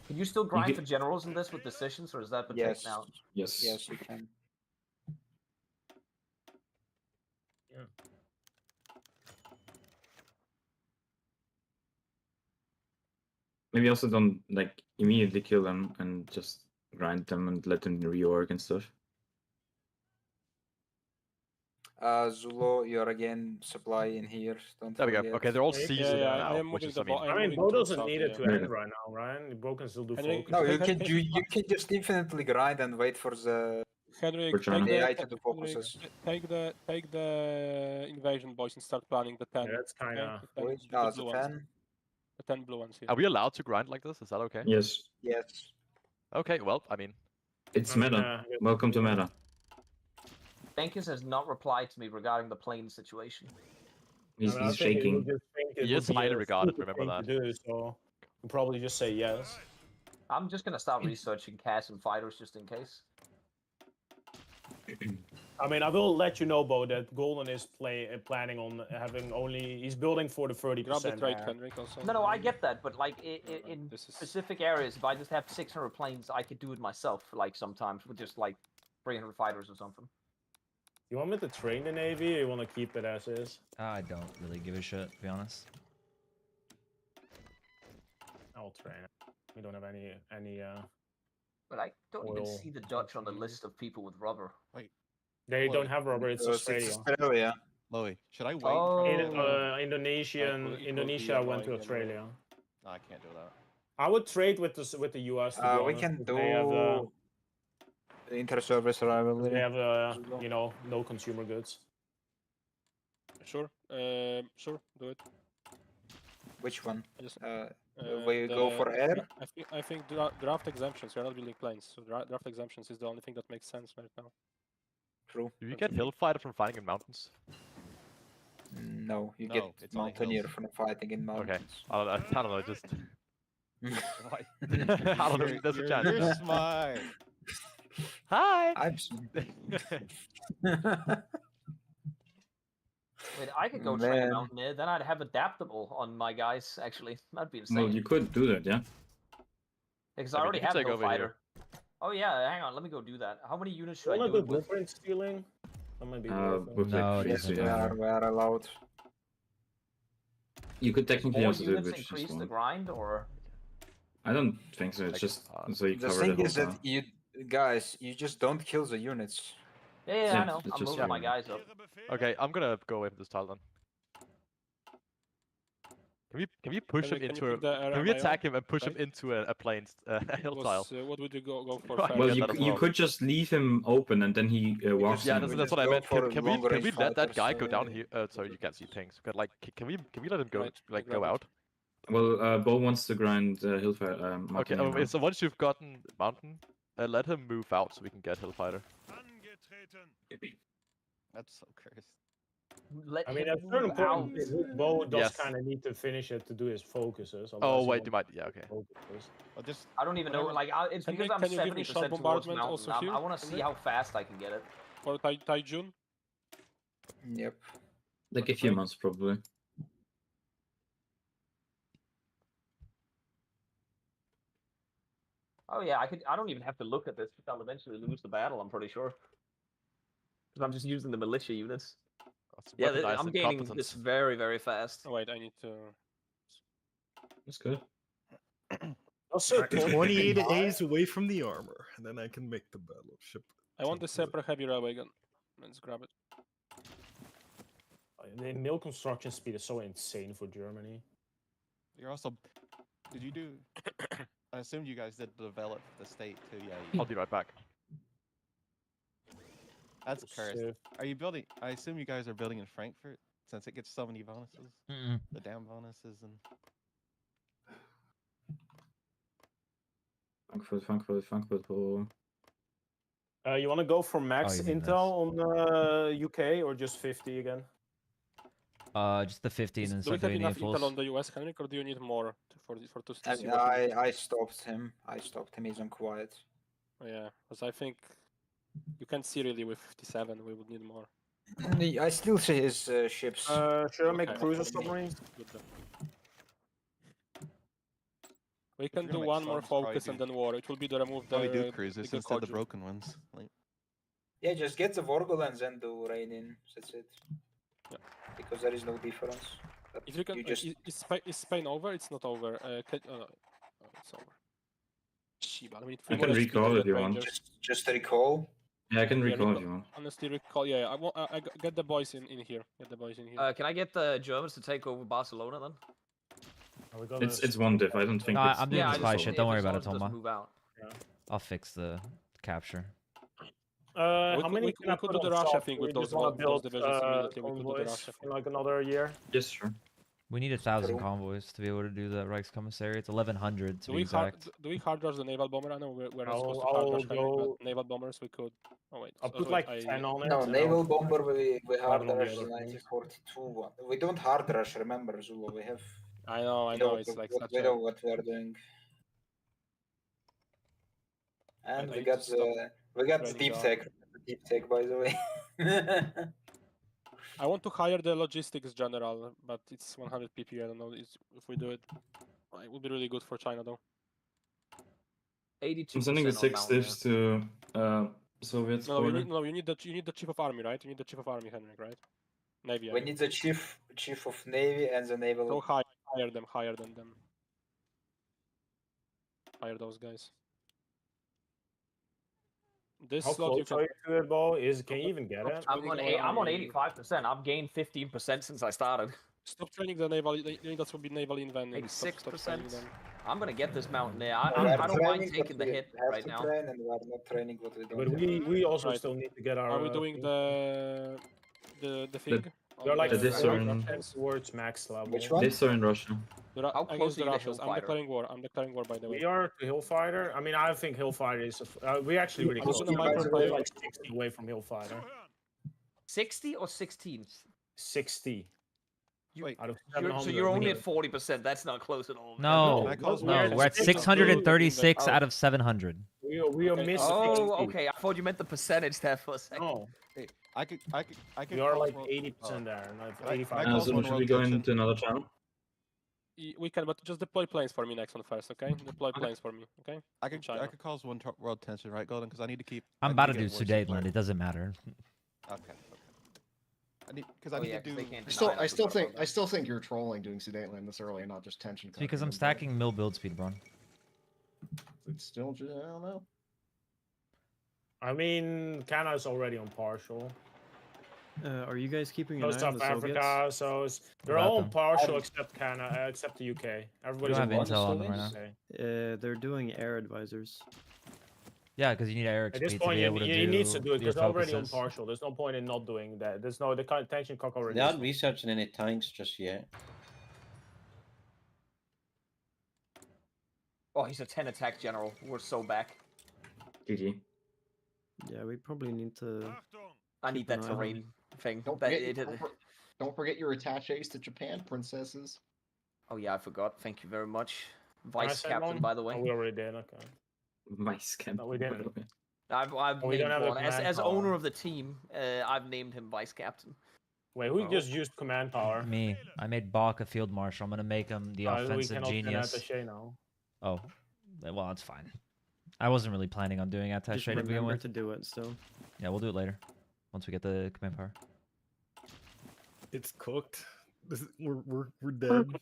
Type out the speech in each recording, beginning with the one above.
Can you still grind for generals in this with decisions, or is that been taken out? Yes. Yes, you can. Yeah. Maybe also don't like immediately kill them and just grind them and let them reorg and stuff. Zulo, you're again supply in here. Don't There we forget. go. Okay, they're all Yeah, seasoned yeah, now, I am which moving is, the ball. I mean, moving Bo towards doesn't south, need it to Yeah. end right now, right? Bo can still do Henry, focus. No, you Can- can can- you can just infinitely grind and wait for the Henrik, For China. AI take to do the, Henrik, focuses. take the invasion boys and start planning the 10. Yeah, that's kind of. the 10, Wait, the the blue ones. 10. The 10 blue ones here. are we allowed to grind like this? Is that okay? Yes. Yes. Okay, well, I mean, It's I mean, meta. I guess Welcome to yeah. meta. Dankus has not replied to me regarding the plane situation. He's, I mean, I he's think he shaking. would just think it He would is be highly a regarded, stupid remember thing to do, so he'll probably just say yes. I'm just gonna start researching cast and fighters just in case. I mean, I will let you know, Bo, that Golden is planning on having only. He's building for the 30%. Grab the trade, Henrik, also. No, I get that, but like in This is- specific areas, if I just have 600 planes, I could do it myself. Like sometimes with just like 300 fighters or something. You want me to train the Navy, or you want to keep it as is? I don't really give a shit, to be honest. I'll train it. We don't have any. But I don't even Oil see the Dutch on the list of people with rubber. They Well, don't have rubber. It's Australia. Australia. Loey, should I wait? Oh. Indonesia went to Australia. No, I can't do that. I would trade with the US. To be We honest, can because do They have, inter-service rivalry. they have no consumer goods. Sure, sure, do it. Which one? I just, We go for air? I think draft exemptions. You're not building planes, so draft exemptions is the only thing that makes sense right now. True. do you get Hillfighter from fighting in mountains? No, you No, get it's only mountaineer hills. from fighting in mountains. I don't know, just... Why? I don't know, there's a chance. You're smart. Hi! I'm Wait, I could go train a Man. mountaineer, then I'd have adaptable on my guys. Actually, that'd be insane. Well, you could do that, yeah. Because I I mean, already you can have take no over fighter. here. Oh yeah, hang on, let me go do that. How many units should I Wanna do do it with? blueprint stealing? That might be worth it. With No, like it three, doesn't so, matter. we are allowed. You could technically More also do it units with just increase the one. grind, or I don't think so. It's Like, just so you The cover thing the is whole that town. you guys, you just don't kill the units. yeah, Yeah, I know. it's I'm just moving my one. guys up. Okay, I'm gonna go away from this tile then. Can we push him Henrik, into a... pick the Can we RMIO? attack him and push him Right. into a plains, a hill tile? What would you go for? Right. Fast? Well, get you, that as you well. could just leave him open and then he walks just- Yeah, in. that's, we that's just what I go meant. for Can we long-range let that guy fighters, go down here? Sorry, you can't see pings. But like, can we let him go Right, like grab go it. out? Well, Bo wants to grind Hillfire. Okay. Mountaineer now. So once you've gotten mountain, let him move out so we can get Hillfighter. That's so cursed. Let I mean, him at a certain move out. point, Bo does Yes. kind of need to finish it to do his focuses. Oh otherwise he wait, won't you might. Yeah, okay. focuses. Well, just I don't even know. Whatever. Like, it's because Henrik, I'm can you give me 70% sharp towards bombardment mountain. also here, I want to see Henrik? how fast I can get it. For Taijun? Yep. Like a few months probably. Oh yeah, I don't even have to look at this because I'll eventually lose the battle. I'm pretty sure. Because I'm just using the militia units. That's Yeah, weaponized I'm gaining incompetence. this very, very fast. Oh wait, I need to. That's good. Also, 28 days away from the armor, and then I can make the battleship. I want the separate heavy railway gun. Let's grab it. The mill construction speed is so insane for Germany. you're also. Did you do? I assume you guys did develop the state too. Yeah. You, I'll be right back. that's cursed. So, Are you building? I assume you guys are building in Frankfurt since it gets so many bonuses. Mm-mm. The damn bonuses and. Frankfurt. Oh. you want to go for max you mean intel on UK or just 50 again? Just the 15 and Do we start have doing the enough intel infos. on the US, Henrik, or do you need more for to see And what we need? I stopped him. He's on quiet. Yeah, because I think you can't see really with 57. We would need more. I still see his ships. Should I make Okay. cruiser submarines? Good then. We can you're do gonna make one more subs, probably focus and do- then war. It will be the remove Probably do the cruises bigger instead of the Koju. broken ones. Like, Yeah, just get the Vorgol and then do rain in. That's it. Yeah. Because there is no difference. But If you can, just is Spain over? It's not over. It's over. Shiba, I mean, I 3 more can HP recall to if get you want. Rangers. just recall. Yeah, I can Yeah, recall if recall- you want. Honestly, recall. Yeah, get the boys in here. Get the boys in here. Can I get the Germans to take over Barcelona then? Are we gonna It's one diff. I don't think No, it's. I'm doing Yeah, the I spy just shit. if Don't worry as about long it, as doesn't Toma. move out. I'll fix the capture. How many we can I could put do the on rush, I top? think, We with just those wanna those build divisions immediately. We could do the convoys rush, I in think. like another year. Yes, sure. We need 1,000 True. convoys to be able to do the Reichskommissary. It's 1,100 to Do be we exact. hard rush the naval bomber? I know we're not supposed to I'll hard rush Henrik, go- but naval bombers we could. Oh wait, I'll so put wait, like I- 10 on it. No, and naval I'll- bomber we hard on the rush other the things. 1942 one. We don't hard rush, remember, Zulu. We have I know, it's like such we a. know what we are doing. And I we need got to stop the deep training tech, by the way. I want to hire the logistics general, but it's 100 PP. I don't know if we do it. It would be really good for China though. 82%. I'm sending the on 6 Mount, yeah. diffs to Soviets No, border. you need the chief of army, right? You need the chief of army, Henrik, right? Navy. I We mean. need the chief of navy and the So naval. hire them. Hire those guys. This How slot you close are can. you to it, Bo? Can you even get it? I'm on 85%. I've gained 15% since I started. Stop training the naval. That would be naval inventing. Stop 6%. training them. I'm gonna get this mountain there. We are I don't mind training, taking but the we hit have right to now. train, and we are not training what we don't But have. we also Right. still need to get our. Are we doing thing. the thing? We're like The this are in- towards max level. Which one? This are in Russia. How close Against are the you to Russians. I'm Hillfighter? declaring war. By the way. We are to Hillfighter. I mean, I think Hillfighter is. We're actually really I'm close. gonna We're micro- like 60 away from Hillfighter. 60 or 16? 60. wait, Out of So 700. you're we only need- at 40%. That's not close at all. No, Can I cause no, one we're at 636 Oh. out of 700. We are Okay. missing. Oh, 60. okay. I thought you meant the percentage there for a second. No, hey, I could. we are cause like one- 80% there, like Can I- 85. can I cause So one should world we go tension? into another channel? We can, but just deploy planes for me next one first, okay? Deploy planes for me, okay? I could China. cause one world tension, right, Golden? Because I need to keep. I'm I about need to do get worse supply. Sudetenland. It doesn't matter. Okay. I need because I Oh, need yeah, to 'cause do. they can't I still, deny I us still about think, that. I still think you're trolling doing Sudetenland this early and not just tension. It's because cutting I'm them, but stacking mill build speed, bro. It's still, I don't know. I mean, Canada's already on partial. Are you guys keeping an No eye on South the Soviets? Africa, so they're About all on them. partial except Canada, except the UK. Everybody's have on intel on partial. them right now. They're doing air advisors. Yeah, because you need air At XP this to point, be able to he do needs to do it. your He's already on focuses. partial. There's no point in not doing that. There's no the tension cock already. They aren't researching any tanks just yet. Oh, he's a 10 attack general. We're so back. GG. Yeah, we probably need to. I Keep need that an eye on terrain thing. Don't That, forget, don't forget your attaches to Japan, princesses. Oh yeah, I forgot. Thank you very much. Can I Vice say captain, one? by the way. Oh, we already did. Okay. Vice captain. No, we didn't. Okay. I've Oh, we don't named have a one. As command owner power. of the team, I've named him vice captain. Wait, who Oh. just used command power? Me. I made Bach a field marshal. I'm gonna make him the We offensive cannot send genius. attaché now. Oh, well, it's fine. I wasn't really planning on doing Just attaché to begin remember with. to do it still. Yeah, we'll do it later once we get the command power. It's cooked. We're dead.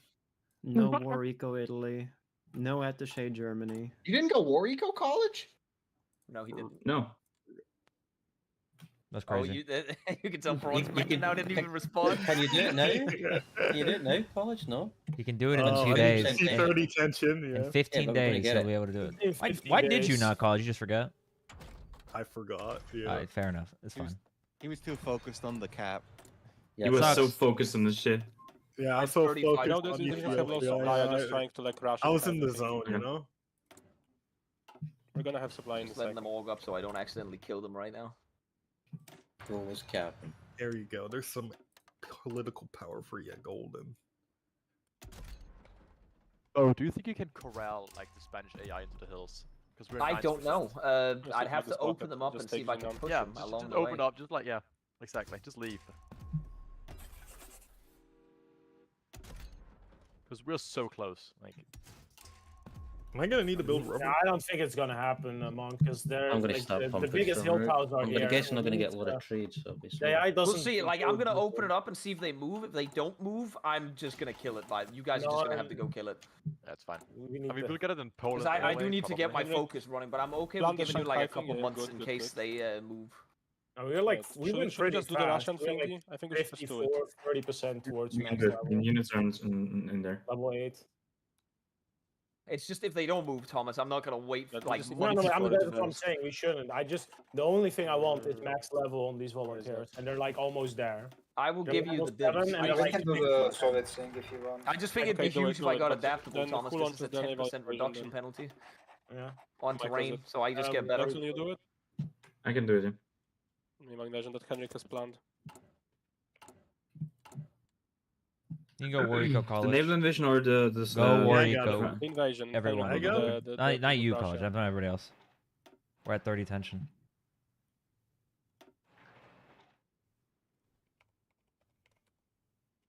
No War Eco Italy. No Attaché Germany. You didn't go War Eco College? No, he didn't. No. That's Oh, crazy. you can tell Braun's you back can- now didn't even respond. Can you do it now? Can you do it now, college? No. You can do it in Oh, a few 100% days. yeah. 30 tension, In yeah. 15 but we're gonna days, get you'll it. be able to do it. In Why, 50 why did you days. not college? You just forgot? I forgot. Yeah. Alright, fair enough. It's He was- fine. He was too focused on the cap. Yeah, He was so sucks. focused on the shit. Yeah, I was I'm so 35. I know focused this on is you. gonna have no Yeah, supply. I'm yeah, just trying to like rush. I and was in the everything. zone, you know? We're gonna have supply in a Just letting second. them all up so I don't accidentally kill them right now. Who was captain? There you go. There's some political power for you, Golden. Oh, do you think you can corral like the Spanish AI into the hills? Because we're. I don't know. Just I'd like have this to open pocket, them up just and see if take I them can down. push Yeah, them just, along just the open way. up, just like yeah, exactly. Just leave. Because we're so close. Like Am I gonna need to build rubber? Yeah, I don't think it's gonna happen, Monk, because they're I'm gonna like, start the pumping biggest some hill root. tiles are I'm here. gonna guess I'm not We gonna need get a lot to- of trades, obviously. The AI We'll doesn't. see. Like, I'm build gonna with open it. it up and see if they move. If they don't move, I'm just gonna kill it. You guys are No, just gonna have to go kill it. That's fine. We need I mean, to- we'll get it in Poland. Because I do anyway, need to get my probably. focus running, but I'm okay Plan with the giving you like a Shanghai thing, couple yeah, months good, in good, case good. they move. No, we're like Right. we Should went we pretty just do the fast. Russian We're like thingy? I think we should just do it. 30% towards You can max do it. level. Units are in there. Level 8. It's just if they don't move, Thomas, I'm not gonna wait But like just- No, months no, for it that's to what I'm move. saying. We shouldn't. The only thing I want is max level on these volunteers, and they're like almost there. I will They're give you the level 7 dibs. and I they're We just, can do the Soviet thing if you want. I just think it'd Okay, be do it, huge if do I it, got but adaptable, then Thomas, who because launches it's a the naval 10% version reduction then? penalty Yeah. on Microsoft. terrain, so I just get better. Jackson, you do it? I can do it. Yeah. Imagine that Henrik has planned. You can go Warrico The College. naval invasion or the Go War Warrico. Yeah, I got it. Invasion. Everyone. Henrik, I got Not you, Russia. College. I'm not everybody else. We're at 30 tension.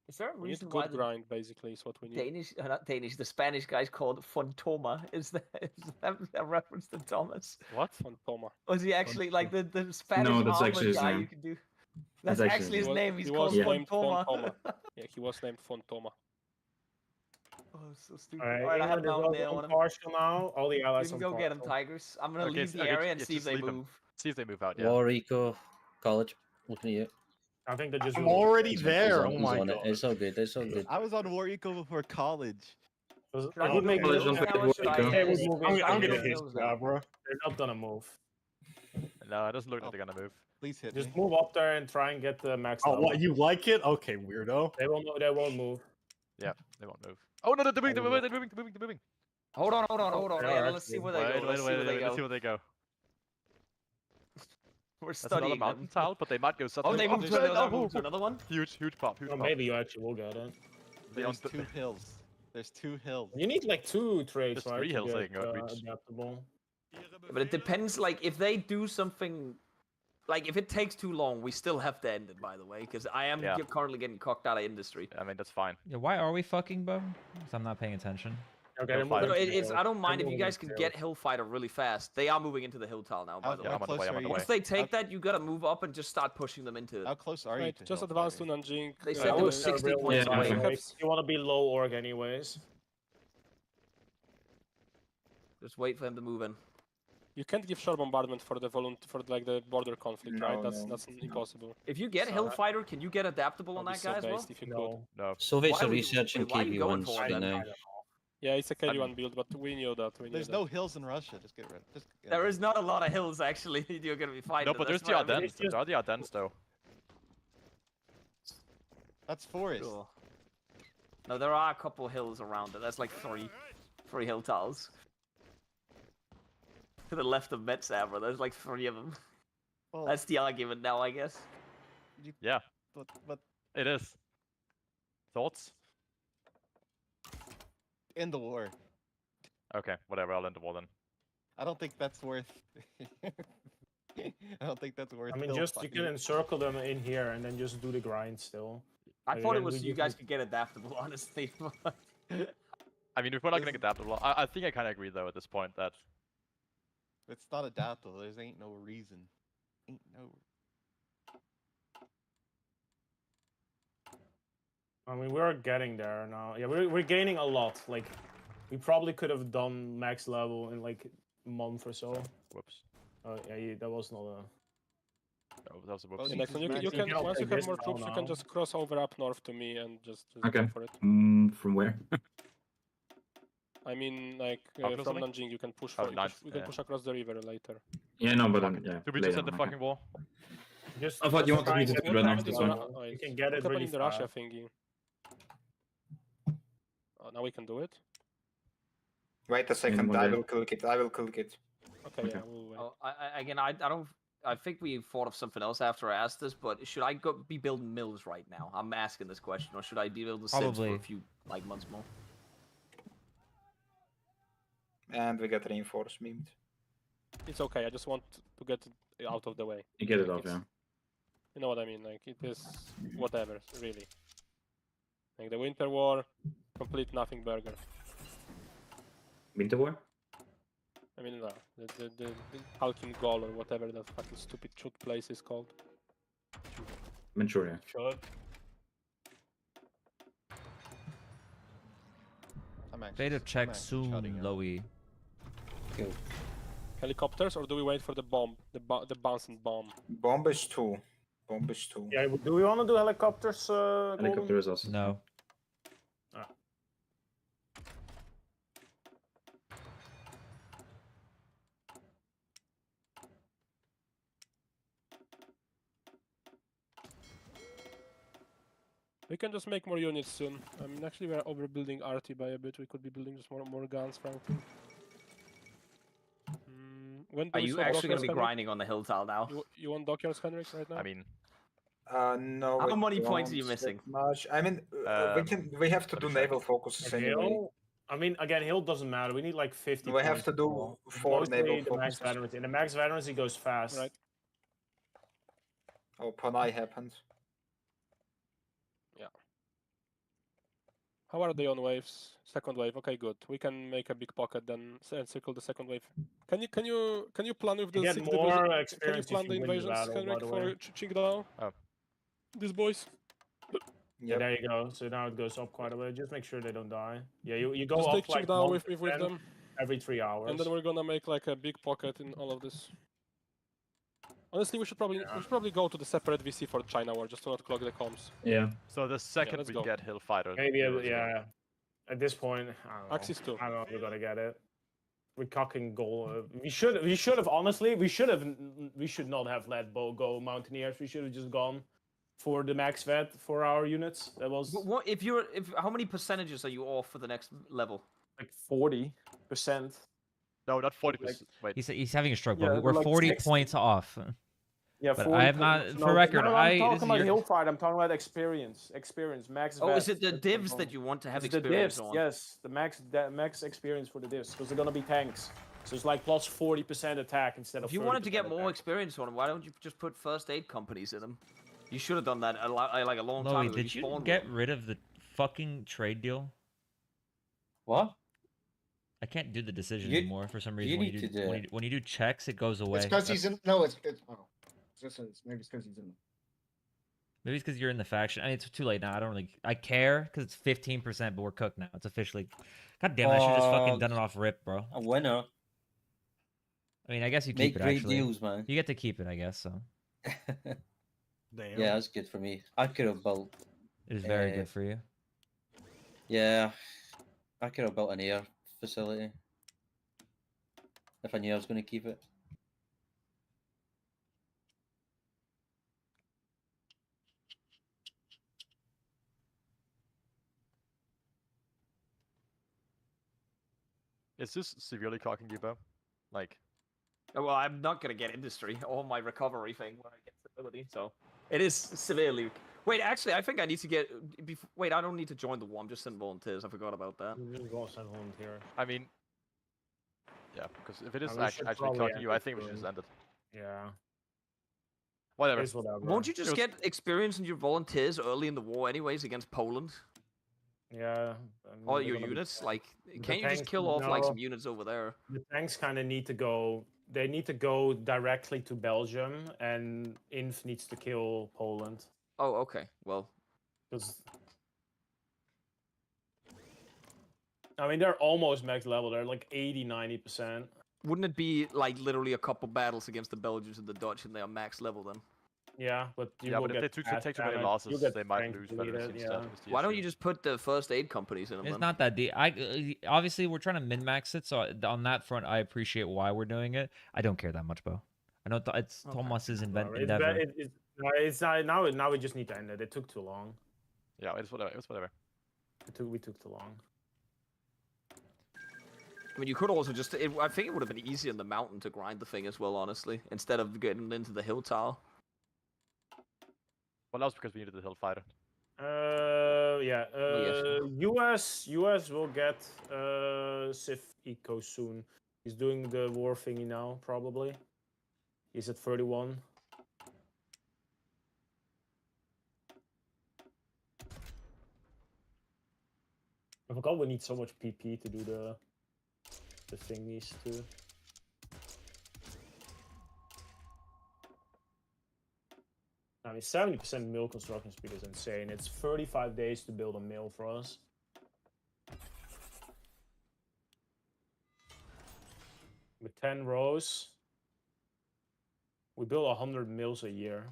Is there a We need reason why good the grind, basically, is what we need. not Danish, the Spanish guy's called Fontoma? Is that a reference to Thomas? What? Fantoma. Was he actually like the Spanish No, that's armor actually his guy name. you can do? That's That's actually actually his his name. He He's was called named Fontoma. Fontoma. Yeah, he was named Fontoma. Oh, so stupid. Alright, Alright, I have England is Mountain Nail on on him. partial now. All the You allies can on go get him, partial. Tigers. I'm gonna Okay, leave the okay, area and yeah, see if just they leave 'em. move. See if they move out. Yeah. Warrico College. Looking at you. I think they just. I'm already He's there. on- Oh he's my on it. god. It's all good. It's all good. I was on War Eco before college. Should I I move make the College hills on now or should I? Warrico. We're moving. I'm I'm gonna gonna hit hills you, now. bro. They're not gonna move. No, it doesn't look like they're gonna move. Please hit Just me. move up there and try and get the max Oh, level. what? You like it? Okay, weirdo. They won't. They won't move. Yeah, they won't move. Oh no, they're moving, they're moving, they're moving, they're moving, they're moving. Hold on. they Yeah, are let's see actually. where they Wait, go. wait, Let's see wait, where they wait, let's see go. where they go. We're That's another studying mountain them. tile, but they might go south. Oh, they moved to another, oh, moved to another one. Huge pop, huge Well, pop. maybe you actually will get it. There's two hills. There's two hills. You need like 2 trades, There's right? 3 to hills they get, can go reach. adaptable. But it depends. Like, if they do something, like if it takes too long, we still have to end it. By the way, because I am Yeah. currently getting cocked out of industry. I mean, that's fine. Yeah, why are we fucking, Bo? Because I'm not paying attention. Okay, They'll they're fight moving it. to It's. hills. I don't mind They're if you moving guys to can get hills. Hillfighter really fast. They are moving into the hill tile now. By How, the Yeah, way, I'm on the way, I'm on the are way. once they take that, you gotta move up and just start pushing them into. How close are you Right, to just Hillfighter? advance to Nanjing. They uh, said they I were would 60 real points Yeah, away. okay. You want to be low org anyways. Just wait for them to move in. You can't give shore bombardment for the for like the border conflict, right? No, That's impossible. If you get So- Hillfighter, can you get adaptable on I'll be that so guy as well? based if you could. No. No. Soviets Why are would you- researching wait, why are you going KV1s for it right then? now. Yeah, it's a mean- carry one build, but we knew that. We knew There's that. no hills in Russia. Just get rid. Just get There rid. is not a lot of hills actually. You're gonna be fighting. No, but there's that's the why I'm- Ardennes. just- There are the Ardennes though. That's forest. Sure. No, there are a couple hills around it. That's like three hill tiles. To the left of Metsaver, there's like 3 of them. Well, That's the argument now, I guess. Yeah, but it is. Thoughts? end the war. Okay, whatever. I'll end the war then. I don't think that's worth. I don't think that's worth. I mean, just you can encircle them in here and then just do the grind still. I Like, thought it again, was we so you just guys need- could get adaptable, honestly. but- I mean, if we're not gonna get adaptable, I think I kind of agree though at this point that It's not adaptable. There ain't no reason. Ain't no. I mean, we're getting there now. Yeah, we're gaining a lot. Like, we probably could have done max level in like a month or so. whoops. Oh yeah, that was not a. That was a whoops. Well, Yeah, next one, you Max, can can once you take have this more now troops, you can now. just cross over up north to me and just Okay. go for it. From where? I mean, like Outlaw from something? Nanjing, you can push. Oh, For, nice, we can yeah. push across the river later. Yeah, no, but yeah. Did we later just end the on, fucking okay. war? Just. I thought you just wanted try me and to get do it that done, next you one. know, You can get What it happened really in the Russia fast. thingy? Now we can do it. Wait a second. one I day. will click it. I will click it. Okay, Okay. yeah, we'll wait. Oh, I don't. I think we thought of something else after I asked this, but should I be building mills right now? I'm asking this question, or should I be building sims for Probably. a few months more? And we get reinforcement. It's okay. I just want to get it out of the way. You get it Like, off, yeah. You know what I mean? Like it is whatever, really. Like the Winter War, complete nothing burger. Winter War? I mean, the Alkim Gol or whatever that fucking stupid shoot place is called. Manchuria. Should. I'm anxious. Beta I'm check actually soon, shutting out. Lowy. Go. Helicopters, or do we wait for the bomb, the bouncing bomb? Bomb is 2. Bomb is 2. Yeah, do we want to do helicopters? Helicopter is also. No. We can just make more units soon. I mean, actually, we're overbuilding RT by a bit. We could be building just more guns, frankly. When do Are we you swap actually going dockyards, to be Henrik? grinding on the hill tile now? You want dockyards, Henrik, right now? I mean, No. How we many points are don't you missing? Much. I mean, we have to let do me check. naval focuses anyway. Hill? I mean, again, Hill doesn't matter. We need like 50 We have points to do overall. 4 Mostly naval the max focuses. veterans. In the max veterans, he goes fast. Right. Oh, Panay happened. How are they on waves? Second wave. Okay, good. We can make a big pocket then and circle the second wave. Can you plan with the You get 6th more division? Can you experience plan if the you win the invasions, battle, by Henrik, the for way. Qingdao? Oh. These boys. Yeah, there you go. So now it goes up quite a bit. Just make sure they don't die. Yeah, you go Just up take like Qingdao with 1% them, every 3 hours. and then we're gonna make like a big pocket in all of this. Honestly, we should probably go to the separate VC for China war just to not clog the comms. Yeah. so the second let's we go. get hill fighter. Maybe, heroes again. yeah. At this point, I don't know. Axis 2. I don't know if we're gonna get it. We're cocking goal. We should have honestly. We should not have let Bo go Mountaineers. We should have just gone for the max vet for our units. That was What how many percentages are you off for the next level? like 40%. No, not 40%. Wait. He's having a stroke, Yeah, but we're like 40 60. points off. Yeah, But 40 I have not- points. for record, no, I- I'm this talking is about your- hill fight. I'm talking about experience. Experience, max. Oh, is vet, it the that's divs what that I'm you want to have It's the experience divs, on? yes, the max experience for the divs, because they're gonna be tanks. So it's like plus 40% attack instead of. If you wanted to get 30% more attack. experience on them, why don't you just put first aid companies in them? You should have done that like a long time Lowy, ago. did you spawned get with rid of the fucking trade deal? What? I can't do the decision You- anymore for some you reason. need to do it. When you do checks, it goes away. It's because he's in. No, it's. Oh, maybe it's because he's in. Maybe it's because you're in the faction. I mean, it's too late now. I don't really. I care because it's 15%, but we're cooked now. It's officially. God damn it! I should have just fucking done it off rip, bro. A winner. I mean, I guess you Make keep it. great Actually, deals, man. you get to keep it. I guess so. Damn. Yeah, that's good for me. I could have built. It is very good for you. Yeah, I could have built an air facility if I knew I was going to keep it. Is this severely cocking you, Bo? Like, well, I'm not gonna get industry or my recovery thing when I get stability, so it is severely. Wait, actually, I think I need to get. Wait, I don't need to join the war. I'm just sending volunteers. I forgot about that. You just go send volunteer. I mean, yeah, because if it is we should actually probably cocking end you, I it think we should soon. just end it. Yeah. Whatever. It's whatever. Won't you just was- get experience in your volunteers early in the war, anyways, against Poland? Yeah. All your units, like, can't you just tanks- kill off like no. some units over there? The tanks kind of need to go. They need to go directly to Belgium, and Inf needs to kill Poland. Oh, okay. Well, Because I mean, they're almost max level. They're like 80-90%. wouldn't it be like literally a couple battles against the Belgians and the Dutch, and they are max level then? Yeah, but you Yeah, will but if get they fast take too many damage, losses, you'll get they might strength lose deleted, veterans instead. yeah. is the Why don't issue. you just put the first aid companies in them? It's then? not that deep. Obviously we're trying to min max it, so on that front, I appreciate why we're doing it. I don't care that much, Bo. I know it's Okay. Thomas's Whatever. endeavor. It's not, now we just need to end it. It took too long. Yeah, it's whatever. It's whatever. We took too long. I mean, you could also just. I think it would have been easier in the mountain to grind the thing as well, honestly, instead of getting into the hill tile. Well, that was because we needed the hill fighter. Yeah. yes. US will get Civ Eco soon. He's doing the war thingy now, probably. He's at 31. I forgot we need so much PP to do the thingies too. I mean, 70% mill construction speed is insane. It's 35 days to build a mill for us. With 10 rows, we build 100 mills a year.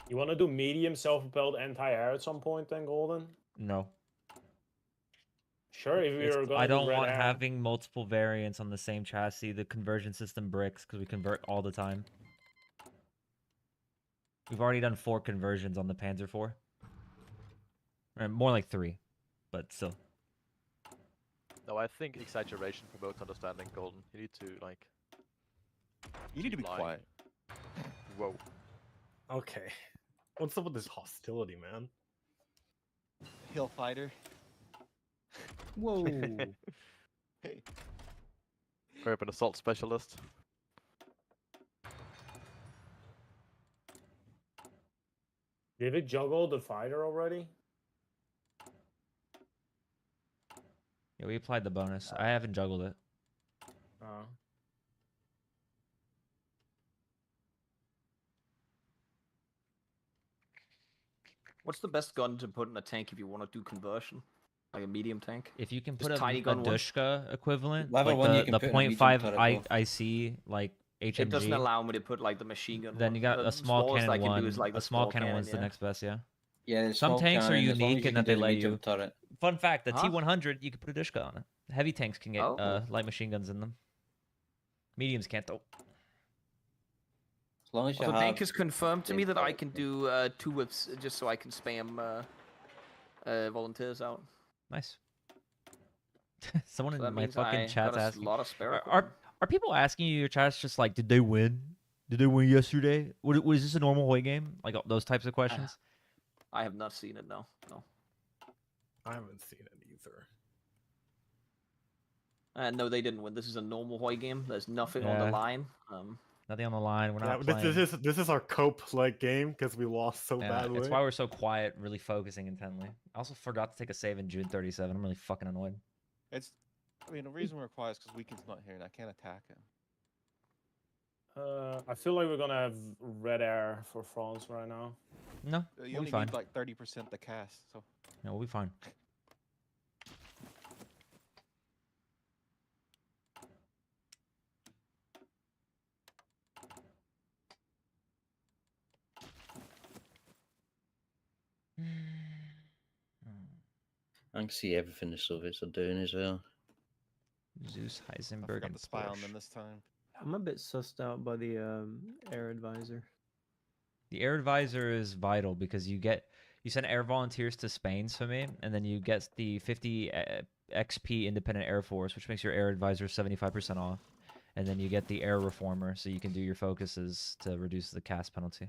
You want to do medium self-propelled anti-air at some point then, Golden? No. Sure, if you're going I to don't red want air. having multiple variants on the same chassis. The conversion system bricks because we convert all the time. We've already done 4 conversions on the Panzer IV. Or more like 3, but still. No, I think exaggeration promotes understanding, Golden. You need to, like... You need to be lying. quiet. Whoa. Okay. What's up with this hostility, man? Hill fighter. Whoa. Hey. Grab an assault specialist. Did it juggle the fighter already? Yeah, we applied the bonus. I haven't juggled it. What's the best gun to put in a tank if you want to do conversion? Like a medium tank? If you can Just put tiny a gun one? Dushka equivalent, Level like one you the can put in a medium 0.5 turret, though. IC, like HMG. It doesn't allow me to put like the machine gun. Then one. you got The a small smallest I cannon can one. do is like A the small small cannon one's the yeah. next best, yeah. Yeah, the Some small tanks are cannon, as long as unique you in can that they do the let medium you. turret. Fun fact: the Huh? T100, you can put a Dushka on it. Heavy tanks can get Oh. light machine guns in them. Mediums can't though. As long as you The have... bank has confirmed to me that I turret. can do 2 whips just so I can spam volunteers out. Nice. Someone So in that my means fucking I chat's got a asking. lot of spare Are equipment. are people asking you your chats just like, did they win? Did they win yesterday? Was this a normal Hoy game? Like those types of questions. I have not seen it, no. I haven't seen it either. No, they didn't win. This is a normal Hoy game. There's nothing on the Yeah. line. Nothing on the line. We're Yeah, not but playing. this is our cope-like game because we lost so Yeah, badly. it's why we're so quiet, really focusing intently. I also forgot to take a save in June 37. I'm really fucking annoyed. It's. I mean, the reason we're quiet is because Weekend's not here and I can't attack him. I feel like we're gonna have red air for France right now. No, You we'll be only fine. need like 30% the cast, so. No, we'll be fine. I can see everything the Soviets are doing as well. Zeus, I Heisenberg, forgot and to spy on Porsche. them this time. I'm a bit sussed out by the air advisor. The air advisor is vital because you send air volunteers to Spain for me, and then you get the 50 XP independent air force, which makes your air advisor 75% off, and then you get the air reformer, so you can do your focuses to reduce the cast penalty.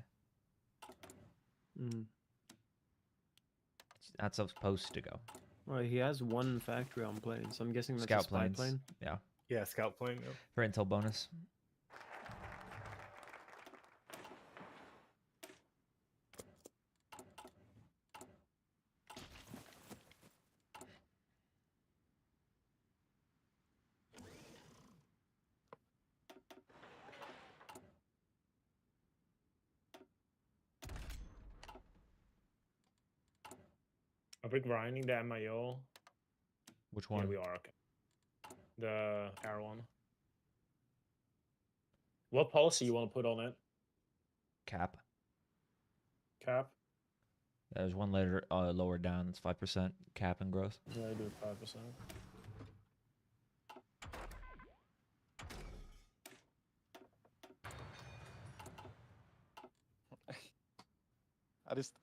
Mm. That's supposed to go. Well, he has one factory on plane, so I'm guessing that's Scout a spy planes. plane. Yeah, Yeah, scout plane. Yeah. for intel bonus. Are we grinding the MIO? Which Yeah, one? we are. Okay. The air one. What policy you want to put on it? Cap. Cap? There's one letter lower down. It's 5% cap and growth. Yeah, I do 5%.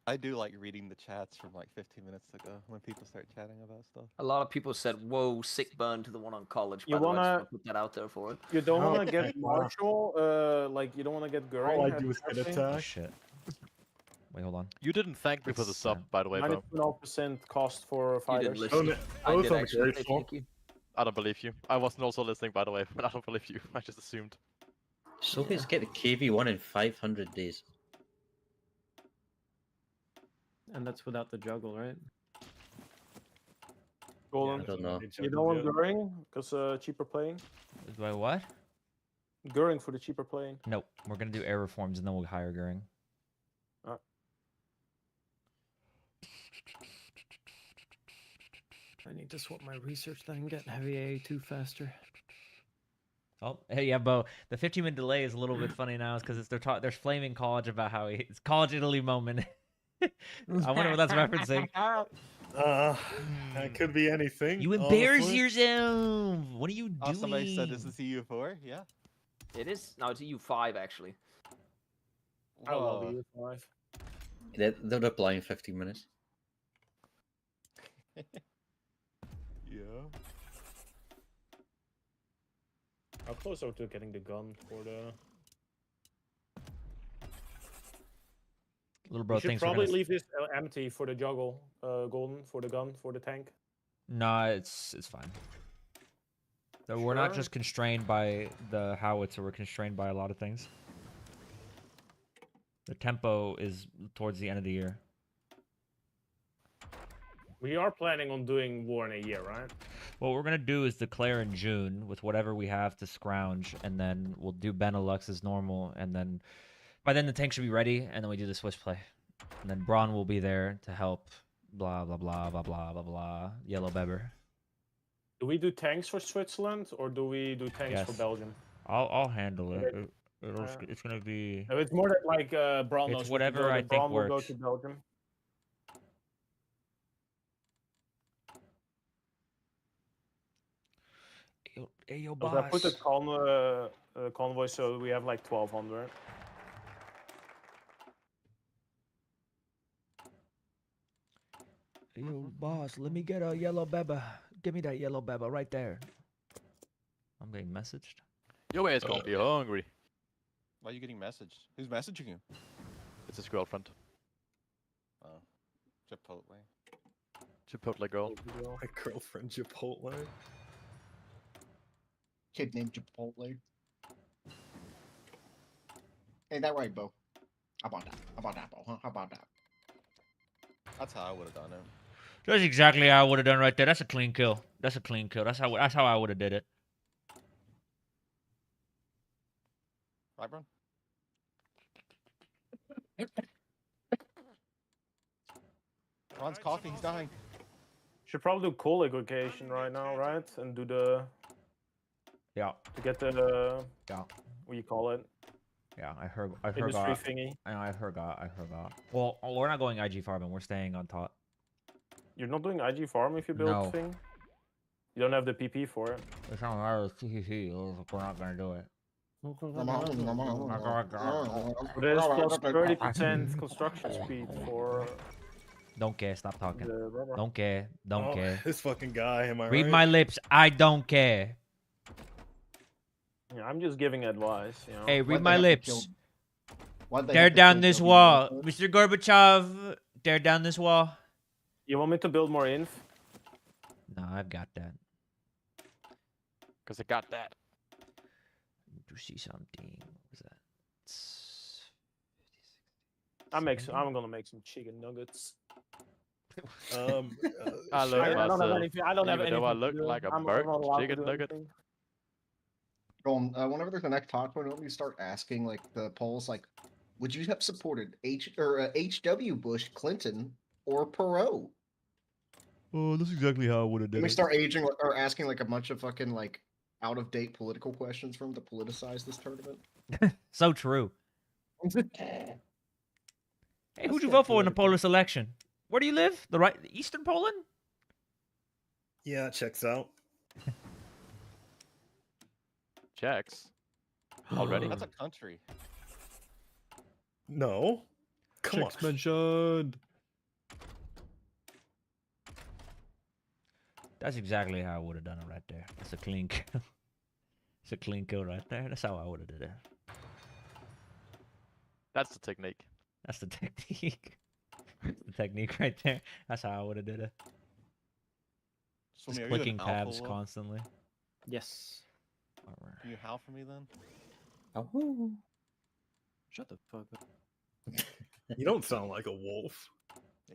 I do like reading the chats from like 15 minutes ago when people start chatting about stuff. A lot of people said, whoa, sick burn to the one on college. You By the way, I just wanna- want to put that out there for it. You don't Oh, want to get wow. Marshall, like you don't want to get Goering. All I at do is get Germany? Oh attacked. shit. Wait, hold on. You didn't thank me for the It's, sub, by the way, bro. -12% cost for You fighters. didn't listen. I I was did actually. ungrateful. Thank you. I don't believe you. I wasn't also listening, by the way, but I don't believe you. I just assumed. Soviets get the KV1 in 500 days. And that's without the juggle, right? Golden. I don't know. You don't want Goering because cheaper playing. Do I what? Goering for the cheaper playing. Nope. We're gonna do air reforms and then we'll hire Goering. I need to swap my research thing, get heavy A2 faster. Oh, hey, yeah, Bo. The 15-minute delay is a little bit funny now, because they're flaming college about how it's college Italy moment. I wonder what that's referencing. That could be anything. You embarrass honestly. yourself. What are you doing? Somebody said this is EU4. Yeah. It is. No, it's EU5 actually. I love Whoa. EU5. They're replying 15 minutes. Yeah. How close are we to getting the gun for the? Little bro We should thinks we're probably gonna... leave this empty for the juggle, Golden, for the gun, for the tank. Nah, it's fine. So we're not Sure. just constrained by the howitzer, we're constrained by a lot of things. The tempo is towards the end of the year. We are planning on doing war in a year, right? What we're gonna do is declare in June with whatever we have to scrounge, and then we'll do Benelux as normal, and then by then the tank should be ready, and then we do the Swiss play. And then Braun will be there to help, blah, blah, blah, blah, blah, blah, blah, Yellow Beber. Do we do tanks for Switzerland, or do we do tanks for Yes. Belgium? I'll handle it. Okay. It's gonna be... No, it's more that like Braun knows It's what to whatever go, I that think Braun will go works. to Belgium. Hey, yo, So I put the boss. convoy so we have like 1200. Yo, boss, let me get a Yellow Beber. Give me that Yellow Beber right there. I'm getting messaged. Your ass gonna be hungry. Why are you getting messaged? Who's messaging you? It's his girlfriend. Oh, Chipotle. Chipotle girl. My girlfriend Chipotle. Kid named Chipotle. Ain't that right, Bo? How about that? How about that, Bo? Huh? How about that? That's how I would have done it. That's exactly how I would have done right there. That's a clean kill. That's a clean kill. That's how I would have did it. Right, bro? Ron's coughing. He's dying. Should probably do coal aggregation right now, right? And do the Yeah. to get the Yeah. what you call it? Yeah, I heard Industry thingy. I forgot. Well, we're not going IG farming. We're staying on top. You're not doing IG farm if you build No. thing. You don't have the PP for it. It's not our CCC. We're not gonna do it. But it is plus 30% construction speed for Don't care. Stop talking. the rubber. Don't care. Don't care. This fucking guy, am I Read right? my lips. I don't care. Yeah, I'm just giving advice. You know. Hey, read Why'd my they have to lips. kill- why'd they Tear have to down kill this W wall, first? Mr. Gorbachev. Tear down this wall. You want me to build more inf? No, I've got that. Cause I got that. To see something. What was that? It's I'm gonna make some chicken nuggets. I love I don't have myself. anything. I don't have Even anything. though I to look do. like a I'm burnt not allowed to chicken do nugget. anything. Whenever there's the next talk point, don't we start asking like the polls, like, would you have supported H.W. Bush, Clinton, or Perot? Oh, that's exactly how I would have Can we start asking like a bunch of fucking like out of date political questions for him to politicize this tournament? So true. Hey, who'd you get vote for in the political. Polish election? Where do you live? The Eastern Poland? Yeah, it checks out. Checks. Already? That's a country. No. Come on. mentioned. That's exactly how I would have done it right there. That's a clean kill. It's a clean kill right there. That's how I would have did it. That's the technique. That's the technique. That's the technique right there. That's how I would have did it. So, Just are you an clicking alpha tabs wolf? constantly. Yes. Can you howl for me then? Oh. Shut the fuck up. You don't sound like a wolf.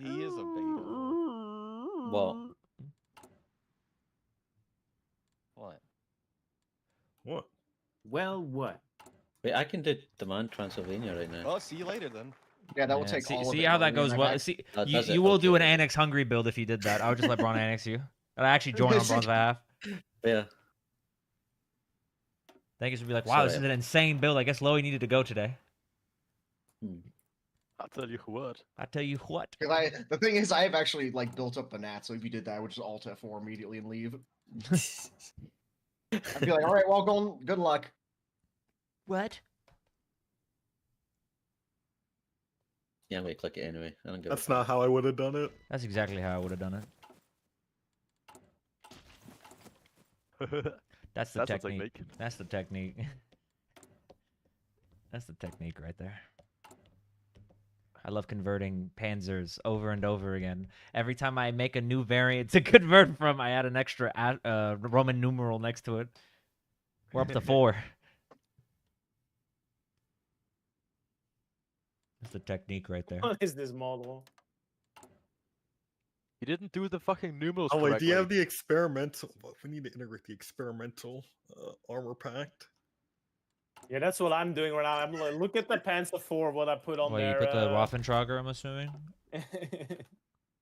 He is a beta. What? What? What? Well, what? Wait, I can do Demand Transylvania right now. Oh, see you later then. Yeah, that will Yeah, take all of see it. how though. that goes And well. I- See, That you, does it? you will do an Okay. Annex Hungry build if you did that. I would just let Braun Annex you. I'd actually join on Braun's behalf. Yeah. Dankus would be like, wow, this is Sorry. an insane build. I guess Loey needed to go today. I'll tell you what. I tell you what. 'cause the thing is, I have actually like built up the nat, so if you did that, I would just alt F4 immediately and leave. I'd be like, all right, well, good luck. What? Yeah, I'm gonna click it anyway. I don't give a That's fuck. not how I would have done it. That's exactly how I would have done it. That's the That's the technique. technique. That's the technique. That's the technique right there. I love converting panzers over and over again. Every time I make a new variant to convert from, I add an extra Roman numeral next to it. We're up to 4. That's the technique right there. What is this model? He didn't do the fucking numerals Oh wait, correctly. do you have the experimental? We need to integrate the experimental armor pact. Yeah, that's what I'm doing right now. I'm like, look at the Panzer IV, what I put on Well, you there. put the Waffentrager, I'm assuming?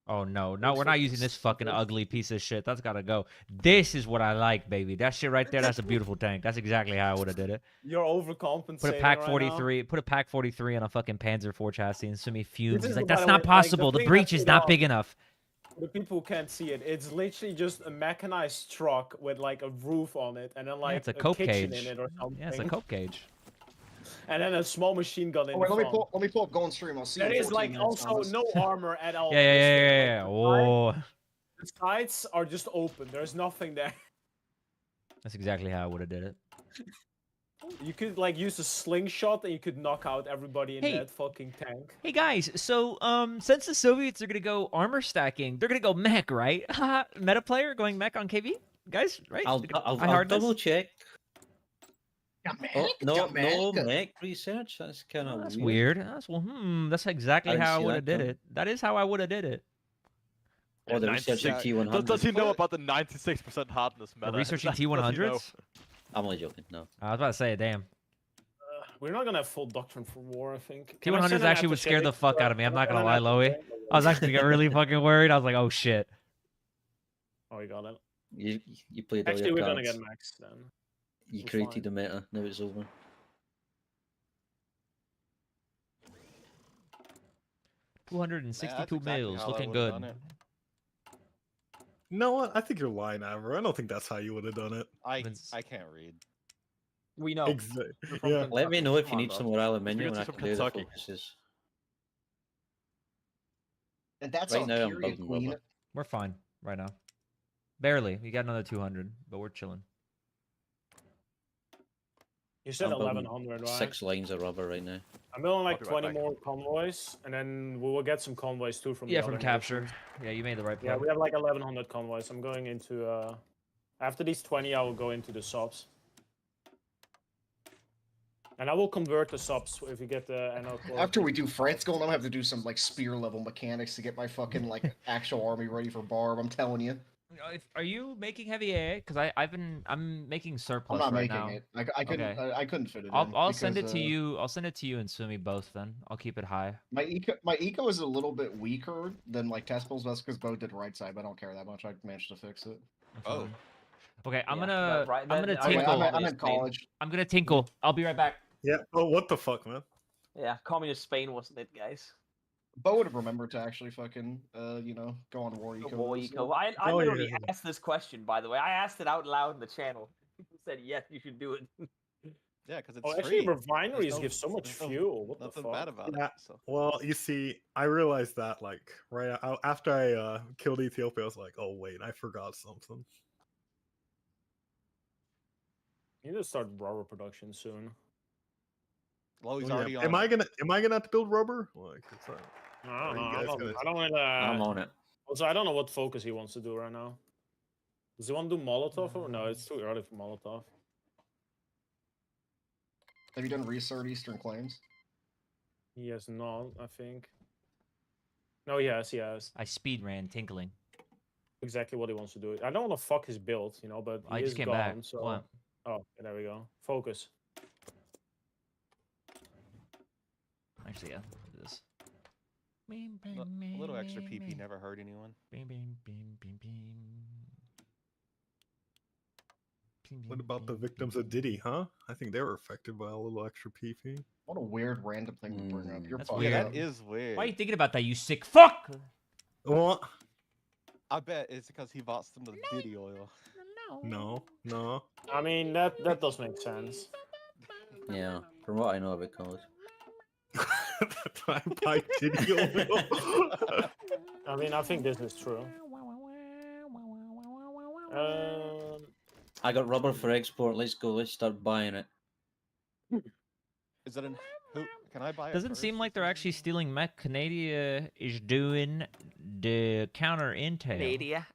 Oh, no. No, we're not using this fucking ugly piece of shit. That's gotta go. This is what I like, baby. That shit right there, that's a beautiful tank. That's exactly how I would have did it. You're overcompensating. Put a Pack right 43, put a Pack 43 on a fucking Panzer IV chassis and send me fumes. This He's is like, by that's the not way, like, the possible. The thing breach I is put not on- big enough. The people who can't see it. It's literally just a mechanized truck with like a roof on it, and then like it's a coke kitchen cage. in it or something. Yeah, it's a coke cage. And then a small machine gun in Oh, wait, the let front. me pull up Go on stream. I'll see you There in is 14 like minutes, also Thomas. no armor at all. Yeah, on yeah, this yeah, thing. yeah, Like, yeah. Oh, the sides are just open. There's nothing there. that's exactly how I would have did it. You could like use a slingshot and you could knock out everybody in Hey. that fucking tank. Hey guys, so since the Soviets are gonna go armor stacking, they're gonna go mech, right? Haha, meta player going mech on KV, guys, right? I'll High hardness? double check. Yeah, man, Oh, no, yeah, man. no mech research. That's kind of That's weird. That's that's exactly didn't how I see would have that did coming. it. That is how I would have did it. Oh, the researching 96 T100. Does he know about the 96% hardness meta? Researching Does he know? T100s? I'm only joking. No. I was about to say, damn. We're not gonna have full doctrine for war, I think. Can I send T100s an actually would scare the aftershave fuck for- out of me. I'm can I not gonna send lie, an Loey. aftershave? I was actually getting really fucking worried. I was like, oh shit. Oh, you got it. You played all Actually, your we're cards. gonna get max then. You we're created fine. the meta. Now it's over. 262 exactly mils, how I looking would've good. done it. You know what? I think you're lying, Aver. I don't think that's how you would have done it. I Vince. can't read. We know. Exactly. You're from Yeah. Kentucky. Let me know if Come you on, need bro. some more aluminium Because and I he's can from do the Kentucky. focuses. And that's Right on now I'm period, building Queen. rubber. We're fine right now. Barely. We got another 200, but we're chilling. You said I'm building 1100, right? 6 lines of rubber right now. I'm building like I'll be right 20 back. more convoys, and then we will get some convoys too from the Yeah, from other capture. nations. Yeah, you made the right Yeah, play. we have like 1100 convoys. I'm going into after these 20, I will go into the subs. And I will convert the subs if you get the NL core. After we do France goal, I'm gonna have to do some like spear level mechanics to get my fucking like actual army ready for Barb. I'm telling you, Are you making heavy AA? Because I'm making I'm surplus not right making now. it. I couldn't. Okay. I couldn't fit it. I'll in send it because, to you. I'll send it to you and Sumi both. Then I'll keep it high. My eco is a little bit weaker than like Tespil's. That's because Bo did right side, but I don't care that much. I managed to fix it. That's Oh. fine. Okay, I'm Yeah, gonna that- right, I'm that- gonna I mean, Wait, tinkle. I'm in college. I'm gonna tinkle. I'll be right back. Yeah. Oh, what the fuck, man? Yeah, communist Spain wasn't it, guys? Bo would have remembered to actually fucking go on war eco. War and eco. stuff. I Oh, yeah, literally yeah. asked this question, by the way. I asked it out loud in the channel. People said yes, you should do it. Yeah, because it's Oh, actually, free. refineries There's give so much there's no- fuel. What the Nothing fuck? bad about Yeah. it. So. Well, you see, I realized that like after I killed Ethiopia, I was like, oh wait, I forgot something. You need to start rubber production soon. Well, he's Oh, yeah. already on. Am I gonna have to build rubber? Like, it's, I Are don't you know. guys gonna- I don't really. I'm on it. Also, I don't know what focus he wants to do right now. Does he want to do Molotov or no? It's too early for Molotov. Have you done Research Eastern Claims? He has not, I think. No, he has. I speed ran tinkling. Exactly what he wants to do. I don't want to fuck his build, you know, but he I is just came gone, back. so... What? Oh, there we go. Focus. Actually, yeah. Do this. A little extra PP never hurt anyone. What about the victims of Diddy, huh? I think they were affected by a little extra PP. What a weird random thing to bring up. You're That's fucked weird. up. That is weird. Why are you thinking about that, you sick fuck? What? I bet it's because he bought some of the Diddy oil. No. I mean, that does make sense. Yeah, from what I know about college. I buy Diddy oil. I mean, I think this is true. I got rubber for export. Let's go. Let's start buying it. Is that an who? Can I buy it? Doesn't seem first? like they're actually stealing mech. Canada is doing the counter intel.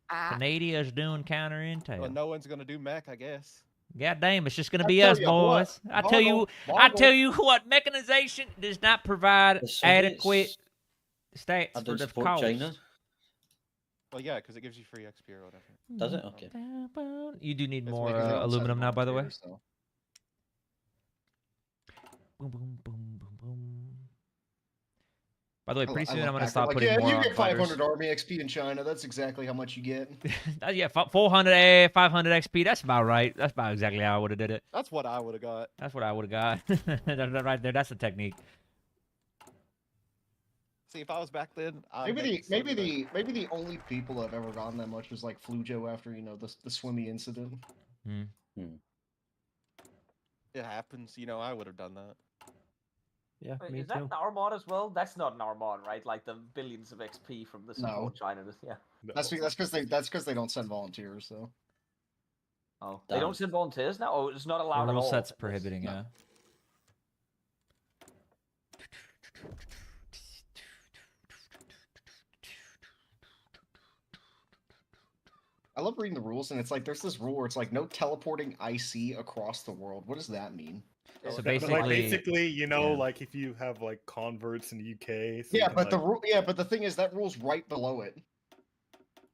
Canada is doing counter intel. Well, no one's gonna do mech, I guess. God damn, it's just gonna I be tell us, ya what, boys. I tell you what, mechanization does not provide The Soviets- adequate stats I for don't the support cost. China. Well, yeah, because it gives you free XP or whatever. Does it? Okay. You do need It's more because they don't aluminum now, by the way. Volunteers, though. Boom, boom, boom, boom, boom. By the way, pretty I soon look I'm gonna back, stop like, putting yeah, more you on get fighters. 500 army XP in China. That's exactly how much you get. Yeah, 400 500 XP. That's about right. That's about exactly how I would have did it. That's what I would have got. That's what I would have got. Right there. That's the technique. See, if I was back then, I'd Maybe make some of the- maybe the only people I've ever gotten that much was like Flujo after the swimmy incident. It happens. You know, I would have done that. Yeah, Wait, me is that too. an Armad as well? That's not an Armad, right? Like the billions of XP from the support China. Yeah. That's because they don't send volunteers though. Oh, they don't send volunteers now. Oh, it's not allowed The at rule all. set's prohibiting. Yeah. I love reading the rules, and it's like there's this rule where it's like no teleporting IC across the world. What does that mean? So basically, you know, like if you have like converts in the UK. So Yeah, but the rule. Yeah, but the thing is that rule's right below it.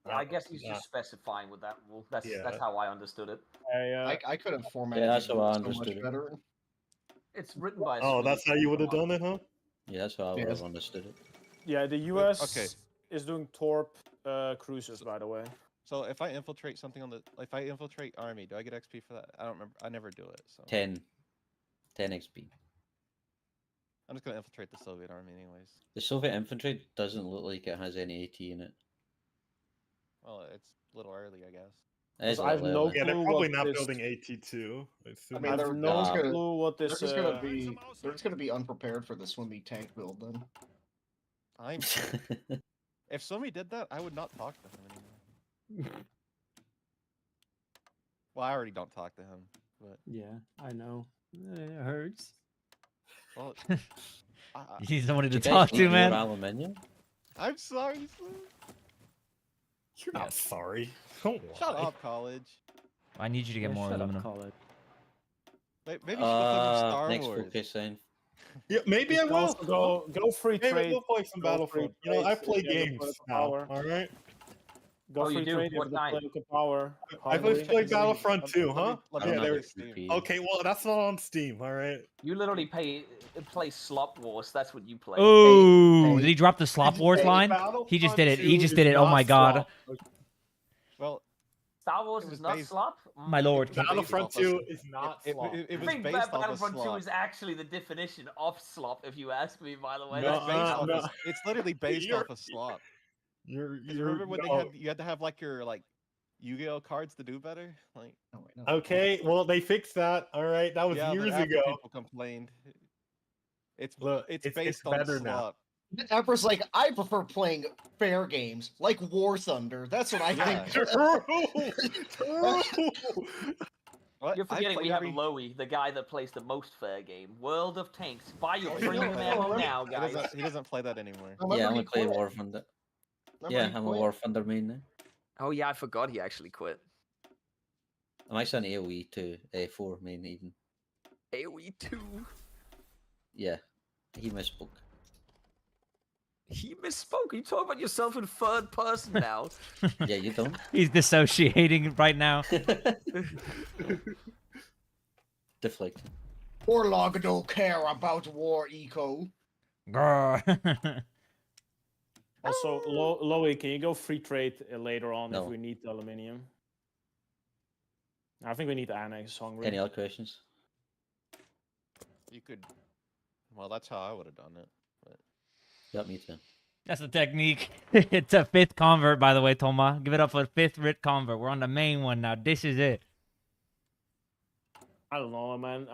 Yeah, I guess he's just specifying with that rule. That's how I understood it. I could have formatted. Yeah, that's it how I so much understood it. better. It's written by. Oh, that's how you would have done it, huh? Yeah, that's how I would Yes. have understood it. Yeah, the US is doing Torp cruises, by the way. So if I infiltrate something on the, if I infiltrate army, do I get XP for that? I don't remember. I never do it. So 10 XP. I'm just gonna infiltrate the Soviet army anyways. The Soviet infantry doesn't look like it has any AT in it. Well, it's a little early, I guess. It is a I have little no early. Yeah, they're clue probably what not this- building AT2. I mean, they're no just gonna, clue what they're this. just gonna be unprepared for the swimmy tank build then. I'm. If somebody did that, I would not talk to him anymore. Well, I already don't talk to him, but Yeah, I know. It hurts. well, You need somebody to Do you talk guys to, need more man. aluminium? I'm sorry, sir. You're not sorry. Don't Shut lie. up, college. I need you to get more shut aluminum. Up, college. Maybe you should play some Star next Wars. focus sign. Yeah, maybe I will. Also go free Maybe trade. we'll play some Go free Battlefront. You know, I trade, play yeah, go games political now. power. All right. Go Oh, you free do? trade What if the kind? political power. I've hungry. played Battlefront too, let huh? me- let me Yeah, know there. this repeat. Okay, well, that's not on Steam. All right. You literally play Slop Wars. That's what you play. Oh, hey, did he drop the Slop Wars hey, line? He just did it. He just did it. Oh my god. Well, Star Wars it is was not based- Slop. My lord. it was based Battlefront off of- 2 is not It slop. was I think based off of Battlefront 2 slop. is actually the definition of slop, if you ask me. By the way, No, that's based off no. of- It's literally based You're- off of slop. You're 'Cause remember when no. you had to have like your Yu-Gi-Oh cards to do better? Like Oh, wait, no. Okay, well, they fixed that. All right, that was yeah, but years after ago. people complained. Look, It's it's based on better now. slop. Emperor's like, I prefer playing fair games, like War Thunder. That's what I Yeah. think. True. What? You're I forgetting we played have every- Loey, the guy that plays the most fair game, World of Tanks. Buy your Oh, premium yeah. ammo now, He guys. doesn't play that anymore. Remember Yeah, I'm he gonna play quit? War Thunder. Remember Yeah, he I'm a quit? War Thunder main now. Oh yeah, I forgot he actually quit. I'm actually an AoE to A4 main even. AoE 2. Yeah, he misspoke. He misspoke. You talk about yourself in third person now. Yeah, you don't. He's dissociating right now. Deflecting. Warlog don't care about war eco. Grr. Also, Loey, can you go free trade later on No. if we need aluminium? I think we need to annex Hungary. Any other questions? You could. Well, that's how I would have done it. But... Yeah, me too. That's the technique. It's a 5th convert, by the way, Toma. Give it up for 5th writ convert. We're on the main one now. This is it. I don't know, man.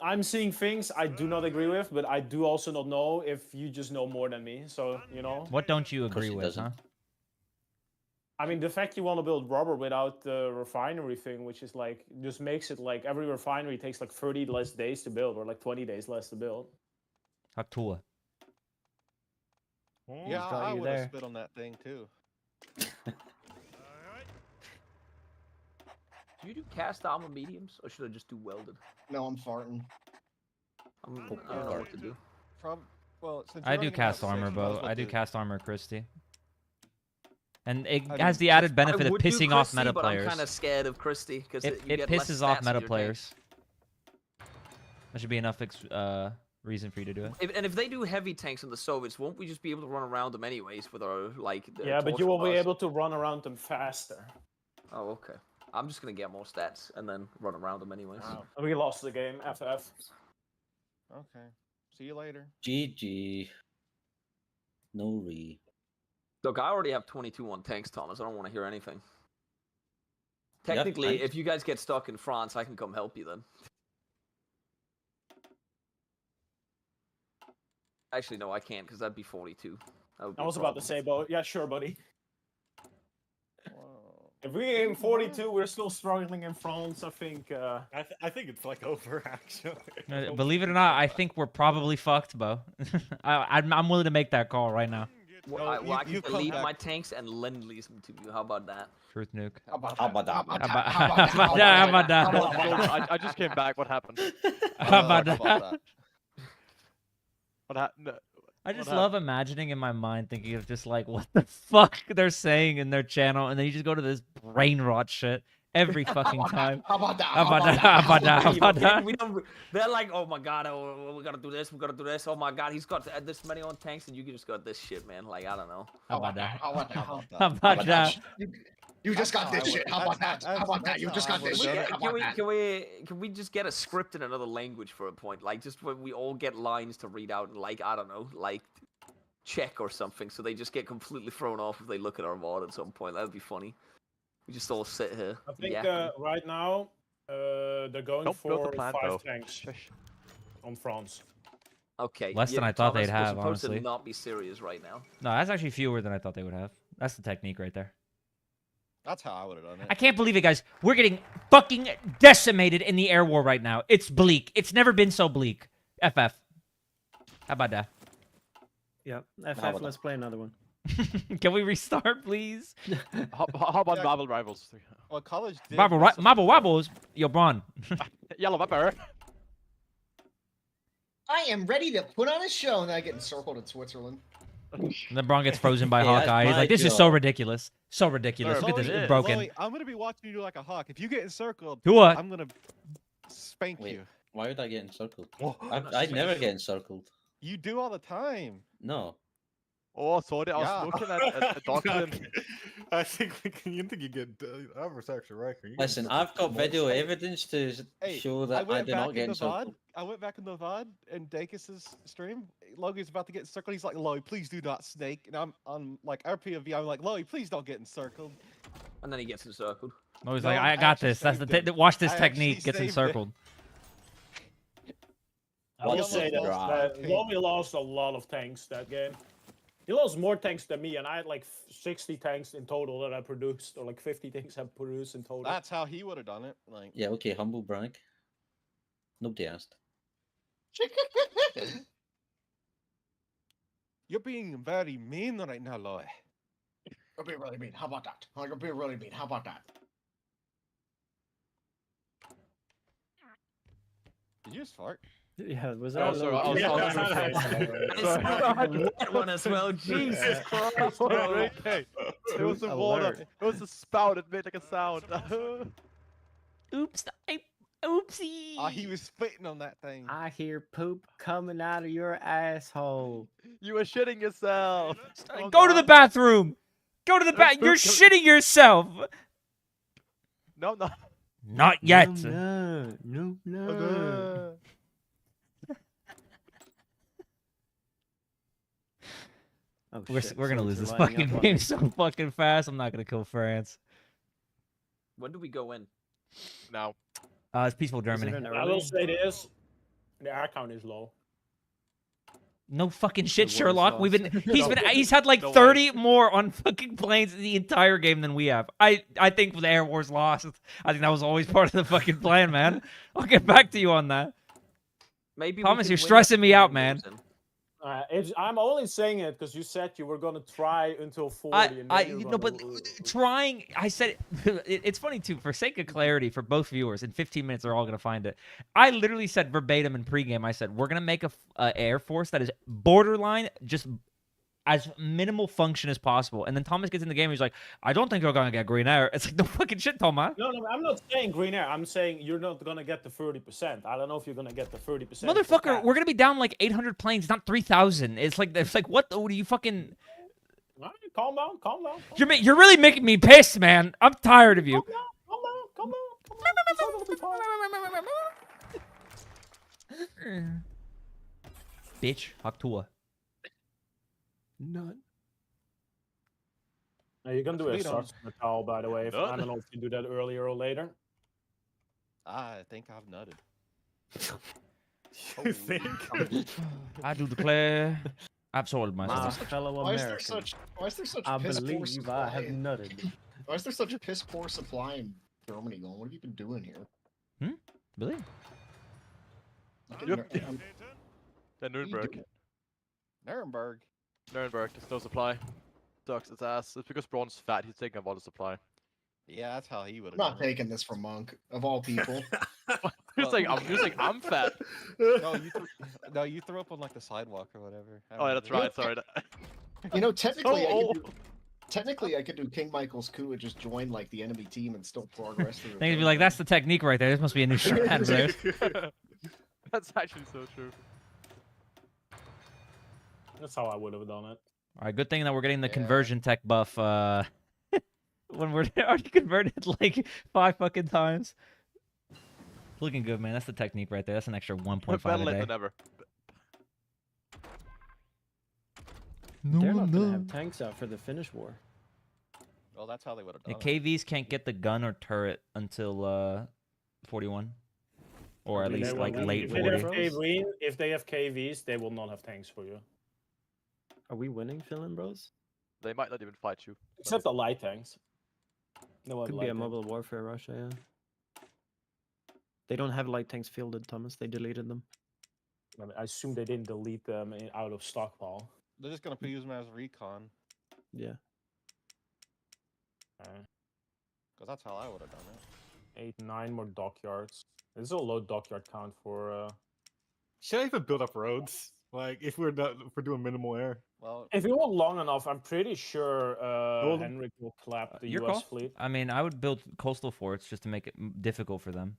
I'm seeing things I do not agree with, but I do also not know if you just know more than me. So you know. What don't you Of course agree he with, doesn't. huh? I mean, the fact you want to build rubber without the refinery thing, which is like, just makes it like every refinery takes like 30 less days to build, or like 20 days less to build. Haktua. Yeah, got I you would have there. spit on that thing too. Do you do cast armor mediums, or should I just do welded? No, I'm farting. I don't know what to do. Well, since I you're do running cast out armor, six, might as Bo. well I do do- cast armor, Christy. And it I has mean, the added I benefit of would do pissing off Christie, meta but I'm players. kind of scared of Christie because It you get less pisses off stats in meta your players. tanks. That should be enough reason for you to do it. And if they do heavy tanks in the Soviets, won't we just be able to run around them anyways with our like? Yeah, but you torsion will be bars? able to run around them faster. Oh, okay. I'm just gonna get more stats and then run around them anyways. We lost the game, FF. Okay. See you later. GG. No re. Look, I already have 22 on tanks, Thomas. I don't want to hear anything. Yeah, Technically, thanks. if you guys get stuck in France, I can come help you then. Actually, no, I can't because that'd be 42. That would be I a was about to problem. say, Bo. Yeah, sure, buddy. If we aim 42, we're still struggling in France. I think. I think it's like over actually. Believe it or not, I think we're probably fucked, Bo. I'm willing to make that call right now. Well, I can delete my tanks and lend lease them to you. How about that? Truth nuke. How about How that? about that? How about How that? about- How about how that? about that? How about that? I just came back. What happened? How about How about that? What happened? I just love imagining in my mind, thinking of just like what the fuck they're saying in their channel, and then you just go to this brain rot shit every fucking time. How about that? How about that? How about that? How about that? We don't, they're like, oh my god, oh, we gotta do this, we gotta do this. Oh my god, he's got this many on tanks, and you just got this shit, man. Like, I don't know. How about that? How about that? How about that? You just got this I would- shit. How about that? that's- How about that? that's You how just I got this would've shit. done it. How Can about we, that? can we just get a script in another language for a point? Like, just when we all get lines to read out and, like, I don't know, like, Czech or something, so they just get completely thrown off if they look at our VOD at some point. That'd be funny. We just all sit here. I think yapping. right now they're going Don't build for the plan, 5 Bo. tanks Shush. on France. Okay. Less than I thought Thomas, they'd we're have, supposed honestly. to not be serious right now. No, that's actually fewer than I thought they would have. That's the technique right there. That's how I would have done it. I can't believe it, guys. We're getting fucking decimated in the air war right now. It's bleak. It's never been so bleak. FF. How about that? Yep. about FF, that? let's play another one. Can we restart, please? How about Yeah. Marvel Rivals? Well, college did Marble, do some- Marble Wobbles. Yo, Braun. Yellow Pepper. I am ready to put on a show, and then I get encircled in Switzerland. And then Braun gets frozen by Yeah, that's Hawkeye. He's my like, this is so job. ridiculous. So ridiculous. Look at this. Chloe, It's yeah. broken. Chloe, I'm gonna be watching you do like a hawk. If you get encircled, Do what? I'm gonna spank Wait. you. Why would I get encircled? Oh, I never get encircled. You do all the time. No. Oh, sorry, I was Yeah. looking at a document. I think you think you get Ever's actually right. You get Listen, encircled I've got once. video evidence to Hey, show I that I went do back not get in the VOD. encircled. I went back in the VOD in Dankus's stream. Logan's about to get encircled. He's like, "Lowy, please do not snake." And I'm on like our POV. I'm like, "Lowy, please don't get encircled." And then he gets encircled. No, he's No, like, I I got actually this. That's the saved it. watch this I actually technique. Gets saved it. encircled. I will What's say the that drive? Lomi lost a lot of tanks that game. He lost more tanks than me, and I had like 60 tanks in total that I produced, or like 50 tanks I produced in total. That's how he would have done it. Like, Yeah, okay, humble brag. Nobody asked. you're being very mean right now, Lowy. You're being really mean. How about that? Oh, you're being really mean. How about that? Did you just fart? Yeah, was Oh, that a sorry, little I was- too I was far? gonna say- That one as well. Jesus Christ, bro. Okay. It was the Alert. water. It was the spout. It made like a sound. Oops. Oopsie. Ah, he was spitting on that thing. I hear poop coming out of your asshole. You were shitting yourself. Calm Go to the down. bathroom. Go to the bath. You're poop shitting yourself. No, no. Not yet. No. Oh, We're shit, gonna so lose you're this lining fucking up on game me. so fucking fast. I'm not gonna kill France. When do we go in? Now. It's peaceful Is it Germany. an I early? will say this: the air count is low. No fucking shit, war's Sherlock. We've been lost. he's had like No way. 30 more on fucking planes in the entire game than we have. I think the air war's lost. I think that was always part of the fucking plan, man. I'll get back to you on that. Maybe. Thomas, we you're can win stressing if me out, Finland man. goes in. I'm only saying it because you said you were gonna try until 40. and then you were no, but gonna- trying. I said it's funny too. For sake of clarity, for both viewers, in 15 minutes they're all gonna find it. I literally said verbatim in pregame. I said we're gonna make a air force that is borderline just as minimal function as possible. And then Thomas gets in the game. He's like, I don't think you're gonna get green air. It's like no fucking shit, Thomas. No, I'm not saying green air. I'm saying you're not gonna get the 30%. I don't know if you're gonna get the 30%. Motherfucker, we're gonna be down like 800 planes, not 3,000. It's like what? Do you fucking? Calm down, calm down. You're really making me pissed, man. I'm tired of you. Calm down. It's all gonna be fine. Bitch, Haktua. Nut. Now, you're gonna do a Sweet on. Sarge Metal, by the way. I Nut. don't know if you do that earlier or later. I think I've nutted. You think? I do declare I've soiled My myself. fellow Why is there Americans. such I piss poor believe supply? I have nutted. Why is there such a piss poor supply in Germany going? What have you been doing here? Really? Look at Yep. Ner- Then what are you Nuremberg. doing? Nuremberg. Nuremberg. There's no supply. Sucks its ass. It's because Braun's fat. He's taking a lot of supply. Yeah, that's how he would I'm have not done it. taking this from Monk, of all people. You're saying I'm fat. No, you threw up on like the sidewalk or whatever. I Oh yeah, that's remember. right. Sorry. You know, technically, old. I could do King Michael's coup and just join like the enemy team and still progress through. the They'd be like, that's the technique right there. This must be a new strat of theirs. That's actually so true. That's how I would have done it. All right, good thing that we're getting the Yeah. conversion tech buff. When we're already converted like 5 fucking times. Looking good, man. That's the technique right there. That's an extra 1.5 Better a late day. than never. They're not gonna have tanks out for the Finnish war. Well, that's how they would have The done it. KVs can't get the gun or turret until 41, or at They least won't like have late any If they, 40. have KV, if they have KVs, they will not have tanks for you. Are we winning, Finland bros? They might not even fight you. Except the light tanks. No one Could be a mobile warfare Russia, yeah. They don't have light tanks fielded, Thomas. They deleted them. I assume they didn't delete them out of stockpile. They're just gonna use them as recon, Yeah. because that's how I would have done it. 8, 9 more dockyards. This is a low dockyard count for. Should I even build up roads? Like, if we're doing minimal air. Well, If you hold long enough, I'm pretty sure Hold 'em. Henrik will clap the Your US call. fleet. I mean, I would build coastal forts just to make it difficult for them.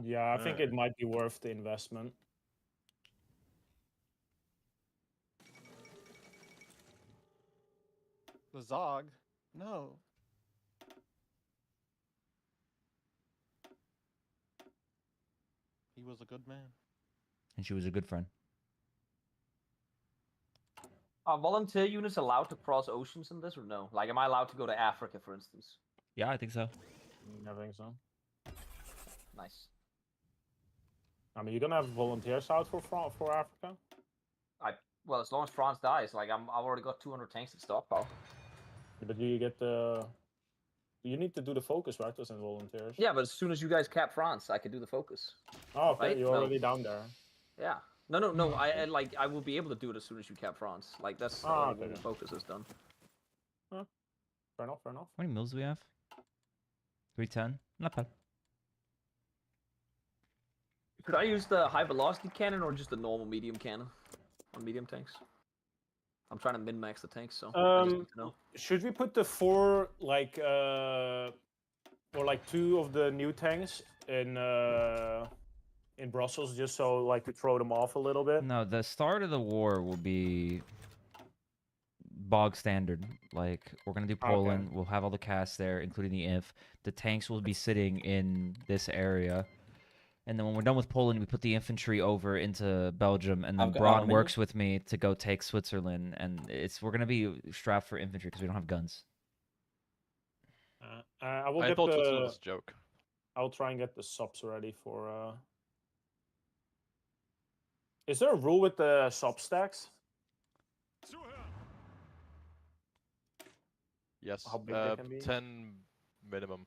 Yeah, I think it might be worth the investment. the Zog, no. He was a good man. And she was a good friend. Are volunteer units allowed to cross oceans in this or no? Like, am I allowed to go to Africa, for instance? Yeah, I think so. I think so. Nice. I mean, you're gonna have volunteers out for Africa. Well, as long as France dies, like I've already got 200 tanks in stockpile. But do you get the? You need to do the focus, right? As in volunteers. Yeah, but as soon as you guys cap France, I can do the focus. Oh, okay. Right? You're No. already down there. Yeah. No. I will be able to do it as soon as you cap France. Like that's Ah, when okay. the focus is done. Fair enough. Fair enough. How many mills do we have? 310. Not bad. Could I use the high velocity cannon or just the normal medium cannon on medium tanks? I'm trying to min max the tanks, so I just need to know. Should we put the 4 like or like 2 of the new tanks in Brussels just so like to throw them off a little bit? No, the start of the war will be bog standard. Like, we're gonna do Poland. We'll have all the casts there, including the INF. The tanks will be sitting in this area. And then when we're done with Poland, we put the infantry over into Belgium, and then I've got Braun aluminium. works with me to go take Switzerland. And we're gonna be strapped for infantry because we don't have guns. I will I get thought the. Switzerland was a joke. I'll try and get the subs ready for. Is there a rule with the sub stacks? Yes, How big they can be? 10 minimum.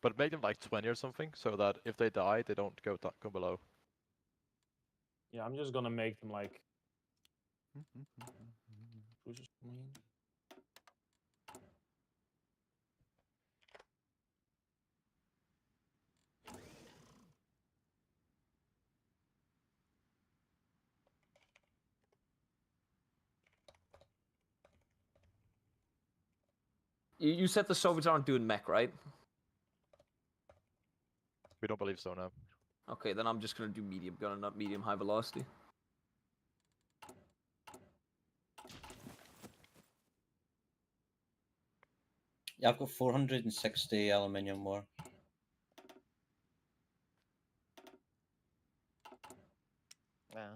But make them like 20 or something, so that if they die, they don't go below. Yeah, I'm just gonna make them like. Cruiser Marine. You said the Soviets aren't doing mech, right? We don't believe so now. Okay, then I'm just gonna do medium gun and not medium high velocity. Yeah, I've got 460 aluminium more. Yeah.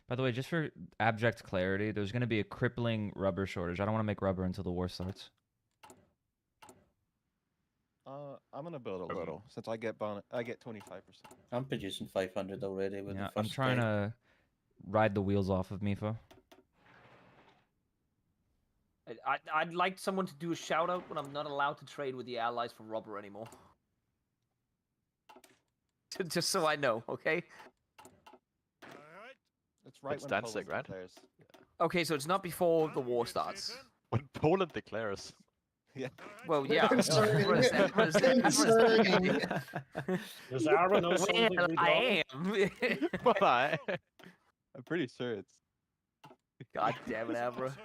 By the way, just for abject clarity, there's gonna be a crippling rubber shortage. I don't want to make rubber until the war starts. I'm gonna build a little since I get 25%. I'm producing 500 already with Yeah, the I'm first trying day. to ride the wheels off of Mifo. I'd like someone to do a shout out when I'm not allowed to trade with the allies for rubber anymore. Just so I know, okay? It's right It's when dancing, Poland right? declares. Okay, so it's not before the war starts. When Poland declares. Yeah. Well, yeah. Concerning. What is that? What is that? Concerning. Does Aaron know something Well, we I don't? am. But I'm pretty sure it's. God damn it, Abra.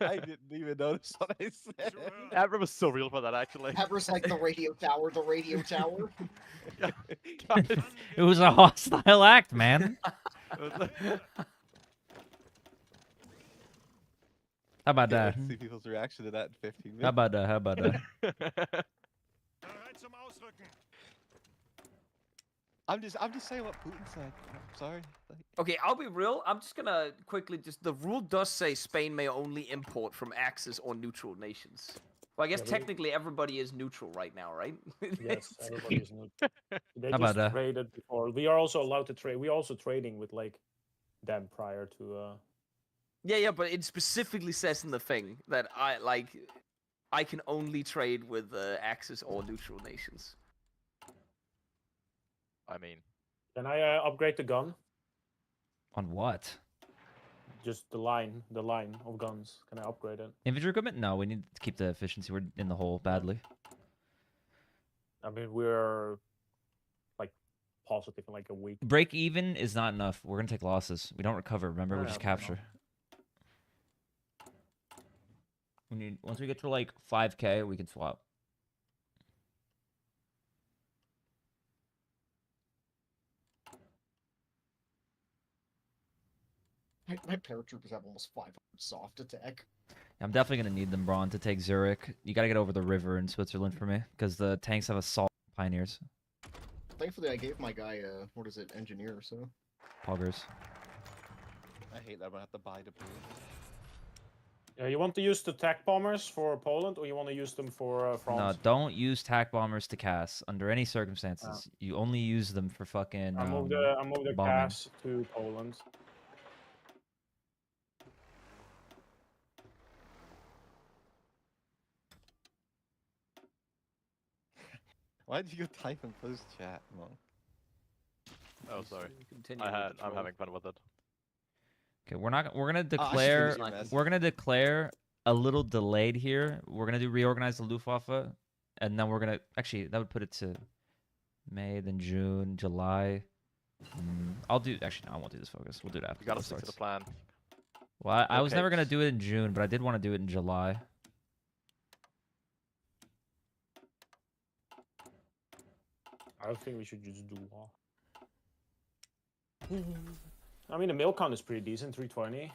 I didn't even notice what I said. Abra was so real for that, actually. Haber's like the radio tower, the radio tower. Guys, It was a hostile act, man. How about Can't that? wait to see people's reaction to that in 15 minutes. How about that? How about that? I'm just saying what Putin said. I'm sorry. Like, Okay, I'll be real. I'm just gonna quickly the rule does say Spain may only import from Axis or neutral nations. Well, I guess Yeah, but technically everybody is neutral right now, right? Yes, everybody is new. They How about just that? traded before. We are also allowed to trade. We're also trading with like them prior to. Yeah, but it specifically says in the thing that I can only trade with Axis or neutral nations. I mean, Can I upgrade the gun? On what? Just the line of guns. Can I upgrade it? Infantry equipment? No, we need to keep the efficiency. We're in the hole badly. I mean, we're like positive in like a week. Break even is not enough. We're gonna take losses. We don't recover. Remember, we Yeah, just I know. capture. We need once we get to like 5K, we can swap. My paratroopers have almost 500 soft attack. I'm definitely gonna need them, Braun, to take Zurich. You gotta get over the river in Switzerland for me, because the tanks have assault pioneers. Thankfully, I gave my guy what is it, engineer? So Poggers. I hate that I'm gonna have to buy the. You want to use the TAC bombers for Poland, or you want to use them for No, France? don't use TAC bombers to cast under any circumstances. You only use them for fucking. I moved the bombing. CAS to Poland. Why did you type in post chat, Monk? Oh, sorry. Continue with the I'm troll. having fun with it. Okay, we're not. We're gonna I should declare. read your message. We're gonna declare a little delayed here. We're gonna do reorganize the Luftwaffe, and then we're gonna actually that would put it to May, then June, July. I'll do. Actually, no, I won't do this focus. We'll do it after. We gotta it stick to the starts. plan. Well, I No was never gonna capes. do it in June, but I did want to do it in July. I think we should just do all. I mean, the mail count is pretty decent, 320.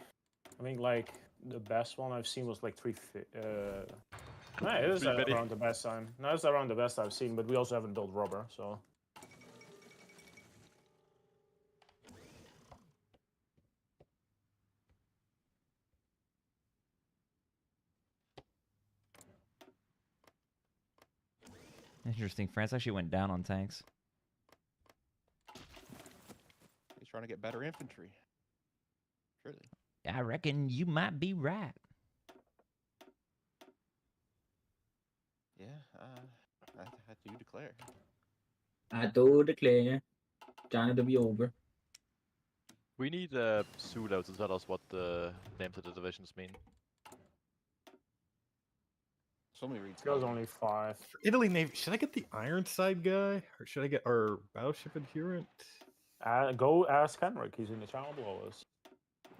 I think like the best one I've seen was like 350. No, it is 350. around the best time. No, it's around the best I've seen, but we also haven't built rubber, so. Interesting. France actually went down on tanks. He's trying to get better infantry. Surely. I reckon you might be right. Yeah, I do declare. I do declare. China to be over. We need pseudos to tell us what the names of the divisions mean. So many reads. Goes only 5. For Italy Navy, should I get the Ironside guy or should I get our battleship adherent? Go ask Henrik, he's in the channel below us.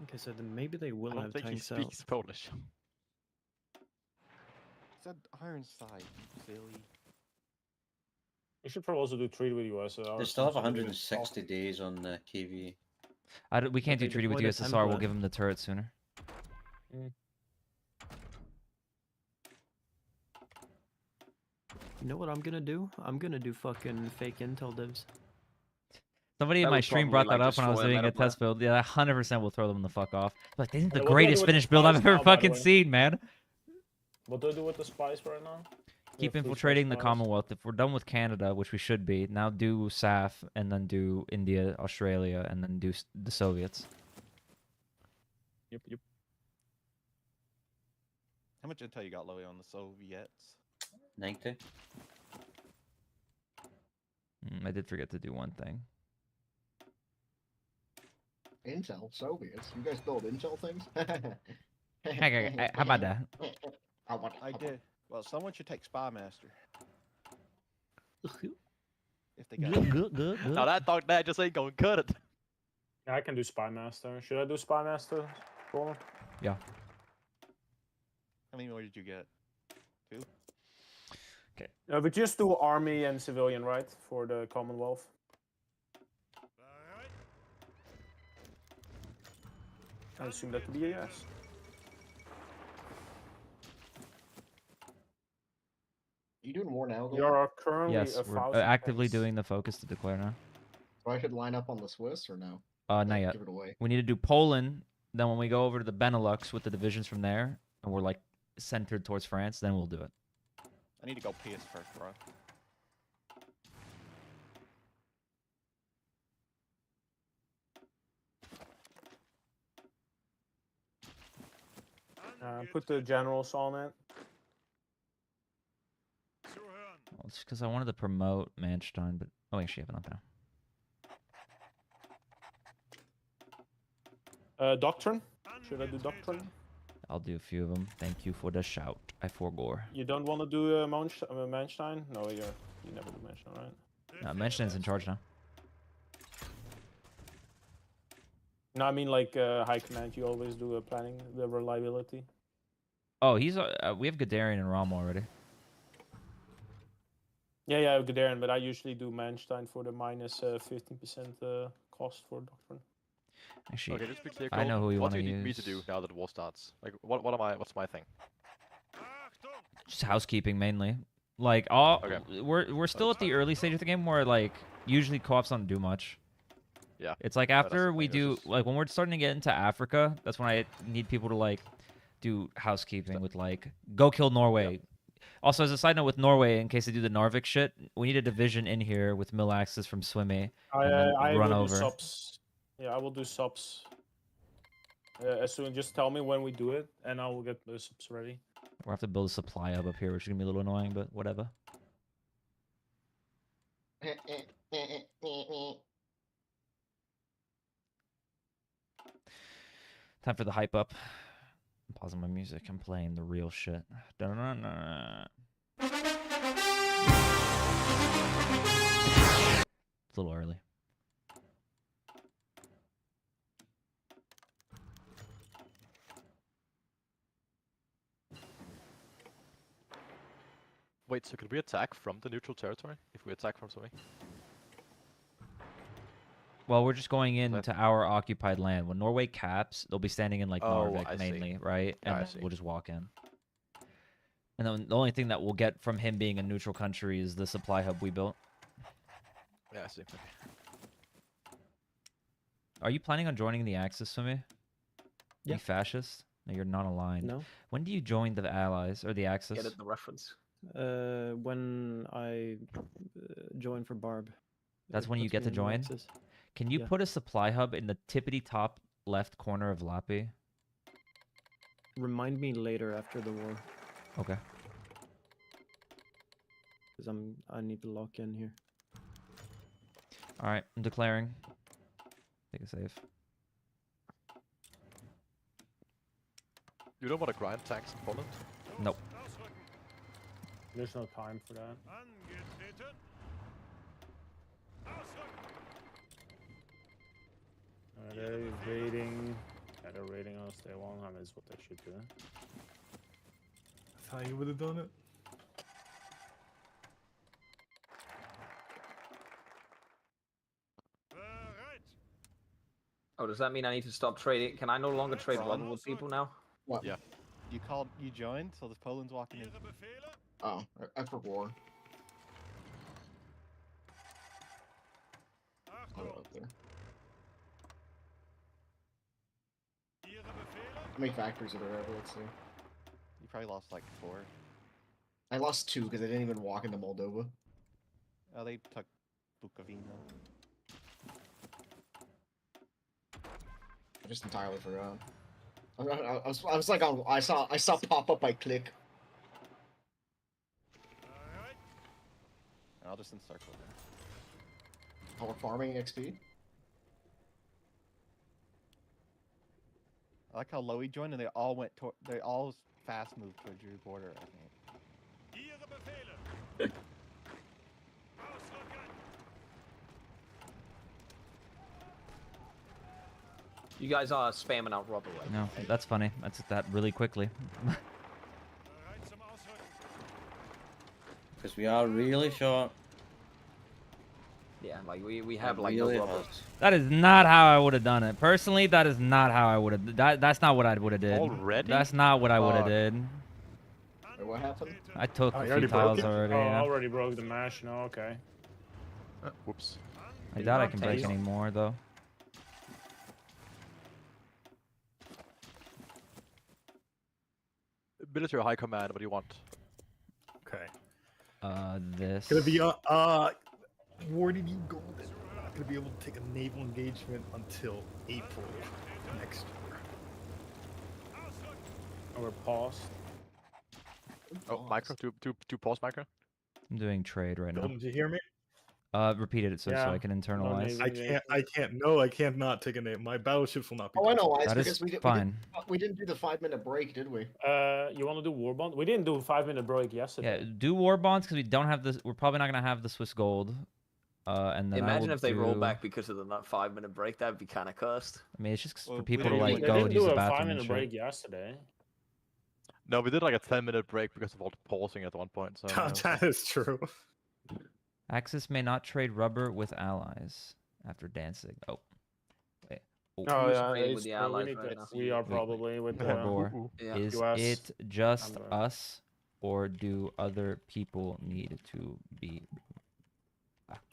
Okay, so then maybe they will I don't have think he tanks out. speaks Polish. Said Ironside, you silly. We should probably also do treaty with US. They still have 160 days on KV. We can't do they treaty with deployed a USSR. We'll template. give them the turret sooner. You know what I'm gonna do? I'm gonna do fucking fake intel divs. Somebody in That my would stream probably, brought that like, up when I was destroy a doing a meta test build. Yeah, 100% will throw them the fuck off. Like, this is the What do I do greatest with the finished build I've spies ever now, by the fucking way? seen, man. What do I do with the spies right now? Keep The infiltrating the spies? Commonwealth. If we're done with Canada, which we should be, now do SAF, and then do India, Australia, and then do the Soviets. Yep. How much intel you got, Loey, on the Soviets? 90. I did forget to do one thing. Intel, Soviets. You guys build Intel things? Hey, how about that? I did. Well, someone should take Spy Master. If they got it. Now that dog there just ain't gonna cut it. Yeah, I can do Spy Master. Should I do Spy Master? Roland? Yeah. How many more did you get? 2? We just do army and civilian, right? For the Commonwealth. I assume that to be a yes. You doing war now? We Gold? are currently Yes, we're actively doing the focus to declare now. So I should line up on the Swiss or no? Not yet. Give it away. We need to do Poland. Then when we go over to the Benelux with the divisions from there, and we're like centered towards France, then we'll do it. I need to go PS first, bro. Put the generals on it. Well, it's because I wanted to promote Manstein, but oh, actually, I have it up now. Doctrine? Should I do Doctrine? I'll do a few of them. Thank you for the shout. I forgore. You don't want to do Manstein? No, you never do Manstein, right? Manstein's in charge now. No, I mean like high command. You always do planning the reliability. Oh, he's we have Guderian and Rom already. Yeah, I have Guderian, but I usually do Manstein for the minus 15% cost for Doctrine. Actually, Okay, just be clear. I know who you What want do to you use. need me to do now that the war starts? Like, what's my thing? Just housekeeping mainly. Like all, Okay. we're still at the early stage of the game where like usually co-ops don't do much. Yeah. It's like that's after the we thing, do it's just- like when we're starting to get into Africa, that's when I need people to like do housekeeping with like go kill Norway. Also, as a side note with Norway, in case they do the Narvik shit, we need a division in here with mill axes from Swimmy and then I run will over. do subs. Yeah, I will do subs. As soon, just tell me when we do it, and I will get the subs ready. We'll have to build a supply hub up here, which is gonna be a little annoying, but whatever. Time for the hype up. I'm pausing my music. I'm playing the real shit. Da-na-na-na. It's a little early. Wait, so could we attack from the neutral territory if we attack from something? Well, we're just going into our occupied land. When Norway caps, they'll be standing in like Oh, Narvik I see. mainly, right? And I then see. we'll just walk in. And then the only thing that we'll get from him being a neutral country is the supply hub we built. Yeah, I see. Okay. Are you planning on joining the Axis for me? Yeah. You fascist? No, you're not aligned. No. When do you join the Allies or the Axis? Get it, the reference. When I join for Barb. That's it when you puts get me to in the join? Axis. Can you Yeah. put a supply hub in the tippity top left corner of Lappy? Remind me later after the war, Okay. because I need to lock in here. All right, I'm declaring. Take a save. You don't want to grind tanks in Poland? Nope. There's no time for that. They're raiding. Yeah, they're raiding us. They won't have is what they should do. That's how you would have done it. Oh, does that mean I need to stop trading? Can I no longer trade Ron? rubber with people now? What? Yeah. You joined, so the Poland's walking in. Oh, I for war. I'll go up there. How many factories are there ever? Let's see. You probably lost like 4. I lost 2 because I didn't even walk into Moldova. Oh, they took Bukovina. I just entirely forgot. I was like, I saw pop up. I click. I'll just encircle them. Oh, we're farming XP. I like how Lowy joined and they all went to they all fast moved towards your border, I think. You guys are spamming out rubber, right? No, that's funny. That's that really quickly. Because we are really short. Yeah, like we have It like really no rubber. hurts. That is not how I would have done it. Personally, that is not how I would have. That's not what I would have did. Already? That's not what I would have Fuck. did. Wait, what happened? I took Oh, a you few already broke tiles it? already. Oh, Yeah. already broke the mash. No, okay. Whoops. I doubt I not can break taste- any more though. Military high command, what do you want? Okay. This. Gonna be where did you go? Then we're not gonna be able to take a naval engagement until April next year. And we're paused. Oh, micro, two pause micro. I'm doing trade right now. Did you hear me? Repeated it so Yeah, I can internalize. navy. I can't. No, I can't not take a name. My battleships will not be. Oh, I know why. It's That is because we fine. didn't do the 5-minute break, did we? You want to do war bond? We didn't do a 5-minute break Yeah, yesterday. do war bonds because we don't have this. We're probably not gonna have the Swiss gold. And then I Imagine will if they roll do- back because of the 5-minute break. That'd be kind of cursed. I mean, it's just Well, for we people to didn't like really- They go didn't and use do the a bathroom and 5-minute shit. break yesterday. No, we did like a 10-minute break because of all the pausing at one point. So That is true. Axis may not trade rubber with allies after Danzig. Oh, wait. Oh Who's yeah, raiding with it's the true. allies We, need right to, now? we are probably with the Or Yeah. is US it just and, us, or do other people need to be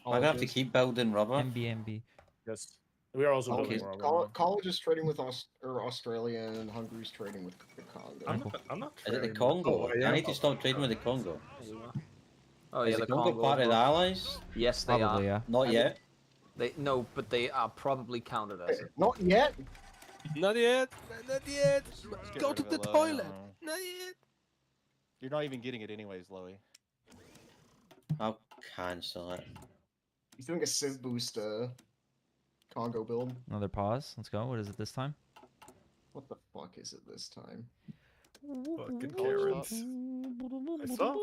I'm gonna have to keep building rubber. MBMB? yes. We are also College, building rubber. College is trading with Australia, and Hungary's trading with the Congo. I'm not. Is it the trading. Congo? Oh, I yeah. need to stop trading with the Congo. Oh Is yeah, the the Congo part of the Allies? Yes, they Probably, are. yeah. Not yet. They no, but they are probably counted as it. Not yet. Not yet. Not yet. Let's get Go rid to of the it, Lowy. toilet. Not yet. You're not even getting it anyways, Lowy. I'll cancel it. He's doing a Civ boost Congo build. Another pause. Let's go. What is it this time? What the fuck is it this time? Fucking Karens. I saw.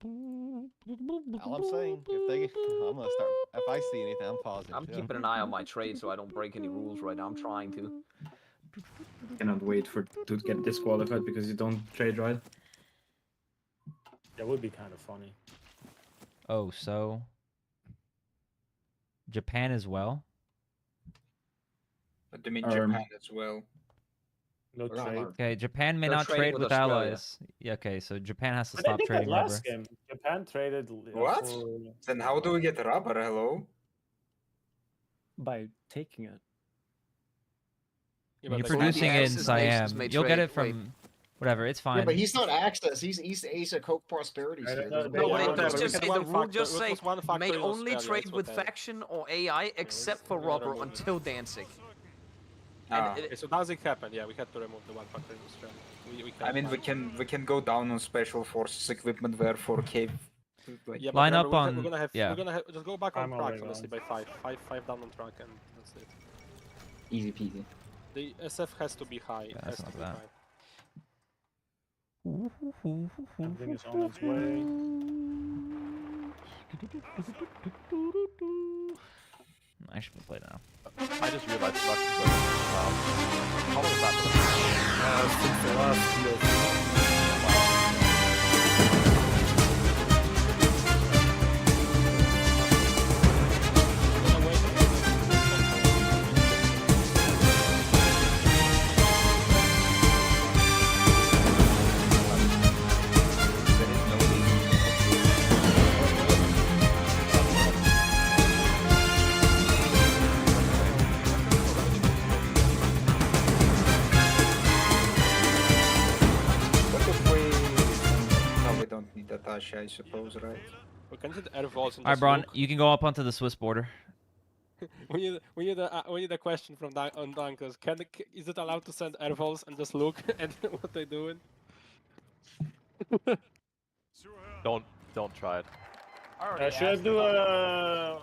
All I'm saying, if they, I'm gonna start. If I see anything, I'm pausing. I'm too. keeping an eye on my trade so I don't break any rules right now. I'm trying to. Cannot wait to get disqualified because you don't trade right. That would be kind of funny. Oh, so Japan as well. But they mean Um, Japan as well. No We're not trade. allowed. Okay, Japan may They're not trading trade with with Australia. allies. Yeah, okay, so Japan has to But they stop did that trading rubber. last game. Japan traded. What? For... Then how do we get rubber? Hello? By taking it. Yeah, When but you're like, producing it in Axis nations Siam, may you'll get trade. it from whatever. It's fine. Yeah, but he's not Access. He's a Coke Prosperity I sphere. don't Doesn't know, No, they- matter. but yeah, it whatever, just we say had the one rule factor- just it say was one factor may in only Australia, trade that's with what I- faction or AI except for we're gonna rubber remove it. until Danzig. Ah. And Okay, so Danzig happened. Yeah, we had to remove the one factor in Australia. We I mean, can't we can go down on special forces equipment where for cave. Like, Yeah, but Line remember, up we're on- gonna have. yeah. We're gonna just go back on I'm track, already honestly, on. by five down on track, and that's it. Easy peasy. The SF has to be high. It Yeah, has that's to not be bad. high. Everything is on its way. I should play now. I just realized how long is that? Since the last DLC. what if we... No, we don't need Natasha, I suppose, right? We can hit air balls and All right, just Braun, look. you can go up onto the Swiss border. We need a question from on Dankus. Is it allowed to send air balls and just look at what they're doing? Don't try it. Should I do a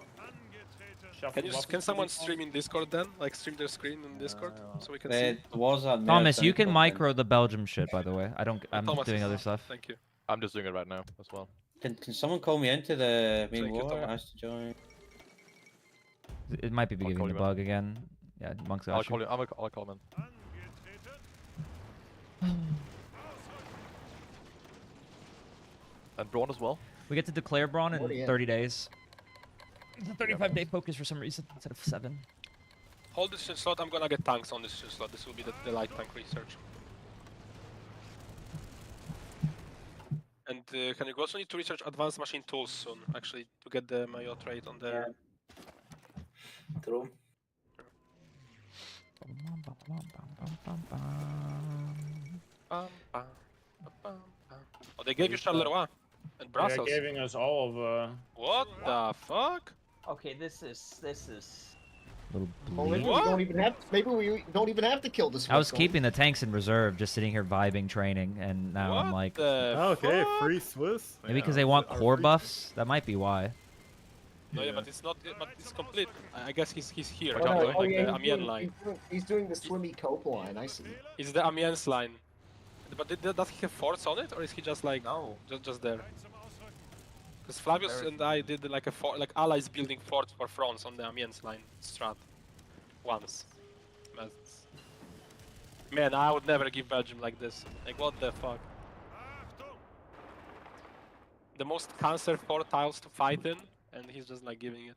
shuffle? Can someone stream in Discord then? Like stream their screen in Discord so we can There see. was that Thomas, nerd you thing can called micro the Belgium shit, by the way. I'm Thomas doing is- other stuff. Thank you. I'm just doing it right now as well. Can someone call me into the main Thank you, war? Thomas. I asked to join. It might be I'll giving call the you, man. bug again. Yeah, Monk's I'll got call you. you. I'll call him in. And Braun as well. We get to declare Braun in Already in. 30 days. It's a 35-day focus for some reason instead of 7. Hold this slot. I'm gonna get tanks on this slot. This will be the light tank research. And can you also need to research advanced machine tools soon, actually, to get the Mayo trade on there. True. Bam, bam, bam, bam. Oh, they gave you Charleroi and They're Brussels. giving us all of. What the fuck? Okay, this is Little Well, maybe bleed. we don't even have. Maybe we don't even have to kill this. I was keeping the tanks in reserve, just sitting here vibing, training, and now I'm What like, the Okay, fuck? free Swiss. maybe because Yeah, they want our core free- buffs. That might be why. No, yeah, Yeah. but it's not. But it's complete. I guess he's here. Oh, John, no, like oh, the yeah, Amiens line. he's doing the swimmy cope line. I see. It's the Amiens line. But does he have forts on it, or is he just like just there? Because Flavius and I did like a like allies building forts for France on the Amiens line strat once. But man, I would never give Belgium like this. Like what the fuck? The most cancer fort tiles to fight in, and he's just like giving it.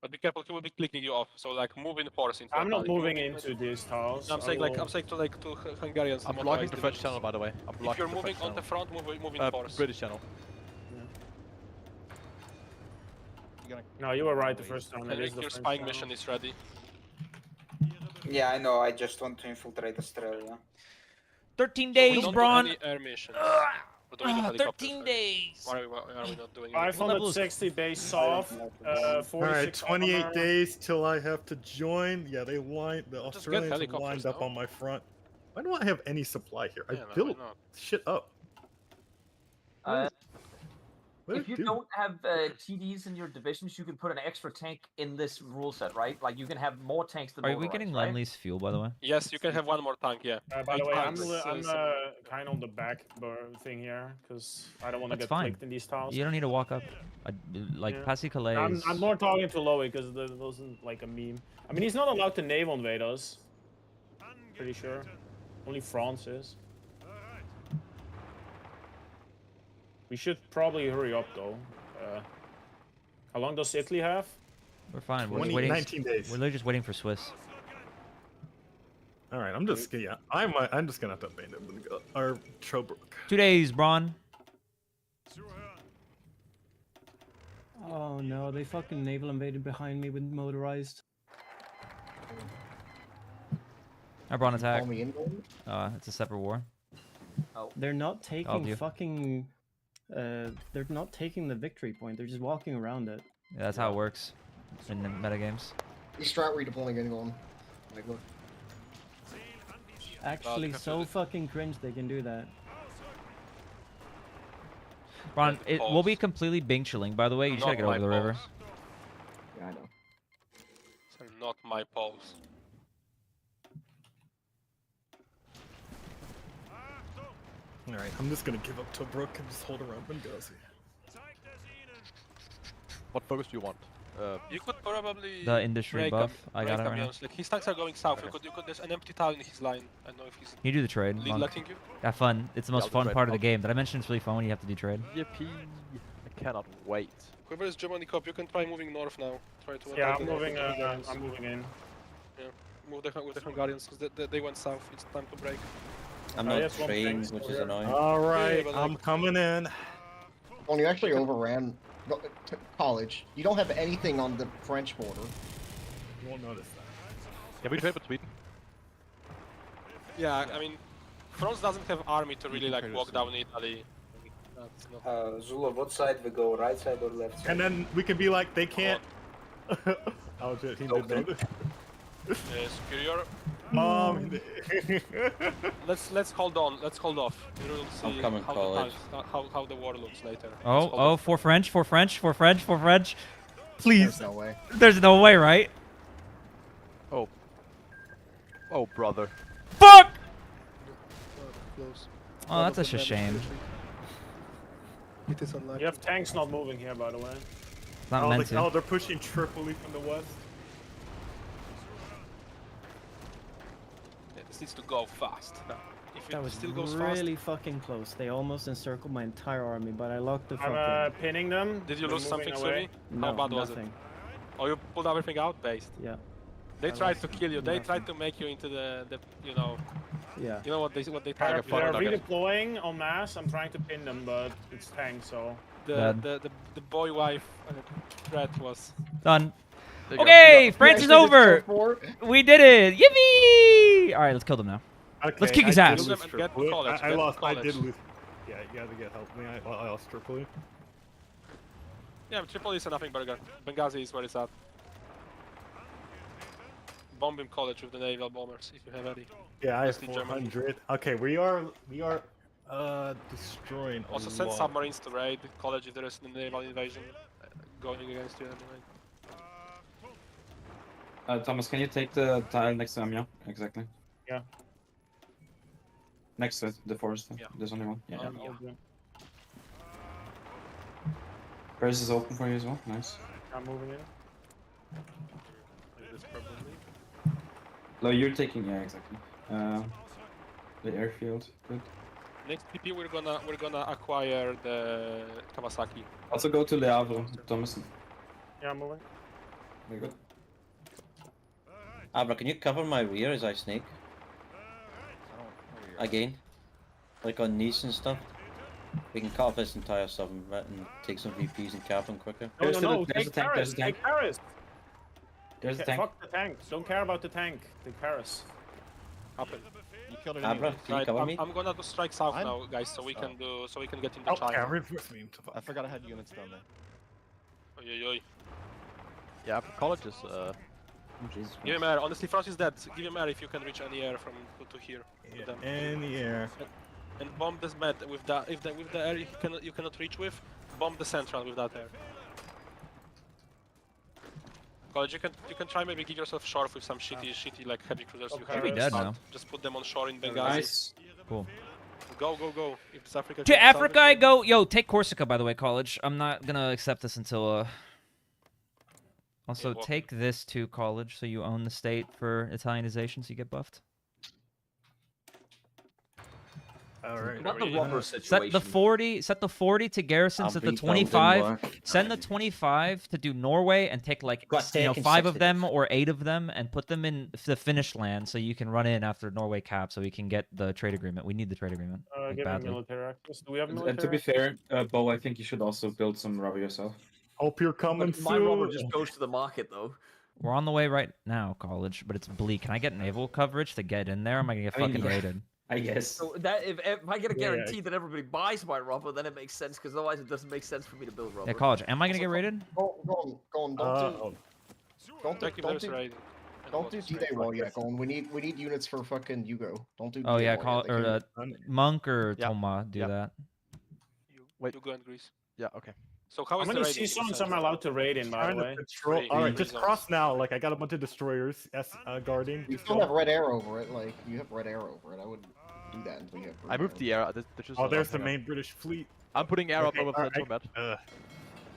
But be careful, he will be clicking you off. So like move in force into. I'm not attack. moving into these tiles. No, I'm I saying like will- I'm saying to Hungarians. I'm not blocking like the French divisions. channel, by the way. I'm If blocking you're the moving French on the channel. front, move in force. British channel. No, you were right the first time. It Henrik, is the your French spying channel. mission is ready. Yeah, I know. I just want to infiltrate Australia. 13 We days, don't Braun. do any air missions. We're doing the helicopters 13 first. days. Why are we not doing it? 560 base soft. All 46 right, 28 armor. days till I have to join. Yeah, the Just get Australians have helicopters lined up now. on my front. Why don't I have any supply here? I Yeah, no, why built not? shit up. Uh, Let if it you do. don't have TDs in your divisions, you can put an extra tank in this rule set, right? Like you can have more tanks than Are we motorized, getting right? Lemley's fuel, by the way? Yes, you can have one more tank. Yeah. By the Eight way, tanks, I'm seven. kind of on the back thing here because I don't want to That's get fine. clicked in these tiles. You don't need to walk up. Like Yeah. Passy Calais. I'm more talking to Lowy because there wasn't like a meme. I mean, he's not allowed to naval invade us. Pretty sure. Only France is. We should probably hurry up though. How long does Italy have? We're fine. We're 20, just waiting. 19 days. We're literally just waiting for Swiss. All right, I'm just I'm just gonna have to abandon our Trobrook. 2 days, Braun. Oh no, they fucking naval invaded behind me with motorized. Our Braun attack. Call me in. It's a separate war. They're not All taking of you. fucking. They're not taking the victory point. They're just walking around it. Yeah, that's how it works in the metagames. He's strat redeploying anyone. Like, look. Actually, so fucking cringe they can do that. Braun, it will be completely Bing chilling, by the way. You just gotta get over the river. Yeah, I know. So not my pulse. All right, I'm just gonna give up Tobruk and just hold around Benghazi. What focus do you want? You could probably The industry break buff. up- I break got it right now. ambience. Like his tanks are going south. You could. There's an empty tile in his line. I don't know if he's You do the trade. Monk. letting you. Have fun. It's the Yeah, most I'll do fun trade. part of the I'll- game. Did I mention it's really fun when you have to do trade? Yippee! I cannot wait. Whoever is Germany cop, you can try moving north now. Try to Yeah, attack I'm the moving. Hungarians. I'm moving in. Yeah, move with the Hungarians because they went south. It's time to break. I'm Oh, not yes, one trained, thing's which over is here. annoying. All right, but I'm coming in. Well, you actually overran college. You don't have anything on the French border. You won't notice that. Yeah, we trade with Sweden. Yeah, I mean, France doesn't have army to really like walk down Italy. That's not... Zula, what side we go? Right side or left side? And then we can be like, they can't. Oh shit, he did notice. Superior. Let's hold on. Let's hold off. We will see I'm coming, how college. how the war looks later. Let's Oh, hold oh, off. for French, for French, for French, for French. Please. There's no way. There's no way, right? Oh. Oh, brother. Fuck! Close. Oh, that's such a shame. It is unlucky. You have tanks not moving here, by the way. It's not meant to. they're pushing Tripoli from the west. Yeah, this needs to go fast. Now, if That it was still goes really fucking close. They almost encircled my entire army, but I locked the fuck I'm pinning them. fast, did you They're lose moving something, away. Sumi? No, How bad was it? nothing. Oh, you pulled everything out based. Yeah, They I tried lost to kill you. They nothing. tried to make you into the yeah. you know what they They're, target for. they're Okay. redeploying en masse. I'm trying to pin them, but it's tanks, so. The boy wife threat was Done. There you go. Okay, France is You actually over. did so We did it. Yippee! All right, let's kill them now. Okay, Let's kick his I ass. did Kill lose them and get Tripoli. college, I get lost. I did college. lose. Yeah, you gotta get help me. I lost Tripoli. yeah. Tripoli is a nothing burger. Benghazi is where it's at. Bomb him college with the naval bombers if you have any. Yeah, I have Mostly Germany. 400. Okay, we are destroying. a Also send lot. submarines to raid college if there is a naval invasion going against you anyway. Thomas, can you take the tile next to Amia? Exactly. Yeah. Next to it, the forest. Yeah. There's only one. Yeah. Yeah. Paris is open for you as well. Nice. I'm moving in. This probably. No, you're taking. Yeah, exactly. The airfield. Good. Next PP we're gonna acquire the Kawasaki. Also go to Le Havre, Thomas. Yeah, I'm moving. Very good. Abra, can you cover my rear as I snake? Again? Like on Nice and stuff? We can cut off this entire southern bit and take some VPs and cap them quicker. No, There's no, a- no. there's a Take tank, Paris. there's a tank. Take Paris. There's a Okay, tank. fuck the tank. Don't care about the tank. Take Paris. Happen. You killed it Abra, anyway. can you Right, cover me? I'm gonna do strike south I'm- now, guys, so we can get into Oh, China. yeah, reinforce me. I forgot I had units down there. Oy, oy, oy. Yeah, for college is Jesus Give him air. Honestly, France is dead. Give him air if you can reach any air from to here. with them. In the air. And bomb this med with the air you cannot reach with. bomb the central with that air. College, you can try maybe give yourself short with some shitty like heavy cruisers. You Okay. have Be at the dead start. now. Just put them on shore in Benghazi. Nice. Cool. Go, go, go. If it's Africa, To can Africa salvage I it. go. Yo, take Corsica, by the way, college. I'm not gonna accept this until Also, walk. take this to college, so you own the state for Italianization, so you get buffed. All right. Not the rubber situation. Set the 40. Set the 40 to garrison. I'll Set the beat 25. Denmark. Send the 25 to do Norway and take like Got 5 consecutive. of them or 8 of them and put them in the finish land, so you can run in after Norway caps, so we can get the trade agreement. We need the trade agreement like, Give me badly. military access. Do we have military And to be access? fair, Bo, I think you should also build some rubber yourself. Hope you're coming But my rubber soon. just goes to the market though. We're on the way right now, college, but it's bleak. Can I get naval coverage to get in there? Or am I gonna get I mean, fucking yeah. raided? I guess. So that if I get a Yeah. guarantee that everybody buys my rubber, then it makes sense. Because otherwise, it doesn't make sense for me to build rubber. Yeah, college. Am I gonna get raided? Go on. Don't Check if there's raid. do D-Day wall yet, Golden. We need units for fucking Yugo. Don't do Oh D-Day yeah, wall call yet. They or can't- Monk or Yeah. Toma do Yeah. that. Wait. You go and Greece. Yeah, okay. So how How is many the raiding? sea zones am I allowed to raid in, by Trying the to way? patrol. Three. All right, Three just zones. cross now. Like I got a bunch of destroyers guarding. You Just still go. have red air over it. Like you have red air over it. I wouldn't do that until you have. I moved the air. Oh, there's the main British fleet. I'm putting air Okay, up over alright, the map.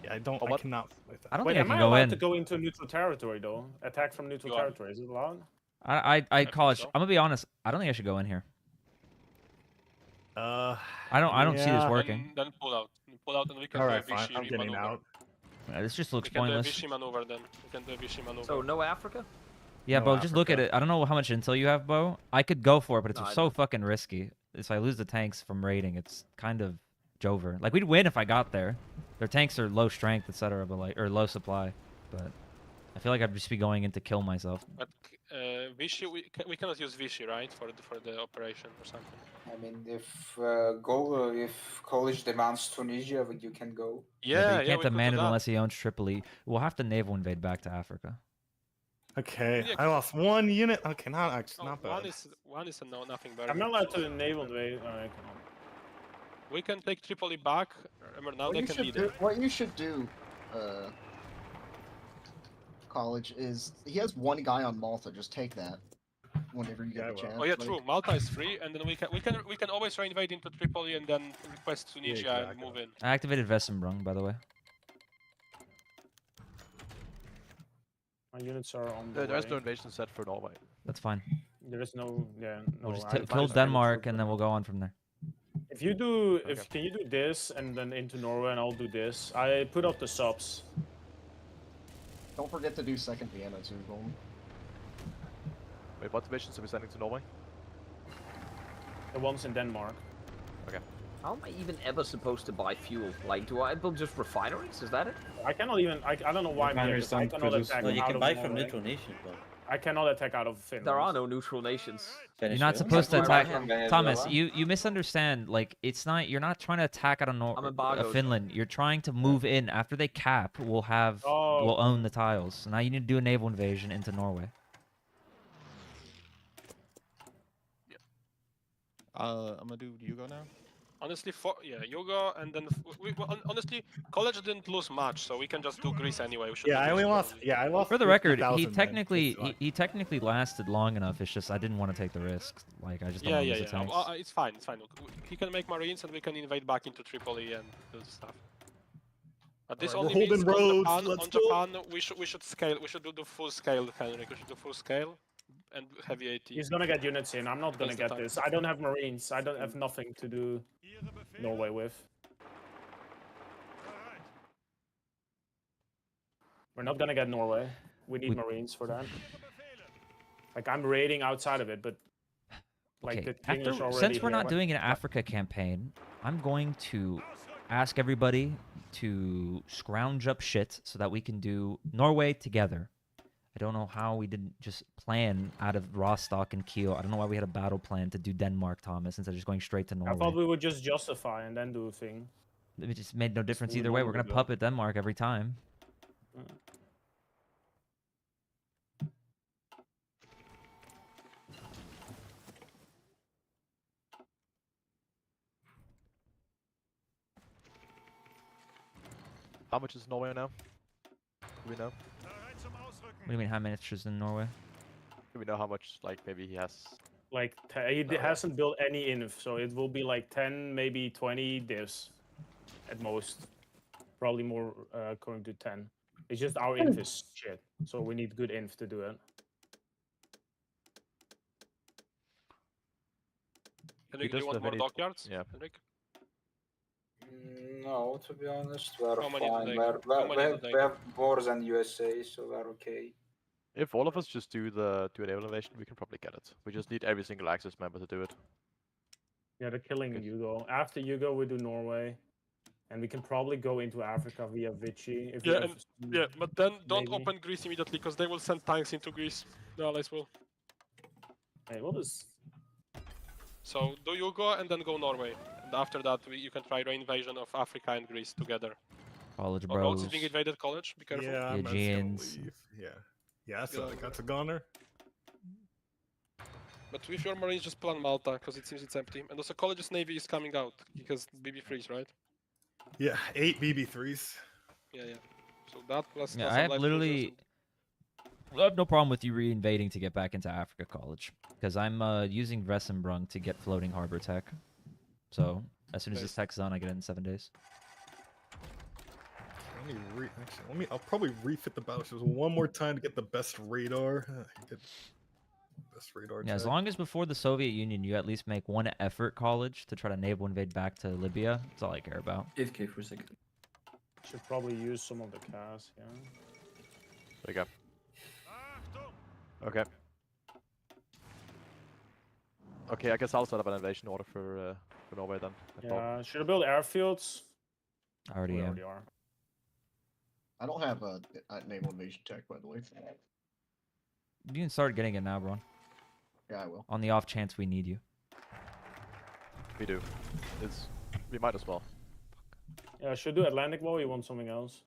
Yeah, I don't. Oh, I what? cannot. Like that. I don't Wait, think I am can I go allowed in. to go into neutral territory though? Attack from neutral You are. territory, is it allowed? I think college. so. I'm gonna be honest. I don't think I should go in here. Uh, I don't see this yeah. working. Then pull out. Pull out and we can All do a right, fine. Vichy I'm getting maneuver. out. This just We looks can do a pointless. Vichy maneuver then. We can do a Vichy maneuver. So no Africa. Yeah, No Bo, just look at Africa. it. I don't know how much intel you have, Bo. I could go for it, but it's No, I so fucking risky. If I lose the tanks from raiding, it's kind of Jover. Like we'd win if I got there. Their tanks are low strength, etc., but like or low supply. But I feel like I'd just be going in to kill myself. But Vichy, we cannot use Vichy, right, for the operation or something. I mean, if if college demands Tunisia, you can go. but you can't we could demand do it that. unless he owns Tripoli. We'll have to naval invade back to Africa. Okay, Yeah. I lost 1 unit. Okay, not actually, Oh, not bad. one is a no, nothing better. I'm not allowed to naval invade. Alright, We can take Tripoli back. Remember now they can lead it. What you should do, college is he has one guy on Malta. Just take that whenever you Yeah, I get will. the chance. Oh yeah, like- true. Malta is free, and then we can always reinvade into Tripoli and then request Tunisia and exactly. move in. I activated Vesembrung, by the way. My units are on the There's way. no invasion set for Norway. That's fine. There is no, yeah, no. We'll just I kill advise Denmark, units and then we'll go on from there. If you do, Okay. can you do this and then into Norway, and I'll do this. I put up the subs. Don't forget to do second Vienna too, Golden. Wait, what divisions are we sending to Norway? The ones in Denmark. How am I even ever supposed to buy fuel? Like, do I build just refineries? Is that it? I cannot even. I don't know why I'm here. Refineries 'cause I don't cannot produce- attack No, you out can of buy from Norway. neutral nations, but I cannot attack out of Finland. There are no neutral nations. You're not Venezuela? supposed to That's my right attack. hand. Thomas, you misunderstand. Like it's not. You're not trying to attack out of I'm embargoed. Finland. You're trying to move in after they cap. We'll have. Oh. We'll own the tiles. So now you need to do a naval invasion into Norway. I'm gonna do Yugo now. Honestly, Yugo, and then honestly, college didn't lose much, so we can just do Greece anyway. We should Yeah, do I only Greece lost. probably. Yeah, I lost. For the record, 50,000 he men. technically It's fine. he technically lasted long enough. It's just I didn't want to take the risk. Like I just don't Yeah, want to yeah, lose the yeah. tanks. It's fine, it's fine. Look, he can make marines, and we can invade back into Tripoli and do stuff. But this Alright, only we're means holding roads, on let's Japan, we should scale. We should do the full scale, Henrik. We should do full scale and heavy AT. He's gonna get units in. I'm not gonna Waste the get time. this. I don't have marines. I don't have nothing to do Norway with. We're not gonna get Norway. We need marines for that. Like I'm raiding outside of it, but like Okay, the English already. since we're here. not doing an Africa campaign, I'm going to ask everybody to scrounge up shit so that we can do Norway together. I don't know how we didn't just plan out of Rostock and Kiel. I don't know why we had a battle plan to do Denmark, Thomas, instead of just going straight to I thought Norway. we would just justify and then do a thing. It just made no difference we either way. We're normally gonna do. puppet Denmark every time. How much is Norway now? Do we know? What do you mean, how many extras in Norway? Do we know how much, like, maybe he has? Like, he hasn't built any inf, so it will be like 10, maybe 20 divs at most. Probably more going to 10. It's just our inf is shit, so we need good inf to do it. Henrik, do you want more dockyards? Yeah. Henrik? No, to be honest, we're How many do fine. they- We're, how many do we they- have more than USA, so we're okay. If all of us just do the naval invasion, we can probably get it. We just need every single Axis member to do it. Yeah, they're killing Good. Yugo. After Yugo, we do Norway. And we can probably go into Africa via Vichy. If we Yeah, have yeah, but then don't maybe. open Greece immediately because they will send tanks into Greece. The allies will. Hey, what is... So do you go and then go Norway, and after that you can try re-invasion of Africa and Greece together. College Oh, Rhodes is bros. being invaded. College, be careful. Yeah, I'm just gonna Aegeans. leave. Yeah, that's Yeah. I got to goner. But with your Marines, just plan Malta because it seems it's empty. And also, College's navy is coming out because BB3s, right? Yeah, 8 BB3s. Yeah, yeah. So that plus. Yeah, plus I some have light literally... cruisers I have no problem with you re-invading to get back into Africa College. Because I'm using Vessenbrung to get floating harbor tech. So, as soon as this tech's on, I get it in 7 days. I'll probably refit the battleships one more time to get the best radar. Get best radar. Yeah, as tech. long as before the Soviet Union you at least make one effort, College, to try to naval invade back to Libya, that's all I care about. AFK for a second. Should probably use some of the CAS, yeah. There you go. Okay. Okay, I guess I'll set up an invasion order for Norway then. I thought. Yeah, should I build airfields? I already We am. already are. I don't have a naval invasion tech, by the way. You can start getting it now, bro. Yeah, I will. On the off chance we need you. We do. We might as well. Yeah, should I do Atlantic Wall, you want something else?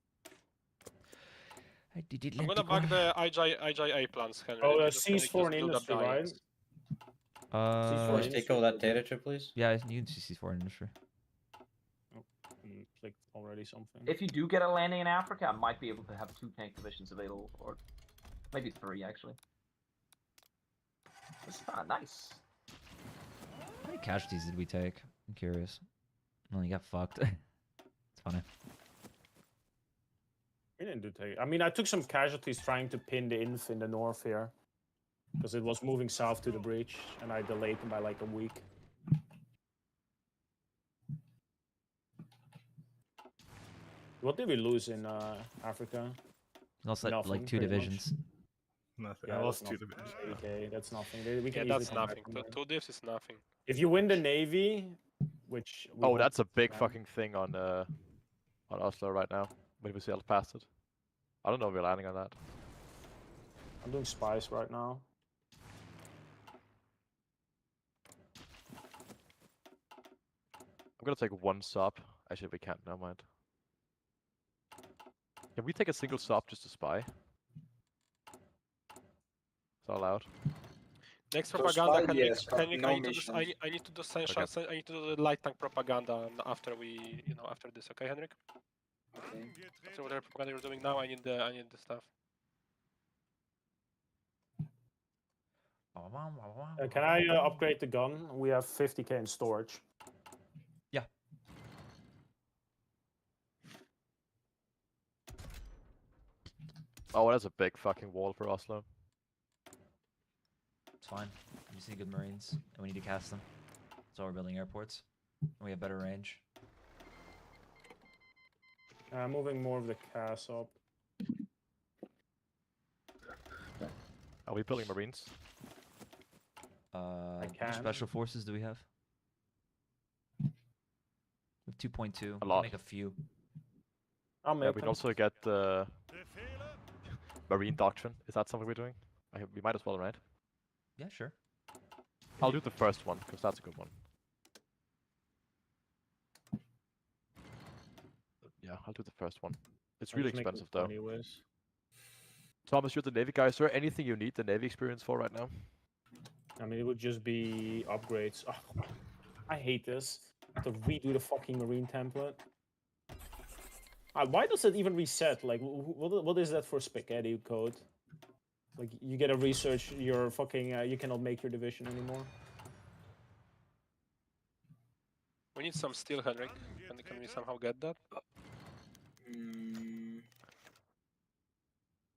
I'm gonna back the IJA plans, Henry. Oh, Just seize just foreign build up industry, the right? islands. Just take all that territory, please. Yeah, you can CC foreign industry. Clicked already something. If you do get a landing in Africa, I might be able to have 2 tank divisions available, or maybe 3 actually. That's nice. How many casualties did we take? I'm curious. Well, you got fucked. It's funny. We didn't do take. I mean, I took some casualties trying to pin the inf in the north here. Because it was moving south to the breach, and I delayed them by like a week. What did we lose in Africa? Lost like Nothing, 2 pretty much. divisions. Nothing. Yeah, I lost that's 2 nothing. divisions. Okay, that's nothing. We Yeah, can that's easily come back nothing. from The there. 2 divs is nothing. If you win the navy, which we Oh, hope that's a to big can. fucking thing on Oslo right now. When we sailed past it. I don't know if we're landing on that. I'm doing spies right now. I'm gonna take 1 sub. Actually, we can't. Never mind. Can we take a single sub just to spy? Is that allowed? Next So propaganda, spy, Henrik, yes, but Henrik, no I need to missions. I need to do I need to do the light tank propaganda after we, after this. Okay, Henrik? Okay. After whatever propaganda you're doing now, I need the stuff. Can I upgrade the gun? We have 50k in storage. Yeah. Oh, that's a big fucking wall for Oslo. It's fine. We just need good marines, and we need to cast them. So we're building airports. And we have better range. Moving more of the CAS up. Are we building marines? Which can. special forces do we have? We have 2.2. A lot. Make a few. I'll Yeah, make we'd them. also get the marine doctrine. Is that something we're doing? We might as well, right? Yeah, sure. I'll do the first one because that's a good one. Yeah, I'll do the first one. It's I'll really just make them expensive though. anyways. Thomas, you're the Navy guy. Is there anything you need the Navy experience for right now? I mean, it would just be upgrades. Oh, I hate this. To redo the fucking marine template. Why does it even reset? Like, what is that for spaghetti code? Like, you get a research, you're fucking, you cannot make your division anymore. We need some steel, Henrik. Can we somehow get that?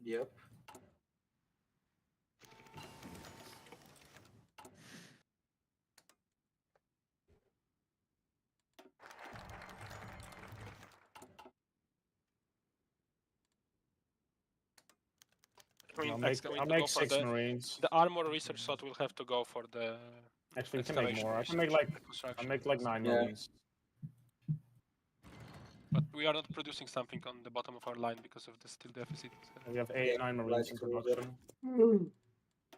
Yep. I mean, I'll make 6 Marines. The armor research slot will have to go for the. Actually, we can make more. I can make like 9 Yeah. Marines. But we are not producing something on the bottom of our line because of the steel deficit. We have 9 Marines in production.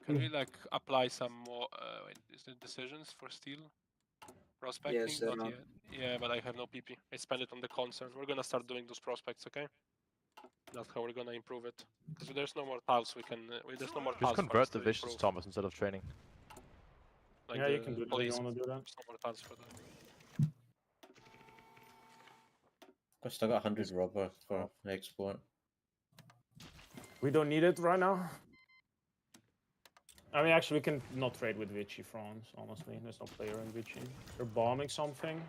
Can we like apply some more is it decisions for steel? Prospecting? Yes, Not yet. Yeah, but I have no PP. I spend it on the concern. We're gonna start doing those prospects, okay? That's how we're gonna improve it. Because there's no more tiles we can. There's no more tiles. Just convert divisions, Thomas, instead of training. Like Yeah, you can do that. police. You want to do that? There's no more tiles for that. I've still got 100 rubber for export. We don't need it right now. I mean, actually, we can not trade with Vichy France, honestly. There's no player in Vichy. They're bombing something.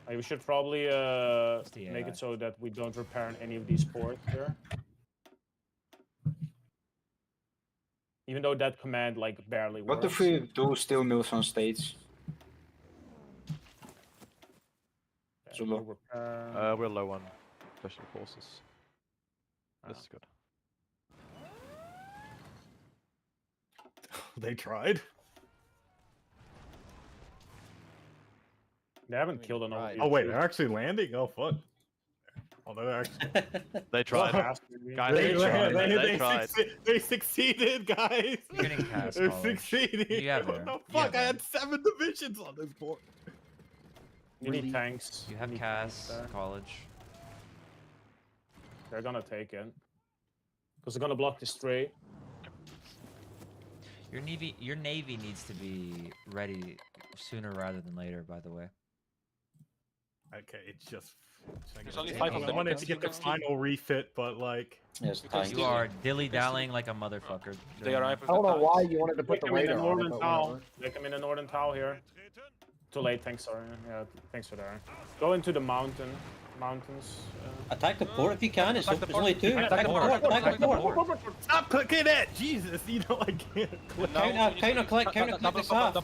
We should probably make it so that we don't repair any of these ports here. Even though that command, like, barely works. What if we do steel mills on stage? Zulu. We're low on special forces. This is good. They tried. They haven't killed enough. Oh wait, they're actually landing? Oh fuck. Oh, they're actually. They tried. Guys, They tried. They succeeded, guys. You're getting cast, They're college. succeeding. You have What there. the fuck? I had 7 divisions on this board. You need tanks. You have cast, college. They're gonna take it. Because they're gonna block the strait. Your navy needs to be ready sooner rather than later, by the way. Okay, it's just. There's only 5 of I them. wanted to get the final refit, but like. Yes, You are dilly-dallying like a motherfucker. They arrive I don't know why you wanted to put the Take them in the radar on it, northern but tower. whatever. Take them in the northern tower here. Too late, thanks, sorry. Yeah, thanks for that. Go into the mountains. Attack the port if you can. It's only 2. Attack Attack the the port. port. Attack the port. Stop clicking it! Jesus, you know I can't click. Counter click the staff.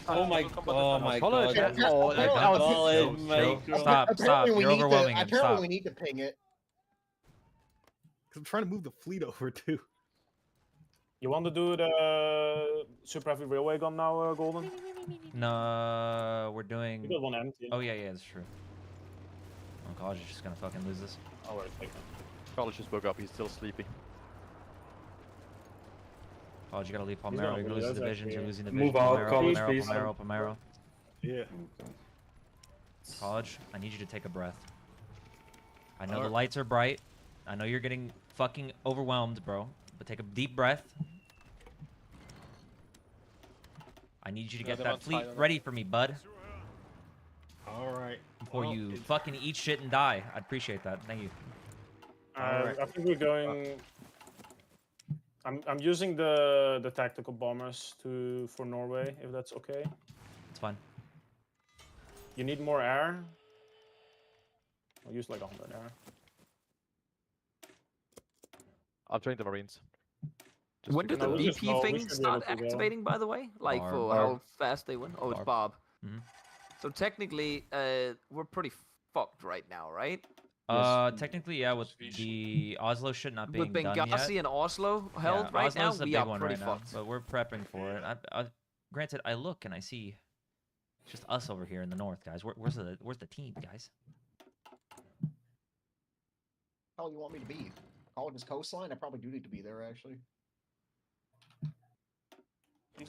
Oh my god. Oh my god. Chill, chill. Stop, Apparently we you're need to- overwhelming him, Apparently stop. we need to ping it. Because I'm trying to move the fleet over too. You want to do the super heavy railway gun now, Golden? No, we're doing. You got one empty. Oh yeah, that's true. Oh, college is just gonna fucking lose this. Oh, wait, take it. College just woke up, he's still sleepy. College, you gotta leave He's Palmero. not You're really, losing that's divisions. actually- You're losing divisions. Move out, Palmero, college, Palmero, please. Palmero, Palmero. Yeah. College, I need you to take a breath. I know the lights are bright. I know you're getting fucking overwhelmed, bro. But take a deep breath. I need you to get that fleet ready for me, bud. Alright. Before you fucking eat shit and die. I'd appreciate that. Thank you. I think we're going. I'm using the tactical bombers for Norway, if that's okay. It's fine. You need more air. I'll use like 100 air. I'll train the Marines. Just When did the because- we just VP go- we thing should be start able to go. activating, by the way? Like Barb. for how fast they win? Oh, it's Barb. Bob. Mhm. So technically, we're pretty fucked right now, right? Technically, yeah, with the Oslo shit not being With done yet. Benghazi and Oslo held Yeah, right now, Oslo's the we big are one pretty right now, fucked. but we're prepping for it. Granted, I look and I see just us over here in the north, guys. Where's the team, guys? How you want me to be? College's coastline? I probably do need to be there, actually.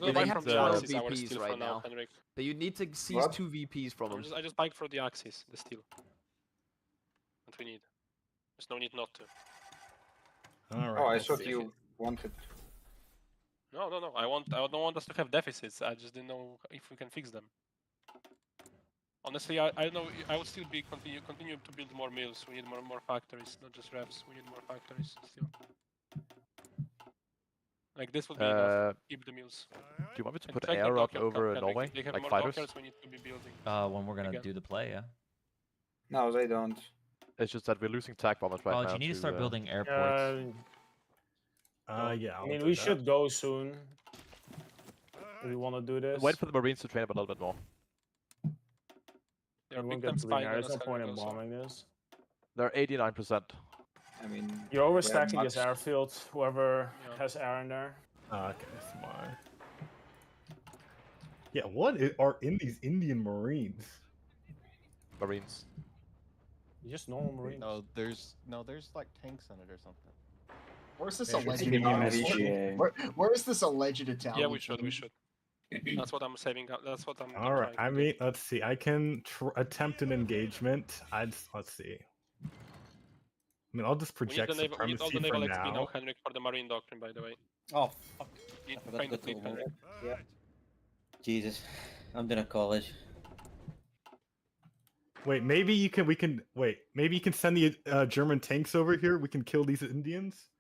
Yeah, they have 12 Axis, our VPs steel right for now. Henrik. But you need to seize What? 2 VPs from them. I just biked for the axis, the steel. What we need. There's no need not to. Alright. Oh, I thought you wanted. No. I don't want us to have deficits. I just didn't know if we can fix them. Honestly, I don't know. I would still be continue to build more mills. We need more factories, not just refs. We need more factories still. Like this would be enough. Keep the mills. Do you want me to And put check air their up docker over count. Norway? They have Like more fighters? dockers. We need to be building. When we're gonna again. do the play, yeah. No, they don't. It's just that we're losing tag bombers right College, now. you need to start building airports. Yeah. I mean, we should go soon. If we want to do this. Wait for the Marines to train up a little bit more. They're We won't big time get to spying there. on There's us. no point in Henrik, also. bombing this. They're 89%. I mean, You're we are overstacking this much- airfield. Whoever Yeah. has air in there. Okay, smart. Yeah, what are in these Indian Marines? Marines. Just normal marines. there's like tanks in it or something. Where's this Yeah, sure. alleged? Indian Italian- SGA. Where is this alleged Italian? Yeah, we should. team? We should. That's what I'm saving up. That's what I'm. All right. I mean, let's see. I can attempt an engagement. let's see. I mean, I'll just We need, project we need all the supremacy naval for XP now, now. Henrik, for the marine doctrine, by the way. Oh, fuck. Need I to forgot find to the go fleet, to Henrik. Yeah. Jesus. I'm doing a college. Wait, maybe you can. Maybe you can send the German tanks over here. We can kill these Indians.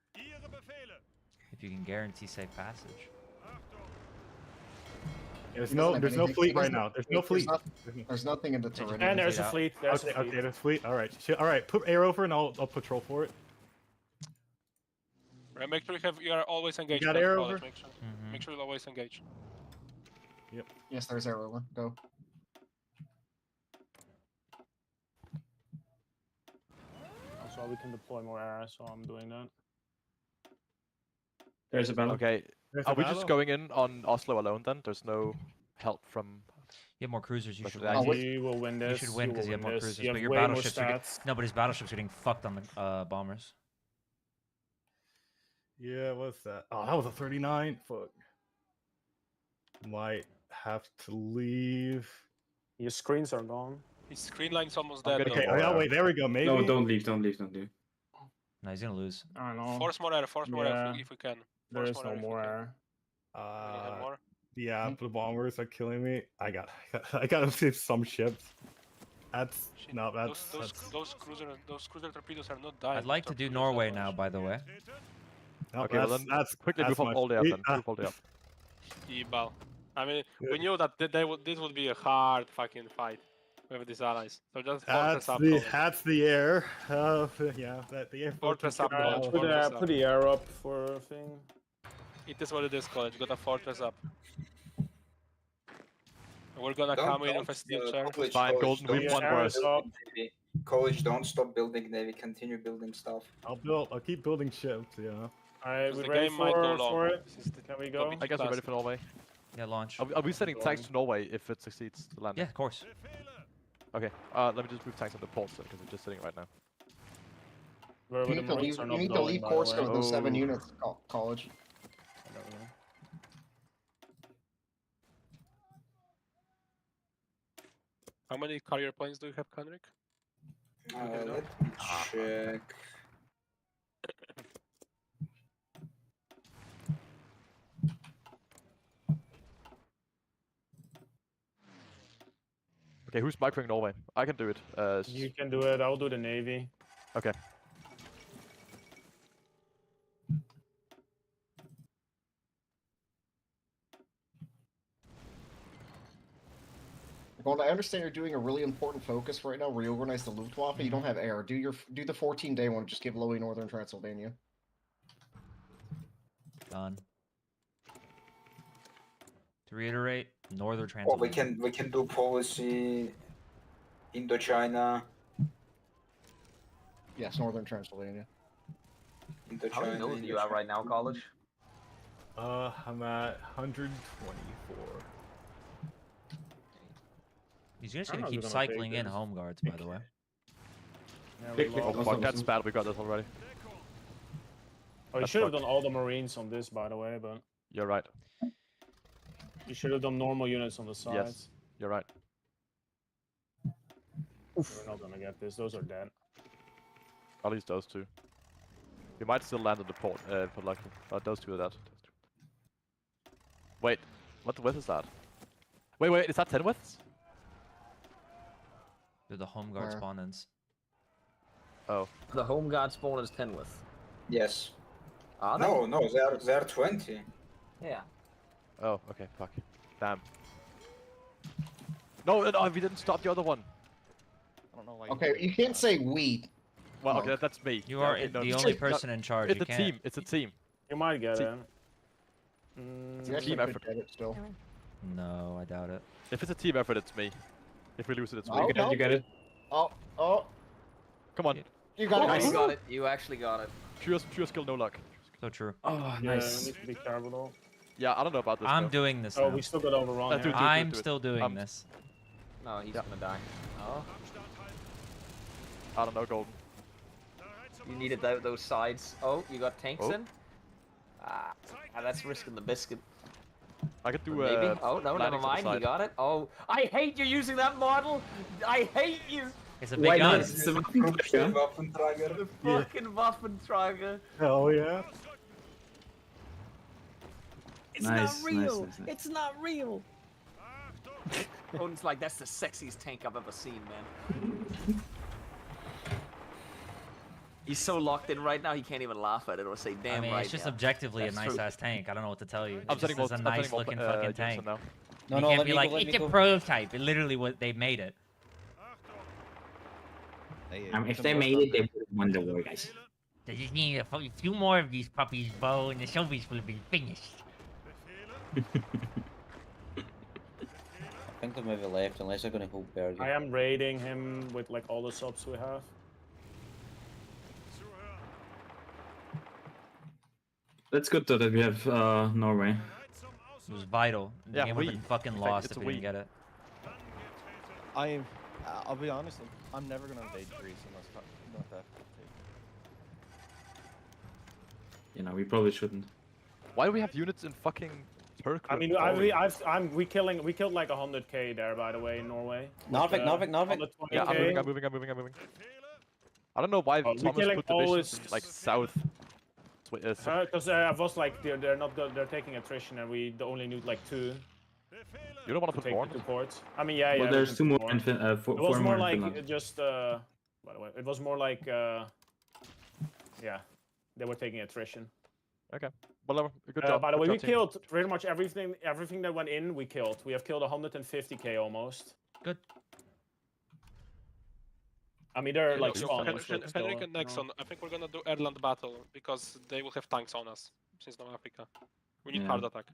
If you can guarantee safe passage. There's He no doesn't have anything- fleet he right doesn't- now. There's no fleet. There's nothing in the terrain. And there's fleet a out. fleet. There's a Okay, fleet. okay, there's fleet. All right, all right. Put air over, and I'll patrol for it. Right, make sure you are always engaged. got with air college, over? Make sure, Mhm. make sure you're always engaged. Yes, there's arrow one. Go. Also, we can deploy more air, so I'm doing that. There's a battle. Okay. There's Are a we just battle. going in on Oslo alone then? There's no help from. You have more cruisers. You Look should at win. that. We will win this. You should win will because you have win more this. cruisers. You But have your way more battleships are stats. no, but his battleships are getting fucked on the bombers. Yeah, what's that? Oh, that was a 39. Fuck. Might have to leave. Your screens are gone. His screen line's almost I'm dead. gonna Okay, more oh, yeah, air. wait, there we go. Maybe. No, don't leave, don't leave, don't leave. No, he's gonna lose. I don't know. Force more air. Force more air Yeah. if we can. There Force is more no air if we more can. air. We need more. Yeah, the bombers are killing me. I gotta save some ships. That's Shit, no, that's those cruiser torpedoes are not dying. I'd like to do Torpedoes Norway are now, by the way. no, Okay, well then quickly move up all the way up then. Move all the way up. Ebal. I mean, Yeah. we knew that this would be a hard fucking fight with these allies. So just fortress That's up. the Poland. that's the air. Yeah, that the air. Fortress up, Alright, College. Put Fortress the up. put the air up for a thing. It is what it is, college. Got a fortress up. We're gonna Don't- come in don't, with a steel chair. college, Fine, college, Golden, we don't won stop worse. building navy. College, don't stop building navy. Continue building stuff. I'll keep building ships. Yeah. Alright, Because we the ready game might go for long. it? This is the Can we go? topic. I guess we're ready Classic. for Norway. Yeah, launch. Are we sending tanks to Norway if it succeeds to land? Yeah, of course. Okay. Let me just move tanks on the ports then, because we're just sitting right now. Where You the need to Marines leave. are You not need to going, leave by the Corsica way. with those 7 Oh. units. College. I don't know. How many carrier planes do you have, Henrik? Let me check. Okay, who's microing Norway? I can do it. You can do it. I'll do the navy. Okay. Well, I understand you're doing a really important focus right now. Reorganize the Luftwaffe. You don't have air. Do the 14-day one. Just give Lowy Northern Transylvania. Done. To reiterate, Northern Or Transylvania. we can do policy Indochina. Yes, Northern Transylvania. How Indochina. many mills do you have right now, college? I'm at 124. He's just I don't gonna know keep if we're gonna take cycling in this. home guards, by the way. Yeah, we Click, click, lost. Oh fuck, that's bad. We got this already. Oh, you That's should have fucked. done all the Marines on this, by the way, but You're right. you should have done normal units on the sides. Yes, you're right. We're not gonna get this. Those are dead. At least those two. We might still land at the port, but like, those two are dead. Wait, what width is that? Wait, is that 10 widths? They're the home guard Where? spawn-ins. Oh. The home guard spawn is 10 with. Yes. Are they? No, they are 20. Yeah. Oh, okay, fuck. Damn. No, no, we didn't stop the other one. I don't know why. Okay, you can't say we. Well, Monk. okay, that's me. You Yeah, are okay, no, the no, only no, person in charge. It's You a can't. team. It's a team. You might get See- it. You actually Team could effort. get it still. No, I doubt it. If it's a team effort, it's me. If we lose it, it's me. Oh, no. You get it. Oh, Come on. you got Oh, it. you got it. You actually got it. Pure skill, no luck. So true. Oh, Yeah, nice. we need to be careful though. Yeah, I don't know about this. I'm though. doing this Oh, now. we still got overrun. Do it, here. do it, I'm do it. still doing this. No, he's Yeah. gonna die. Oh, I don't know, Golden. you needed those sides. Oh, you got tanks Oh. in? That's risking the biscuit. I could do Maybe. Oh, no, never landings on the mind. He side. got it. Oh, I hate you using that model. I hate you. It's a Why big gun. not? It's a Waffentrager. Waffentrager. The fucking Waffentrager. Oh yeah. It's Nice, not real. nice, nice. It's not real. Odin's like, that's the sexiest tank I've ever seen, man. He's so locked in right now, he can't even laugh at it or say, damn I mean, right. it's just yeah. objectively That's a true. nice-ass tank. I don't know what to tell you. I'm It's setting just more. a I'm setting more nice-looking fucking units tank. in now. No, You no, can't let be me like, go, let it's me a go. prototype. It literally what they made it. If they made it, they would have won the war, guys. They just need a few more of these puppies, Bo, and the Soviets will be finished. I think they've maybe left unless they're going to hold Bergen. I am raiding him with like all the subs we have. That's good though that we have Norway. It was vital. The Yeah, game we. would have been fucking In fact, lost it's if a we didn't we. get it. I'll be honest. I'm never gonna invade Greece unless North Africa. You know, we probably shouldn't. Why do we have units in fucking Turkey? I mean, we killed like 100k there, by the way, in Norway. Narvik. Yeah, I'm 120K. moving. I don't know why Oh, we Thomas killing put all divisions in, his- like south. Because I was like, they're not good, they're taking attrition, and we only need like 2 You don't want to to put take more? the 2 ports. I mean, yeah, Well, yeah. there's we 2 can more put in Finland. It was 4 more more in like Finland. just by the way, it was more like yeah, they were taking attrition. Okay. Well, good job. By the way, good we job, team. killed pretty much everything that went in. We killed. We have killed 150k almost. Good. I mean, they're like So, spawn. Henrik and Nexon, I think we're gonna do Erland battle because they will have tanks on us since North Africa. We need Yeah. hard attack.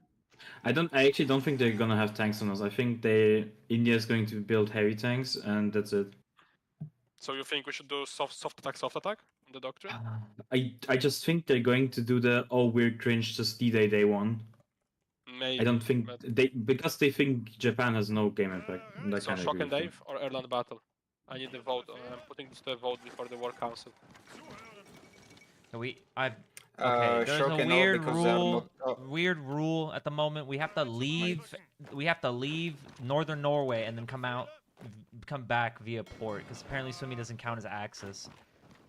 I actually don't think they're gonna have tanks on us. I think India is going to build heavy tanks, and that's it. So you think we should do soft attack on the doctrine? I just think they're going to do the we're cringe just D-Day day one. Maybe. I don't think but- because they think Japan has no game impact. That So kind of Shock and Dave or Erland battle? I need the vote. I'm putting this to a vote before the War Council. Okay, there's Shock a and all weird because they're rule. not- oh. Weird rule at the moment. We have to leave. We have to leave northern Norway and then come back via port because apparently Sumi doesn't count as access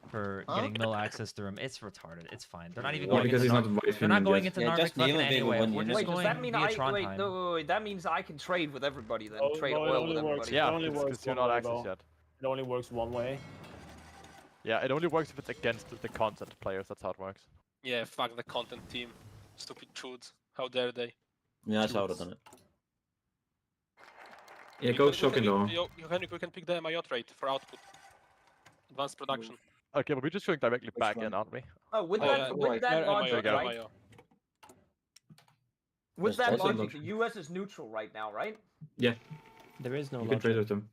for getting mill access through him. It's retarded. It's fine. They're not even Well, going. because into he's not Nor- white They're not Finland going yet. into Yeah, Narvik just name fucking it, anyway. one We're unit. just Wait, does going that mean via wait, Trondheim. no, that means I can trade with everybody then? Oh, Trade no, it oil only with works- everybody? It Yeah, only works because you're one not way, access though. yet. It only works one way. Yeah, it only works if it's against the content players. That's how it works. Yeah, fuck the content team. Stupid chuds. How dare they? Yeah, that's how I would have done it. Yeah, go Shock and Awe. Henrik, we can pick the MIO rate for output. Advanced production. Okay, but we're just going directly back in, aren't we? Oh, with Oh, that, yeah, with that logic, MIO. right? With That's that also logic, the logic. U.S. is neutral right now, right? There is no You can trade logic. with them.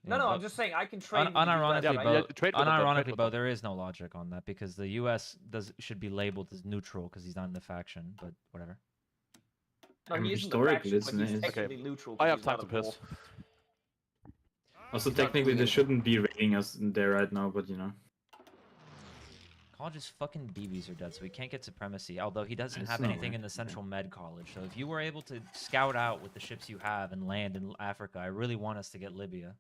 No, Yeah, I'm but just saying I can trade. with the unironically, US, Yeah, right? Bo, yeah, trade with them, trade unironically, with Bo, them. there is no logic on that because the U.S. should be labeled as neutral because he's not in the faction. But whatever. No, he isn't the Historically, faction, but he's it's- technically neutral. I 'cause have he's time not to a piss. war. Also, He's not technically, doing they anything. shouldn't be raiding us there right now, but you know. College's fucking DBs are dead, so we can't get supremacy. Although he doesn't It's have not anything right. in the Central Med College. So if you were able to scout out with the ships you have and land in Africa, I really want us to get Libya.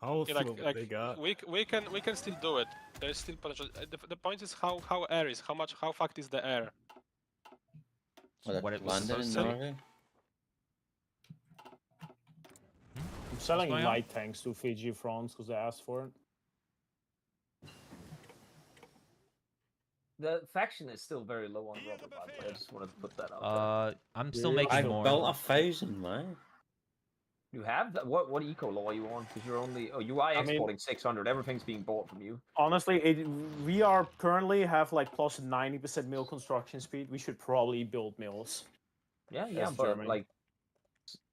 I'll Yeah, see what they got. we can still do it. There's still potential. The point is how air is, how fucked is the air. Well, What it it was landed in supposed to be. Norway. I'm selling going on? light tanks to Fiji France because they asked for it. The faction is still very low on rubber, by the way. I just wanted to put that out I'm still Yeah, making I've more. built 1,000, man. there. You have that? What eco law are you on? Because you're only you are mean- exporting 600. Everything's being bought from you. Honestly, we are currently have like plus 90% mill construction speed. We should probably build mills. Yeah, That's but Germany. like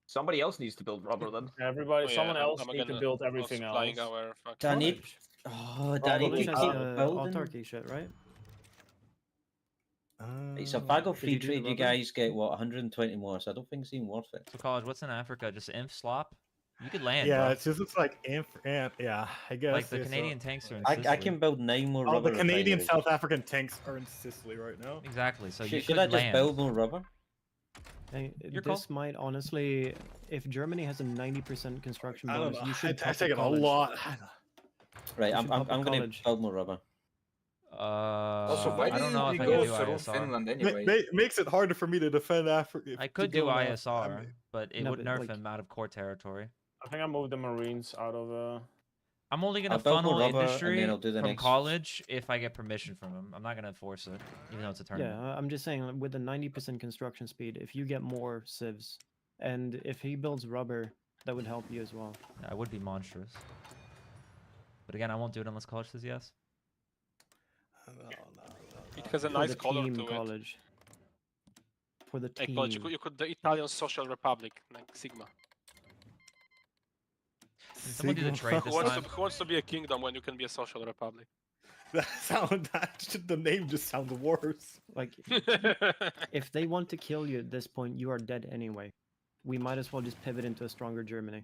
somebody else needs to build rubber then. Everybody, Oh, yeah, someone else I'm need to again, build everything supplying else. our fucking Danny, college. oh, Danny, College to has keep the building. autarky shit, right? Right, so if I go Did free you do the trade, you rubber? guys get what 120 more. So I don't think it's even worth it. So college, what's in Africa? Just inf slop? You could land, Yeah, bro. it's just it's like yeah, I guess. Like the yeah, so- Canadian tanks are in I Sicily. can build 9 more Oh, rubber the Canadian refineries. South African tanks are in Sicily right now. Exactly. So you Should could I just land. build more rubber? Hey, Your this call. might honestly, if Germany has a 90% construction I don't bonus, know. you should I top take the it a college. lot. Right, You I'm should pop a going to college. build more rubber. Also, why I don't know didn't if we I can go do through ISR. Finland Ma- anyway? makes it harder for me to defend Africa. I could do ISR, but it No, would but, nerf like- him out of core territory. I think I moved the Marines out of. I'm only gonna I'll build more funnel rubber, and industry then I'll do the from next- college if I get permission from him. I'm not gonna force it, even though it's a tournament. Yeah, I'm just saying with the 90% construction speed, if you get more civs, and if he builds rubber, that would help you as well. Yeah, I would be monstrous. But again, I won't do it unless college says yes. It has a For nice the color team to it. college. For the Like, team. college, you could the Italian Social Republic, like Sigma. Can someone do the trade Who this wants, time? who wants to be a kingdom when you can be a social republic? The name just sounds worse. Like, if they want to kill you at this point, you are dead anyway. We might as well just pivot into a stronger Germany.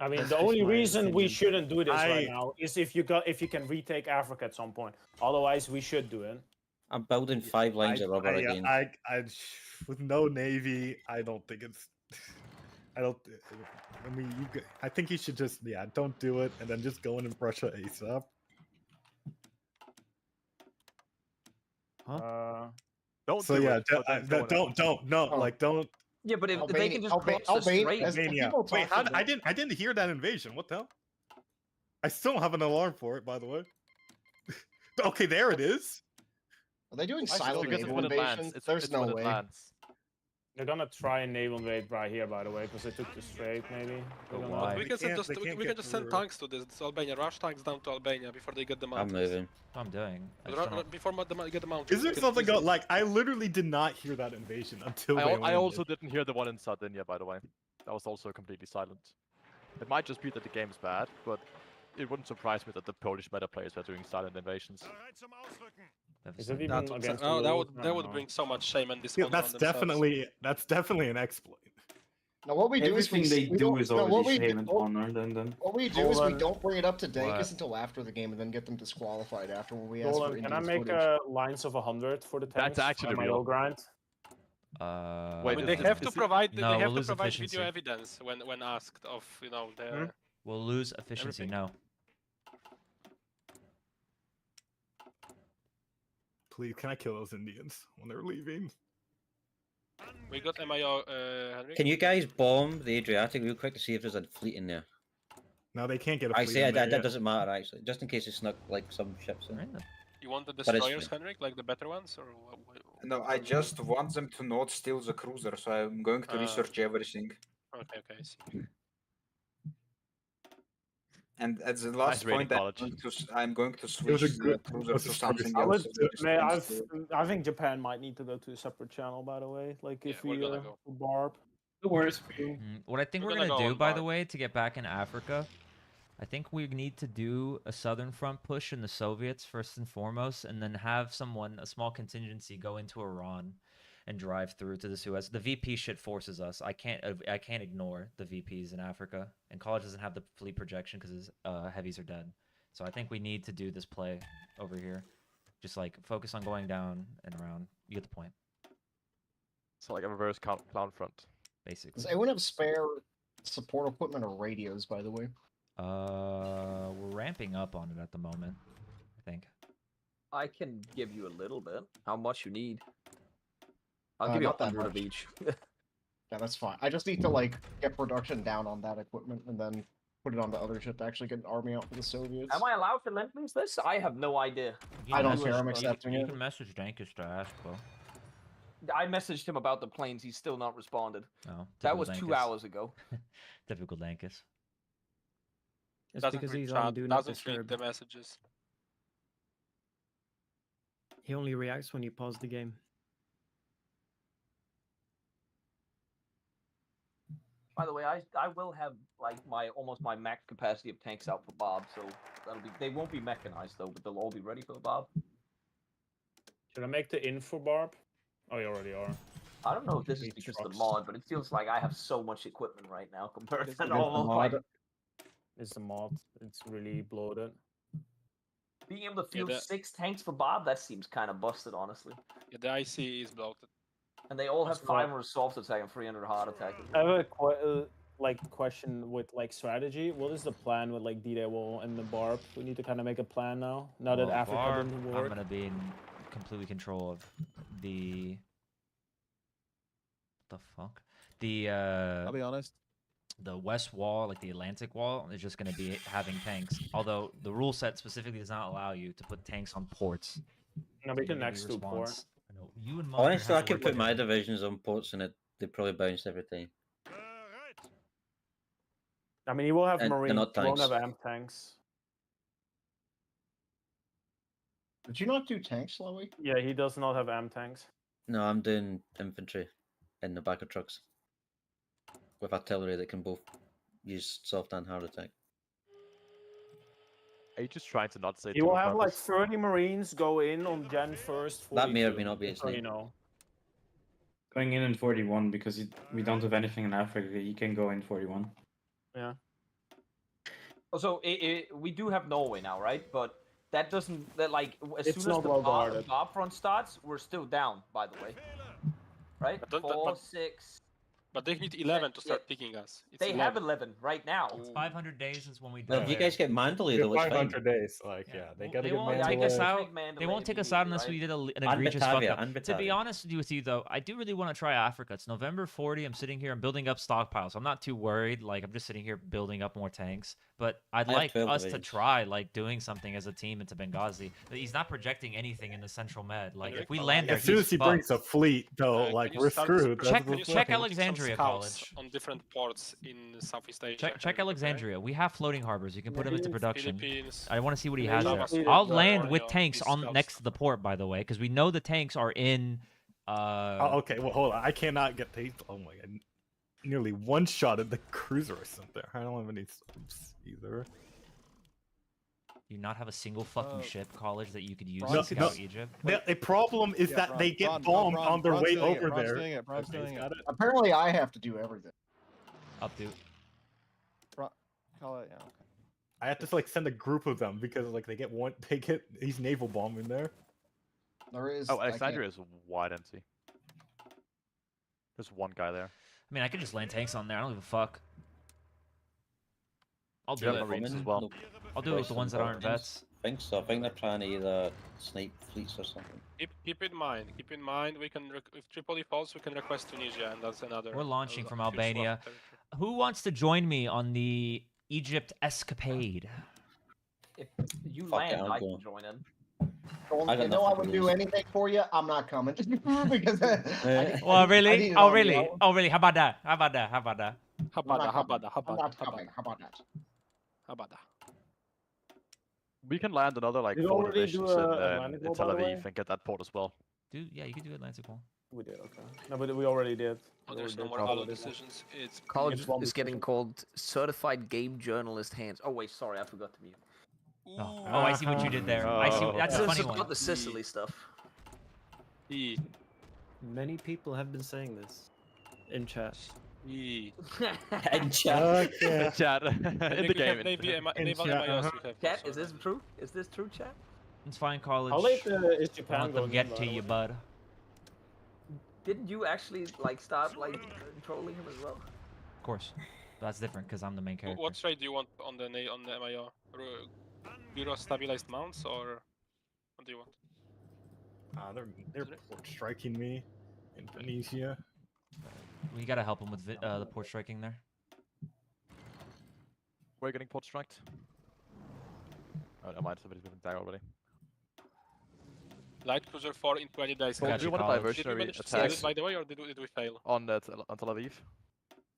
I mean, That's the just only my reason we opinion. shouldn't do this right I- now is if you can retake Africa at some point. Otherwise, we should do it. I'm building 5 lines of rubber again. With no navy, I don't think it's. I don't. I mean, I think you should just don't do it, and then just go in and Russia ASAP. Don't So do yeah, it, but then go in and- don't. Yeah, but if they can just Albania- cross the Albania- strait. as people Wait, talk about- I didn't hear that invasion. What the hell? I still don't have an alarm for it, by the way. Okay, there it is. Are they doing Actually, silent because it's naval when it lands. invasion? It's, There's it's no when way. It lands. They're gonna try and naval invade right here, by the way, because they took the strait. Maybe. But They're why? We They can send can't- just they we can't can get just send through. tanks to this Albania. Rush tanks down to Albania before they get the I'm mountains. moving. That's what I'm doing. I Ru- just don't know- Before get the mountains. Is there we can something easily- else? Like, I literally did not hear that invasion until they I landed. also didn't hear the one in Sardinia, by the way. That was also completely silent. It might just be that the game's bad, but it wouldn't surprise me that the Polish meta players were doing silent invasions. Is that even That, against that, the would rules? I that don't would know. bring so much shame and Yeah, dishonor that's on themselves. definitely an exploit. Now, what we do is Everything they we do don't- is no, what already we shame do- and what- honor. Then What we do is we Roland. don't bring it up to Dankus What? until after the game, and then get them disqualified after when we ask for Roland, can I Indians make footage. lines of 100 for the tanks? That's actually my real. grind. Wait, I is mean, they it- have to is it- provide. No, they we'll have to lose provide efficiency. video evidence when asked of their. We'll lose efficiency. Everything. No. Please, can I kill those Indians when they're leaving? We got MIO, Henry. Can you guys bomb the Adriatic real quick to see if there's a fleet in there? No, they can't get a I fleet say in there that yet. doesn't matter actually, just in case it snuck like some ships in. You want the But it's destroyers, free. Henrik, like the better ones, or No, I just want them to not steal the cruiser, so I'm going to research everything. Okay, I see. And at the last rating, point, college. I'm going to was switch a the good- cruiser was to a something I else. would, that man, responds to- I think Japan might need to go to a separate channel. By the way, like if we're we gonna go. barb. no worries. What I think We're we're gonna gonna go do, on by the Barb. way, to get back in Africa, I think we need to do a southern front push in the Soviets first and foremost, and then have a small contingency, go into Iran and drive through to the Suez. The VP shit forces us. I can't ignore the VPs in Africa, and college doesn't have the fleet projection because his heavies are dead. So I think we need to do this play over here. Just like focus on going down and around. You get the point, So like a reverse clown front. basically. Does anyone have spare support equipment or radios, by the way? We're ramping up on it at the moment, I think. I can give you a little bit. How much you need? I'll give you Not that 100 of much. each. Yeah, that's fine. I just need to like get production down on that equipment and then put it on the other ship to actually get an army out for the Soviets. Am I allowed to lend lease this? I have no idea. I don't care. I'm accepting You it. can message Dankus to ask, bro. I messaged him about the planes. He's still not responded. Oh, That was typical 2 Dankus. hours ago. Typical Dankus. It's Doesn't because read he's chat, on Do Not doesn't read Disturb. the messages. He only reacts when you pause the game. By the way, I will have like almost my max capacity of tanks out for Bob, so they won't be mechanized though, but they'll all be ready for the Bob. Should I make the info barb? Oh, you already are. I don't know if this is Need because of the trucks. mod, but it feels like I have so much equipment right now compared It's to the normal. mod. Like, It's the mod. It's really bloated. being able to field that- 6 tanks for Bob, that seems kind of busted, honestly. Yeah, the IC is bloated. And they all have That's right. 500 soft attack and 300 hard attack. I have a question with like strategy. What is the plan with like D-Day wall and the barb? We need to kind of make a plan now. Now that Well, Africa Barb, didn't I'm work. gonna be in complete control of the. What the fuck? The I'll be honest. the west wall, like the Atlantic wall, is just gonna be having tanks. Although the rule set specifically does not allow you to put tanks on ports. No, we So can maybe next to port. response. I know you and Monster Honestly, I have to could work put my together. divisions on ports and they probably bounce every time. I mean, he will have And they're marines. not He won't tanks. have amp tanks. Did you not do tanks, Lowy? Yeah, he does not have amp tanks. No, I'm doing infantry in the back of trucks with artillery that can both use soft and hard attack. Are you just trying to not say He to will a have like purpose? 30 marines go in on Jan 1st. That may or 42, may not be a just so you snake. know. Going in 41 because we don't have anything in Africa. He can go in 41. Yeah. Also, we do have Norway now, right? But that doesn't like as It's soon as not the well Bob guarded. front starts, we're still down. By the way, right? But don't- 4, but- 6. But they need 11 to Yeah. start picking us. It's They have 11 right now. It's 500 days since when we Well, did if you it. guys get Mandalay, We have though, it's fine. 500 days. Like, yeah, they Well, gotta they get won't Mandalay. take us out. Take Mandalay They won't take us immediately, out unless right? we did an And egregious fuck Batavia, up. and To be Batavia. honest with you, though, I do really want to try Africa. It's November 40. I'm sitting here. I'm building up stockpiles. I'm not too worried. Like I'm just sitting here building up more tanks. But I'd I have like 12 us to divisions. try like doing something as a team into Benghazi. But he's not projecting anything in the central med. Like you if we recall- land there, As soon he's as he fucked. brings a fleet, though, Can like you we're start screwed. Check- That's the check thing. Alexandria Scouts College. on different ports in Southeast Asia. Check and everything, okay? Alexandria. We have floating harbors. You can put them into production. Philippines. I want to see what he Yeah, has yeah. there. Yeah. I'll Yeah. land with Borneo, tanks these on scouts. next to the port, by the way, because we know the tanks are in. Oh, okay, well, hold on. I cannot get these. Oh my god. Nearly one shot at the cruiser or something. I don't have any subs either. You not have a single fucking ship college that you could use Bronze to no, scout Egypt. The problem is Yeah, that they get bombed on their way over there. Doing it. Bron's Okay, doing is it. that it? Apparently, I have to do everything. Up, dude. Call it. Yeah. Okay. I have to like send a group of them because like they get these naval bomb in there. There is. Oh, I can't- Alexandria is wide empty. There's one guy there. I mean, I could just land tanks on there. I don't give a fuck. I'll You do have it. Marines as Women, well. no I'll do it with the ones that aren't Marines. vets. I think so. I think they're trying to either snipe fleets or something. Keep in mind. Keep in mind. We can if Tripoli falls, we can request Tunisia, and that's another. We're launching from huge swath of Albania. territory. Who wants to join me on the Egypt escapade? If you Fuck it, land, I'll I go. can join in. Don't I got you know I nothing would to do lose. anything for you. I'm not coming because. Well, really? need Oh, an really? army. Oh, really? How about that? How about that? How about that? I'm not coming. Habada. I'm not coming. How about that? Habada. We can land another like Did you 4 already divisions do in, a Atlantic in Wall, Tel by the way? Aviv and get that port as well. Dude, yeah, you could do Atlantic Wall. We did, okay. No, but we already did. Oh, We there's already no did more probably Halo this one. decisions. It's College It's one is getting decision. called certified game journalist hands. Oh wait, sorry, I forgot to mute. Oh, I see what you did there. I see. Oh. That's a It's funny about one. the Sicily stuff. E. Many people have been saying this in chat. E. In chat. Okay. Chat in the game. Naval chat, MIOs uh-huh. we have. Chat, also, is this right? true? Is this true, chat? It's fine, college. How late is Don't Japan let them going? get in, by to the you, way? bud. Didn't you actually like start like trolling him as well? Of course. That's different because I'm the main character. What trade do you want on the MIO? Bureau stabilized mounts or what do you want? They're port striking me in Tunisia. We gotta help him with the port striking there. We're getting port striked. Oh, never mind. Somebody's moving back already. Light cruiser 4 in 20 days. Got Do you, you want a college. Did we diversionary manage to steal attack it, by the way, or did we fail? on Tel Aviv?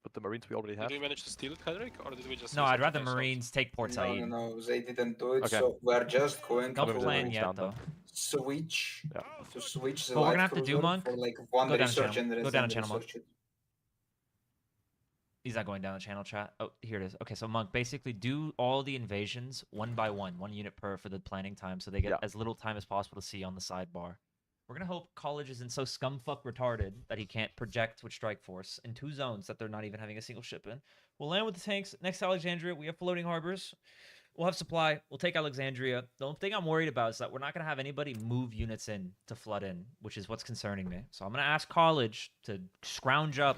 With the Marines we already Did have? we manage to steal it, Henrik, or did we just... No, use I'd it rather ourselves? Marines take Port No, Said. no, no, they didn't do it. Okay. So we're just going Don't to Moving the plan Marines yet, down though. then. switch Yeah. to switch the What we're light gonna have to do, cruiser Monk, for like one go down research channel. and Go down then channel, Monk. research it. He's not going down the channel chat. Oh, here it is. Okay, so Monk, basically do all the invasions one by one unit per for the planning time, so they get as little time as possible to see on the sidebar. We're gonna hope College isn't so scumfuck retarded that he can't project with Strike Force in 2 zones that they're not even having a single ship in. We'll land with the tanks next to Alexandria. We have floating harbors. We'll have supply. We'll take Alexandria. The only thing I'm worried about is that we're not gonna have anybody move units in to flood in, which is what's concerning me. So I'm gonna ask College to scrounge up,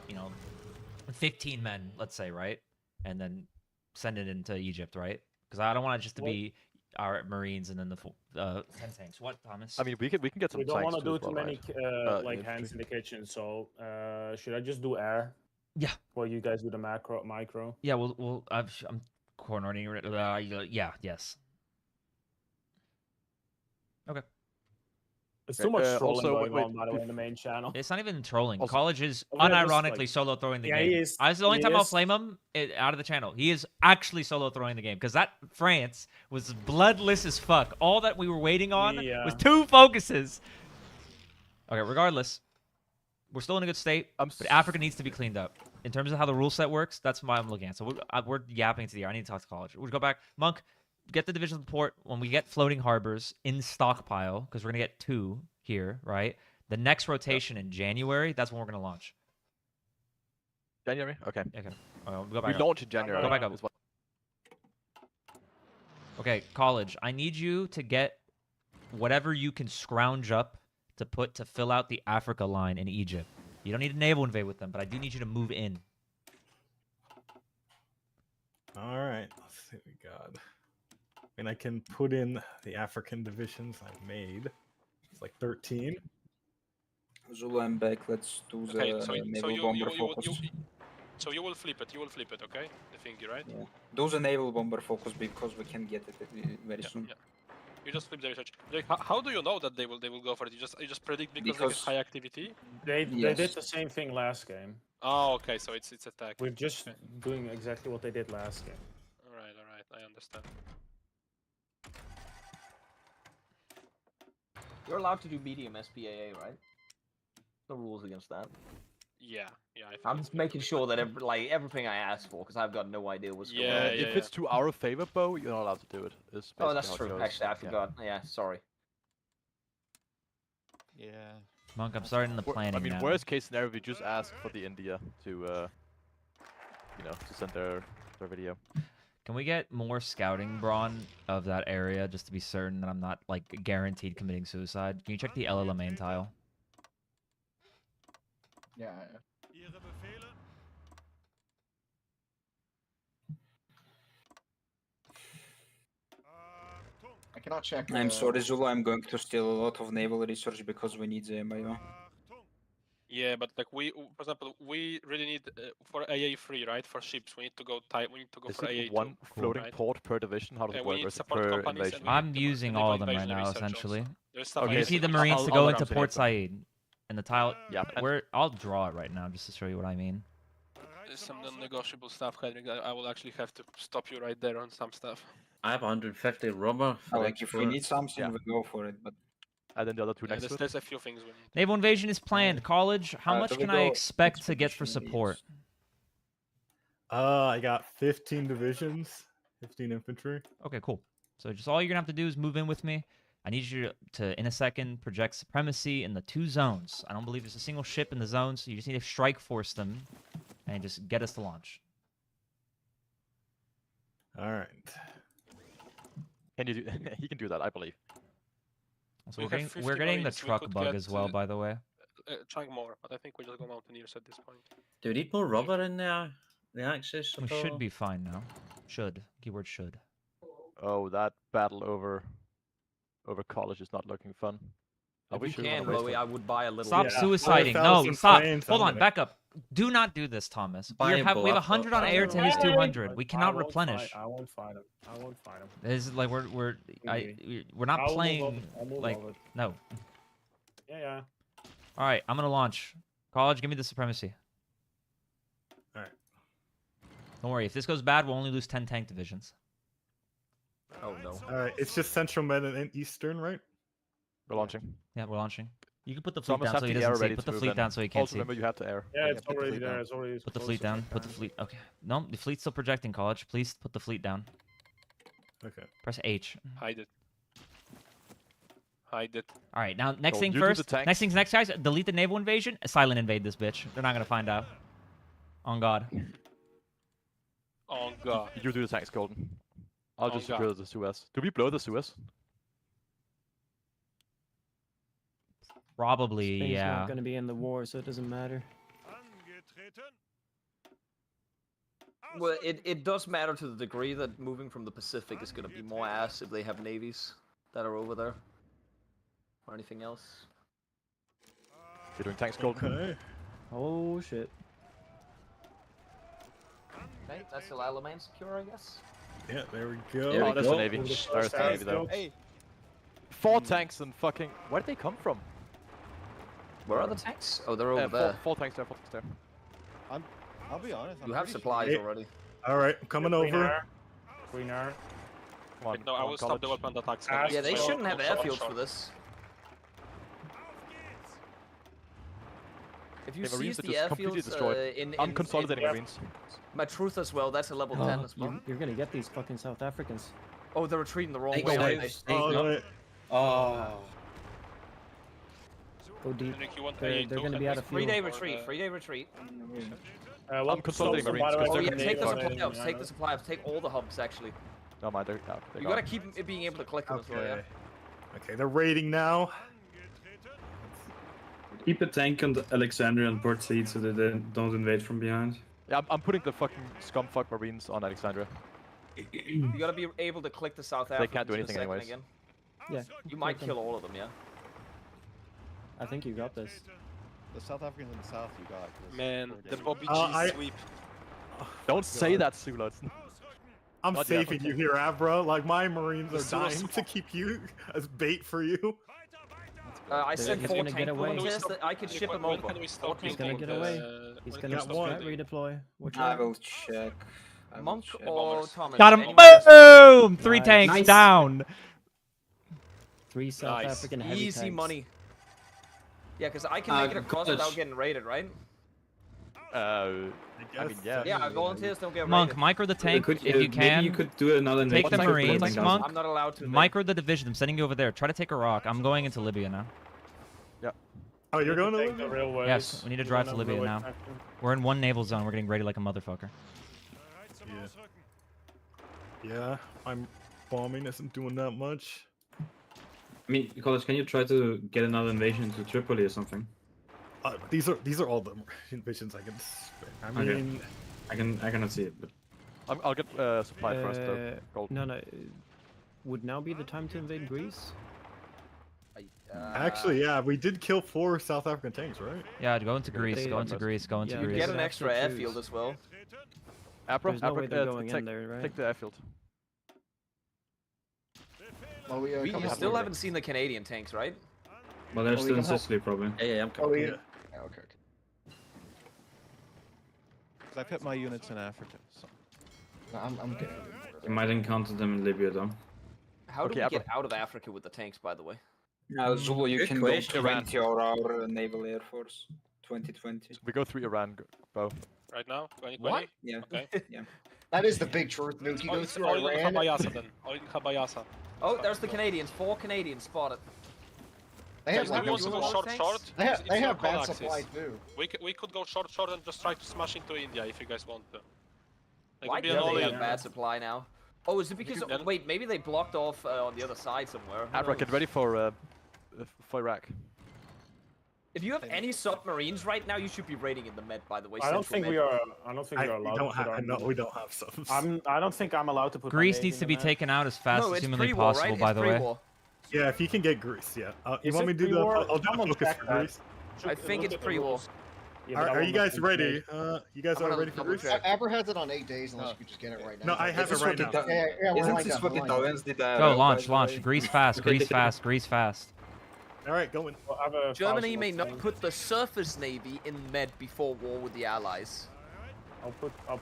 15 men, let's say, right? And then send it into Egypt, right? Because I don't want it just to be our Marines and then the 10 tanks. What, Thomas? I mean, we can get some We don't tanks want to do as too well, many right? like hands in the kitchen. So should I just do air? Yeah. While you guys do the micro. Yeah, I'm coordinating it. Yes. Okay. It's too much trolling also, going wait, on, by the way, in the main channel. It's not even trolling. Also- College is Okay, just, unironically like- solo throwing the Yeah, game. he is. That's the only He time I'll is. flame him out of the channel. He is actually solo throwing the game because that France was bloodless as fuck. All that we were waiting on was 2 focuses. Okay, regardless, we're still in a good state, but Africa needs to be cleaned up. In terms of how the rule set works, that's what I'm looking at. So we're yapping to the air. I need to talk to College. We'll go back. Monk, get the division support when we get floating harbors in stockpile, because we're going to get 2 here, right? The next rotation in January, that's when we're going to launch. January? Okay. Okay. We'll go We back up. launch in January. Go back up. is what- Okay, College, I need you to get whatever you can scrounge up to fill out the Africa line in Egypt. You don't need to naval invade with them, but I do need you to move in. All right, let's see what we got. I mean, I can put in the African divisions I made. It's like 13. Zulu, I'm back. Let's do the Okay, so naval bomber focus. So you will flip it. You will flip it, okay? The thingy, right? Yeah. Do the naval bomber focus because we can get it very soon. Yeah. You just flip the research. Like, how do you know that they will go for it? You just predict because they get high activity. They did the same thing last game. Oh, okay. So it's attack. We're just doing exactly what they did last game. All right. I understand. You're allowed to do medium SPAA, right? No rules against that. Yeah. I think I'm just making sure that everything I asked for, because I've got no idea what's going on. If it's to our favor, Bo, you're not allowed to do it. Is Oh, basically that's how it true. goes. Actually, I forgot. Yeah, sorry. Yeah. Monk, I'm starting the planning I mean, now. worst case scenario, we just ask for the India to, to send their video. Can we get more scouting brawn of that area just to be certain that I'm not like guaranteed committing suicide? Can you check the LLM main tile? Yeah. I cannot check. I'm sorry, Zulu. I'm going to steal a lot of naval research because we need the MIO. Yeah, but like for example, we really need for AA3, right? For ships, we need to go We need to go Is for it AA2. one floating right? port per division? How does it We work? need Or is it support per companies and invasion? we I'm need to using put all of them invasion right now, research also. essentially. There's stuff Okay, You like see the I'll- Marines I'll- to I'll go run into through Port it. Said, and the tile. Yeah, and- I'll draw it right now just to show you what I mean. There's some non-negotiable stuff, Henrik. I will actually have to stop you right there on some stuff. I have 150 rubber. For Like if we export. need something, Yeah. we go for it. But And then the other two Yeah, next to it? there's a few things we need. Naval invasion is planned. College, how much do we can I go expect to get for expeditionary? support? I got 15 divisions, 15 infantry. Okay, cool. So just all you're gonna have to do is move in with me. I need you to in a second, project supremacy in the 2 zones. I don't believe there's a single ship in the zones, so you just need to strike force them and just get us to launch. All right. Can you do? He can do that, I believe. So We we're have getting, 50 we're getting the Marines, we truck could bug get, as well, by the way. Trying more, but I think we just go mountaineers at this point. Do we need more rubber in there? The access. We support? should be fine now. Should. Keyword should. Oh, that battle over college is not looking fun. I If wish you we were can, gonna waste Louis, it. I would buy a little. Stop bit. Yeah. suiciding. No, 5,000 stop. frames, Hold I'm on, gonna- back up. Do not do this, Thomas. Buy him We have bluff, 100 on I air to his won't 200. We I cannot won't replenish. I won't fight him. I won't fight him. This is like we're not I'll move playing over- I'll move like over. no. Yeah. All right, I'm gonna launch. College, give me the supremacy. All right. Don't worry. If this goes bad, we'll only lose 10 tank divisions. Oh no. All right, it's just Central Med and Eastern, right? We're launching. Yeah, we're launching. You can put the fleet Thomas down have so he the doesn't air see. ready Put to the move fleet in. down so he can't Also see. remember you have the air. Yeah, it's put the already fleet there. down. It's already. Put the close fleet to my down. Put the time. fleet. Okay. No, the fleet's still projecting. College, please put the fleet down. Okay. Press H. Hide it. Hide it. All right, now next So thing you do the first. tanks. Next things next, guys. Delete the naval invasion. Silent invade this bitch. They're not gonna find out. On God. Oh god. You do the tanks, Golden. I'll Oh, just God. secure the Suez. Do we blow the Suez? Probably, Spain's yeah. not going to be in the war, so it doesn't matter. Well, it does matter to the degree that moving from the Pacific is going to be more ass if they have navies that are over there. Or anything else. You're doing tanks, Golden. Okay. Oh shit. Okay, that's the Alaman secure, I guess. Yeah, there we go. There we Oh, that's the go. Navy. Move the There's first the tank, Navy there. go. Hey! 4 tanks and fucking... Where did they come from? Where are the tanks? Oh, they're over there. Four tanks there, 4 tanks there. I'll be honest. I'm You have pretty supplies Hey. already. All right, I'm coming Green over. air. Green air. Come on, Wait, no, I come on, will stop the college. weapon attacks. Ah, Yeah, they So- shouldn't have so- airfields so- for this. If you Yeah, Marines seize are the just completely airfields destroyed. in Unconsolidating Marines. Matruth as well, that's a level 10 as well. You're going to get these fucking South Africans. Oh, they're retreating the wrong Take way. aren't snipes. they? Take Oh, no- wait. Oh. Go deep. Henrik, you want They're A2, going to be out of Free fuel. day Or, retreat, 3-day retreat. Well, consolidating so, by Marines, the way, because Oh they're yeah, gonna take the need supply hubs, yeah, take the supply hubs, take all the hubs actually. No mind, they're You gotta keep it being able to click them as well, yeah. Okay. Okay, they're raiding now. Keep a tank on the Alexandria and Port Said so that they don't invade from behind. Yeah, I'm putting the fucking scumfuck Marines on Alexandria. You gotta be able to click the South Africans can't do in a anything second anyways. again. Yeah. You might click them. kill all of them, yeah. I think you got this. The South Africans in the south you got. 'cause Man, we're the getting- Bobby G I- sweep. Don't say that, Sula. I'm Not yet, saving okay. you here, Avra. Like my Marines The are dying Suez- to keep you as bait for you. I They're sent just 4 gonna get tank away. volunteers that I could ship them When over. can we stop He's gonna building, get away. He's when gonna can we got stop one. building? redeploy. Watch I out. will check. I will Monk check. or bombers. Thomas? Got him. Anyone? Boom! 3 Nice. tanks Nice. down. 3 South Nice. African heavy Easy tanks. money. Yeah, because I can make it across college. without getting raided, right? I mean, yeah. Yeah, volunteers don't get Monk, raided. micro the tank Could- if you maybe can. you could do another Take the nation Marines, support like Monk. I'm not allowed to. Micro the division. I'm sending you over there. Try to take Iraq. I'm going into Libya now. Oh, you're going to take the Libya? railways. Yes, we need to We're drive gonna to Libya railway now. track them. We're in one naval zone. We're getting ready like a motherfucker. Yeah, I'm bombing isn't doing that much. I mean, College, can you try to get another invasion into Tripoli or something? These are all the invasions I can spend. I Okay. mean, I cannot see it, but I'll get supply first though. Gold. No. Would now be the time to invade Greece? actually, yeah, we did kill 4 South African tanks, right? Yeah, go into Greece. They- Go into Greece. Go into Yeah, You Greece. get an Have to extra choose. airfield as well. Abra, There's no way they're going take, in there, right? take the airfield. Well, we, You come still over. haven't seen the Canadian tanks, right? well, they're we still in can help. Sicily probably. Yeah, I'm Oh, coming. yeah. Yeah, okay. 'Cause I put my units in Africa. So. No, I'm getting. You might encounter them in Libya though. How do Okay, we Abra. get out of Africa with the tanks, by the way? Zulu, you Good can question. go 20 or our naval air force. 2020. We go through Iran, Bo. Right now? 2020? What? Yeah. Okay. Yeah. That is the big truth, Nuke. You Oh, go it's through all in Iran. Habayasa then. All in Habayasa. Oh, there's the Canadians. 4 Canadians spotted. They have, Do we want to you go want short, tanks? short? they have, It's they your have call, bad Axis. supply too. We could go short, and just try to smash into India if you guys want to. It Why could be do an they all-in. have bad supply now? Oh, is it because... then- Wait, maybe they blocked off on the other side somewhere. Who Abra, knows? get ready for Iraq. If you have any submarines right now, you should be raiding in the Med, by the way. I don't Central think Med. we are. I don't think we are we allowed don't to put have. our. No, we don't have subs. I don't think I'm allowed to put. my Greece navy needs in to the be map. taken out as fast No, as it's humanly pre-war, possible. right? By It's the way, pre-war. Yeah, if you can get Greece, yeah. You Is want it me to do the? pre-war? I'll do the Someone focus check for that. Greece. I think Look it's at the pre-war. rules. Yeah, but I Are want you the guys full ready? page. You guys I'm all gonna ready for double Greece? check. Aber has it on 8 days unless you could just get it right now. No, I have This it is right what now. Ita- we're Isn't lined this up, what we're lined Italians did? Go, launch, by the way? Grease fast, Grease fast, Grease fast. All right, going. Well, I have a Germany 1,000 may not thing. put the surface navy in Med before war with the Allies. I'll put. I'm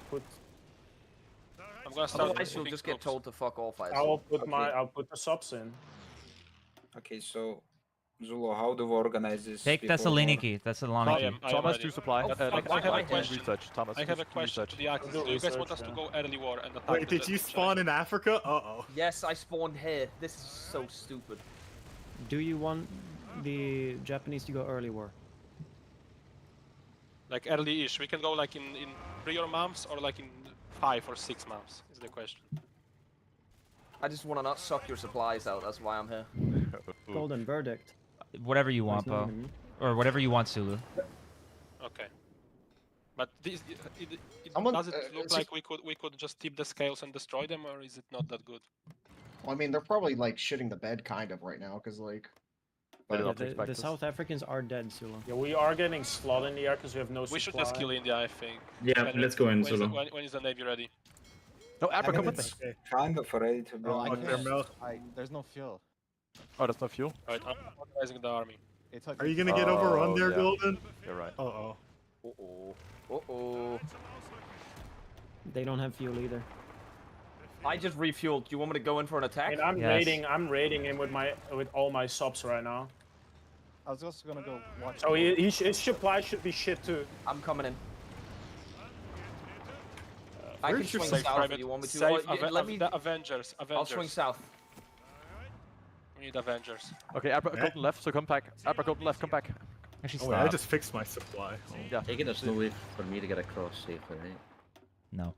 gonna start. Otherwise, you'll moving just get troops. told to fuck off. I I'll assume. put I'll put the subs in. Okay, so Zulu, how do we organize this? Take before Thessaloniki. I Thessaloniki. am Thomas, ready. do supply. Oh, Like, fuck, I have a my question. research. Thomas, I have a do question research. to the Axis. do Do you guys want research, us to yeah. go early war and attack Wait, the did you China? spawn in Africa? Uh-oh. Yes, I spawned here. This is so stupid. Do you want the Japanese to go early war? Like early-ish. We can go like in 3 or months or like in 5 or 6 months is the question. I just want to not suck your supplies out. That's why I'm here. Golden verdict. Whatever you want, There's no Bo. enemy. Or whatever you want, Sulu. Okay. But this, Someone- does it look so- like we could just tip the scales and destroy them, or is it not that good? Well, I mean, they're probably like shitting the bed kind of right now, because like. I did Yeah, not expect the this. South Africans are dead, Sula. Yeah, we are getting slot in the air because we have no We should just supply. kill India, I think. Yeah, When- let's go in when is the- solo. When is the navy ready? No, I Africa, mean, with me. it's kind of ready to be Oh, I honest. Okay, Mel. There's no fuel. Oh, that's not fuel. Alright, I'm organizing the army. It took Are you gonna get overrun Oh, there, yeah. Golden? You're right. Uh-oh. Uh-oh. Uh-oh. They don't have fuel either. I just refueled. Do you want me to go in for an I attack? mean, I'm Yes. raiding him with all my subs right now. I was also gonna go watch. So his supply should be shit too. I'm coming in. I can where's your swing Save south private. if you want me to. Save Or, yeah, let me. the Avengers. I'll swing south. We need Avengers. Okay, Abra Yeah. Golden left, so come back. Abra Golden left, come back. Actually, Oh, wait, I stop. just fixed my supply. Oh. Yeah. Take it, there's no way for me to get across safely, right? No.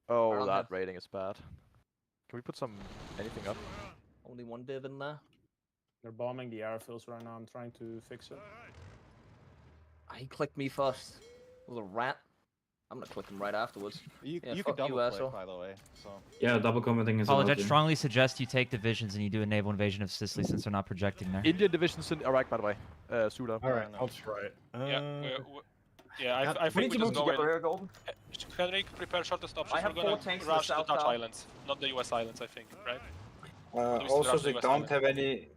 Oh, Around that there. rating is bad. Can we put anything up? Only one div in there. They're bombing the airfields right now. I'm trying to fix it. He clicked me first. Was a rat. I'm gonna click him right afterwards. You Yeah, you fuck could double you, click, asshole. by the way. So Yeah, double commenting is College, allowed I'd here. strongly suggest you take divisions and you do a naval invasion of Sicily since they're not projecting there. Indian divisions in Iraq, by the way. Sula. All right, no. I'll try it. Yeah, I We think need to we move just go in. together here, Golden. Henrik, prepare shortest options. I have We're 4 gonna tanks in the rush the south Dutch tower. islands, not the US islands, I think, right? we still Also, rush the they US don't island. have any.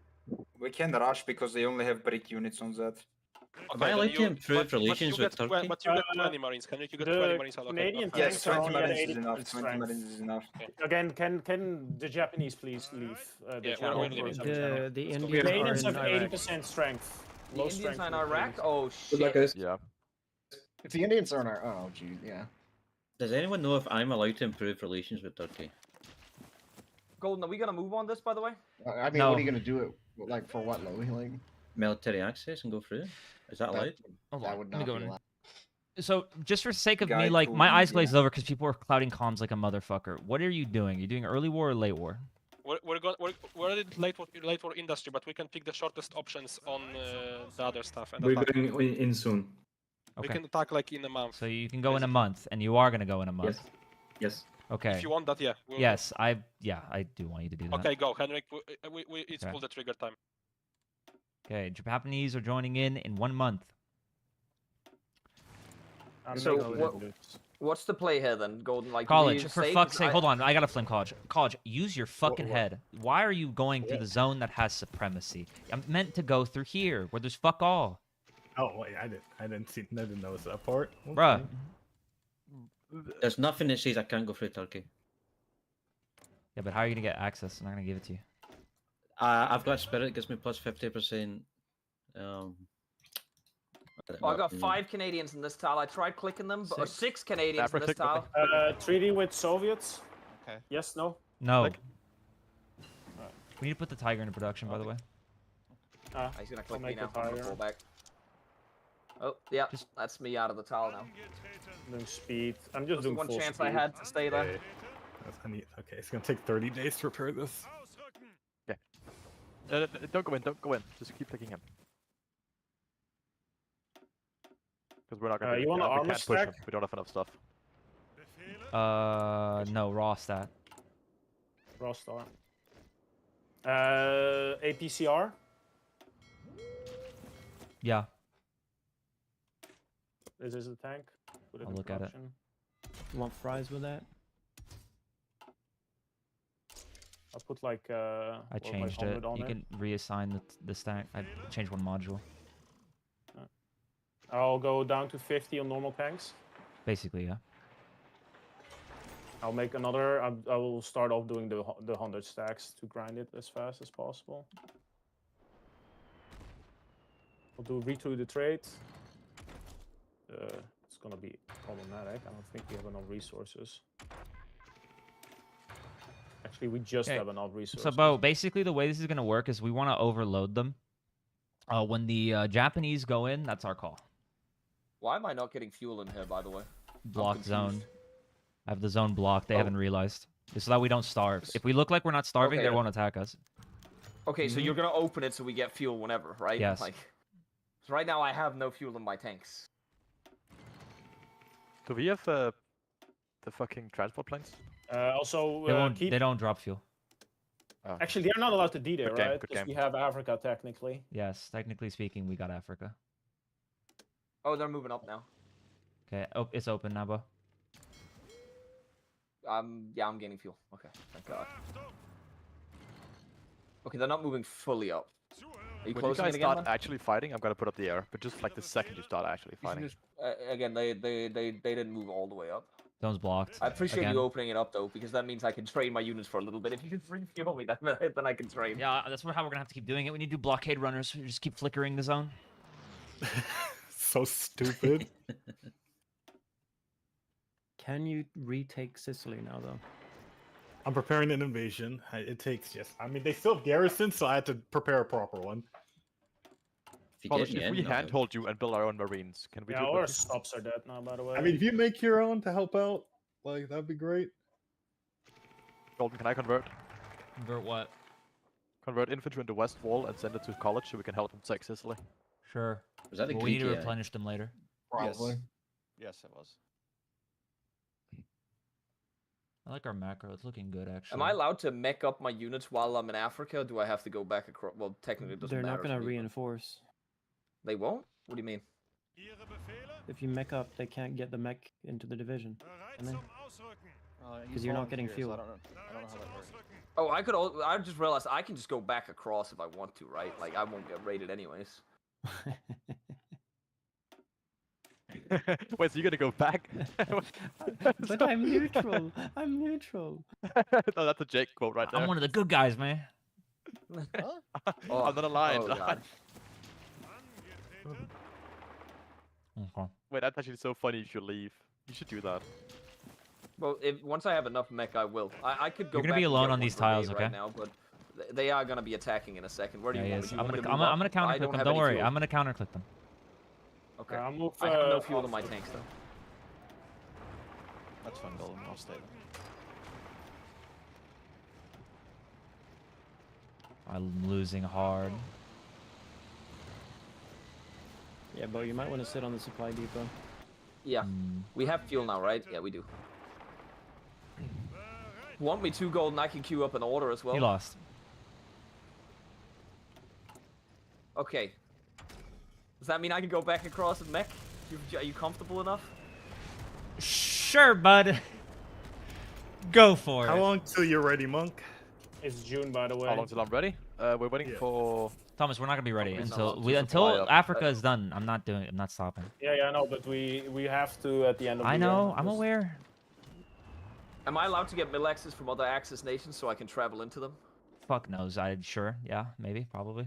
We can rush because they only have brick units on that. Would I like to improve but you relations with get, Turkey? But you get 20 marines. Henrik, you get 20 marines allocated. Canadian not Yes, tanks are 20 only at marines is 80% enough. 20 strength. marines is enough. Again, can the Japanese please leave the Yeah, channel? we're leaving. The Let's go. Indians are Canadians in have Iraq. 80% strength. The Low Indians strength are in for Iraq? Canadians. Oh Good luck, shit. guys. Yeah. If the Indians are in our. Oh, gee, yeah. Does anyone know if I'm allowed to improve relations with Turkey? Golden, are we gonna move on this, by the way? I mean, No. what are you gonna do it like for what, Louis? Like Military access and go through? Is that allowed? Hold that on, would let me not go be in. allowed. So, just for sake of me, Guide like, to my eyes India. glazed over because people are clouding comms like a motherfucker. What are you doing? You doing early war or late war? We're late for industry, but we can pick the shortest options on the other stuff. And We're attack. going in soon. We Okay. can attack like in a month. So you can go in a month, and you are gonna go in a month. Yes. Yes. Okay. If you want that, yeah. we'll- Yes, I do want you to do that. Okay, go, Henrik. It's Okay. pull the trigger time. Okay, Japanese are joining in 1 month. I'm So making what- this. What's the play here then, Golden? Like, do College, we for stay? fuck's 'Cause sake, I- hold on. I gotta flame college. College, use your fucking what? head. Why are you going through the zone that has supremacy? I'm meant to go through here, where there's fuck all. Oh wait, I didn't notice that part. Bruh. Okay. There's nothing that says I can't go through Turkey. Yeah, but how are you gonna get access? I'm not gonna give it to you. I've got Spirit, it gives me plus 50%. Oh, I got 5 Canadians in this tile. I tried clicking them, but or 6 Canadians in this tile. Treaty with Soviets? Okay. Yes, no? No. Like- We need to put the tiger into production, by the way. He's gonna click me make now. it I'm gonna higher. fall back. Oh, yeah, that's me out of the tile now. Doing speed. I'm That's just the doing one full chance speed. I had to stay there. Okay. Okay, it's gonna take 30 days to repair this. Don't go in, don't go in. Just keep picking him. Because we're not gonna. you want we an armor can't push him. stack? We don't have enough stuff. No, raw stat. Raw star. APCR. Yeah, This is the tank. Put I'll in look at it. production. You want fries with that? I'll put like I changed it. You can reassign the stack. I changed one module. I'll go down to 50 on normal tanks. Basically, yeah. I'll make another. I will start off doing the 100 stacks to grind it as fast as possible. I'll do read through the trade. It's gonna be problematic. I don't think we have enough resources. Actually, we just have enough resources. So, Bo, basically the way this is gonna work is we want to overload them. When the Japanese go in, that's our call. Why am I not getting fuel in here, by the way? Blocked zone. I have the zone blocked. They haven't realized. It's so that we don't starve. If we look like we're not starving, they won't attack us. Okay, so you're gonna open it so we get fuel whenever, right? Yes. Like, so right now I have no fuel in my tanks. Do we have the fucking transport planes? Also, They won't. They don't drop fuel. Oh. Actually, they're not allowed to be there, Good game, right? good Because game. we have Africa technically. Yes, technically speaking, we got Africa. Oh, they're moving up now. Okay, oh, it's open now, Bo. Yeah, I'm gaining fuel. Okay, thank God. Okay, they're not moving fully up. Are you When you closing guys it again, start man? actually fighting, I'm gonna put up the air. But just like the second you start actually fighting. Again, they didn't move all the way up. Zone's blocked. I appreciate Again. you opening it up though, because that means I can train my units for a little bit. If you can free fuel me, then I can train. Yeah, that's how we're gonna have to keep doing it. We need to do blockade runners. We just keep flickering the zone. So stupid. Can you retake Sicily now, though? I'm preparing an invasion. It takes I mean, they still have garrisons, so I had to prepare a proper one. Polish, if we handhold you and build our own marines, can we Yeah, do it our with you? stops are dead now, by the way. I mean, if you make your own to help out, like that'd be great. Golden, can I convert? Convert what? Convert infantry into west wall and send it to college so we can help them take Sicily. Sure. Was that the Well, we need to Greek AI? replenish them later. Probably. Yes, it was. I like our macro. It's looking good, actually. Am I allowed to mech up my units while I'm in Africa? Or do I have to go back across? Well, technically, it doesn't They're matter. not going to to me, but- reinforce. They won't? What do you mean? If you mech up, they can't get the mech into the division. Because you're not getting fuel. I don't know how that works. Oh, I just realized I can just go back across if I want to, right? Like, I won't get raided anyways. Wait, so you're gonna go back? But I'm neutral. I'm neutral. No, that's a Jake quote right there. I'm one of the good guys, man. Oh, I'm not aligned. oh, God. Okay. Wait, that's actually so funny if you leave. You should do that. Well, once I have enough mech, I will. I could go. You're gonna back be and alone get on one these brigade tiles, okay? Right now, but they are gonna be attacking in a second. Where do Yeah, you he want is. me? I'm You want me to gonna move up? counter I click them. have Don't any worry. fuel. I'm gonna counter click them. Okay. I'll move, I have no uh, fuel in off my the- tanks though. That's fine, Golden. I'll stay there. I'm losing hard. Yeah, Bo, you might want to sit on the supply depot. Yeah, we have fuel now, right? Yeah, we do. Want me 2 gold and I can queue up an order as well? You lost. Okay. Does that mean I can go back across and mech? Are you comfortable enough? Sure, bud. Go for it. How long till you're ready, Monk? It's June, by the way. How long till I'm ready? We're waiting for. Thomas, we're not gonna be ready Okay, until so we supply until up. Africa is done. I'm not stopping. Yeah, I know, but we have to at the end of the I year. know. I'm just- aware. Am I allowed to get mill access from other Axis nations so I can travel into them? Fuck knows. Sure. Yeah. Maybe. Probably.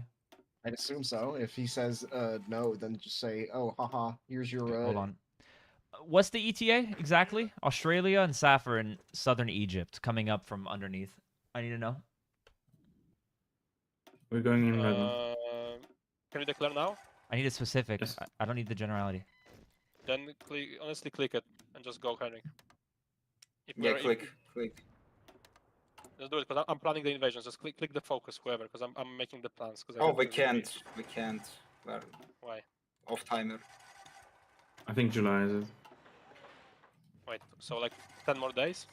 I'd assume so. If he says no, then just say, oh, haha, here's your Hold on. What's the ETA exactly? Australia and Safar in southern Egypt coming up from underneath. I need to know. We're going in red. Can you declare now? I need a specific. Yes. I don't need the generality. Then honestly click it and just go, Henrik. If Yeah, we're- click. Just do it, because I'm planning the invasion. Just click the focus, whoever, because I'm making the plans. Cause I Oh, want we to be- can't. We can't. We're Why? off timer. I think July is it. Wait, so like 10 more days?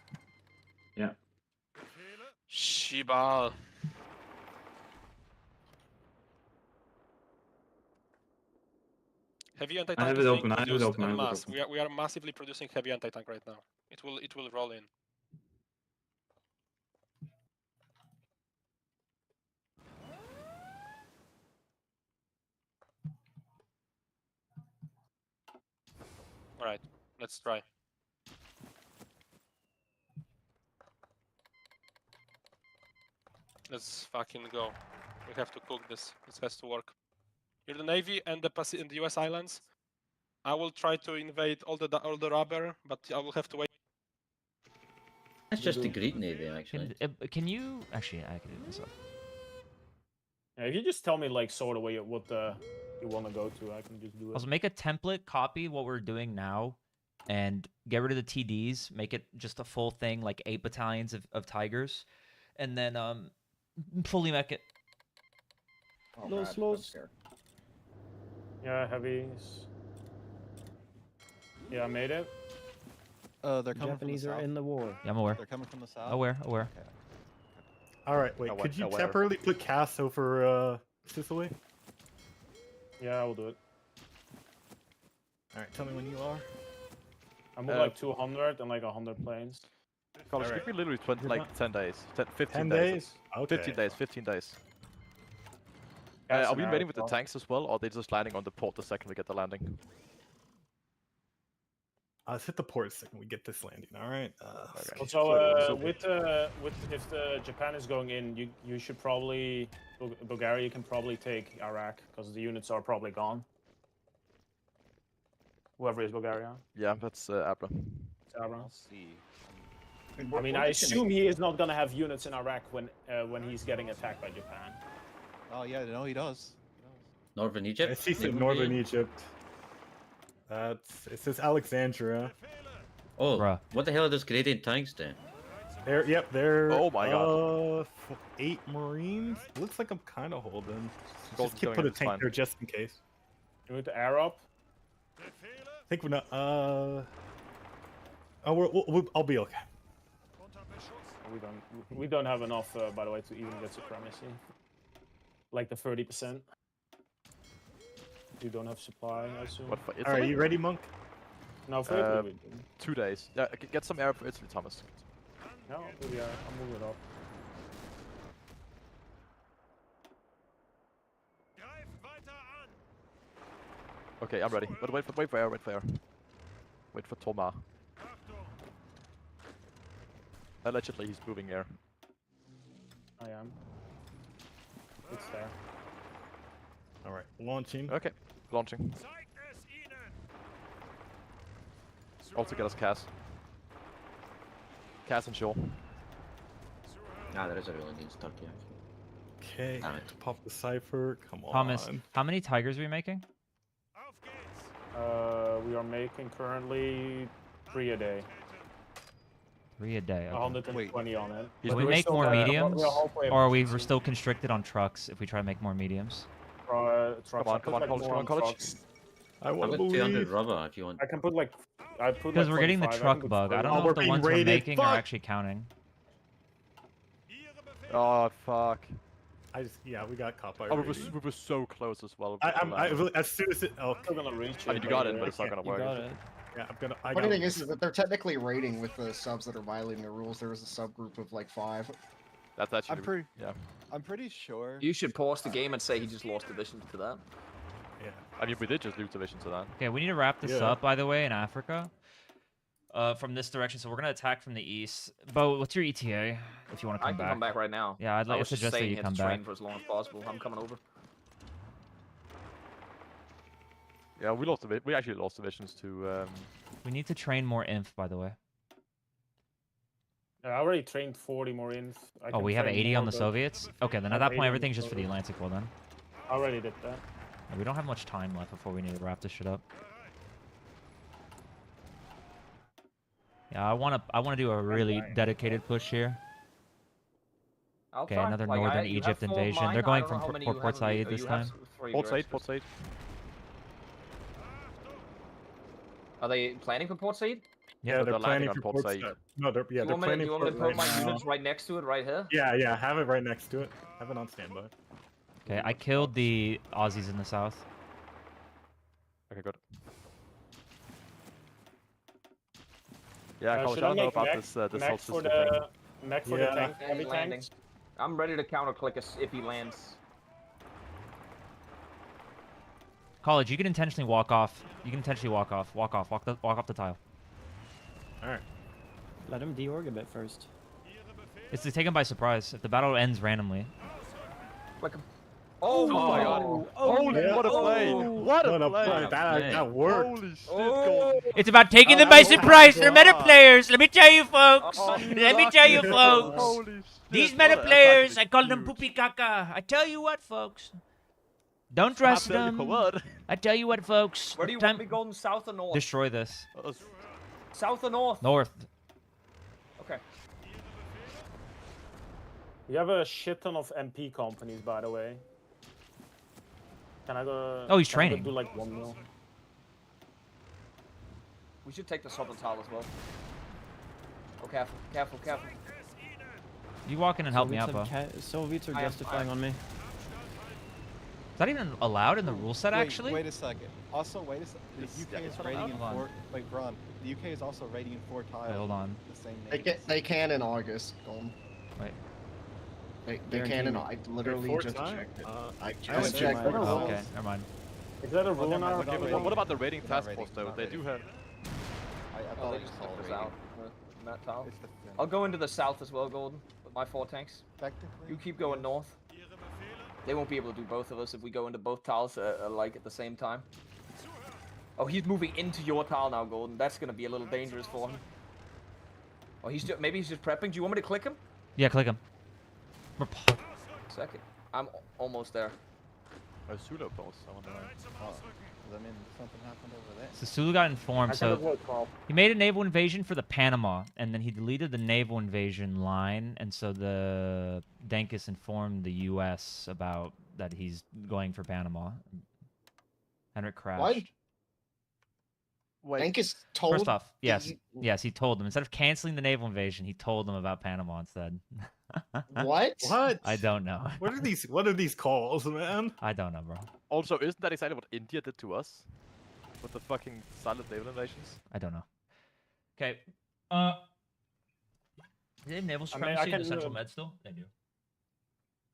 Yeah. Shibal. Heavy anti-tank I have is it being open. I have it produced open. I en have it masse. open. We are massively producing heavy anti-tank right now. It will roll in. All right, let's try. Let's fucking go. We have to cook this. This has to work. You're the Navy and the US islands. I will try to invade all the rubber, but I will have to wait. That's just a Greek navy, actually. Can you actually? I can do this up. Yeah, if you just tell me like sort of what you want to go to, I can just do it. Also, make a template, copy what we're doing now, and get rid of the TDs. Make it just a full thing, like 8 battalions of tigers, and then fully mech it. Oh, No God, slows. I'm scared. Yeah, heavies. Yeah, I made it. They're coming Japanese from the are south. in the war. Yeah, I'm aware. They're coming from the south. Aware. Okay. All right, wait. Aware- Could you aware. temporarily put Cass over Sicily? Yeah, I will do it. All right, tell me when you are. I'm with like 200 and like 100 planes. College, Alright. give me literally 20, like 10 days. 15 10 days. days? Okay. 15 days, 15 days. Gas Are and we arrow invading with the as well. tanks as well, or are they just landing on the port the second we get the landing? Let's hit the port the second we get this landing. All right. Okay. Also, with if the Japan is going in, you should probably Bulgaria can probably take Iraq because the units are probably gone. Whoever is Bulgaria, Yeah, that's Abra. it's Abraham. see. I mean, I assume he is not gonna have units in Iraq when he's getting attacked by Japan. Oh yeah, no, he does. Northern Egypt? I see They some would northern be- Egypt. It says Alexandria. Oh, Bruh. what the hell are those Canadian tanks doing? They're. Oh my God. 8 Marines. Looks like I'm kind of holding. Golden's Just keep going put in, a it's tank fine. there just in case. You want to air up? I think we're not. Oh, I'll be okay. We don't have enough, by the way, to even get supremacy. Like the 30%. You don't have supply, I assume. What for All right, Italy? you ready, Monk? No, for Italy we do. 2 days. Yeah, get some air for Italy, Thomas. No, we are. I'm moving it up. Okay, I'm ready. But wait for air, wait for air. Wait for Toma. Allegedly, he's moving air. I am. It's there. All right, launching. Okay, launching. Also get us Cass. Cass and Shaw. Ah, there is a really good start, yeah. Okay, Damn it. pop the cipher. Come on. Thomas, how many tigers are we making? We are making currently 3 a day. 3 a day. Okay. 120 on it. He's Can we We're make still, more we're mediums, halfway or are up. we're still constricted on trucks if we try to make more mediums? Trucks. Come on, I put, like, college, more come on, college. trucks. I I've want to got 200 believe. rubber if you want. I can put like. I put Because like we're getting the 25, I truck can put bug. I 30. don't know we're if the being ones we're raided. making are Fuck! actually counting. Oh, fuck. Yeah, we got caught by. Oh, raiding. we were so close as well. As soon as it. Oh, I'm still gonna reach it. I mean, you got it, but but it's not gonna You work. got it. yeah, I'm gonna. I Funny got thing is that they're technically raiding with the subs that are violating the rules. There was a subgroup of like 5. That's actually. I'm Yeah. pretty sure. You should pause the game and say he just lost division to that. Yeah. I mean, we did just lose division to that. Okay, we need to wrap this Yeah. up, by the way, in Africa. From this direction, so we're gonna attack from the east. Bo, what's your ETA if you want to I come can back? come back right now. Yeah, I'd I like to was just suggest that saying you hit come the train back. for as long as possible. I'm coming over. Yeah, we lost we actually lost divisions to. We need to train more inf, by the way. I already trained 40 more inf. I Oh, can we have train 80 on more, the but Soviets? Okay, then I at have that 80 on point, the everything's just for the Soviets. Atlantic Wall then. I already did that. We don't have much time left before we need to wrap this shit up. Yeah, I wanna do a really dedicated push here. I'll Okay, try. another Like, northern you have Egypt 4 invasion. mine, They're I going don't know from how many Port you have of Said you- this you have time. 3 Port yours. Said, Port Said. Are they planning for Port Said? Yeah, but they're they're planning landing for on Port Port Said. Said. No, they're Do you want me planning to for it put right my now. units right next to it, right here? Yeah, have it right next to it. Have it on standby. Okay, I killed the Aussies in the south. Okay, good. Yeah, College, should I I don't know make about mech, this whole mech for system thing. the mech for Yeah. the tank, Yeah, heavy he's landing. tanks? I'm ready to counter click us if he lands. College, you can intentionally walk off. You can intentionally walk off the tile. All right. Let him deorg a bit first. It's to take him by surprise. If the battle ends randomly. Click him. Oh my god. Holy, yeah. what a play! What a play! That worked. Holy shit, Oh. It's about taking them by surprise. They're meta players. Let me tell you, folks. Let me tell you, folks. Holy shit. These what meta a- players, that's I call them huge. poopy caca. I tell you what, folks. Don't I trust tell you them. what. I tell you what, folks. Where do you Time- want me going? South or north? Destroy this. South or north? North. Okay. You have a shit ton of MP companies, by the way. Can I go? Oh, he's can I go training. do like 1 mil. We should take the southern tile as well. Oh, careful, careful, careful. You walk in and help me out, Soviets Bo. have Soviets are I am- justifying on me. Is that even allowed in the rule set, Wait, actually? Wait a second. Also, wait a second. The It's- UK yeah, is it's rating in allowed. 4. Wait, Bron. The UK is also rating in 4 tiles. Wait, hold on. The same They name. can in August. Golden. Wait. They can in. Guaranteed. I literally Fourth just time? checked it. I I just just checked. checked. my- it. Oh, okay, never mind. Is that a rule never now? mind, we're not Okay, rating. What about the rating We're not task rating, force though? not They do rating. have. I Oh, thought they it was just called took us rating. out. In that tile. It's the thing. I'll go into the south as well, Golden, with my 4 tanks. Technically, You keep going north. They won't be able to do both of us if we go into both tiles like at the same time. Oh, he's moving into your tile now, Golden. That's gonna be a little dangerous for him. Oh, maybe he's just prepping. Do you want me to click him? Yeah, click him. Second. I'm almost there. Oh, Sulu pulse. I wonder. Oh, does that mean something happened over there? So Sulu got informed, I can so avoid 12. he made a naval invasion for the Panama, and then he deleted the naval invasion line, and so the Dankus informed the U.S. about that he's going for Panama. Henrik crashed. What? Wait. Dankus told. First off, the yes, U- yes, he told them instead of canceling the naval invasion, he told them about Panama instead. What? What? I don't know. What are these calls, man? I don't know, bro. Also, isn't that exactly what India did to us? With the fucking silent naval invasions? I don't know. Okay. Do they have naval I mean, I supremacy in can, the Central Med still? They do.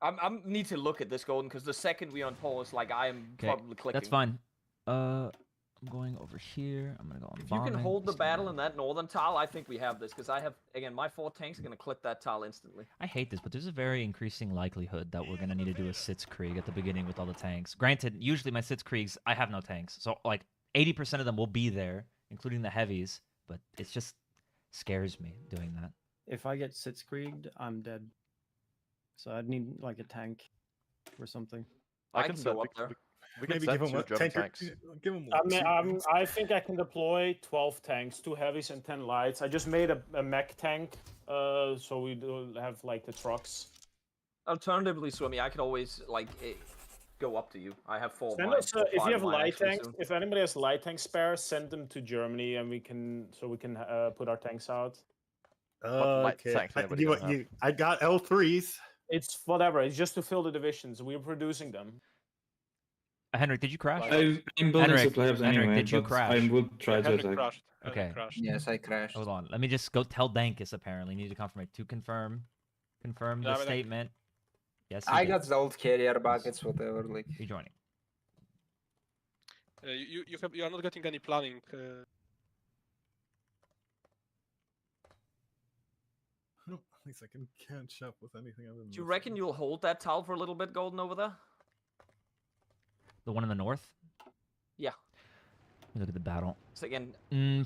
I need to look at this, Golden, because the second we unpause, like I am Okay, probably clicking. that's fine. I'm going over here. I'm gonna go on If you can bombing. hold the Just battle gonna- in that northern tile, I think we have this, because I have, again, my 4 tanks are going to click that tile instantly. I hate this, but there's a very increasing likelihood that we're gonna need to do a Sitzkrieg at the beginning with all the tanks. Granted, usually my Sitzkriegs, I have no tanks, so like 80% of them will be there, including the heavies. But it just scares me doing that. If I get Sitzkrieged, I'm dead. So I'd need like a tank or something. I can send- go up there. We can Maybe send give him 2 a German tanker. tanks. Give him I one. mean, I think I can deploy 12 tanks, 2 heavies and 10 lights. I just made a mech tank, so we do have like the trucks. Alternatively, Swimmy, I could always, like, go up to you. I have 4 of Send mine. us, or if 5 you of have mine, light actually, tanks, soon. if anybody has light tank spares, send them to Germany and we can put our tanks out. light Okay. tanks I, anybody you, gonna have? I got L3s. It's whatever. It's just to fill the divisions. We're producing them. Henrik, did you crash? Like- I'm building Henrik, suppliers Henrik, anyway, did you but crash? I would try to Henrik attack. crashed. Okay. Henrik crashed. Yes, I crashed. Hold on. Let me just go tell Dankus. Apparently, need to confirm to confirm Yeah, the but statement. Yes, he I did. got the old carrier buckets, whatever. Like, Rejoining. You are not getting any planning. At least I can catch up with anything other than. Do you reckon you'll hold that tile for a little bit, Golden, over there? The one in the north. Yeah. Let me look at the battle. So again,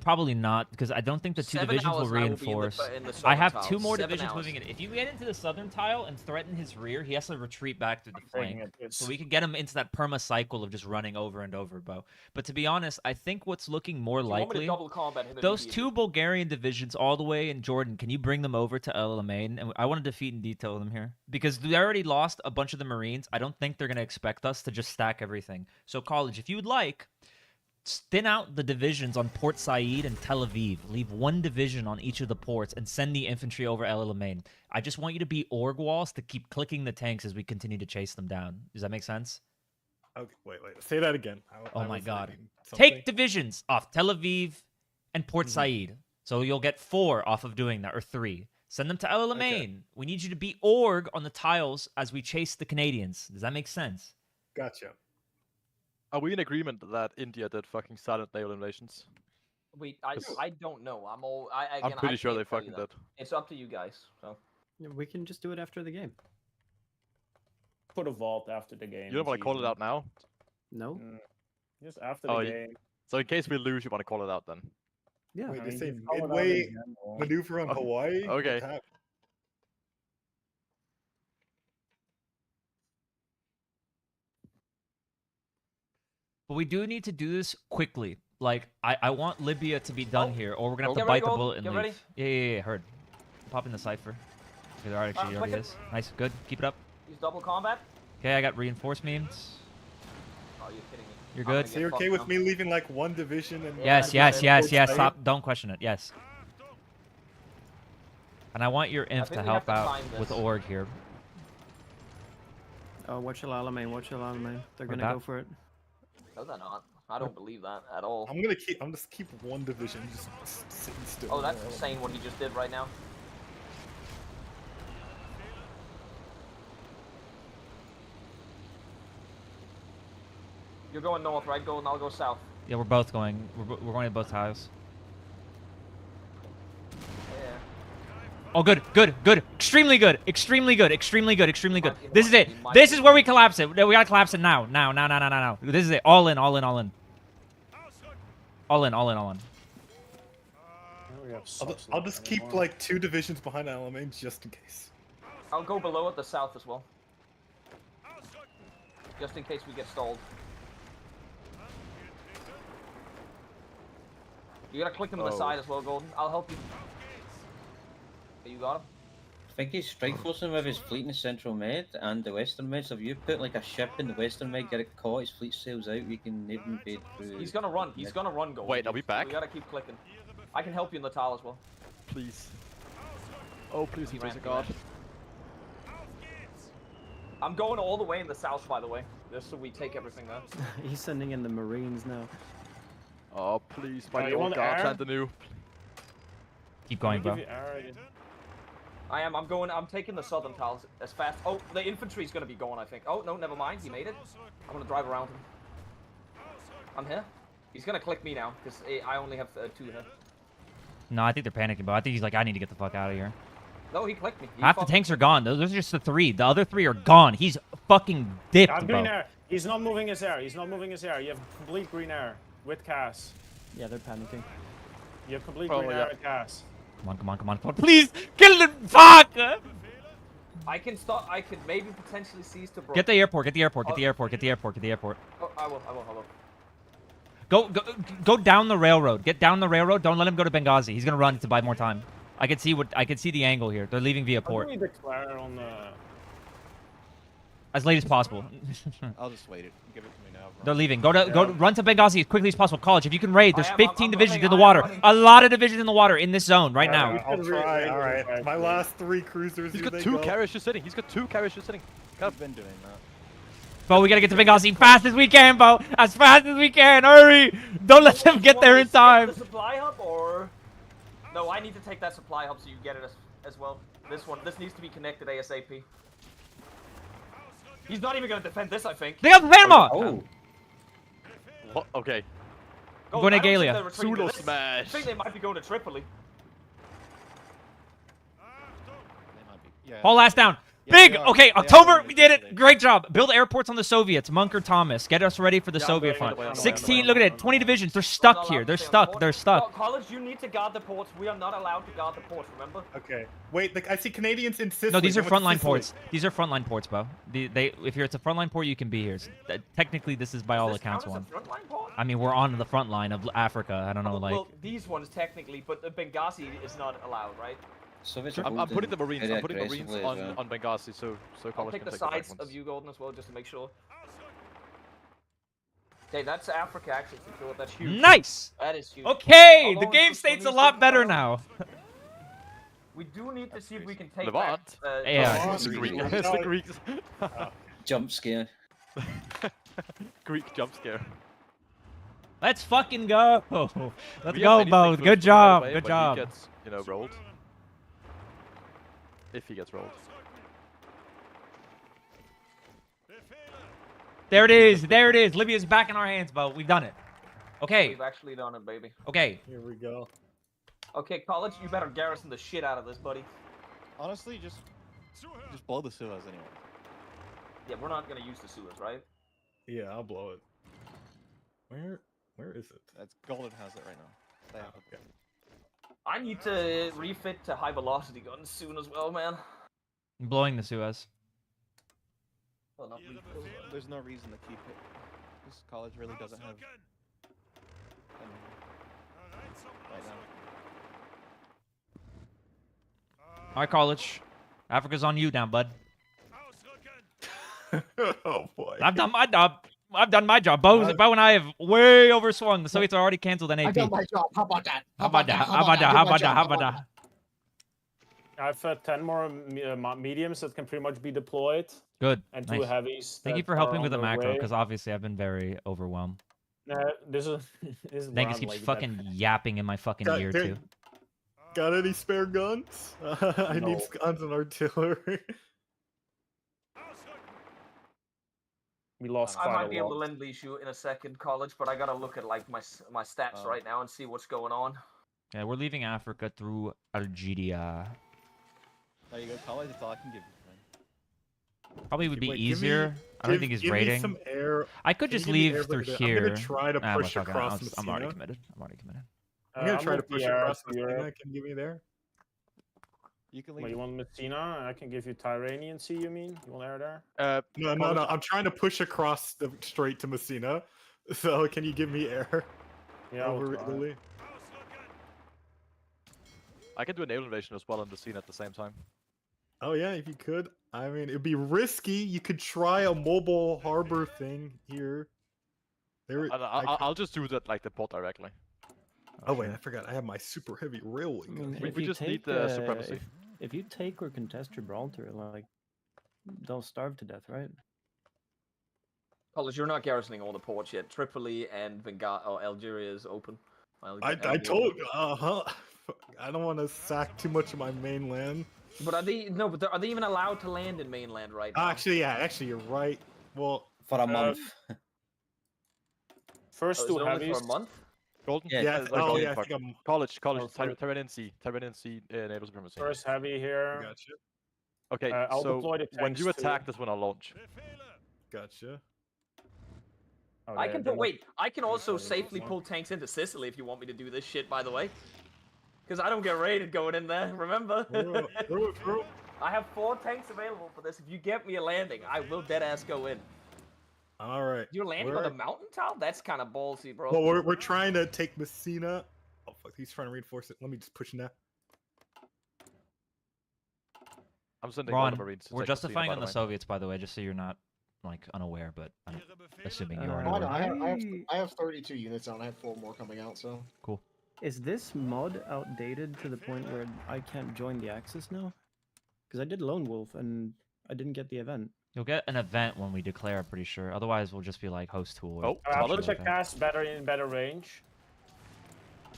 Probably not, because I don't think the 2 7 divisions will hours and I will be in the reinforce. in the I southern have tile. 2 more 7 divisions hours. moving in. If you get into the southern tile and threaten his rear, he has to retreat back through the Taking flank. it. So we can get him into that perma cycle of just running over and over, Bo. But to be honest, I think what's looking more Do you want me to likely, double combat him those immediately? 2 Bulgarian divisions all the way in Jordan, can you bring them over to El Alamein? And I want to defeat and detail them here. Because they already lost a bunch of the Marines. I don't think they're going to expect us to just stack everything. So, College, if you would like, thin out the divisions on Port Said and Tel Aviv. Leave 1 division on each of the ports and send the infantry over El Alamein. I just want you to be org walls to keep clicking the tanks as we continue to chase them down. Does that make sense? Okay, wait. Say that again. Oh I my was God. reading something. Take divisions off Tel Aviv and Port Said. So you'll get 4 off of doing that, or 3. Send them to El Alamein. Okay. We need you to be org on the tiles as we chase the Canadians. Does that make sense? Gotcha. Are we in agreement that India did fucking silent naval invasions? Wait, I don't know. I'm pretty sure they can't tell you fucking that. did. It's up to you guys. So. Yeah, we can just do it after the game. Put a vault after the game. You don't want to call it out now? No. Just after the game. So in case we lose, you want to call it out then? Yeah. Wait, I they mean, say just call it out in midway general. maneuver on Hawaii. Okay. What's happening? But we do need to do this quickly. Like, I want Libya to be done here, or we're going to have Get to ready, bite the Gold. bullet and Get leave. ready. Yeah, heard. Pop in the cipher. Okay, there already click it. is. Nice, good. Keep it up. Use double combat. Okay, I got reinforcements. Oh, you're kidding me. You're I'm good. gonna So you're get okay fucked with now. me leaving like one division and Yes. Stop. Don't question it. Yes. And I want your inf think to we help have to out time with this. org here. Oh, watch your Alamein. Watch your Alamein. They're Heard gonna that. go for it. No, they're not. I don't believe that at all. I'm just keep one division just sitting still. Oh, that's insane what he just did right now. You're going north, right? Golden, I'll go south. Yeah, we're both going. We're going to both tiles. Yeah. Oh, good. Extremely good. This is it. He might This be. is where we collapse it. We gotta collapse it now. This is it. All in. We have I'll just keep like 2 divisions behind Alamein just in case. I'll go below at the south as well. Just in case we get stalled. You gotta click them on the side as well, Golden. I'll help you. Okay, you got him? I think he's strike forcing with his fleet in the central med and the western med. So if you put like a ship in the western med, get it caught, his fleet sails out, we can even invade through. He's gonna run. He's gonna run, Golden. Wait, are we back? We gotta keep clicking. I can help you in the tile as well. Please. Oh, please, He grace ran, of he God. I'm going all the way in the south, by the way, just so we take everything there. He's sending in the Marines now. Oh, please, Oh, my you old want God, air? send the new. Keep going, bro. I am. I'm taking the southern tiles as fast. Oh, the infantry's gonna be going, I think. Oh, no, never mind. He made it. I'm gonna drive around him. I'm here. He's gonna click me now, because I only have 2 here. No, I think they're panicking, bro. I think he's like, I need to get the fuck out of here. No, he clicked me. He Half the fucking- tanks are gone. Those are just the 3. The other 3 are gone. He's fucking dipped, Got green bro. air. He's not moving his air. You have complete green air with Cass. Yeah, they're panicking. You have complete Probably, green yeah. air with Cass. Come on. Please, kill the fuck! I can stop. I could maybe potentially seize to Get the airport. Get the airport. Oh, I will. Go down the railroad. Get down the railroad. Don't let him go to Benghazi. He's gonna run to buy more time. I can see the angle here. They're leaving via How do port we declare on the... as late as possible. I'll just wait it. Give it to me now. Bro. They're leaving. Go run to Benghazi as quickly as possible. College, if you can raid, there's I am, 15 I'm divisions running, in the I am water. running. A lot of divisions in the water in this zone right now. I'll try. All right, my last 3 cruisers. He's here got they 2 go. carriers just sitting. I've been doing that. Bo, we gotta get to Benghazi fast as we can, Bo. As fast as we can. Hurry! Don't let them get there in time. The supply hub, or no? I need to take that supply hub so you get it as well. This needs to be connected ASAP. He's not even gonna defend this, I think. They got Panama. Oh, What? Okay. Go, going to I don't think Galia. they're retreating to Pseudo this. smash. I think they might be going to Tripoli. They might be. Yeah. Haul ass down. Yeah, Big. they are. Okay, They are October. going We to did Tripoli. it. Great job. Build airports on the Soviets. Munker Thomas. Get us ready for the Yeah, Soviet I'm front. on the way, 16. Look at it. 20 divisions. They're stuck here. They're stuck. They're stuck. College, you need to guard the ports. We are not allowed to guard the ports. Remember? Okay. Wait, I see Canadians in Sicily. No, these are They went to frontline Sicily. ports. These are frontline ports, bro. If it's a frontline port, you can be here. Technically, this is by all Does this accounts count one. as a frontline port? I mean, we're on the front line of Africa. I don't know, like. Well, these ones technically, but the Benghazi is not allowed, right? Soviets are I'm putting the holding Marines. very I'm putting Marines aggressively as well. on Benghazi, so I'll College take can the take back sides ones. of you, Golden, as well, just to make sure. Okay, that's Africa actually secured. That's huge. Nice. That is huge. Okay, Although the it's game just state's a released lot in better February. now. We do need to see if we can take Levant? back. Yeah. It's the Greeks. It's the Greeks. Jump scare. Greek jump scare. Let's fucking go. Let's We go, have many both. things Good by the job. way, Good when job. He gets, rolled. If he gets rolled. There it is. There it is. Libya's back in our hands, Bo. We've done it. Okay. We've actually done it, baby. Okay. Here we go. Okay, college, you better garrison the shit out of this, buddy. Honestly, just blow the Suez anyway. Yeah, we're not gonna use the sewers, right? Yeah, I'll blow it. Where is it? That's Golden has it right now. They have it. Okay. I need to refit to high velocity guns soon as well, man. I'm blowing the Suez. Well, not There's no reason to keep it. This college really doesn't have anything right now. All right, college. Africa's on you now, bud. Oh boy. I've done my job. I've done my job. Bo and I have way overswung. The Soviets are already canceled NAP. I done my job. How about that? How about that? How about that? How about that? How about that? I've 10 more mediums that can pretty much be deployed. Good. And Nice. 2 heavies. Thank you that for are helping on with the their macro, way. because obviously I've been very overwhelmed. This is this is Dankus round keeps like that. fucking yapping in my fucking Got- ear there- too. Got any spare guns? I need No. guns and artillery. We lost I quite might a be able to lot. lend leash you in a second, college, but I gotta look at like my stats right now and see what's going on. Yeah, we're leaving Africa through Algeria. There you go, college. That's all I can give you, man. Probably would be Wait, give me- easier. I don't think he's give me rating. some air. I could Can you just give me leave air through for the- here. I'm gonna try to Ah, push fuck it, across I'm already Messina. committed. I'm already committed. I'm gonna I'm try to with push the across Europe. Messina. Can you give me there? You can Wait, leave. you want Messina? I can give you Tyranian Sea, you mean? You want air there? No. I'm trying to push across the straight to Messina. So can you give me air Yeah, we'll over try. Italy? I can do a naval invasion as well on the scene at the same time. Oh yeah, if you could. I mean, it'd be risky. You could try a mobile harbor thing here. There. I'll just do that like the port directly. Oh wait, I forgot. I have my super heavy railway I gun. mean, We- if we you just need take, the supremacy. If you take or contest Gibraltar, like, they'll starve to death, right? College, you're not garrisoning all the ports yet. Tripoli and Algeria is open. I told. I don't want to sack too much of my mainland. But are they are they even allowed to land in mainland right now? Actually, yeah. Actually, you're right. Well, For a month. First Oh, is 2 it only heavies. for a month? Golden? Yeah, yeah. like Oh Golden yeah. I part. think I'm. College, Oh, sorry. Tyranian Sea, naval supremacy. First heavy here. Gotcha. Okay, I'll so deploy the when tanks you too. attack, that's when I'll launch. Gotcha. Oh, I they're- can they're put, not- wait, I can also Sorry, safely one. pull tanks into Sicily if you want me to do this shit, by the way. Because I don't get raided going in there, remember? Through. I have 4 tanks available for this. If you get me a landing, I will deadass go in. All right. You're landing on the mountain top? That's kind of ballsy, bro. Well, we're trying to take Messina. Oh fuck, he's trying to reinforce it. Let me just push in that. I'm sending all Ron, the Marines to we're take Messina, justifying by on the way. Soviets, by the way, just so you're not like unaware, but I'm assuming you are Uh, unaware. I have 32 units on. I have 4 more coming out. So Cool. Is this mod outdated to the point where I can't join the Axis now? Because I did Lone Wolf and I didn't get the event. You'll get an event when we declare, I'm pretty sure. Otherwise, we'll just be like host tool. Or Oh, some college? shit Put like the that. cast better in better range.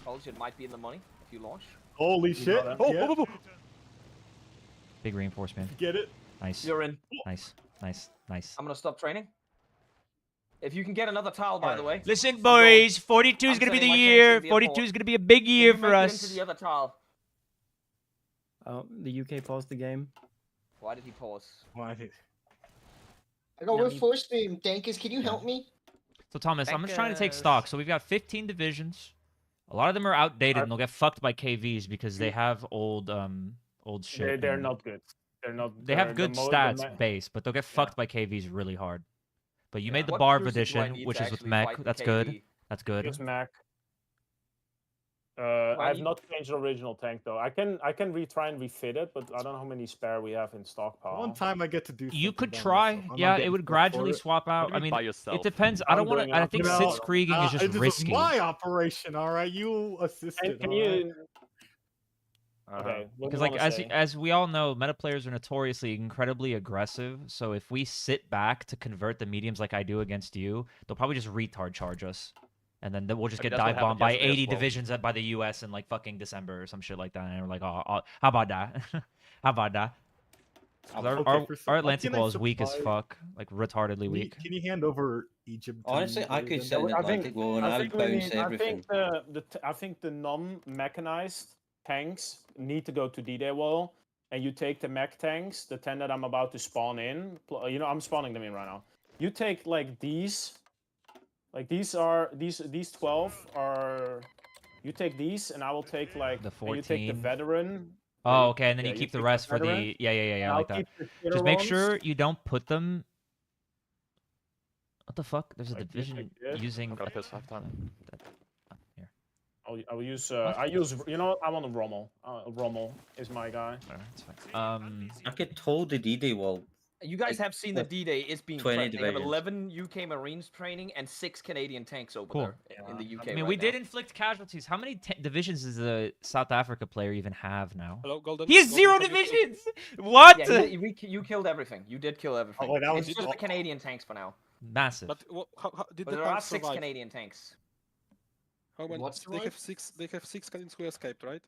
College, it might be in the money if you launch. Holy shit! that. Yeah, Big reinforcement. get it. Nice. You're in. Nice. Nice. Nice. I'm gonna stop training. If you can get another tile, by the way. Listen, I'm boys. 42 is I'm gonna be sending the my tanks year. into the 42 airport. is gonna be a big year Can you for make it into us. the other tile? Oh, the UK paused the game. Why did he pause? Why did? I go Yeah, with me- force beam. Dankus, can you help me? So Thomas, I'm just trying to take Dankus. stock. So we've got 15 divisions. A lot of them are outdated and they'll get fucked by KVs because they have old shit. They're and not good. They're not. They have they're good the stats base, but they'll get fucked by KVs really hard. But you made the What Barv cruiser do I edition, need which to is with actually mech. fight the That's KV? good. That's good. Just Mac. Why I have you- not changed the original tank though. I can try and refit it, but I don't know how many spare we have in stockpile. One time I get to do. You something could by try. myself. I'm not Yeah, it getting would stuck for gradually it. swap out. do I you mean, by yourself? it depends. I I'm don't want doing to. it. I think You know, Sitzkrieging is just this risky. was my operation. All right, you assisted. Can all right? you? Okay. What do Because you like wanna say? as we all know, meta players are notoriously incredibly aggressive. So if we sit back to convert the mediums like I do against you, they'll probably just retard charge us, and then we'll just I mean, get that's what dive bombed by happened yesterday as 80 well. divisions by the U.S. in like fucking December or some shit like that. And we're like, how about that? How about that? 'Cause our Atlantic wall is weak as fuck, like retardedly weak. Can you hand over Egypt? to Honestly, me, I could then? sit in I think Atlantic Wall and I I think would we bounce need. I everything. think I think the non-mechanized tanks need to go to D-Day wall, and you take the mech tanks, the 10 that I'm about to spawn in. You know, I'm spawning them in right now. You take like these. Like these 12 are. You take these, and I will take like The and you take the 14. veteran. Oh, okay, and then yeah, you keep the take rest for veteran, the yeah, and I I'll like that. keep the shitter Just make ones. sure you don't put them. What the fuck? There's a Like this, division like this. using. I've got this halftime. Here. I will use. I use. You know, I want a Rommel. Rommel is my guy. Alright, that's fine. I could hold the D-Day wall. You guys have seen the with D-Day. It's being 20 prepped. They have divisions. 11 UK Marines training and 6 Canadian tanks over Cool. there in the UK. I mean, right we now. did inflict casualties. How many divisions does a South Africa player even have now? Hello, Golden. He has Golden, 0 can you- divisions. What? Yeah, you killed everything. You did kill everything. wait, that was It's just the Canadian tanks for now. Massive. But how did But the there are tanks 6 survive? Canadian tanks. How many? What's They have six. They have 6 Canadians who escaped, right?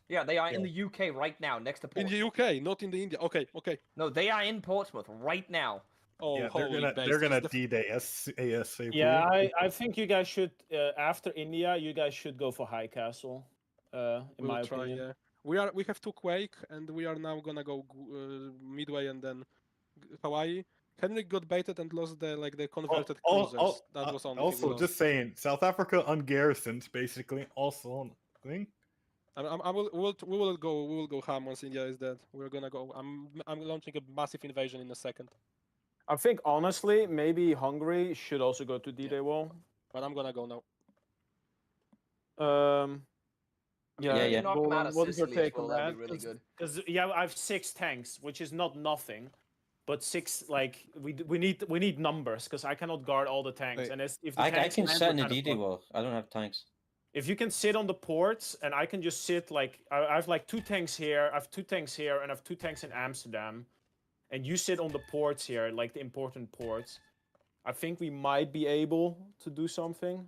Yeah, they are in the UK right now, next to In Portsmouth. the UK, not in the India. Okay, okay. No, they are in Portsmouth right now. Oh, Yeah, holy they're gonna bastards. D-Day ASAP. Yeah, I think you guys should after India, you guys should go for High Castle. In We'll my try, opinion. yeah. We have 2 Quake, and we are now gonna go Midway and then Hawaii. Henrik got baited and lost the converted cruisers. That was on his Also, loss. just saying, South Africa ungarrisoned, basically. Also on thing. We will go ham once India is dead. We're gonna go. I'm launching a massive invasion in a second. I think honestly, maybe Hungary should also go to D-Day wall. But I'm gonna go now. Yeah. Golden, what is your take on That'd that? be really good. Because yeah, I have 6 tanks, which is not nothing, but 6 like we need numbers because I cannot guard all the tanks. Wait, And if the I tanks can land, sit we're in the kinda D-Day fucked. wall. I don't have tanks. If you can sit on the ports, and I can just sit like I have like 2 tanks here, I have 2 tanks here, and I have 2 tanks in Amsterdam, and you sit on the ports here, like the important ports. I think we might be able to do something.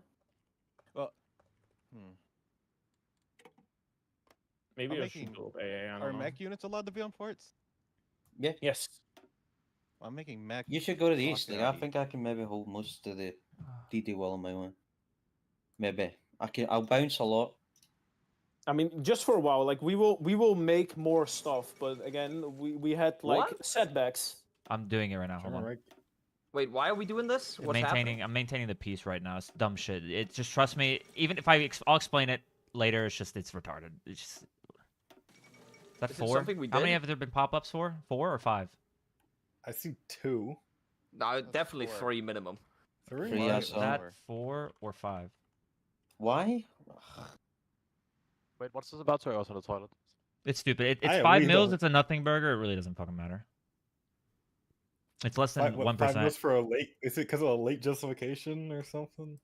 Maybe I'm I should making- go with AA. I Are don't know. mech units allowed to be on ports? Yes. I'm making mech. You should go to the east. Like, I blockade. think I can maybe hold most of the D-Day wall on my own. Maybe I'll bounce a lot. I mean, just for a while, like we will make more stuff, but again, we had like What? setbacks. I'm doing it right now. Hold on. Wait, why are we doing this? What's happening? I'm maintaining the peace right now. It's dumb shit. It's just trust me. Even if I'll explain it later. It's retarded. It's just. Is that Is it 4? something we How many did? have there been pop-ups for? 4 or 5? I see 2. No, definitely 4. 3 minimum. 3. Three, I Is saw. that 4 or 5? Why? Wait, what's this about? Sorry, I was on the toilet. It's stupid. I It's 5 really mils. don't- It's a nothing burger. It really doesn't fucking matter. It's less than 5 1%. mils for a late. Is it because of a late justification or something?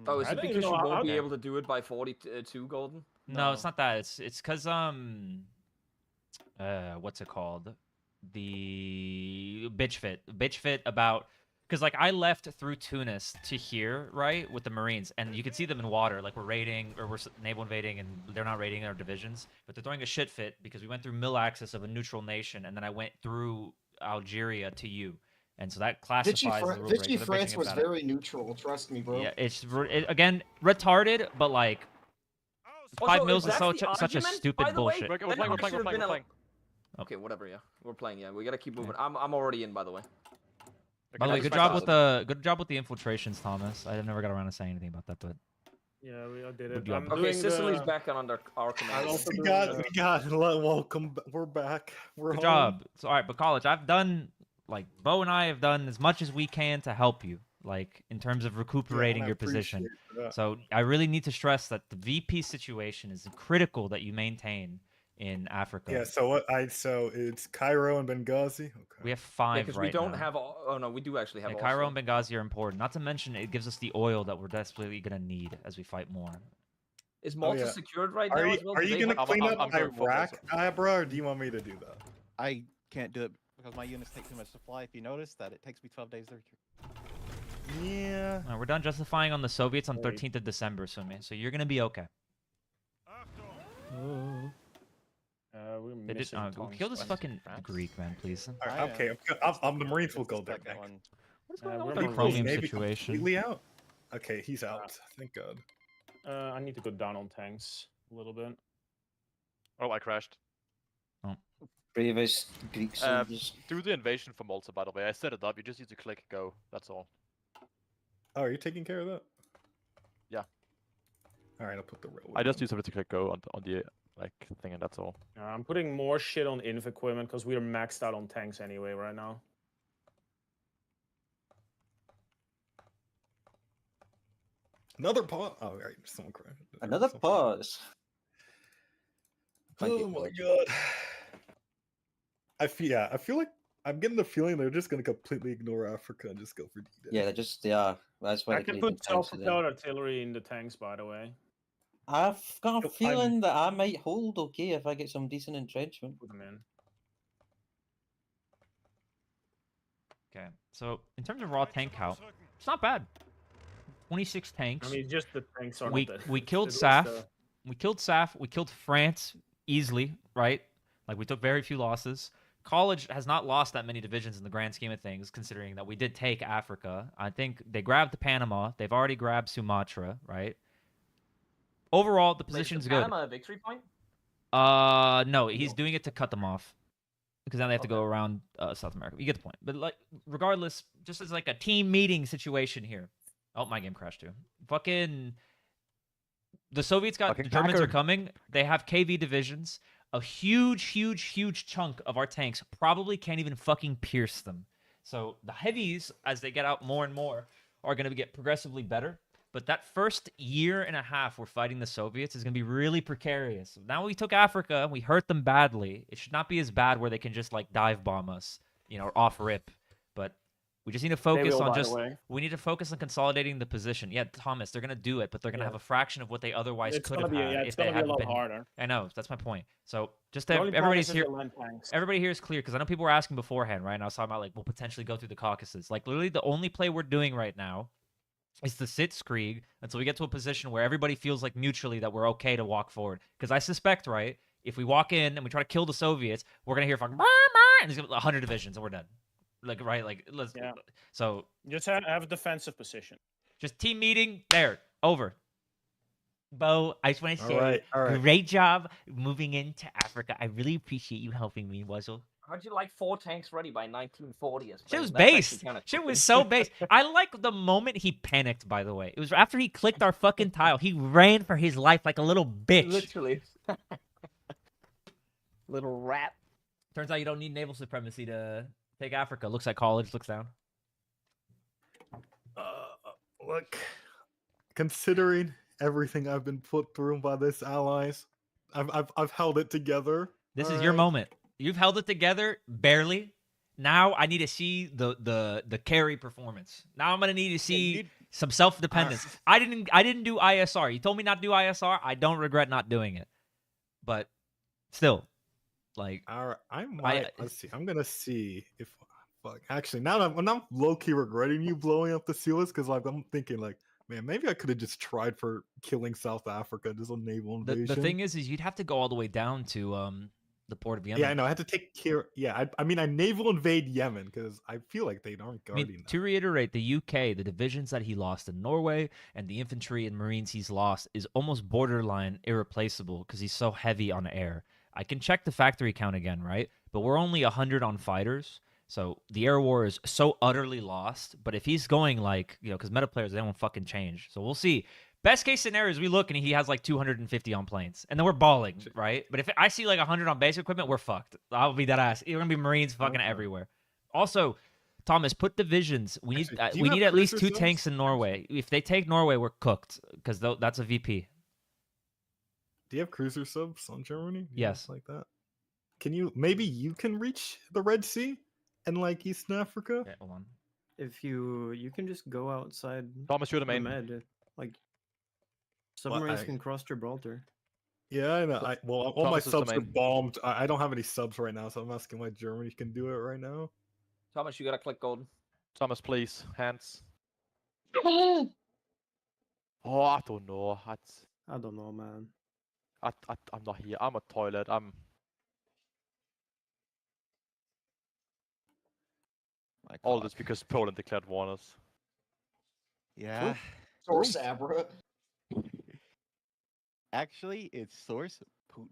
Oh, is I it don't even because you know how- won't be how- able to do it by 42 golden? No, it's not that. It's because what's it called? The bitch fit about because like I left through Tunis to here, right, with the Marines, and you can see them in water, like we're raiding or we're naval invading, and they're not raiding our divisions, but they're throwing a shit fit because we went through mill axis of a neutral nation, and then I went through Algeria to you, and so that classifies Vichy, the rule Vichy break. They're France bitching was about it. very neutral. Trust me, bro. Yeah, again retarded, but like 5 Also, mils is that's so, the such a argument, by stupid the way? bullshit. We're Then playing, it should have been we're playing. Okay, whatever. Yeah, we're playing. Yeah, we gotta keep moving. I'm already in, by the way. By the way, That's good my job with the infiltrations, Thomas. I never got around to saying anything about that, but Yeah, we did Good it. job. I'm Okay, doing Sicily's the... back under our command. also We doing got. Welcome. We're back. We're good home. job. So, all right, but college, I've done like Bo and I have done as much as we can to help you, like in terms of recuperating I your position. appreciate that. So I really need to stress that the VP situation is critical that you maintain in Africa. Yeah. So it's Cairo and Benghazi. Okay. We have 5 Because right we don't now. have. Oh no, we do actually have. Yeah, Oslo. Cairo and Benghazi are important. Not to mention, it gives us the oil that we're desperately gonna need as we fight more. Is Malta yeah. secured right Are now you, as well? are Do you they gonna have- clean I'm up going for Iraq, Abra, or do you want me to do that? I can't do it because my units take too much supply. If you notice that, it takes me 12 days to. Yeah. We're done justifying on the Soviets on 13th of December, so you're gonna be okay. We're They did, missing kill this Tongs fucking West. Greek man, please. All right, okay, the Marines will go there. One. What is going on with with our our chromium Navy situation? completely out. Okay, he's out. Thank God. I need to go down on tanks a little bit. Oh, I crashed. Bravest Greek soldiers. Do the invasion for Malta, by the way. I set it up. You just need to click go. That's all. Oh, are you taking care of that? Yeah. All right, I'll put the railway. I just use it to click go on the like thing, and that's all. I'm putting more shit on inf equipment because we are maxed out on tanks anyway right now. Another pause. Oh, right, someone cried. Another pause. Oh my God. I feel like I'm getting the feeling they're just gonna completely ignore Africa and just go for D-Day. Yeah, they are. That's why I can put self-propelled artillery in the tanks, by the way. I've got a feeling that I might hold okay if I get some decent entrenchment. Put them in. Okay, so in terms of raw tank count, it's not bad. 26 tanks. I mean, just the tanks are we not that. we killed It was SAF. the- We killed SAF. We killed France easily, right? Like we took very few losses. College has not lost that many divisions in the grand scheme of things, considering that we did take Africa. I think they grabbed Panama. They've already grabbed Sumatra, right? Overall, the position's good. Panama a victory point? No, he's doing it to cut them off. Because now they have to go around South America. You get the point. But like, regardless, just as like a team meeting situation here. Oh, my game crashed too. Fucking, the Soviets got, the Germans are coming. They have KV divisions. A huge chunk of our tanks probably can't even fucking pierce them. So the heavies, as they get out more and more, are going to get progressively better. But that first year and a half we're fighting the Soviets is going to be really precarious. Now we took Africa, we hurt them badly. It should not be as bad where they can just like dive bomb us, you know, off rip. But we just need to focus on we need to focus on consolidating the position. Yeah, Thomas, they're going to do it, but they're going to have a fraction of what they otherwise could have had if they hadn't been. Harder. I know, that's my point. So just that everybody's here. Everybody here is clear because I know people were asking beforehand, right? And I was talking about like we'll potentially go through the Caucasus. Like literally the only play we're doing right now is to sit Skrieg until we get to a position where everybody feels like mutually that we're okay to walk forward. Because I suspect, right, if we walk in and we try to kill the Soviets, we're gonna hear fucking and there's 100 divisions and we're dead. Like right, like let's. Yeah. So just have a defensive position. Just team meeting there. Over. Bo, I just want to say, all right. great job moving into Africa. I really appreciate you helping me, Wuzzle. How'd you like 4 tanks ready by 1940? Shit was base. Shit was so base. I like the moment he panicked, by the way. It was after he clicked our fucking tile. He ran for his life like a little bitch. Literally. Little rat. Turns out you don't need naval supremacy to take Africa. Looks like college. Looks down. Look, considering everything I've been put through by this allies, I've held it together. This is your moment. You've held it together barely. Now I need to see the carry performance. Now I'm gonna need to see some self-dependence. I didn't do ISR. You told me not to do ISR. I don't regret not doing it. But still, like let's see. I'm gonna see if actually now I'm low-key regretting you blowing up the Suez because like I'm thinking like, man, maybe I could have just tried for killing South Africa, just a naval invasion. The thing is you'd have to go all the way down to the port of Yemen. Yeah, I know. I had to take care. Yeah, I mean, I naval invade Yemen because I feel like they aren't guarding that. To reiterate, the UK, the divisions that he lost in Norway, and the infantry and marines he's lost is almost borderline irreplaceable because he's so heavy on air. I can check the factory count again, right? But we're only 100 on fighters. So the air war is so utterly lost. But if he's going like, you know, because meta players, they don't fucking change. So we'll see. Best case scenario is we look and he has like 250 on planes. And then we're balling, right? But if I see like 100 on base equipment, we're fucked. I'll be that ass. You're going to be Marines fucking everywhere. Also, Thomas, put divisions. We need at least 2 tanks in Norway. If they take Norway, we're cooked because that's a VP. Do you have cruiser subs on Germany? Yes. Like that. Maybe you can reach the Red Sea and like Eastern Africa? Okay, hold on. If you can just go outside. Thomas, you're the main. Med, like Submarines I- can cross Gibraltar. Yeah, I know. Well, all my Thomas is the subs are main. bombed. I don't have any subs right now, so I'm asking why Germany can do it right now. Thomas, you gotta click golden. Thomas, please, hands. Oh, I don't know. I don't know, man. I'm not here. I'm a toilet. All this because Poland declared war on us. Yeah. Source Abra. Actually, it's source Putin.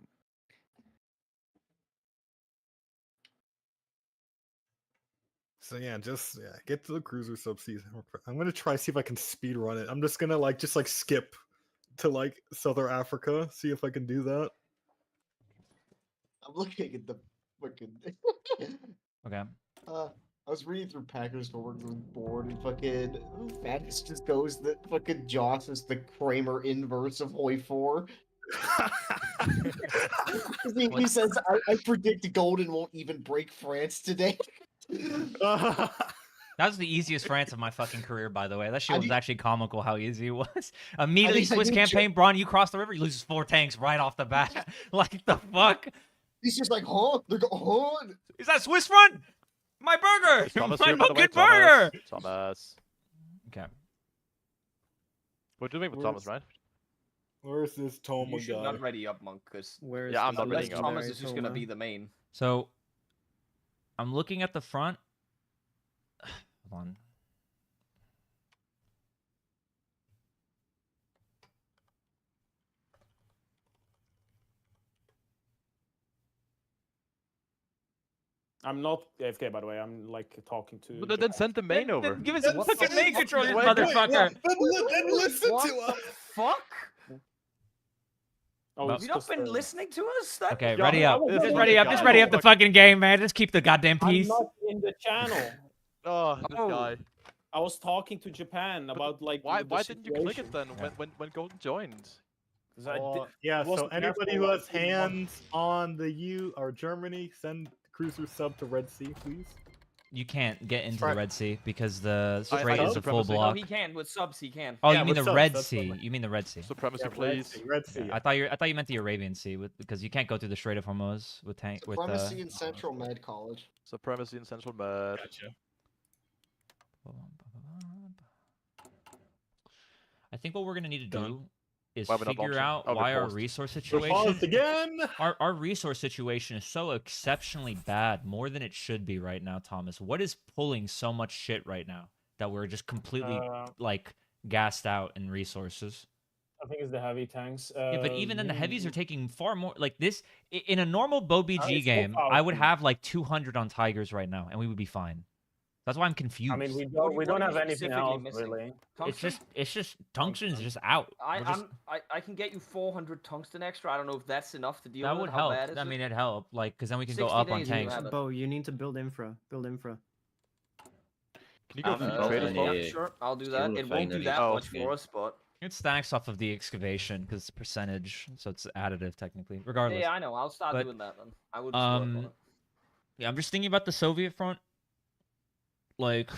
So yeah, just get to the cruiser subseason. I'm gonna try see if I can speed run it. I'm just gonna skip to like Southern Africa, see if I can do that. I'm looking at the fucking. Okay. I was reading through Packers forward board and fucking Madness just goes that fucking Joss is the Kramer inverse of Hoy 4. he says, I predict Golden won't even break France today. That was the easiest France of my fucking career, by the way. That shit was need- actually comical how easy it was. Immediately I Swiss need campaign, Braun, you cross the river, you lose 4 tanks right off the bat. Like, the fuck? He's just like, huh? They're going, huh? Is that Swiss front? My burger! Thomas My here, by the way. fucking burger! Thomas. Okay. We're doing it with Thomas, right? Where's this Toma You should guy? not ready up, Monk, because Yeah, I'm not unless ready up. Thomas is just gonna be the main. So, I'm looking at the front. Hold on. I'm not AFK, by the way. I'm like talking to. But then send the main over. Give us a fucking main control, you Wait, motherfucker! Then listen What to the us. fuck? Oh, Well, it's You not just, been listening to us? That Okay, Yeah, ready I up. was Just not ready in up. the Just ready up channel. the fucking game, man. Just keep the goddamn I'm peace. not in the channel. Oh, this Oh. guy. I was talking to Japan about like. Why the didn't you click it then Yeah. when Golden joined? 'Cause I Oh, did- yeah, I so wasn't anybody careful, who I has didn't want- hands on the U or Germany, send cruiser sub to Red Sea, please. You can't get into Try- the Red Sea because the I strait is a full supremacy. No, block. he can with subs. He can. Oh, Yeah, you mean with the subs, Red that's what Sea? I'm- You mean the Red Sea? Supremacy, Red please. Sea, Red Sea. I thought you meant the Arabian Sea because you can't go through the Strait of Hormuz with tank with Supremacy in Central Med College. Supremacy in Central Med. Gotcha. I think what we're gonna need to Done. do is Why we're not figure launching? out Oh, we're why our paused. resource We're situation paused again. our resource situation is so exceptionally bad, more than it should be right now, Thomas. What is pulling so much shit right now that we're just completely like gassed out in resources? I think it's the heavy tanks. Yeah, but even then, the heavies are taking far more. Like this, in a normal BoBG it's game, I would 4,000. have like 200 on Tigers right now, and we would be fine. That's why I'm confused. I mean, we What don't are have you anything specifically else missing? really. Tungsten? It's just tungsten's just out. We're just- I can get you 400 tungsten extra. I don't know if that's enough to deal that with would it. How help. bad is I it? mean, it'd help, like, because then we can go 60 up on days you tanks. have it. Bo, you need to build infra. Build infra. Can you go I'm free not trade as well? any- Sure, I'll do Still that. It won't do refinery. that Oh, much okay. for us, but It stacks off of the excavation because it's a percentage, so it's additive technically. Regardless, yeah, I know. I'll start But, doing that then. I would just work on it. yeah, I'm just thinking about the Soviet front. Like,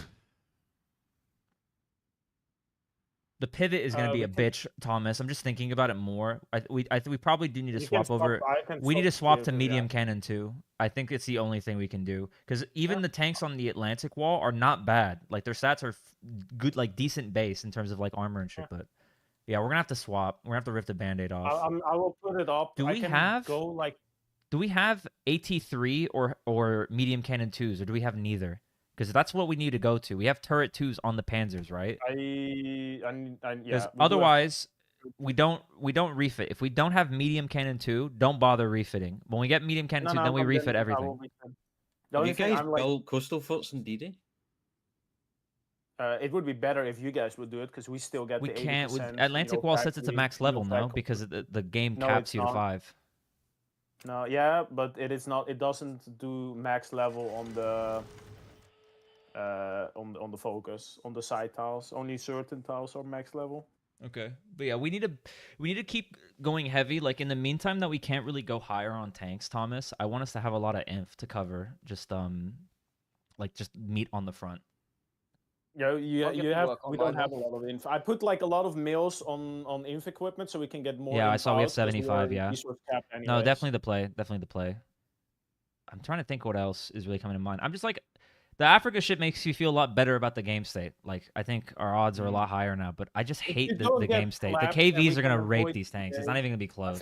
the pivot is going to be a we can- bitch, Thomas. I'm just thinking about it more. We probably do need to You can swap over. I can We need to swap to pivot, medium yeah. cannon too. I think it's the only thing we can do because even the tanks on the Atlantic wall are not bad. Like their stats are good, like decent base in terms of like armor and shit. But yeah, we're gonna have to swap. We're gonna have to rip the band-aid off. I will put it up. Do I we can have- go like Do we have AT3 or medium cannon 2s, or do we have neither? Because that's what we need to go to. We have turret 2s on the Panzers, right? yeah. Because we do have- otherwise, we don't refit. If we don't have medium cannon 2, don't bother refitting. When we get medium cannon 2, then we but refit I everything. will refit. The Have only you thing guys I'm like, built coastal forts in D-Day? it would be better if you guys would do it because we still get We the can't. 80%, Atlantic Wall sets it to factory max level fuel now factor. because the game No, caps it's you to not. 5. No, yeah, but it is not. It doesn't do max level on the on the focus on the side tiles. Only certain tiles are max level. Okay, but yeah, we need to keep going heavy. Like in the meantime, that we can't really go higher on tanks, Thomas. I want us to have a lot of inf to cover. Just like just meat on the front. Yeah, I'll get you to have. work on We don't mine have a then. lot of info. I put like a lot of mills on inf equipment so we can get more. Yeah, I info saw we have out, 'cause we 75. are Yeah. resource capped No, anyways. definitely the play. Definitely the play. I'm trying to think what else is really coming to mind. I'm just like, the Africa shit makes you feel a lot better about the game state. Like, I think our odds are a lot higher now, but I just If hate we the don't game get state. The clapped and we KVs are can gonna rape avoid these tanks. It's the- not even gonna be close.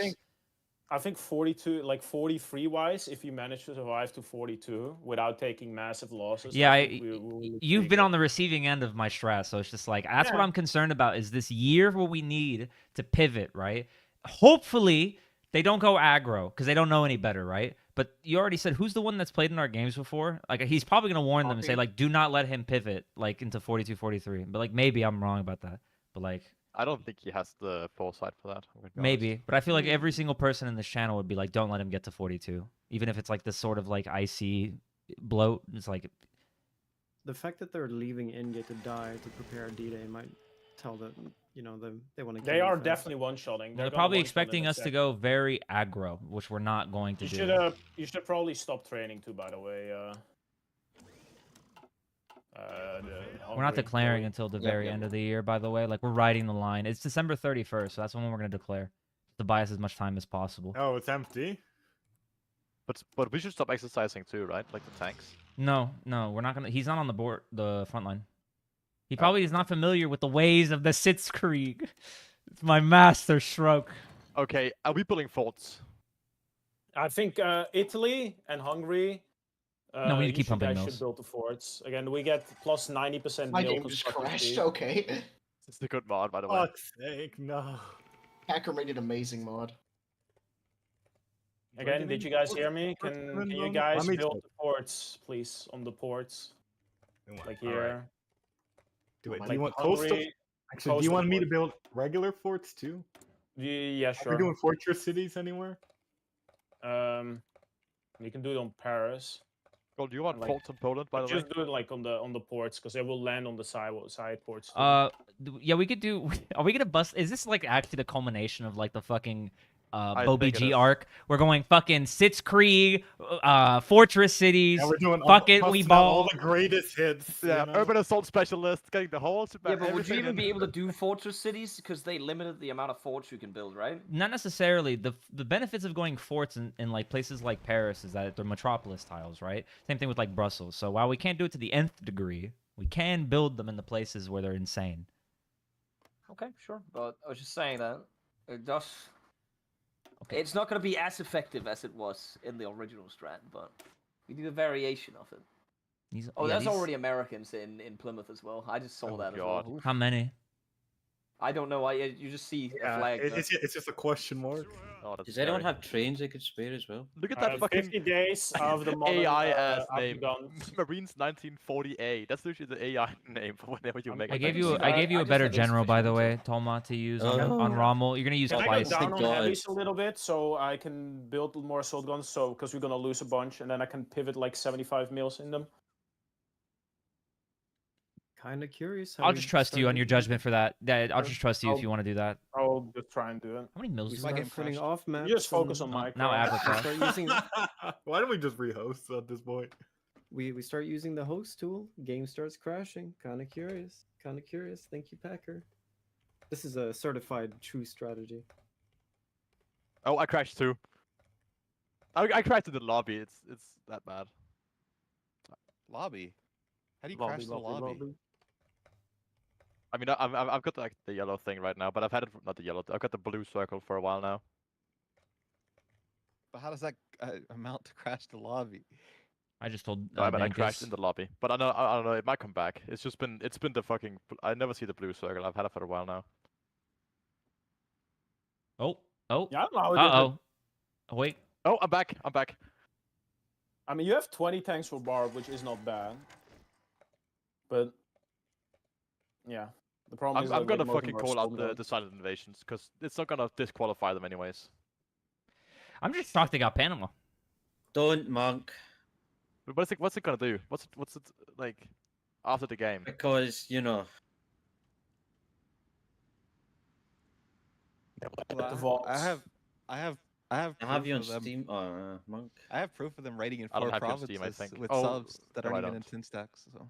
I think 42, like 43 wise, if you manage to survive to 42 without taking massive losses. Yeah, I think we will look you've pretty been good. on the receiving end of my strat, so it's just like that's what Yeah. I'm concerned about. Is this year what we need to pivot, right? Hopefully they don't go aggro because they don't know any better, right? But you already said who's the one that's played in our games before? Like he's probably gonna warn them and say Poppy. like, do not let him pivot like into 42, 43. But like maybe I'm wrong about that. But like I don't think he has the foresight for that. I'm gonna be honest. maybe. But I feel like every single person in this channel would be like, don't let him get to 42, even if it's like this sort of like icy bloat. It's like The fact that they're leaving India to die to prepare D-Day might tell that they want to. They are definitely one-shotting. they're probably expecting us to go very aggro, which we're not going to do. You should probably stop training too. By the way. We're not declaring until the very end of the year, by the way. Like, we're riding the line. It's December 31st, so that's when we're going to declare. To buy us as much time as possible. Oh, it's empty? But we should stop exercising too, right? Like the tanks. No, we're not going to... He's not on the front line. He probably is not familiar with the ways of the Sitzkrieg. It's my master stroke. Okay, are we building forts? I think Italy and Hungary. No, we need to keep pumping guys mills. should build the forts. Again, we get plus 90% My mill game just construction crashed. speed. Okay. It's a good mod, by the way. Fuck's sake, no. Hacker made an amazing mod. Again, did you guys hear me? Can you guys build the ports, please, on the ports? Like here. Do it. Like Do you want Hungary, coastal? Actually, do you coastal want me to forts. build regular forts too? Yeah, Are sure. we doing fortress cities anywhere? You can do it on Paris. Well, do you want Like, forts in Poland, by the way? Just do it like on the ports, because they will land on the side ports. Too. Yeah, we could do... Are we going to bust... Is this, like, actually the culmination of, like, the fucking... I Bo think it BG is. arc? We're going fucking Sitzkrieg, fortress cities. Yeah, we're doing Fuck it, we busting out all ball. the greatest hits. Yeah, you know? urban assault specialist, getting the whole... Yeah, but would you everything even in. be able to do fortress cities? Because they limited the amount of forts you can build, right? Not necessarily. The benefits of going forts in like places like Paris is that they're metropolis tiles, right? Same thing with like Brussels. So while we can't do it to the nth degree, we can build them in the places where they're insane. Okay, sure. But I was just saying that it does. Okay. It's not going to be as effective as it was in the original strat, but we need a variation of it. There's already Americans in Plymouth as well. I just saw that as well. Oof. How many? I don't know. You just see a Yeah, flag. it's just a question mark. Oh, that's Does anyone scary. have trains they could spare as well? Look at that fucking 50 days of the modern, AI ass after name. guns. Marines 1948. That's literally the AI name for whenever you make. I a gave tank. you I a just better had general, by the insufficient way, Tolma, to use on Oh. Rommel. You're gonna use Can I twice. go down Thank on God. heavies a little bit so I can build more assault guns? So because we're gonna lose a bunch, and then I can pivot like 75 mils in them. Kind of curious. I'll just trust you on your judgment for that. Yeah, I'll just trust you if I'll- you want to do that. I'll just try and do it. How many mills We is start there? putting off maps. You just focus on and my now Avatar. start using Why don't we just rehost at this point? we start using the host tool. Game starts crashing. Kind of curious. Kind of curious. Thank you, Packer. This is a certified true strategy. Oh, I crashed too. I crashed in the lobby. It's that bad. Lobby. How do you Lobby, crash the lobby? I mean, I've got like the yellow thing right now, but I've had it not the yellow. I've got the blue circle for a while now. But how does that amount to crash the lobby? I just told No, I mean, I Dankus. crashed in the lobby, but I don't know. It might come back. It's been the fucking. I never see the blue circle. I've had it for a while now. Oh. Yeah, I don't know how it did it. Uh-oh. Oh, wait. Oh, I'm back. I'm back. I mean, you have 20 tanks for Barb, which is not bad. But yeah, the problem is I'm that gonna most of fucking them are call out assault guns. the silent invasions because it's not gonna disqualify them anyways. I'm just shocked they got Panama. Don't, Monk. But what's it gonna do? What's it like after the game? Because, you know. Well, I have I have proof you on of them. Steam, Monk. I have proof of them raiding in I don't 4 have you on provinces Steam, I think. with Oh, subs that no, I aren't even in don't. 10 stacks. So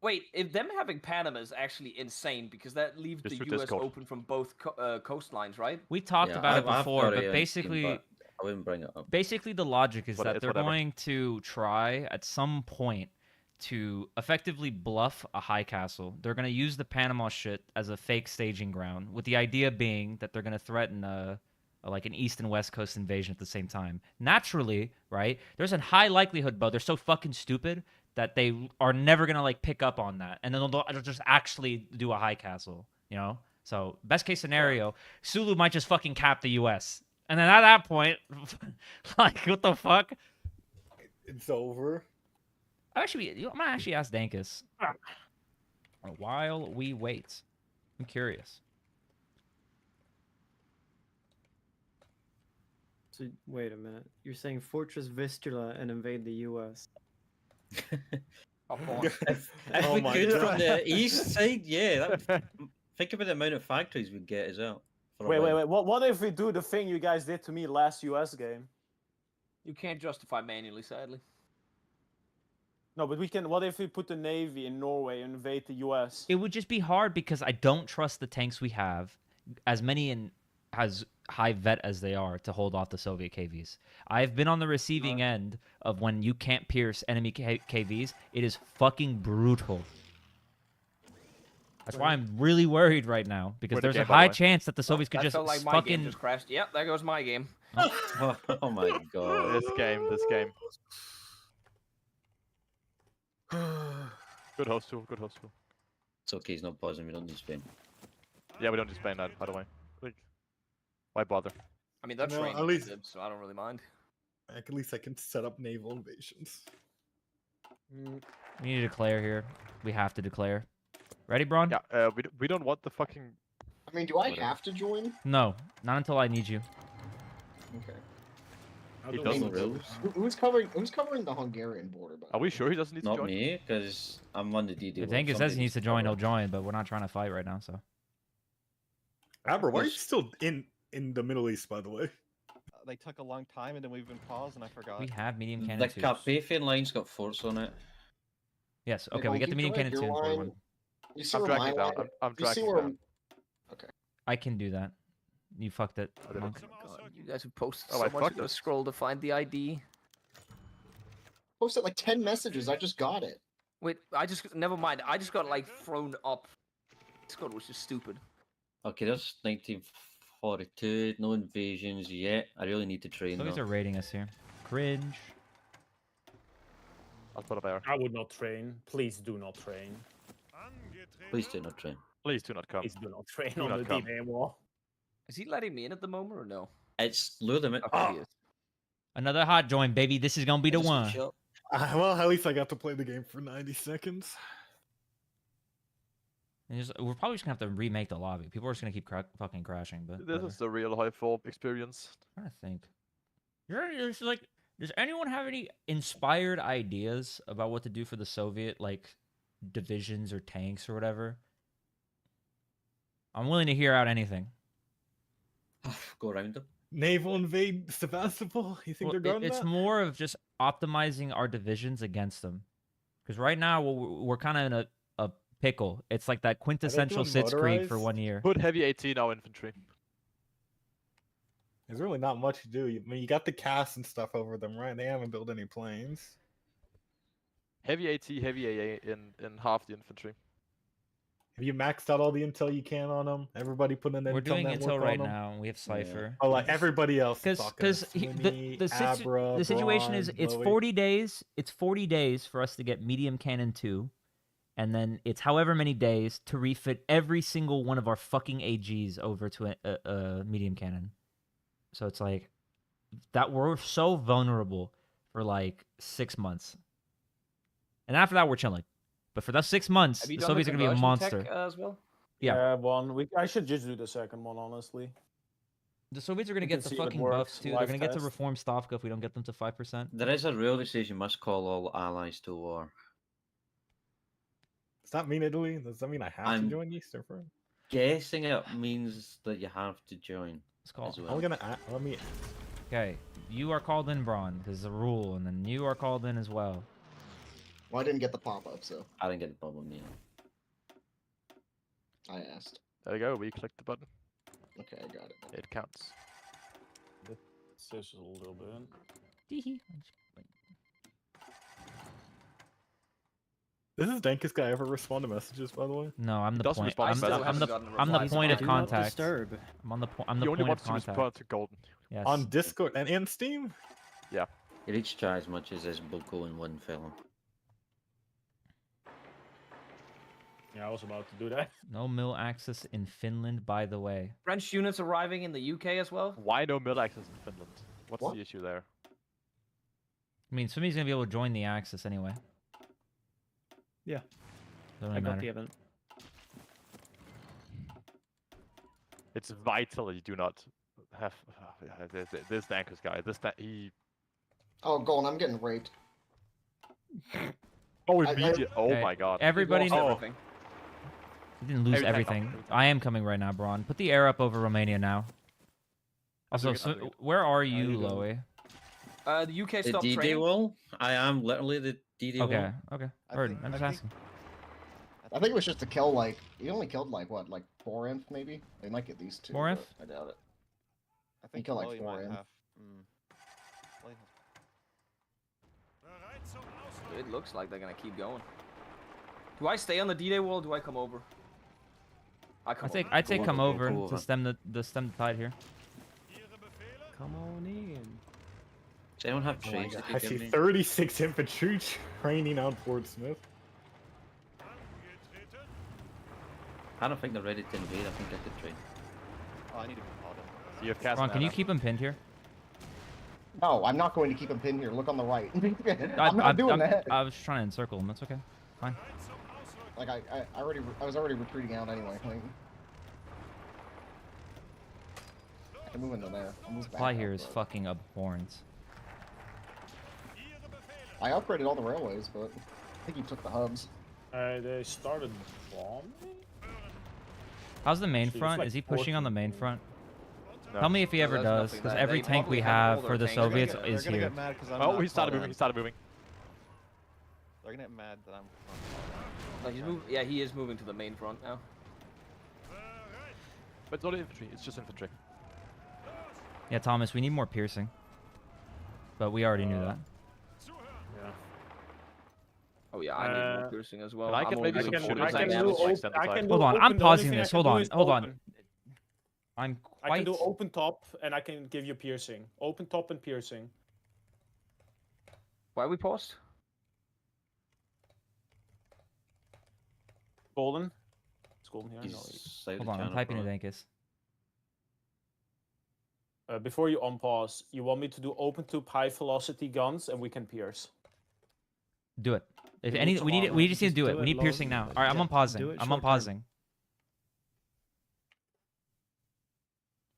Wait, if them having Panama is actually insane because that leaves Just the through US Discord. open from both coastlines, right? We talked Yeah, about it I've before, got but it on Steam, basically, but I wouldn't bring it up. basically the logic is that It's they're whatever. going to try at some point to effectively bluff a high castle. They're going to use the Panama shit as a fake staging ground, with the idea being that they're going to threaten like an east and west coast invasion at the same time. Naturally, right? There's a high likelihood, but they're so fucking stupid that they are never going to like pick up on that, and then they'll just actually do a high castle, you know? So best case scenario, Sulu might just fucking cap the U.S. And then at that point, like, what the fuck? It's over. I'm gonna actually ask Dankus. While we wait, I'm curious. So wait a minute. You're saying Fortress Vistula and invade the U.S. If Oh we my could from God. the east side, yeah. Think about the amount of factories we'd get as well. for a Wait, while. wait, wait. What if we do the thing you guys did to me last US game? You can't justify manually, sadly. No, but we can. What if we put the Navy in Norway and invade the US? It would just be hard because I don't trust the tanks we have, as many and as high vet as they are, to hold off the Soviet KVs. I've been on the receiving end of when you can't pierce enemy KVs. It is fucking brutal. That's why I'm really worried right now, because Where'd the there's a game, by the high way? chance that the Soviets could That just felt like my game fucking... just crashed. Yep, there goes my game. Oh my god. This game. Good host tool. Good host tool. It's okay, he's not pausing, we don't need Spain. Yeah, we don't need Spain that, by the way. Like, why bother? I mean, that's No, training, at least- so I don't really mind. At least I can set up naval invasions. We need to declare here. We have to declare. Ready, Braun? Yeah, we don't want the fucking... I mean, do I Whatever. have to join? No, not until I need you. Okay. He No doesn't. rules. Who's covering the Hungarian border? By the Are we way? sure he doesn't need to Not join? me, because I'm on the DD. If Dankus says he needs to join, he'll join, but we're not trying to fight right now, so... Aber, why are you Yes. still in the Middle East, by the way? They took a long time, and then we've been paused, and I forgot. We have medium cannon The tubes. Carpathian line's got forts on it. Yes, Hey, okay, we Mike, get the you medium drag cannon your tubes. line- One. You see I'm where my dragging down. line? I'm You see dragging where? down. I can do that. You fucked it. I did it. Monk. God, you guys have posted Oh, so I much. fucked I'm gonna it. scroll to find the ID. Posted like 10 messages. I just got it. Wait, never mind. I just got like thrown up. Discord was just stupid. Okay, that's 1942, no invasions yet. I really need to train Soviets though. are raiding us here. Cringe. I'll put a bear. I would not train. Please do not train. Please do not train. Please do not come. Please do not train Do on not the come. D-main wall. Is he letting me in at the moment or no? It's low limit. Okay, he is. Another hot join, baby. This is gonna be the one. Well, at least I got to play the game for 90 seconds. We're probably just gonna have to remake the lobby. People are just gonna keep fucking crashing. But This whatever. is the real high fall experience. I'm trying to think. There's like, does anyone have any inspired ideas about what to do for the Soviet like divisions or tanks or whatever? I'm willing to hear out anything. Go around them. Naval invade Sevastopol? You think Well, they're going it's that? more of just optimizing our divisions against them. Because right now we're kind of in a pickle. It's like that quintessential doing Sitzkrieg for motorized? 1 year. Put heavy AT now infantry. There's really not much to do. I mean, you got the cast and stuff over them, right? They haven't built any planes. Heavy AT, heavy AA in half the infantry. Have you maxed out all the intel you can on them? Everybody putting an We're intel doing network intel on right them? now, and we have Cypher. Oh, like everybody else. Because the situation is it's 40 days. It's 40 days for us to get medium cannon 2, and then it's however many days to refit every single one of our fucking AGs over to a medium cannon. So it's like that we're so vulnerable for like 6 months, and after that we're chilling. But for those 6 months, Have you the done Soviets the are gonna be a conversion monster. tech, as well? Yeah. One. I should just do the second one, honestly. The Soviets are gonna We get can the see if it fucking works, buffs too. They're live gonna get to test. reform Stavka if we don't get them to 5%. There is a rule that says you must call all allies to war. Does that mean Italy? Does that mean I have I'm- to join Eastern Front? Guessing it means that you have to join. It's called. as well. I'm gonna let me. Okay, you are called in, Braun, because the rule, and then you are called in as well. Well, I didn't get the pop-up, so I didn't get the problem yet. I asked. There you go. We click the button. Okay, I got it. It counts. This a little bit. Does Dankus guy ever respond to messages, by the way? No, I'm the doesn't point. respond I'm to the, messages. I'm the, Gotten a I'm the reply. point of Do not contact. disturb. I'm the I'm He the only point of wants to contact. respond to Golden. Yes. On Discord and in Steam? He'll each try as much as this Boko in one film. Yeah, I was about to do that. No mill access in Finland, by the way. French units arriving in the UK as well. Why no mill access in Finland? What's What? the issue there? I mean, somebody's gonna be able to join the access anyway. Yeah. Doesn't I really got matter. the event. It's vital you do not have this Dankus guy. He. Oh, Golden, I'm getting raped. Oh, I- immediate. Oh Okay, my god. Everybody, Lost Oh. everything. you didn't lose Every time, everything. every time. I am coming right now, Braun. Put the air up over Romania now. Also, doing it, I'm doing it. where are you, you doing? Loe? The UK The stopped D-Day training. wall? I am literally the D-Day Okay, wall. okay. I Heard. think- I'm I just think- asking. I think it was just to kill like he only killed like what, like 4 inf maybe? They might get these 2. More but inf? I doubt it. I think kill, like, Chloe 4 might in. have. Chloe has- It looks like they're gonna keep going. Do I stay on the D-Day wall? Or do I come over? I'd say come over Go over. to stem the tide here. Come on in. Does anyone have Oh my trades God. that you I give see me? 36 infantry training on Fort Smith. I don't think they're ready to invade. I think I could trade. Oh, I need to be called in. You have cast Braun, can you mana. keep him pinned here? No, I'm not going to keep him pinned here. Look on the right. I'm not doing that. I was just trying to encircle him. That's okay. Fine. Like I was already retreating out anyway. Like, I can move into there. I'll move back Supply up, here is but- fucking abhorrent. I upgraded all the railways, but I think he took the hubs. They started bombing. How's the main Actually, it's front? like Is he pushing on the main 14. front? No. Tell me if he No, ever there's does, nothing because there. every They tank we probably have have all for their the tanks. They're Soviets They're is gonna here. get mad because I'm Oh, not he started called moving. in. He started moving. They're gonna get mad that I'm. No, he's yeah, he is moving to the main front now. But it's not infantry. It's just infantry. Yeah, Thomas, we need more piercing. But we already knew that. Yeah. Oh yeah, I need more Uh, piercing as well. and I can I'm maybe only some doing shooters I 40 can and do damage. like open, extended I time. can do Hold on, I'm open. The only pausing thing I this. can Hold do on, is hold on. open. I'm I can quite... do open top, and I can give you piercing. Open top and piercing. Why are we paused? Golden. It's Golden here. No, He's out of Hold on, I'm channel, typing bro. to Dankus. before you unpause, you want me to do open tube high velocity guns, and we can pierce. Do it. If We any, need some we need armor. we just need to Just do do it. We it need low- piercing now. All right, I'm yeah, unpausing. do it I'm short term. unpausing.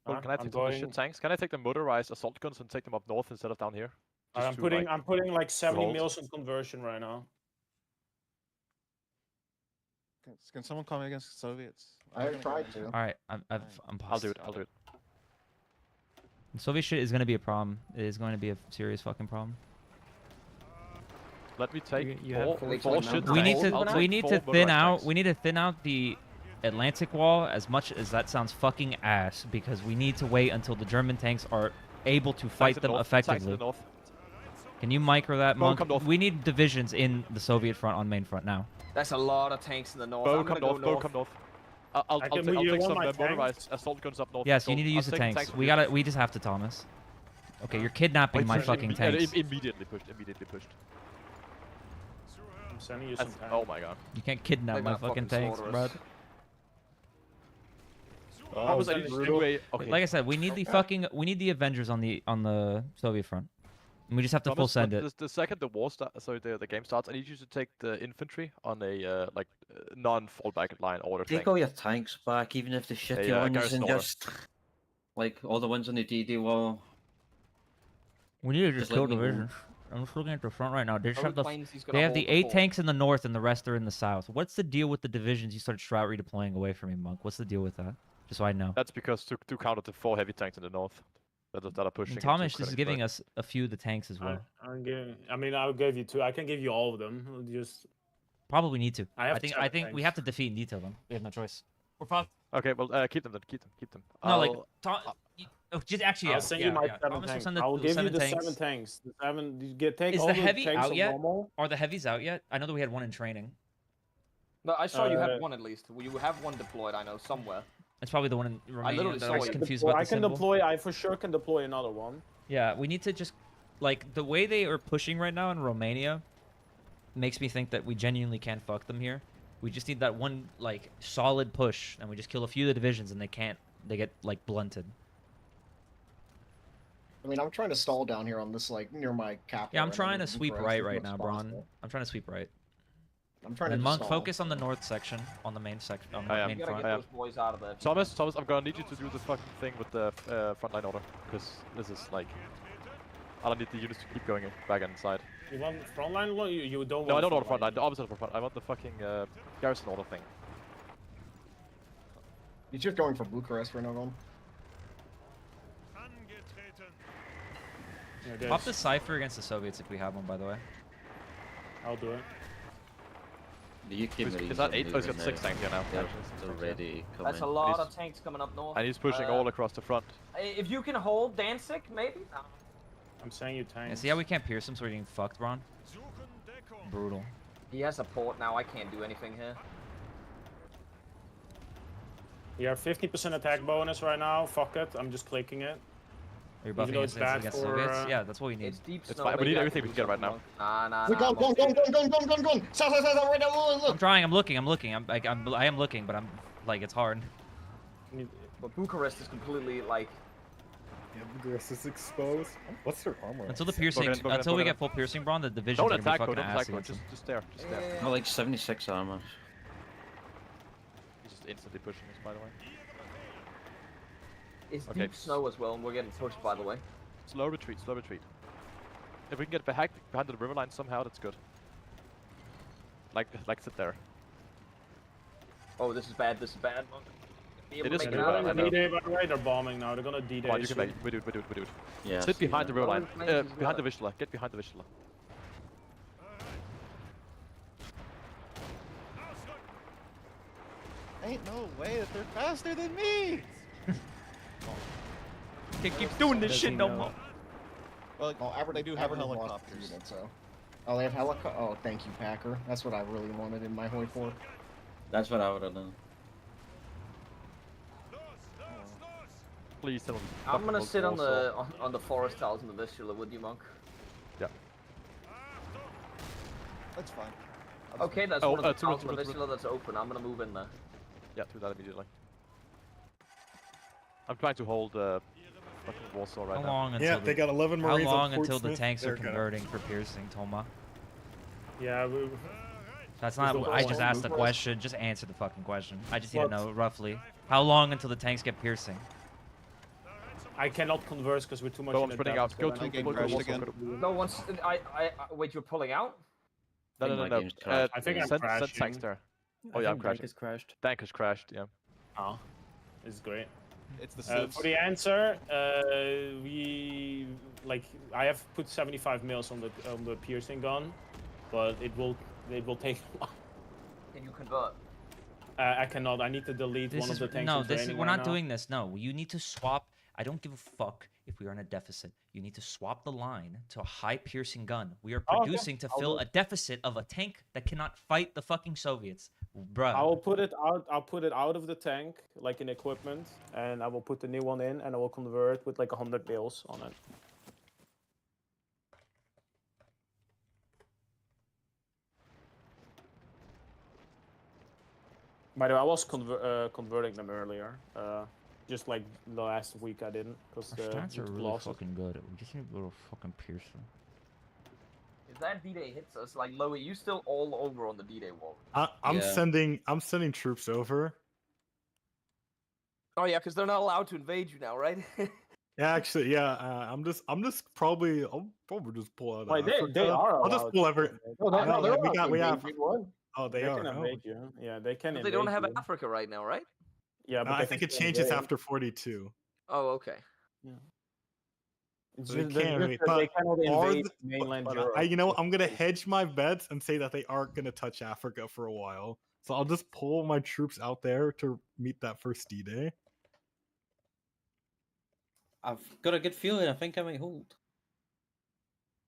Well, can I I'm take some of the shit tanks? Can I take the motorized assault guns and take them up north instead of down here? Just I'm to, putting like, I'm putting like 70 hold. mils in conversion right now. Can someone come against Soviets? I We're gonna tried get to. into All right, I'm paused. I'll do it. I'll do it. Soviet shit is going to be a problem. It is going to be a serious fucking problem. Let me take you have four, four four tanks. shit We need tanks. to I'll take we need four to thin motorized out tanks. we need to thin out the Atlantic wall as much as that sounds fucking ass, because we need to wait until the German tanks are able to Tanks fight in the them north, tanks in effectively. the north. Can you micro that, Bo, Monk? come north. We need divisions in the Soviet front on main front now. That's a lot of tanks in the north. Bo, I'm come gonna north. go Bo, come north. I'll I take can- you some want my motorized tanks? assault guns up north. Yes, you Go- need to I'll use the take tanks. from We here. gotta. We just have to, Thomas. Okay, you're kidnapping my push, fucking tanks. Immediately pushed. Immediately pushed. I'm sending you some That's, tanks. oh my god. You can't kidnap They're my gonna fucking fucking tanks, slaughter bro. us. How was that that brutal? anyway? Okay. Like I said, we need the fucking. We need the Avengers on the Soviet front. And we just have to full Thomas, send when it. The second the war start, sorry, the game starts, I need you to take the infantry on a non-fallback line order Take tank. all your tanks back, even if the shitty yeah, ones, Gareth and Slaughter. just like all the ones on the D-Day wall. We need to Just just let kill me move. divisions. I'm just looking at the front right now. They just How have many the. planes he's gonna They have hold the 8 fort? tanks in the north and the rest are in the south. What's the deal with the divisions you started strat redeploying away from me, Monk? What's the deal with that? Just so I know. That's because to counter the 4 heavy tanks in the north. that are pushing. And into Thomas, this is Königsberg. giving us a few of the tanks as well. I mean, I'll give you 2. I can give you all of them. I'll just Probably need to. I have I think 7 we tanks. have to defeat and detail them. We have no choice. We're fucked. Okay, well, keep them then. Keep them. No, like I'll- just actually, I'll send you my 7 Thomas will tanks. send I'll give you 7 the tanks. 7 tanks. The 7. You take Is all the the heavy tanks out of yet? normal. Are the heavies out yet? I know that we had one in training. No, I saw you Uh, had one at least. You have one deployed, I know, somewhere. It's probably the one in Romania literally that I saw was it. confused Deploy- about I the can symbol. deploy. I for sure can deploy another one. Yeah, we need to just like the way they are pushing right now in Romania makes me think that we genuinely can't fuck them here. We just need that one like solid push, and we just kill a few of the divisions, and they can't. They get like blunted. I mean, I'm trying to stall down here on this, like, near my capital. Yeah, I'm and trying to moving sweep for right as right much now, as Braun. possible. I'm trying to sweep right. I'm trying And to Monk, stall. focus on the north section, on the main section, on the I am. main You gotta front. get those boys out of there. Thomas, I'm gonna need you to do the fucking thing with the frontline order, because this is like, I don't need the units to keep going back inside. You want frontline? Well, you don't. No, I want don't want the frontline. The opposite of the frontline. I want the fucking garrison order thing. You're just going for Bucharest for no one. Pop the cipher against the Soviets if we have one, by the way. I'll do it. The UK Is Marines that are 8? Oh, he's got moving 6 now. tanks here now. They're actually. already coming. That's a lot of tanks coming up north. And he's pushing all across the front. If you can hold Danzig, maybe? No. I'm saying you tanks. Yeah, see how we can't pierce them, so we're getting fucked, Ron? Brutal. He has a port now, I can't do anything here. You have 50% attack bonus right now. Fuck it. I'm just clicking it. Are you Even buffing though it's against, bad against for, Soviets? Yeah, that's what we need. It's deep It's snow. fine. We maybe need I everything can we do can get right something wrong. Nah. Go, go. South. Right now. Look. I'm trying. I'm looking. I am looking, but I'm like it's hard. But Bucharest is completely like. Yeah, Bucharest is exposed. What's their armor? Until the Book piercing, it in, book it in, until book we it in. get full piercing, Braun, the divisions Don't are gonna be attack, fucking don't attack, assy. just there, just there. Oh, like 76 armor. He's just instantly pushing us, by the way. It's Okay. deep snow as well, and we're getting pushed, by the way. Slow retreat, slow retreat. If we can get behind the river line somehow, that's good. Like sit there. Oh, this is bad. Be able It to is make good, out I of know. it. D-Day, by the way, they're bombing now. They're gonna D-Day. Come on, you can soon. make. We do it. Yeah. Sit behind the river line. Northern Plains is Behind the good. Vistula. Get behind the Vistula. Ain't no way that they're faster than me. Can't keep doing this shit no more. Well, They do have have helicopters. So. Oh, they have helicopter. Oh, thank you, Packer. That's what I really wanted in my Hoi 4. That's what I would have done. Please tell them. I'm gonna sit on the forest tiles in the Vistula, would you, Monk? Yeah. That's fine. Okay, that's Oh, one of the two tiles in routes, the two Vistula that's open. I'm gonna move in there. Yeah, do that immediately. I'm trying to hold fucking Warsaw right How now. long until Yeah, they got 11 how Marines on long Fort until the Smith. tanks are They're gonna- converting for piercing, Toma? Yeah, That's Is not. the I whole just asked the Bucharest- question. Just answer the fucking question. I just need to What? know roughly how long until the tanks get piercing. I cannot converse because we're too much Go, in I'm spreading depth, out. Go but to I can go crashed Warsaw. again. Go to- No, once wait, you're pulling out? No, my no. game's crashed. I think I'm Send crashing. tanks there. Oh I yeah, I'm think crashing. Dankus crashed. Dankus crashed. Yeah. Oh, it's great. It's the For Sibs. the answer, I have put 75 mils on the piercing gun, but it will take a while. Can you convert? I cannot. I need to delete This one is of the tanks. no. in This is, training we're right not now. doing this. No, you need to swap. I don't give a fuck if we are in a deficit. You need to swap the line to a high piercing gun. We are Oh, okay. producing to I'll fill do a deficit of a tank that cannot fight the fucking Soviets, bruh. I will put it out. I'll put it out of the tank, like in equipment, and I will put the new one in, and I will convert with like 100 mils on it. By the way, I was converting them earlier. Just like the last week I didn't, because Our stats are really lost. fucking good. We just need a little fucking piercing. If that D-Day hits us, like Loey, you still all over on the D-Day wall. I'm Yeah. sending troops over. Oh yeah, because they're not allowed to invade you now, right? Yeah, actually, yeah. I'll probably just pull out. Wait, they Africa. are. I'll just allowed pull to every. invade. No, they're we allowed got- to we invade have- you, what? Oh, they They are. can Oh. invade you. Yeah, they can. But they don't invade have you. Africa right now, right? Yeah, but I they think can it still changes invade. after 42. Oh, okay. It's They just, they're can't just really, that they but cannot are invade th- mainland but Europe. you know, I'm gonna hedge my bets and say that they aren't gonna touch Africa for a while. So I'll just pull my troops out there to meet that first D-Day. I've got a good feeling. I think I might hold.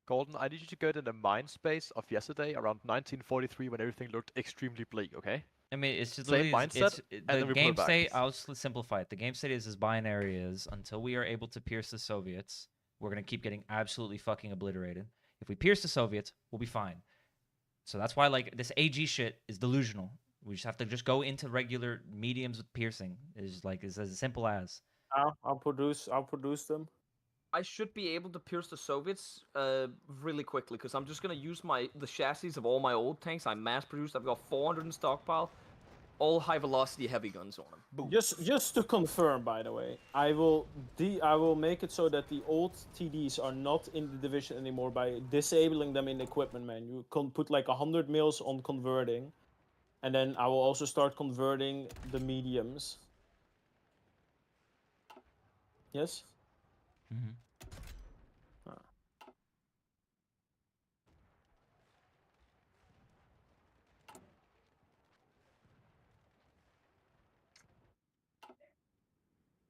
Gordon, I need you to go to the mind space of yesterday around 1943 when everything looked extremely bleak, okay? I mean, it's just Same literally mindset, and the then we pull game it back. state. I'll simplify it. The game state is as binary is until we are able to pierce the Soviets, we're gonna keep getting absolutely fucking obliterated. If we pierce the Soviets, we'll be fine. So that's why like this AG shit is delusional. We just have to just go into regular mediums with piercing. It's as simple as. I'll produce them. I should be able to pierce the Soviets really quickly because I'm just gonna use the chassis of all my old tanks I mass produced. I've got 400 in stockpile, all high velocity heavy guns on them. Boom. Just to confirm, by the way, I will make it so that the old TDs are not in the division anymore by disabling them in the equipment menu. You can put like 100 mils on converting, and then I will also start converting the mediums. Yes. Mm-hmm.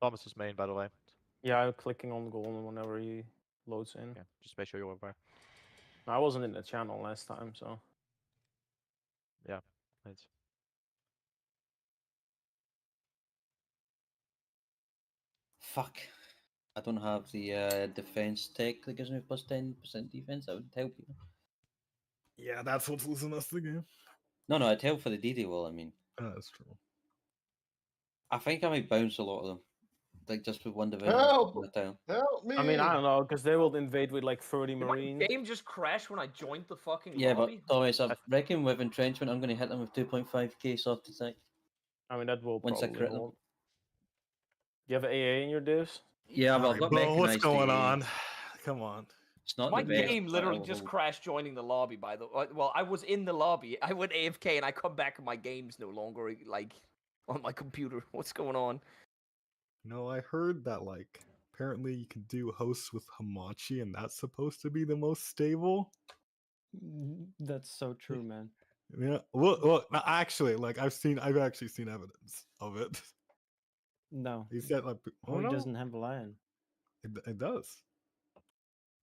Thomas is main, by the way. Yeah, I'm clicking on Golden whenever he loads in. Yeah, just make sure you're aware. I wasn't in the channel last time, so. Yeah, nice. Fuck. I don't have the defense tech that gives me plus 10% defense. That would help you. Yeah, that's what's losing us the game. No, it'd help for the DD wall, I mean. Oh, that's true. I think I might bounce a lot of them. Like just with one division. Help! at a time. Help me! I mean, I don't know, because they will invade with like 30 Did Marines. my game just crashed when I joined the fucking Yeah, but lobby? Thomas, I reckon with entrenchment, I'm going to hit them with 2.5k soft attack. I mean, that will Once I probably crit them. hold. Do you have AA in your divs? Yeah, well, I've got Bo, what's mechanized going AA. on? Come on. It's not My the best, game but literally I'll just hold. crashed joining the lobby. By the way, well, I was in the lobby. I went AFK and I come back and my game's no longer like on my computer. What's going on? No, I heard that like apparently you can do hosts with Hamachi, and that's supposed to be the most stable. That's so true, man. Yeah. Well, no, actually, like I've actually seen evidence of it. No. He said like, oh He no, doesn't have land. it does.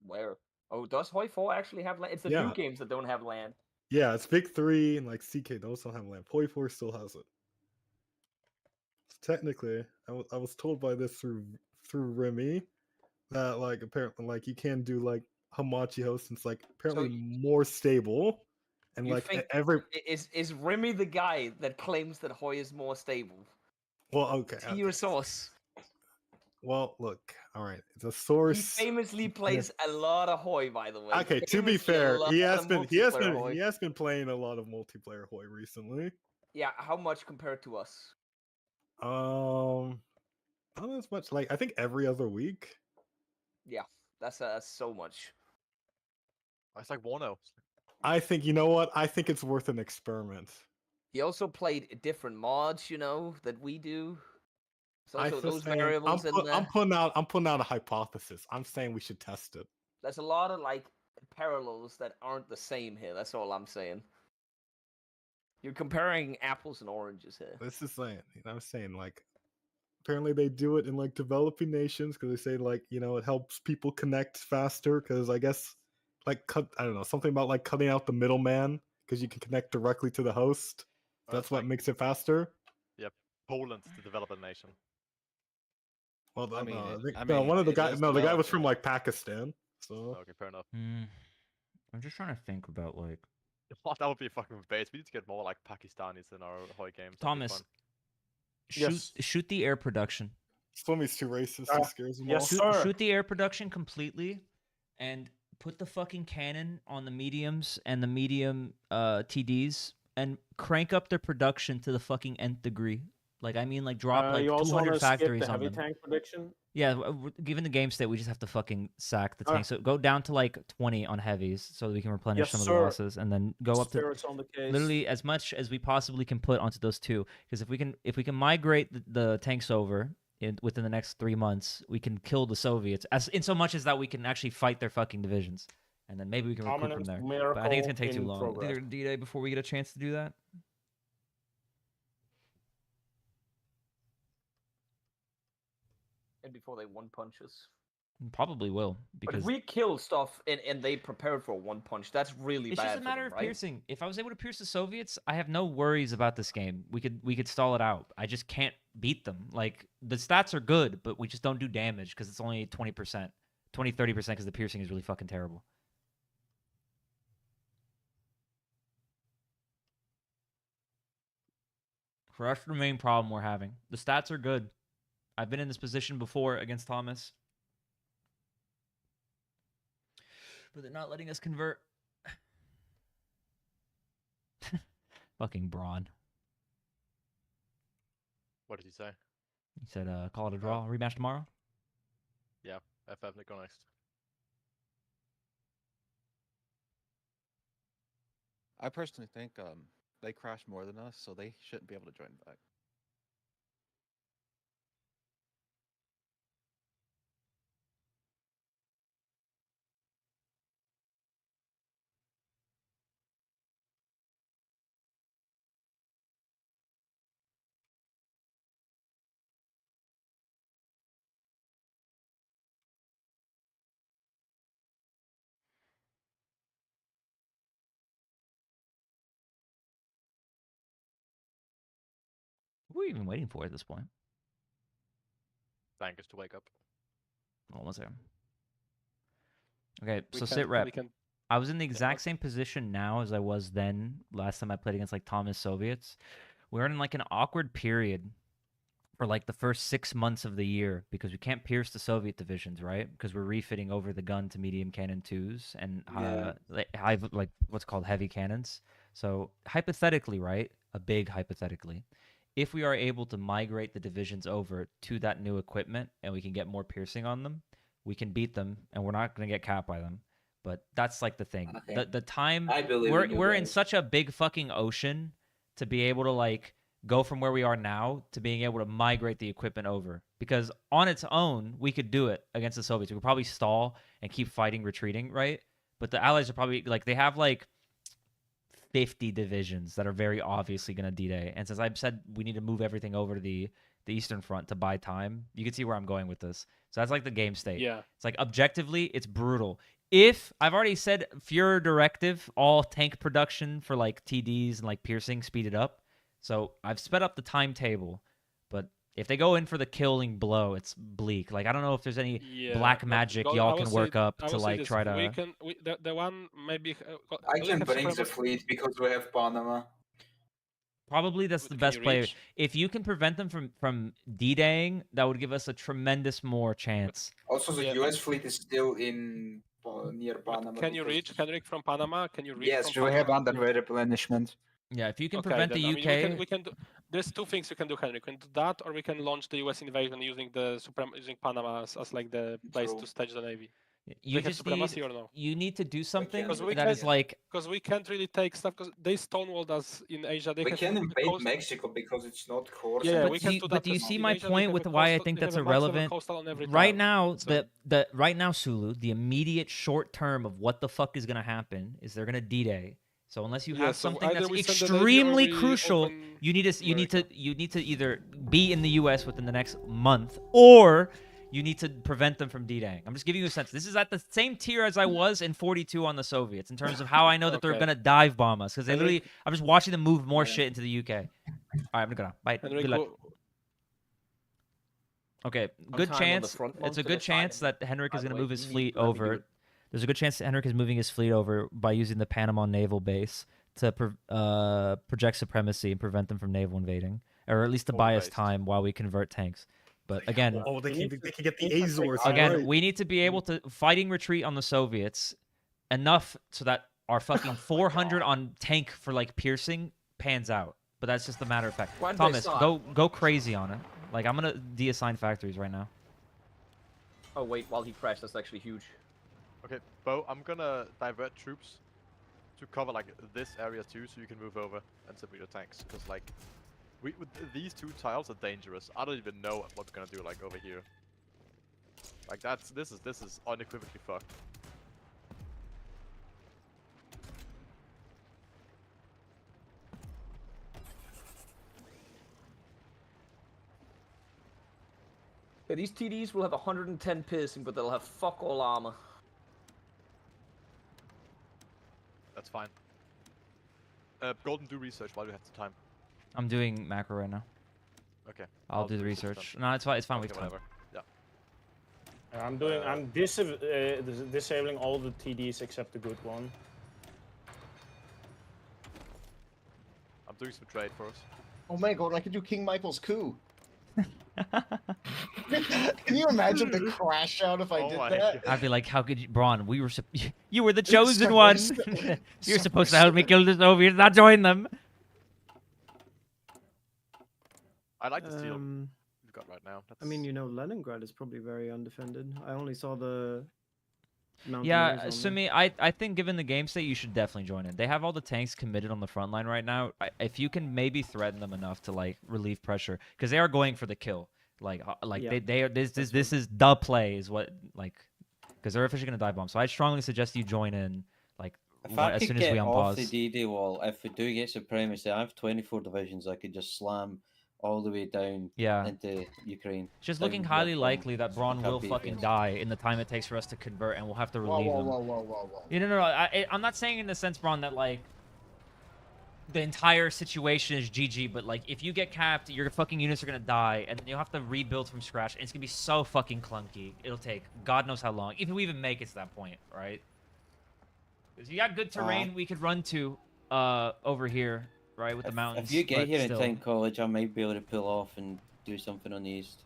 Where? Oh, does Hoi 4 actually have land? It's the Yeah. new games that don't have land. Yeah, it's Big 3 and like CK. Those don't have land. Poi 4 still has it. So technically, I was told by this through Remy that like apparently like you can do like Hamachi hosts. And it's like apparently more stable. And You like think every is Remy the guy that claims that Hoi is more stable? well, okay. To your source. Well, look, all right. The He source famously plays a lot of Hoi, by the way. Okay, to be Famously a fair, lot he has of been multiplayer Hoi. he has been playing a lot of multiplayer Hoi recently. Yeah, how much compared to us? Not as much. Like I think every other week. Yeah, that's so much. It's like Warno. I think you know what? I think it's worth an experiment. He also played different mods, you know, that we do. So I also feel those saying- variables in there. I'm putting out a hypothesis. I'm saying we should test it. There's a lot of like parallels that aren't the same here. That's all I'm saying. You're comparing apples and oranges here. This is saying, I'm saying like apparently they do it in like developing nations because they say like it helps people connect faster because I guess like I don't know, something about like cutting out the middleman because you can connect directly to the host. That's what makes it faster. Yep, Poland's the developing nation. Well, I mean, one of the it guys. is No, the guy was developing. from like Pakistan. So Okay, fair enough. I'm just trying to think about like That would be fucking base. We need to get more like Pakistanis in our Hoi games. That'd be Thomas. fun. Shoot the air production. Swimmy's too racist. He scares them yes, all. sir. Shoot the air production completely, and put the fucking cannon on the mediums and the medium TDs, and crank up their production to the fucking nth degree. Like I mean, like drop like you also 200 wanna skip factories the on heavy them. tank prediction? Yeah, given the game state, we just have to fucking sack the tank. So go down to like 20 on heavies, so that we can replenish Yes, some of sir. the losses, and then go up to Spirits on the case. literally as much as we possibly can put onto those two. Because if we can migrate the tanks over, within the next 3 months, we can kill the Soviets, as in so much as that we can actually fight their fucking divisions, and then maybe we can recruit from there. But I think it's gonna take too long. I think they're gonna D-Day before we get a chance to do that. And before they one punch us. Probably will, But because if we kill stuff and they prepared for a one punch, that's really it's bad. just a matter for of them, right? piercing. If I was able to pierce the Soviets, I have no worries about this game. We could stall it out. I just can't beat them. Like, the stats are good, but we just don't do damage because it's only 20%, 20-30% because the piercing is really fucking terrible. So that's the main problem we're having. The stats are good. I've been in this position before against Thomas. But they're not letting us convert. Fucking Braun. What did he say? He said, call it a draw. Rematch tomorrow? Yeah, FF go next. I personally think they crashed more than us, so they shouldn't be able to join back. What are we even waiting for at this point? Dankus to wake up. Almost there. Okay, We so can- sit rep. we can- I was in the exact same position now as I was then last time I played against like Thomas Soviets. We're in like an awkward period for like the first 6 months of the year because we can't pierce the Soviet divisions, right? Because we're refitting over the gun to medium cannon 2s and high, like what's called heavy cannons. So hypothetically, right? A big hypothetically, if we are able to migrate the divisions over to that new equipment and we can get more piercing on them, we can beat them and we're not going to get capped by them. But that's like the thing. Okay. The time I believe in you we're in guys. such a big fucking ocean to be able to like go from where we are now to being able to migrate the equipment over. Because on its own, we could do it against the Soviets. We could probably stall and keep fighting, retreating, right? But the Allies are probably like they have like 50 divisions that are very obviously going to D-Day. And since I've said we need to move everything over to the Eastern Front to buy time, you can see where I'm going with this. So that's like the game state. Yeah. It's like objectively, it's brutal. If I've already said Führer directive, all tank production for like TDs and like piercing speeded up. So I've sped up the timetable, but if they go in for the killing blow, it's bleak. Like I don't know if there's any black magic y'all can work up to like try to. We can. The one maybe. I can bring the fleet because we have Panama. Probably that's the Can best you player. reach? If you can prevent them from D-Daying, that would give us a tremendous more chance. Also, the Yeah, US fleet is still in near Panama. Can you because- reach Henrik from Panama? Can you reach Yes, from we have Panama? underway replenishment. Yeah, if you can Okay, prevent then, the I UK, mean, we can do. There's two things you can do, Henrik. We can do that, or we can launch the US invasion using using Panama as like the place True. to stage the navy. you They have just supremacy need or no? you need to do something Because we that is can- like Because we can't really take stuff because they stonewalled us in Asia. They We have can a invade coast- Mexico because it's not core. Yeah, but we do can you, do but that. do you because see in my Asia they point have with a why I coastal- think they that's have a max level irrelevant? coastal on every Right town. now, So- right now, Sulu, the immediate short term of what the fuck is gonna happen is they're gonna D-Day. So unless you Yeah, have so something either that's we send the Navy or extremely we crucial, open you need to America. either be in the U.S. within the next month, or you need to prevent them from D-Daying. I'm just giving you a sense. This is at the same tier as I was in 42 on the Soviets in terms of how I know that they're Okay. gonna dive bomb us because they Henrik- literally. I'm just watching them move more Yeah. shit into the UK. All right, I'm gonna go now. Bye. Henrik, Good luck. Okay, good time on the chance. front, It's most a of good the chance time. that Henrik is By the going to way, move his you need fleet to let me do over. it. There's a good chance that Henrik is moving his fleet over by using the Panama naval base to project supremacy and prevent them from naval invading, or at least to buy us Overbased. time while we convert tanks. But again, Oh, they We can, need they to can get the infiltrate Azores. again, right. we need to be able to fighting retreat on the Soviets enough so that our fucking 400 on tank for like piercing pans out. But that's just a matter of fact. Why did they Thomas, stop? go crazy on it. Like I'm gonna deassign factories right now. Oh wait, while he crashed, that's actually huge. Okay, Bo, I'm gonna divert troops to cover like this area too, so you can move over and submit your tanks. Because like, These two tiles are dangerous. I don't even know what we're gonna do like over here. Like this is unequivocally fucked. Yeah, these TDs will have 110 piercing, but they'll have fuck all armor. That's fine. Golden, do research while we have the time. I'm doing macro right now. Okay. I'll do the research. No, it's fine. It's fine. Okay, We can. whatever. Yeah. I'm disabling all the TDs except the good one. I'm doing some trade for us. Oh my god, I can do King Michael's coup. Can you imagine the crash out if I did that? I'd be like, how could you, Braun? We were, you were the chosen one. You're supposed to help me kill the Soviets, not join them. I like the steel we've got right now. I mean, you know, Leningrad is probably very undefended. I only saw the. Yeah, Sumi, I think given the game state, you should definitely join in. They have all the tanks committed on the front line right now. If you can maybe threaten them enough to like relieve pressure, because they are going for the kill. Yeah. They are this is the play is what like, because they're officially gonna dive bomb. So I strongly suggest you join in like If I as could soon as get we off unpause. the D-Day wall, if we do get supremacy, I have 24 divisions. I could just slam all the way down into Ukraine. It's just down looking to highly Ukraine. likely that Braun will Can't fucking beat die in the time it takes for us to convert, and we'll have to relieve them. Whoa. No. I'm not saying in the sense, Braun, that like the entire situation is GG, but like if you get capped, your fucking units are gonna die, and then you'll have to rebuild from scratch, and it's gonna be so fucking clunky. It'll take God knows how long, if we even make it to that point, right? Because you got good terrain we could run to over here, right, with the mountains. If you get but here in still. time college, I might be able to pull off and do something on the east.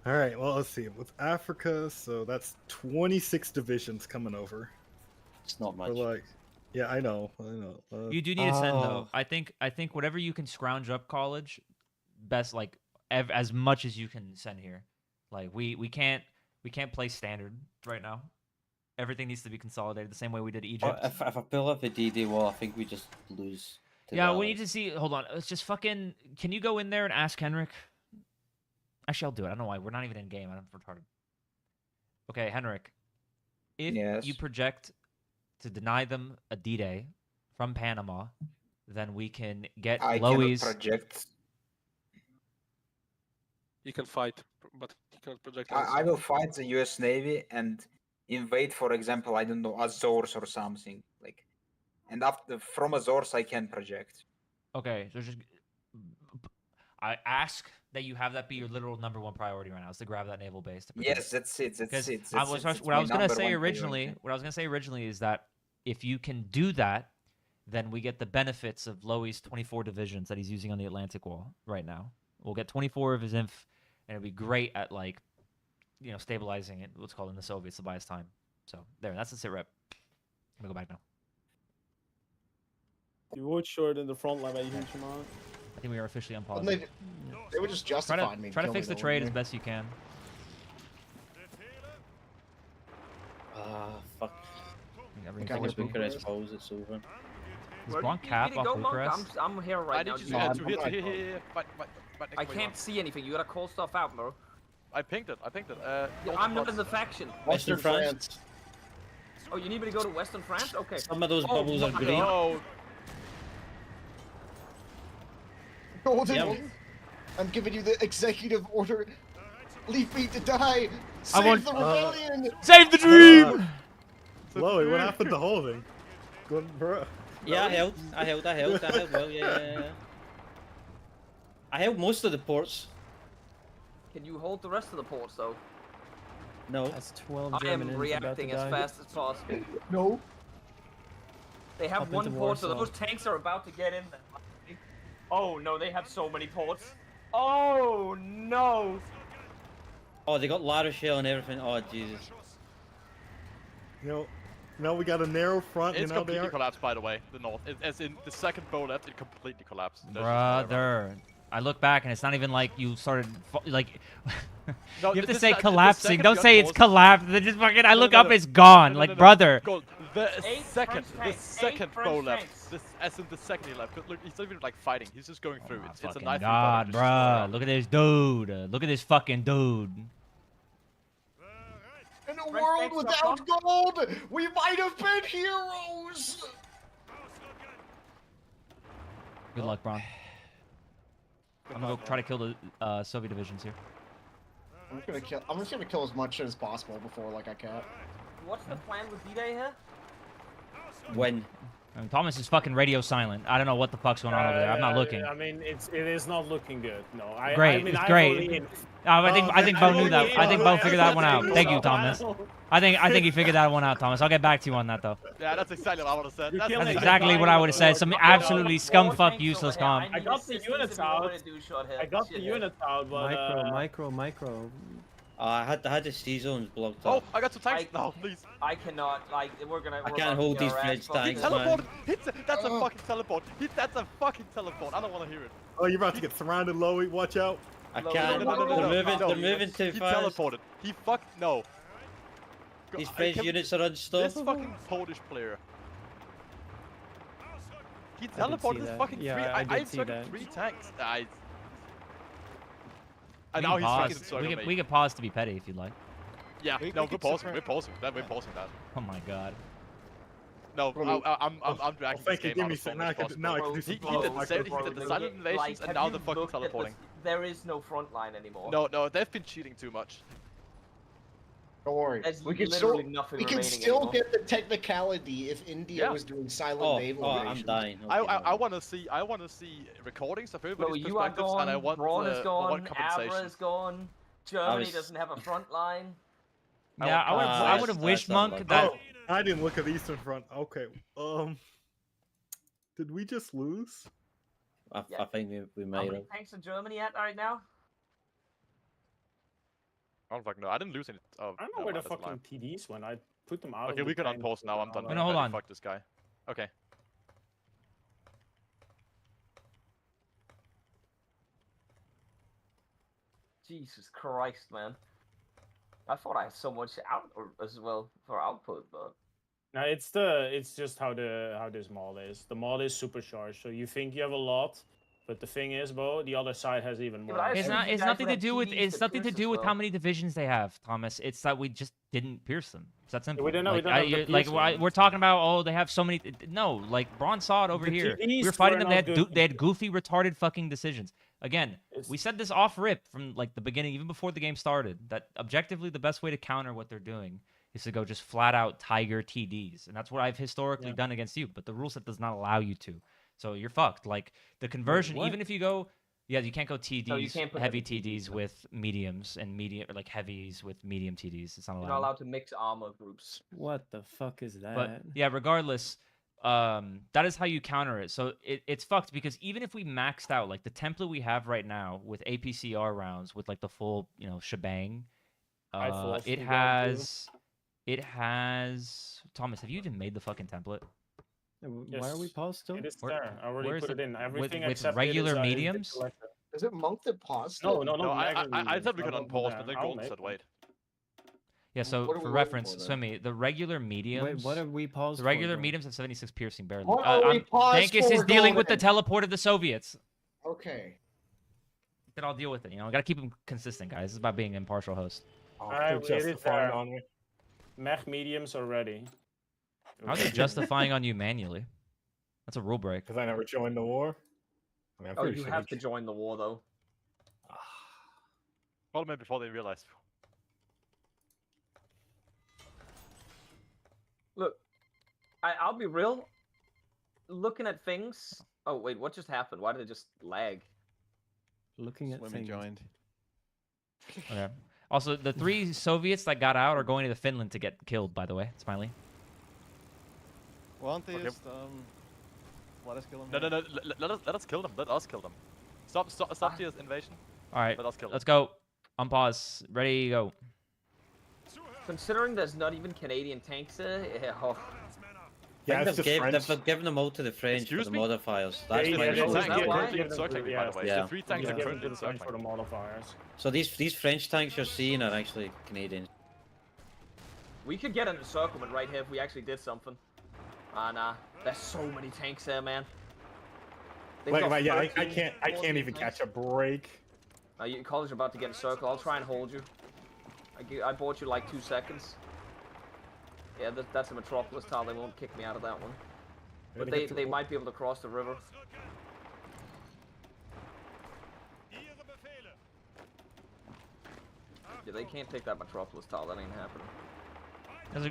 All right, well, let's see. With Africa, so that's 26 divisions coming over. It's not much. We're like, yeah, I know. You do need to send though. I think whatever you can scrounge up college, best like as much as you can send here. Like we can't play standard right now. Everything needs to be consolidated the same way we did Egypt. If I pull up the D-Day wall, I think we just lose. Yeah, we need to see. Hold on, it's just fucking. Can you go in there and ask Henrik? Actually, I'll do it. I don't know why. We're not even in game. I'm retarded. Okay, Henrik. If you project to deny them a D-Day from Panama, then we can get Loeys. Project. You can fight, but you cannot project. I will fight the US Navy and invade, for example, I don't know, Azores or something. Like, and after from Azores I can project. Okay, so just I ask that you have that be your literal #1 priority right now, is to grab that naval base. To Yes, that's it. That's it. What I was gonna say originally is that if you can do that, then we get the benefits of Loeys' 24 divisions that he's using on the Atlantic Wall right now. We'll get 24 of his inf, and it'll be great at like, you know, stabilizing it. What's called in the Soviets to buy us time. So there, that's the sit rep. I'm gonna go back now. You would short in the front line by a huge amount. I think we are officially on pause. They would just justify me. Try to fix the trade as best you can. Fuck. I guess Bucharest falls, it's over. Is Braun cap off Bucharest? I'm here right now. Here. I can't see anything. You gotta call stuff out, bro. I pinged it. I'm not in the faction. Western France. Oh, you need me to go to Western France? Okay. Some of those bubbles are green. No. Golden, I'm giving you the executive order. Leave me to die. Save the rebellion. Save the dream. Chloe, what happened to holding? Good, bro. Yeah, I held well, yeah. I held most of the ports. Can you hold the rest of the ports, though? No. That's 12 I German am inns about to reacting as die. fast as possible. No. They have Up one into port, so Warsaw. those tanks are about to get in there. Oh no, they have so many ports. Oh no! Oh, they got La Rochelle and everything. Oh, Jesus. You know, we got a narrow front. It's you know, completely collapsed, by the way. The north, as in the second bow left, it completely collapsed. There's just no way around it. Brother, I look back and it's not even like you started like. No, you have to this say the collapsing. second Don't gun say it's was- collapsed. They just fucking. I look up, no. it's gone. No, Like no. brother. Go, The Eight second French bow tanks. left. This, as in the second he left. Look, he's not even like fighting. He's just going through. It's a Fucking knife. God, bruh. Look at this dude. Look at this fucking dude. In a world without gold, we might have been heroes. Good luck, Braun. I'm gonna go try to kill the Soviet divisions here. I'm just gonna kill as much as possible before like I can. What's the plan with D-Day here? When? I mean, Thomas is fucking radio silent. I don't know what the fuck's going on over there. I'm not looking. I mean, it is not looking good. No, Great, it's great. I think Bo knew that. I think Bo figured that one out. Thank you, Thomas. I think he figured that one out, Thomas. I'll get back to you on that though. Yeah, that's exactly what I would have said. That's exactly what I would have said. Some absolutely scumfuck useless comp. I got the units out. I got the units out, but Micro. I had the C zones blocked Oh, up. I got some tanks now, please. I cannot, like, we're gonna... I can't hold these French tanks, He man. teleported! That's a fucking teleport! That's a fucking teleport! I don't want to hear it. Oh, you're about to get surrounded, Loey. Watch out. I can't. They're moving too He fast. teleported. He fucked... No. These French units are unstoppable. This fucking Polish player. He I did see teleported his that. fucking Yeah, three... I I did see inserted that. 3 tanks. And We now can he's pause. fucking encircling me. We can pause to be petty if you'd like. Yeah, We no, could we're pausing. separate- We're pausing that. We're pausing that. Oh my god. No, I'm dragging this thank you. game Give out me as some. long as Now I possible. can do He some did the same. He did the silent invasions, and now they're fucking teleporting. There is no front line anymore. No, they've been cheating too much. Don't worry. There's We can literally still nothing we can remaining still anymore. get the technicality if India Yeah. was doing silent naval I'm invasion. dying. I want to see recordings of So everybody's you are perspectives, and I gone, want Braun is I gone, want compensation. Abra is gone, Germany was- doesn't have a front line. Yeah, I would have wished, Monk, that... Oh, I didn't look at the Eastern Front. Okay. Did we just lose? I think we How made many it. tanks are Germany at right now? I don't fucking know. I didn't lose any. Oh, I don't know never where the mind, that's fucking mine. TDs went. I put them out. Okay, of we the can tank. unpause now. I'm done. No, hold on. Fuck this guy. Okay. Jesus Christ, man. I thought I had so much out as well for output, but No, it's just how this mod is. The mod is supercharged, so you think you have a lot, but the thing is, Bo, the other side has even more. but It's not. you It's guys nothing would to have do with. TDs It's to nothing to pierce do as with how well. many divisions they have, Thomas. It's that we just didn't pierce them. It's that simple. we don't like, have the like piercing. we're talking about. Oh, they have so many. No, like Braun saw it over The here. We TDs were fighting were them. They not had good. they had goofy, retarded fucking decisions. Again, It's- we said this off rip from like the beginning, even before the game started. That objectively, the best way to counter what they're doing is to go just flat out Tiger TDs, and that's what I've historically done against you. But the rule set does not allow you to, so you're fucked. Like the conversion, what? even if you go, yeah, you can't go TDs, No, you can't put heavy heavy TDs with mediums and medium, or like heavies with medium TDs. It's not you're allowed. not allowed to mix armor groups. What the fuck is that? But yeah, regardless, that is how you counter it. So it's fucked because even if we maxed out like the template we have right now with APCR rounds with like the full shebang, it has Thomas. Have you even made the fucking template? Why are we paused still? It is Where- there. I already where is put it in. Everything with except regular it is, mediums? the collector. Is it Monk that paused? No, it? no, no. I said we could I'll unpause, do but that. then I'll Golden make said it. wait. Yeah. So What are for we waiting reference, for then? Swimmy, the regular mediums. Wait, what are we paused The for, regular though? mediums have 76 piercing barely. What are we paused Dankus is for, dealing with the Golden? teleport of the Soviets. Okay. Then I'll deal with it. You know, I gotta keep them consistent, guys. This is about being an impartial host. Alright, They're it is justifying there. on me. Mech mediums are ready. How's it justifying on you manually? That's a rule break. Because I never joined the war. I mean, I'm Oh, pretty you sure have they to join the war though. Well, maybe before they realized. Look, I'll be real. Looking at things. Oh wait, what just happened? Why did it just lag? Looking at Swimming things. joined. Okay. Also, the 3 Soviets that got out are going to Finland to get killed. By the way, Smiley. Why don't they Okay. just let us kill them? No. Let us kill them. Let us kill them. Stop the invasion. All right, Let us kill them. let's go. Unpause. Ready, go. Considering there's not even Canadian tanks there, oh, Yeah, I it's think just French. they've given them all to the French Excuse for the me? modifiers. That's Yeah, why yeah, they yeah, chose is that to why? get it. They're encircling me, by the way. Yeah. The 3 tanks Yeah, are give currently them to the French for the encircling. modifiers. So these French tanks you're seeing are actually Canadians. We could get an encirclement right here if we actually did something. Nah. There's so many tanks there, man. They've got Wait, yeah, I 13, can't 14 even tanks. catch a break. Your college are about to get in circle. I'll try and hold you. I bought you like 2 seconds. Yeah, that's a Metropolis tile. They won't kick me out of that one. But they might be able to cross the river. Yeah, they can't take that Metropolis tile. That ain't happening.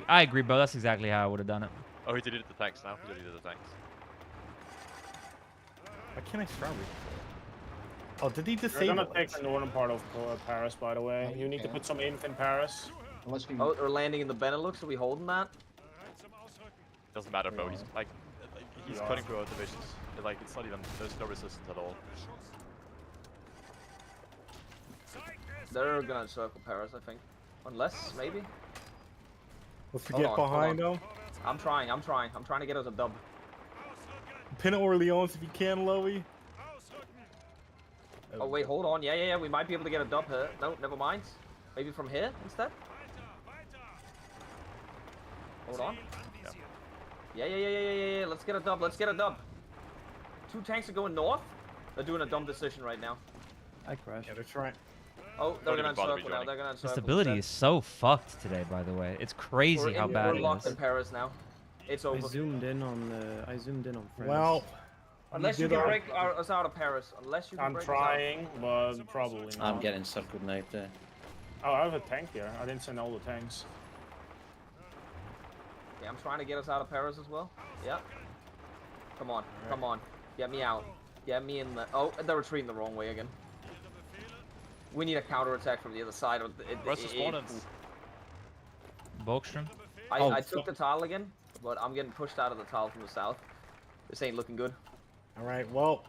I agree, bro. That's exactly how I would have done it. Oh, he deleted the tanks now. He deleted the tanks. Why can't I start with? Oh, did he They're disable gonna it? take the northern part of Paris, by the way. You need to put some inf in Paris. Unless we... Oh, they're landing in the Benelux. Are we holding that? Doesn't matter, bro. He's like he's cutting through our divisions. Like it's not even. There's no resistance at all. They're gonna encircle Paris, I think. Unless, maybe. Let's Hold get on, behind hold them. I'm trying to get us a dub. Pin Orleans if you can, Loey. Oh wait, hold on. Yeah. We might be able to get a dub here. No, never mind. Maybe from here instead. Hold on. Yeah. Let's get a dub. 2 tanks are going north. They're doing a dumb decision right now. I crashed. Yeah, they're trying. Oh, they're gonna encircle now. They're gonna encircle. The stability instead. is so fucked today, by the way. It's crazy how bad We're it locked is. in Paris now. It's over. I zoomed in on France. Well, unless you can break us out of Paris. Unless you can I'm break trying, but probably not. I'm getting circled now too. Oh, I have a tank here. I didn't send all the tanks. Yeah, I'm trying to get us out of Paris as well. Yeah. Come on. Get me out. Get me in the... Oh, they're retreating the wrong way again. We need a counterattack from the other side. Where's the spawners? Volkstrom? I took the tile again, but I'm getting pushed out of the tile from the south. This ain't looking good. all right. Well,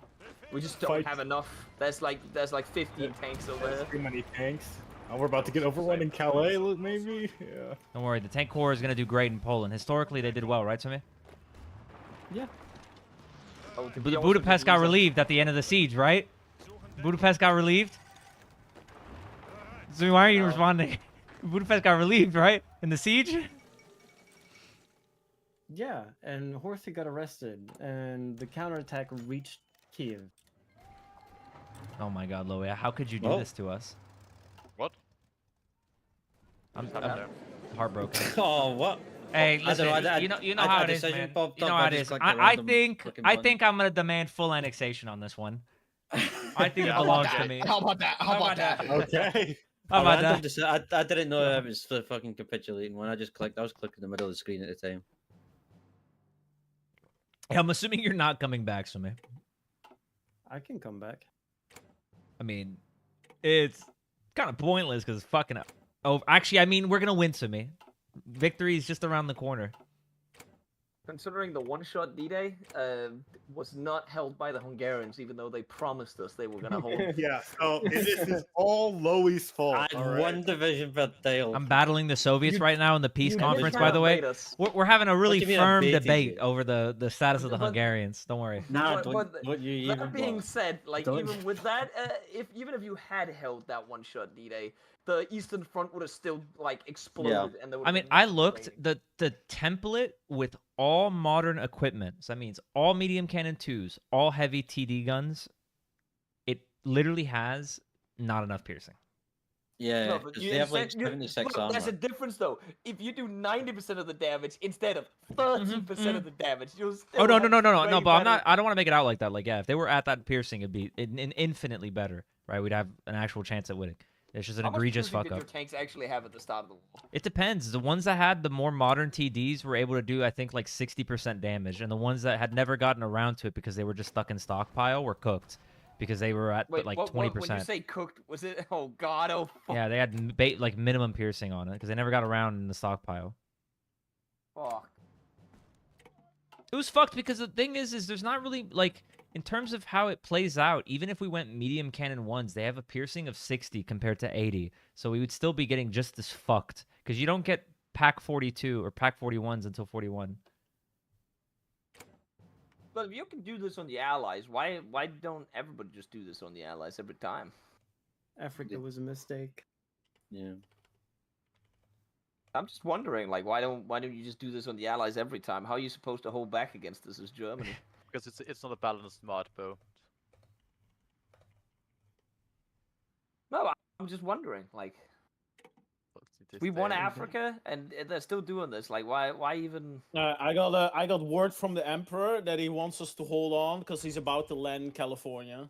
We just don't have enough. There's like 15 tanks over there's here. too many tanks. Oh, we're about to get overrun in Calais, maybe. Yeah. Don't worry, the tank corps is gonna do great in Poland. Historically, they did well, right, Simi? Yeah. Oh, Budapest got relieved at the end of the siege, right? Budapest got relieved. So why are you responding? Budapest got relieved, right? In the siege? Yeah, and Horthy got arrested, and the counterattack reached Kiev. Oh my god, Loia, how could you do this to us? What? I'm heartbroken. Oh, what? Hey, I don't listen, know, you know how it is, man. You know how it is. I think I'm gonna demand full annexation on this one. I think it belongs to me. How about that? Okay. How about that? I didn't know I was fucking capitulating when I just clicked. I was clicking in the middle of the screen at the time. Hey, I'm assuming you're not coming back, Sumi. I can come back. I mean, it's kind of pointless because it's fucking over. Actually, I mean, we're gonna win, Sumi. Victory is just around the corner. Considering the one-shot D-Day was not held by the Hungarians, even though they promised us they were going to hold it. Yeah, so this is all Loey's fault. I had one division per tile. I'm battling the Soviets right now in the peace conference, by the way. Us. We're having a really do you mean firm baiting debate you? over the status of the Hungarians. Don't worry. Nah, But don't you even that being bother. said, like Don't- even with that, even if you had held that one-shot D-Day, the Eastern Front would have still like exploded, and there would. I mean, I looked the template with all modern equipment. So that means all medium cannon 2s, all heavy TD guns. It literally has not enough piercing. Yeah, No, but because you they have like said- you- 76 look, armor. There's a difference though. If you do 90% of the damage instead of 30% of the damage, you'll still. Oh no. have way But I'm not. better- I don't want to make it out like that. Like, yeah, if they were at that piercing, it'd be infinitely better, right? We'd have an actual chance at winning. It's just an How much egregious piercing fuck did up. your tanks actually have at the start of the war? It depends. The ones that had the more modern TDs were able to do, I think, like 60% damage, and the ones that had never gotten around to it because they were just stuck in stockpile were cooked because they were at Wait, like what, 20%. when you say cooked, was it? Oh God! Oh. Fuck. Yeah, they had like minimum piercing on it because they never got around in the stockpile. Fuck. It was fucked because the thing is there's not really like in terms of how it plays out. Even if we went medium cannon 1s, they have a piercing of 60 compared to 80, so we would still be getting just as fucked because you don't get pack 42 or pack 41s until 41. But if you can do this on the Allies, why don't everybody just do this on the Allies every time? Africa was a mistake. Yeah. I'm just wondering, like, why don't you just do this on the Allies every time? How are you supposed to hold back against this as Germany? Because it's not a balanced smart bow. No, I'm just wondering, like, we won Africa and they're still doing this. Like, why even? I got word from the Emperor that he wants us to hold on because he's about to land California.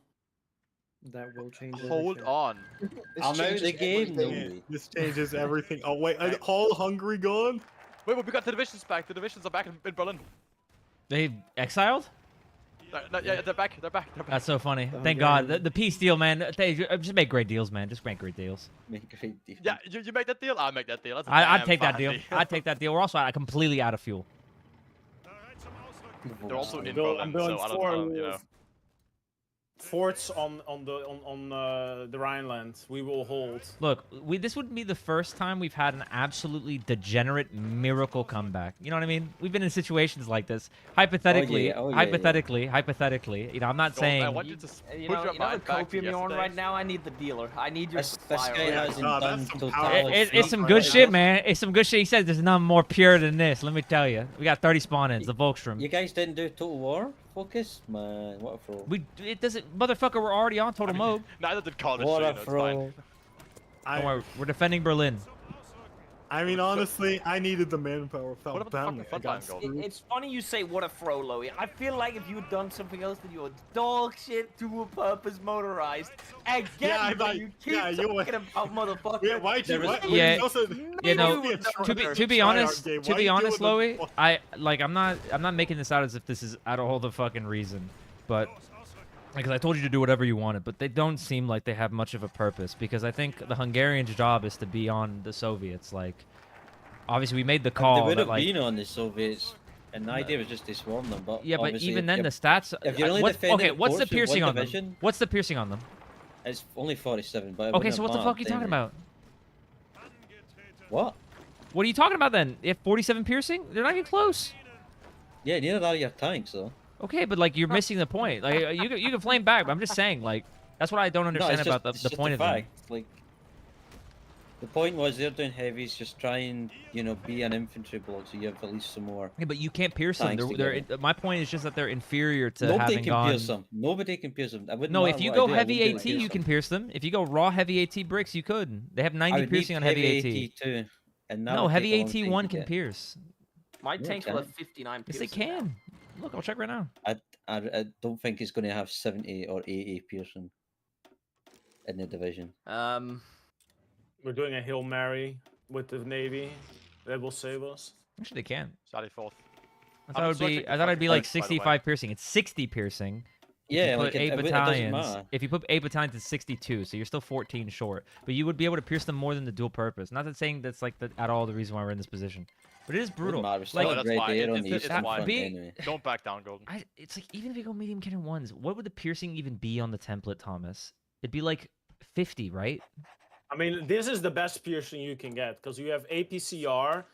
That will change. Hold everything. on. I'm out of the game. Yeah, this changes everything. Oh wait, all Hungary gone? Wait, we got the divisions back. The divisions are back in Berlin. They exiled? No, yeah, they're back. They're back. That's so funny. Thank God. The peace deal, man. They just make great deals, man. Just make great deals. Make great deals. Yeah, you make that deal. I'll make that deal. That's a I'd damn take that fine deal. I'd take that deal. We're also completely out of fuel. They're also in I'm Berlin, building so I four don't, you know. forts on the Rhineland. We will hold. Look, this would be the first time we've had an absolutely degenerate miracle comeback. You know what I mean? We've been in situations like this. Hypothetically, hypothetically. You know, I'm not saying. I want you to You put know, your the mind back to copium you're on yesterday. right now. I need the dealer. I need your This supplier. guy right hasn't now. done some total. powerful It's some good shit, man. It's some good shit. He said there's nothing more pure than this. Let me tell you. We got 30 spawn-ins, the Volkstrom. You guys didn't do Total War Focus? Man, what a throw. It doesn't, motherfucker. We're already on total mode. Neither did college, What so, a you know, it's throw. fine. Don't worry, we're defending Berlin. I mean, honestly, I needed the manpower What without about the family. fucking I got frontline goal? screwed. It's funny you say what a throw, Loey. I feel like if you had done something else, then you were dog shit, dual-purpose motorized. Again, Yeah, I bro, thought- you keep yeah, you were- talking about motherfucker. Yeah, why'd you? Why, Yeah, also, you know, must be a to be tryhard honest, game. to Why be you honest, doing Loey, the- I'm not making this out as if this is out of all the fucking reason, but because I told you to do whatever you wanted, but they don't seem like they have much of a purpose because I think the Hungarians' job is to be on the Soviets. Like, obviously, we made the They call would that have like, been on the Soviets, and the idea was just to swarm them. But yeah, but obviously even if then you're- the stats. if you're only what's, defending okay, the what's the ports with piercing one on them? division, What's the piercing on them? It's only 47, but it Okay, wouldn't so have what the fuck are you mattered talking anyway. about? What? What are you talking about then? If 47 piercing, they're not even close. Yeah, neither are your tanks, though. Okay, but like you're missing the point. Like you can flame back, but I'm just saying like that's what I don't No, understand it's about just, the point of them. fact. Like, the point was they're doing heavies, just try and, you know, be an infantry block so you have at least some more. Yeah, but you can't pierce them. tanks together. My point is just that they're inferior to Nobody having can gone. pierce them. Nobody can pierce them. I wouldn't No, matter if you what go I do, I heavy won't be able AT, to pierce you them. can pierce them. If you go raw heavy AT bricks, you could. They have I 90 would piercing need on heavy AT. too. And that No, would take heavy a long AT time one to can get. pierce. My No, it tanks will have can't. 59 Yes, they piercing now. can. Look, I'll check right now. I don't think it's going to have 70 or 80 piercing in the division. We're doing a Hail Mary with the Navy. That will save us. Actually, they can. Charlie 4th. I thought it'd be like 65 piercing. It's 60 piercing. If Yeah, you put like, it 8 doesn't battalions. matter. If you put 8 battalions, it's 62. So you're still 14 short. But you would be able to pierce them more than the dual purpose. Not that saying that's like at all the reason why we're in this position. But it is brutal. matter, it's Like, still a that's great fine. day It- on it's- the it's Eastern fine. Front anyway. Don't back down, Golden. It's like even if you go medium cannon ones, what would the piercing even be on the template, Thomas? It'd be like 50, right? I mean, this is the best piercing you can get because you have APCR,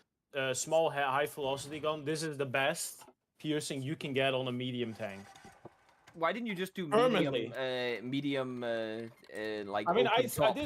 small high velocity gun. This is the best piercing you can get on a medium tank. Why didn't you just do Permanently. medium, like? I mean, open top?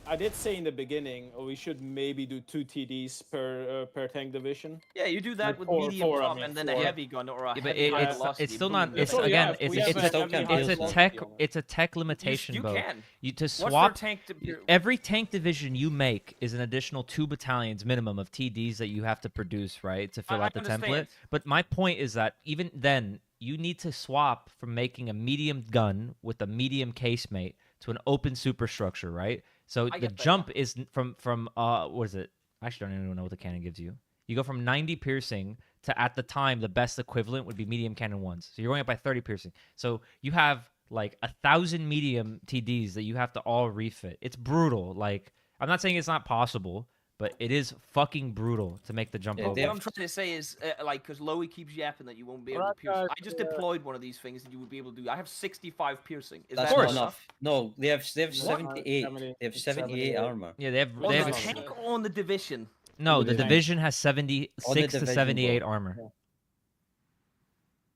I did say in the beginning, we should maybe do 2 TDs per tank division. Yeah, you do that Like with four- medium four, I top mean, and then four. a heavy gun or a Yeah, but heavy high it's velocity still boom. not. It's So, yeah, again. if It's we have it's a still heavy can't high pierce a them. tech. velocity on it. It's a tech limitation, You Bo. can. You to What's their swap tank to every tank division you make is an additional 2 battalions minimum of TDs that you have to produce, right, to fill I out the template. understand. But my point is that even then, you need to swap from making a medium gun with a medium casemate to an open superstructure, right? So I the get that, jump is from what is it? I actually don't even know what the cannon gives you. You go from 90 piercing to, at the time, the best equivalent would be medium cannon ones. So you're going up by 30 piercing. So you have like 1,000 medium TDs that you have to all refit. It's brutal. Like, I'm not saying it's not possible, but it is fucking brutal to make the jump Yeah, over. they What I'm trying to say is, like, because Loey keeps yapping that you won't be able to pierce. I just deployed one of these things that you would be able to do. I have 65 piercing. Is That's that not enough? enough. No, they have What? 78. 70, They have 78 armor. Yeah, they have. On They the have tank or on the division? no, on the the tank. division has 76 to division, 78 bro. armor.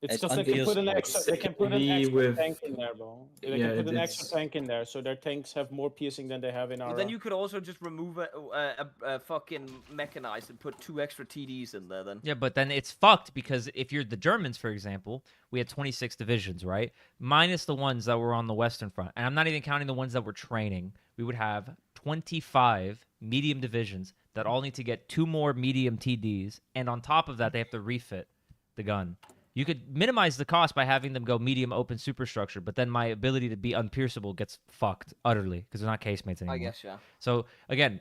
It's It's because they can put an unpierceable. extra. They can put an Me extra with- tank in there, bro. They Yeah, can put an it's- extra tank in there, so their tanks have more piercing than they have in our. But then you could also just remove a fucking mechanized and put 2 extra TDs in there then. Yeah, but then it's fucked because if you're the Germans, for example, we had 26 divisions, right? Minus the ones that were on the Western Front. And I'm not even counting the ones that were training. We would have 25 medium divisions that all need to get 2 more medium TDs. And on top of that, they have to refit the gun. You could minimize the cost by having them go medium open superstructure, but then my ability to be unpierceable gets fucked utterly because they're not casemates anymore. I guess, yeah. So again,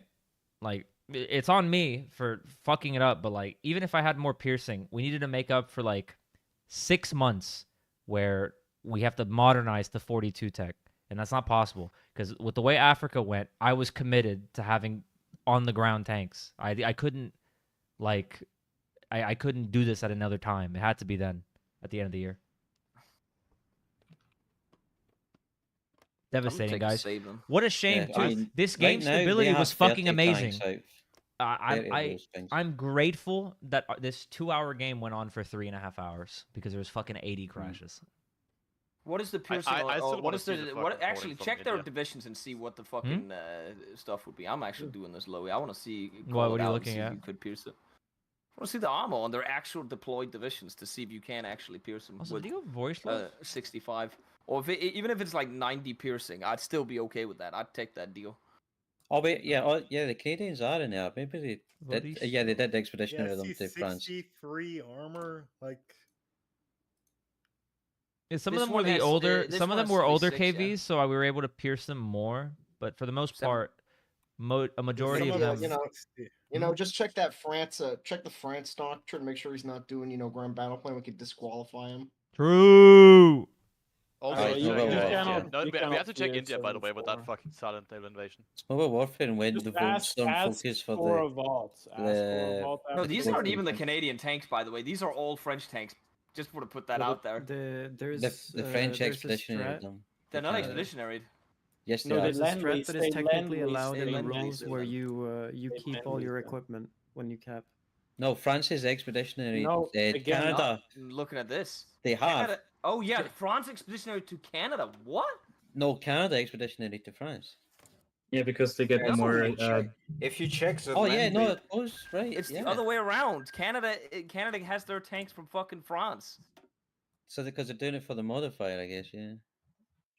like it's on me for fucking it up, but like even if I had more piercing, we needed to make up for like 6 months where we have to modernize the 42 tech, and that's not possible because with the way Africa went, I was committed to having on the ground tanks. I couldn't like. I couldn't do this at another time. It had to be then, at the end of the year. Devastating, guys. What a shame, Yeah, too. I mean, This right game now, they stability have was 30 fucking amazing. tanks out. 30 of those things. I'm grateful that this 2-hour game went on for 3.5 hours because there was fucking 80 crashes. What is the piercing? I still what wanna is see the the what? fucking Actually, recording check from their India. divisions and see what the fucking stuff would be. I'm actually doing this, Louis. I want to see. What call it are you out and looking see if at? You could pierce it. I want to see the ammo on their actual deployed divisions to see if you can actually pierce them. Also, with, do you have voice load? 65, or if even if it's like 90 piercing, I'd still be okay with that. I'd take that deal. Oh wait, yeah, the Canadians are in there. Maybe they did. Voice- Yeah, they did expeditionary Yeah, them see, to France. 63 armor, like. Yeah, some of This them were one the has, older. this Some of one them has were older 36, yeah. KVs, so we were able to pierce them more. But for the most part, a majority Some of of them. the, just check that France, check the France doctrine, make sure he's not doing, ground battle plan. We could disqualify him. True. Also, Alright, check you India. cannot- No, you we cannot have to check pierce India, by the way, with that 74. fucking silent naval invasion. It's Mobile Warfare and when Just the vote storm focus for a the. vault. Ask for the- a vault. No, after these the aren't game. even the Canadian tanks, by the way. These are all French tanks. Just want to put that out there. There's The French there's a expeditionary strat- them. They're not Canada. expeditionary. Yes, they No, are. they There's a land strat base, that they is technically land base, allowed they in the land base, rules they where land- you they keep land all your base, yeah. equipment when you cap. No, France's expeditionary. No, again, Canada. I'm looking at this. They have. Canada. Oh yeah, France expeditionary to Canada. What? No, Canada expeditionary to France. Yeah, because they get Yeah, more. If you check the Oh yeah, land no, base- it goes right. It's yeah. the other way around. Canada has their tanks from fucking France. So because they're doing it for the modifier, I guess. Yeah.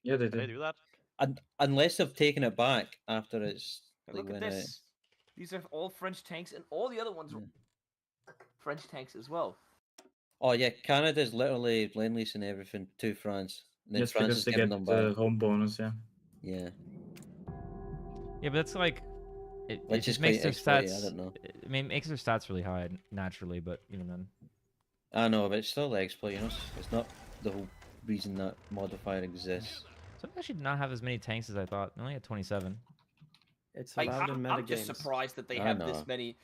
Yeah, they Can they do. do that? And unless they've taken it back after it's. Hey, like, look at went out. this. These are all French tanks, and all the other ones are Yeah. French tanks as well. Oh yeah, Canada's literally lend-leasing everything to France. And then Just France because is they giving get them the back. home bonus, yeah. Yeah. Yeah, but that's like. It Which just is makes quite their exploity, stats. I don't know. I mean, it makes their stats really high naturally, but even then. I know, but it's still the exploit, you know? It's not the whole reason that modifier exists. So they actually did not have as many tanks as I thought. They only had 27. It's Like, allowed in I'm just metagames. surprised that they I have know. this many,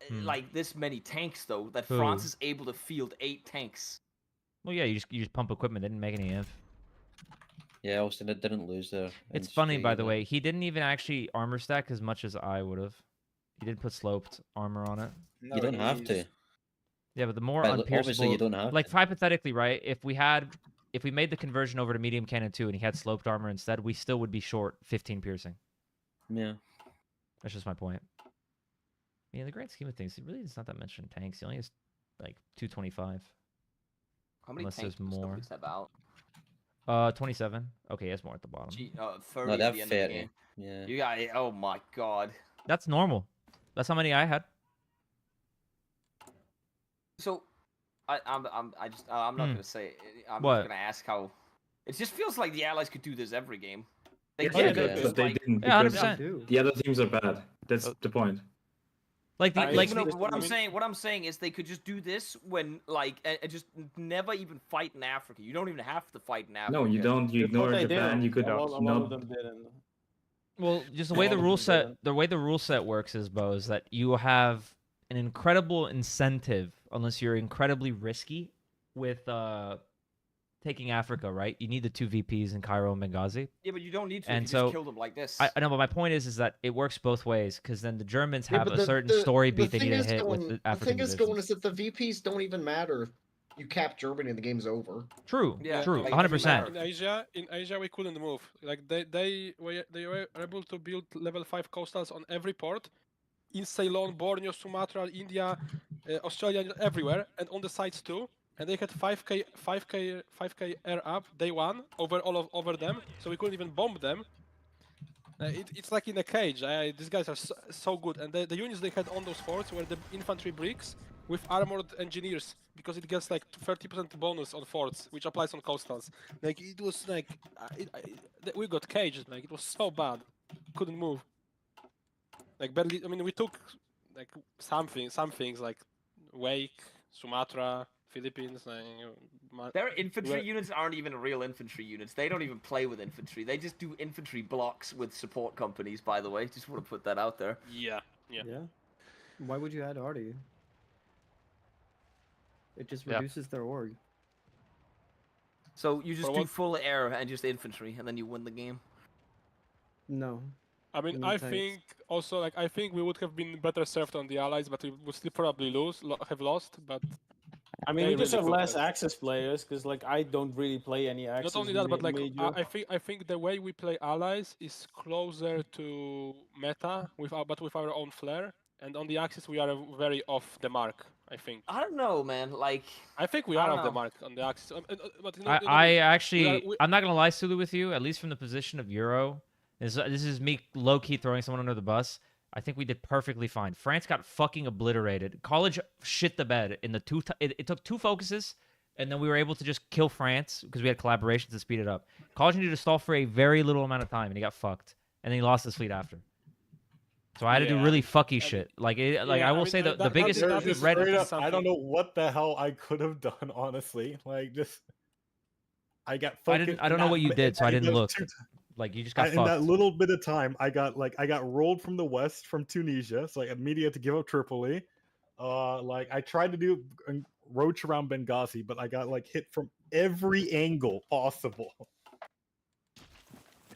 Hmm. like this many tanks though. That Who? France is able to field 8 tanks. Well, yeah, you just pump equipment. They didn't make any inf. Yeah, Austin didn't lose there. It's funny, by the way. He didn't even actually armor stack as much as I would have. He did put sloped armor on it. No, You don't have he's- to. Yeah, but the more But obviously you unpierceable, don't have like to. hypothetically, right? If we made the conversion over to medium cannon 2 and he had sloped armor instead, we still would be short 15 piercing. Yeah. That's just my point. Yeah, in the grand scheme of things, it really is not that much in tanks. He only has like 225. How many Unless tanks there's does more. Snowies have out? 27. Okay, there's more at the bottom. 30 No, at they're the end of the 30. game. Yeah. You got oh my god. That's normal. That's how many I had. So, I'm not gonna say. I'm What? just gonna ask how. It just feels like the Allies could do this every game. They Yeah, can't they do did, this, but they like- didn't Yeah, because 100%. the other teams are bad. That's the point. Like the like No, the- but what I'm saying is they could just do this when like and just never even fight in Africa. You don't even have to fight in Africa. No, you don't. You That's what ignore they Japan. did. You could a lot of not. them didn't. Well, just the A way lot the of rule them set didn't. the way the rule set works is, Bo, is that you have an incredible incentive unless you're incredibly risky with taking Africa, right? You need the 2 VPs in Cairo and Benghazi. Yeah, but you don't need to. And if you so just kill them like this. I know, but my point is that it works both ways because then the Germans Yeah, have but a certain story beat they thing need to is hit going, with the the African thing is divisions. going is that the VPs don't even matter. you cap Germany and the game's over. True. Yeah, True. like, 100%. In Asia we couldn't move. Like they were able to build level 5 coastals on every port, in Ceylon, Borneo, Sumatra, India, Australia, everywhere, and on the sides too. And they had 5k air up day one over them, so we couldn't even bomb them. It's like in a cage. These guys are so good, and the units they had on those forts were the infantry bricks with armored engineers, because it gets like 30% bonus on forts, which applies on coastals. Like it was like we got caged. Like it was so bad, couldn't move. Like barely. I mean, we took like some things like Wake, Sumatra, Philippines. Their infantry units aren't even real infantry units. They don't even play with infantry. They just do infantry blocks with support companies, by the way. Just want to put that out there. Yeah. Why would you add Arty? It just reduces their org. So you just do full air and just infantry, and then you win the game? No. I mean, I think also, like, I think we would have been better served on the allies, but we would still probably have lost, but... I mean, we just have less Axis players, because, like, I don't really play any Axis. Not only that, but, like, I think the way we play allies is closer to meta, but with our own flair, and on the Axis we are very off the mark, I think. I don't know, man, like... I think we are off the mark on the Axis. But, I actually... I'm not going to lie, Sulu, with you, at least from the position of Euro. This is me low-key throwing someone under the bus. I think we did perfectly fine. France got fucking obliterated. College shit the bed in the it took 2 focuses, and then we were able to just kill France because we had collaborations to speed it up. College needed to stall for a very little amount of time, and he got fucked. And then he lost his fleet after. So I had to do really fucky shit. Like, I will say the biggest red... I don't know what the hell I could have done, honestly. Like, just... I got fucking... I don't know what you did, so I didn't look. Like, you just got fucked. In that little bit of time, I got rolled from the west, from Tunisia, so I immediately had to give up Tripoli. Like, I tried to do roach around Benghazi, but I got like hit from every angle possible.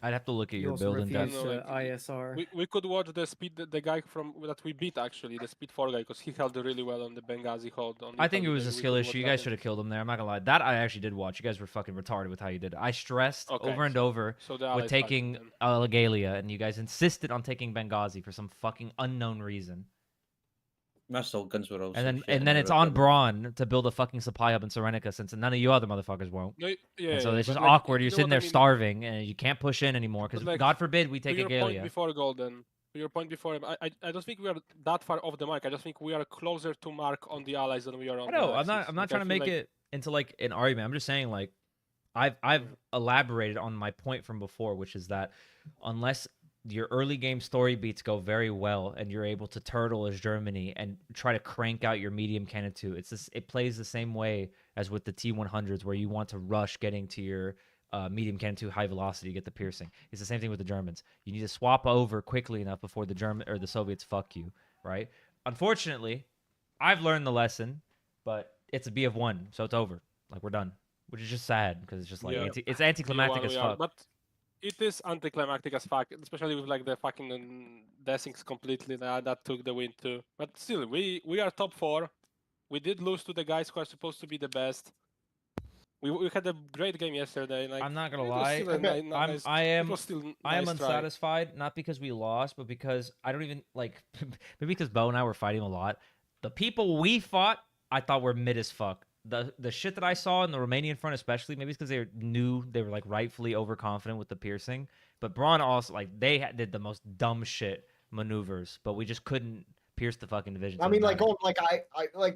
I'd have to look at your build in depth. ISR. We could watch the guy that we beat, actually, the Speed 4 guy, because he held really well on the Benghazi hold. I think it was a skill issue. You guys should have killed him there. I'm not gonna lie. That I actually did watch. You guys were fucking retarded with how you did it. I stressed over and over with taking Legalia, and you guys insisted on taking Benghazi for some fucking unknown reason. My assault guns were also and then it's on Braun to build a fucking supply hub in Serenica, since none of you other motherfuckers won't. No, and so it's just awkward. You're sitting there starving, and you can't push in anymore because God forbid we take a Galia. Point before Golden, to your point before him, I don't think we are that far off the mark. I just think we are closer to mark on the allies than we are on. I'm not trying to make it into like an argument. I'm just saying, like, I've elaborated on my point from before, which is that unless your early game story beats go very well and you're able to turtle as Germany and try to crank out your medium cannon too, it plays the same way as with the T100s, where you want to rush getting to your medium cannon 2 high velocity to get the piercing. It's the same thing with the Germans. You need to swap over quickly enough before the Soviets fuck you, right? Unfortunately, I've learned the lesson, but it's a B of 1, so it's over. Like, we're done, which is just sad because it's just like it's anticlimactic as fuck. But it is anticlimactic as fuck, especially with like the fucking Dessings completely that took the win too. But still, we are top 4. We did lose to the guys who are supposed to be the best. We had a great game yesterday. Like, I'm not gonna lie, I am unsatisfied, not because we lost, but because I don't even like maybe because Bo and I were fighting a lot. The people we fought, I thought were mid as fuck. The shit that I saw in the Romanian front, especially, maybe it's because they were like rightfully overconfident with the piercing. But Braun also, like, they did the most dumb shit maneuvers, but we just couldn't pierce the fucking division. I mean, like, I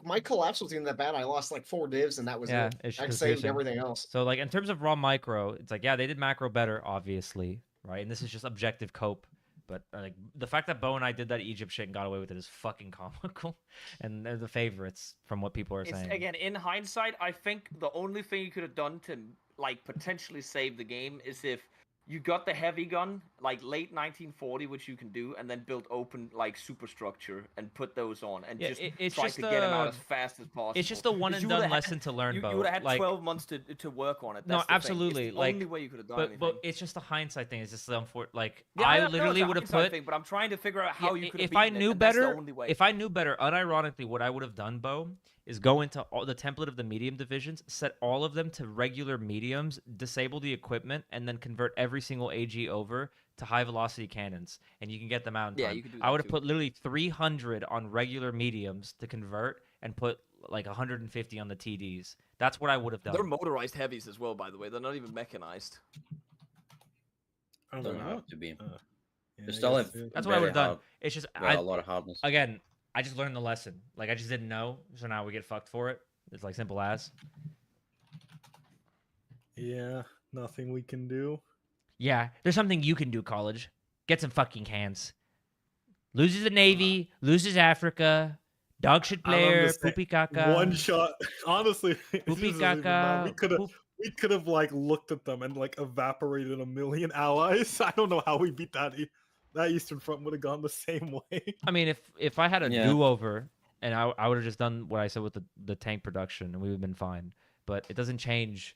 my collapse wasn't even that bad. I lost like 4 divs, and that was it. I saved everything else. So, like, in terms of raw micro, it's like, yeah, they did macro better, obviously, right? And this is just objective cope. But like the fact that Bo and I did that Egypt shit and got away with it is fucking comical, and they're the favorites from what people are saying. Again, in hindsight, I think the only thing you could have done to like potentially save the game is if you got the heavy gun, like late 1940, which you can do, and then build open like superstructure and put those on, and Yeah, just it's try just to get them out a- as fast as possible. It's just a one 'Cause and you would've done had- lesson to learn, You Bo. would have had Like, 12 months to work on it. no, That's the absolutely. Thing. It's the like, only way you could have done but anything. it's just a hindsight thing. It's just the like Yeah, I know literally it's a would have hindsight put. thing, but I'm trying to figure out how you could have If I beaten it, knew and that's the better, only way. if I knew better, unironically, what I would have done, Bo, is go into all the template of the medium divisions, set all of them to regular mediums, disable the equipment, and then convert every single AG over to high velocity cannons, and you can get them out in Yeah, time. you could do I that would have too. put literally 300 on regular mediums to convert, and put like 150 on the TDs. That's what I would have done. They're motorized heavies as well, by the way. They're not even mechanized. Don't have to be. Yeah, They still have That's what I would have very done. hard- It's just well, a lot of hardness. Again, I just learned the lesson. Like I just didn't know, so now we get fucked for it. It's like simple as. Yeah, nothing we can do. Yeah, there's something you can do, college. Get some fucking cans. Loses the Navy, loses Africa. Dog shit I don't player, understand. poopy caca. One shot. Honestly, it Poopy doesn't even matter. caca. We could have like looked at them and like evaporated a million allies. I don't know how we beat that. That Eastern Front would have gone the same way. I mean, if I had a Yeah. do-over, and I would have just done what I said with the tank production, and we would have been fine. But it doesn't change,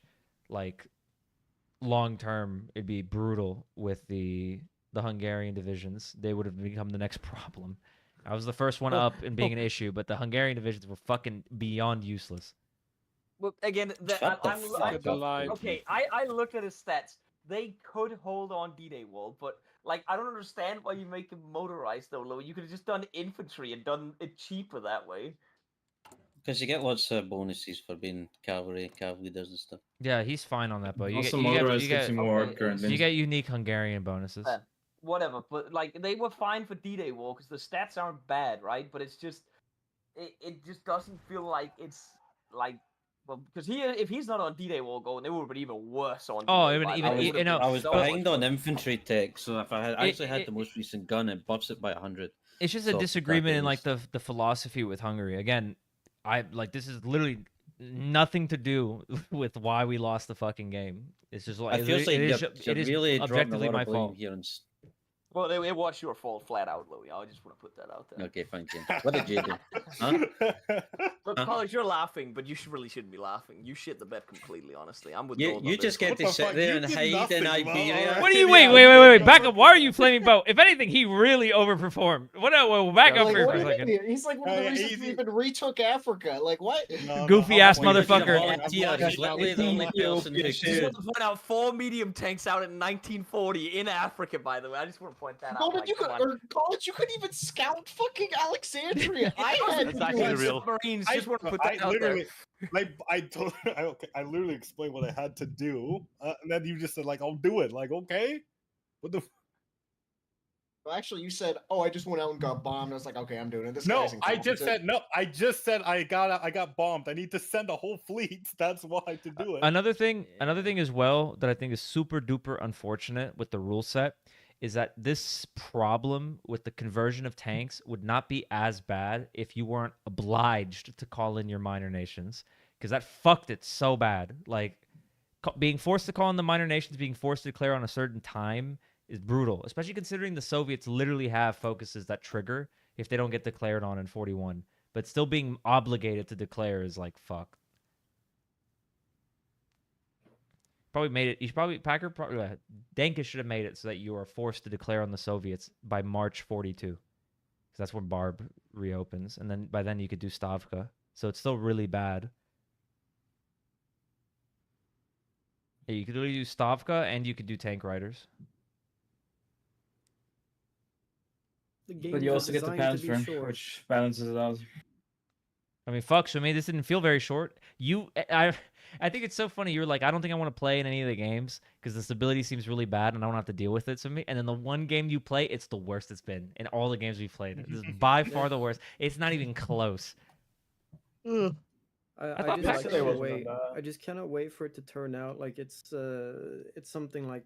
like, long term. It'd be brutal with the Hungarian divisions. They would have become the next problem. I was the first one up in being an issue, but the Hungarian divisions were fucking beyond useless. Well, again, Shut the fuck up. okay. I looked at his stats. They could hold on D-Day wall, but like I don't understand why you make them motorized though, Lou. You could have just done infantry and done it cheaper that way. Because you get lots of bonuses for being cav leaders and stuff. Yeah, he's fine on that, but you Also, get, motorized gives you more okay, current you get unique Hungarian bonuses. Whatever, but like they were fine for D-Day war because the stats aren't bad, right? But it's just, it just doesn't feel like it's like, well, because if he's not on D-Day war going, it would have been even worse on. Oh, D-Day, even- by the even- way. It you would have know, been I was so behind much on worse. infantry tech, so if I had actually had it- the most recent gun, it buffs it by 100. It's just a So, disagreement in that like the philosophy with Hungary. Again, this is literally nothing to do with why we lost the fucking game. It's just like I feel like it is really dropping a objectively lot my of blame fault. here. Well, it was your fault, flat out, Louis. I just want to put that out there. Okay, thank you. What did you do? Huh? Look, Huh? College, you're laughing, but you really shouldn't be laughing. You shit the bed completely, honestly. I'm with You, Gold on you this just one. get to sit there and hide in Iberia. What do you wait? Back up. Why are you flaming Bo? If anything, he really overperformed. Back up Like, here what for a do you second. mean? He's like one of the reasons we even retook Africa. Like what? Goofy ass Well, he's a motherfucker. volunteer. He's literally the only person who Just could. want to point out 4 medium tanks out in 1940 in Africa, by the way. I just want to point that out. Golden, Like, you could, come on. or College, you couldn't even scout fucking Alexandria. I had That's to actually do it. real. Marines. Just want to put that I out there. literally, I literally explained what I had to do, and then you just said like, "I'll do it." Like, okay, what the? Well, actually, you said, "Oh, I just went out and got bombed." I was like, "Okay, I'm doing it." This No, guy's I just incompetent. said no. I just said I got bombed. I need to send a whole fleet. That's why to do it. Another thing as well that I think is super duper unfortunate with the rule set is that this problem with the conversion of tanks would not be as bad if you weren't obliged to call in your minor nations, because that fucked it so bad. Like being forced to call in the minor nations, being forced to declare on a certain time is brutal, especially considering the Soviets literally have focuses that trigger if they don't get declared on in 41. But still being obligated to declare is like fuck. Probably made it. You should probably Dankus should have made it so that you are forced to declare on the Soviets by March 42, because that's when Barb reopens, and then by then you could do Stavka. So it's still really bad. Yeah, you could literally do Stavka and you could do tank riders. But you also get the Panzer, which balances it out. I mean, fuck. So, I mean, this didn't feel very short. I think it's so funny. You were like, I don't think I want to play in any of the games because the stability seems really bad and I don't have to deal with it. So me, and then the one game you play, it's the worst it's been in all the games we've played. This is by far the worst. It's not even close. I thought just Pac- cannot wait. I just cannot wait for it to turn out like it's something like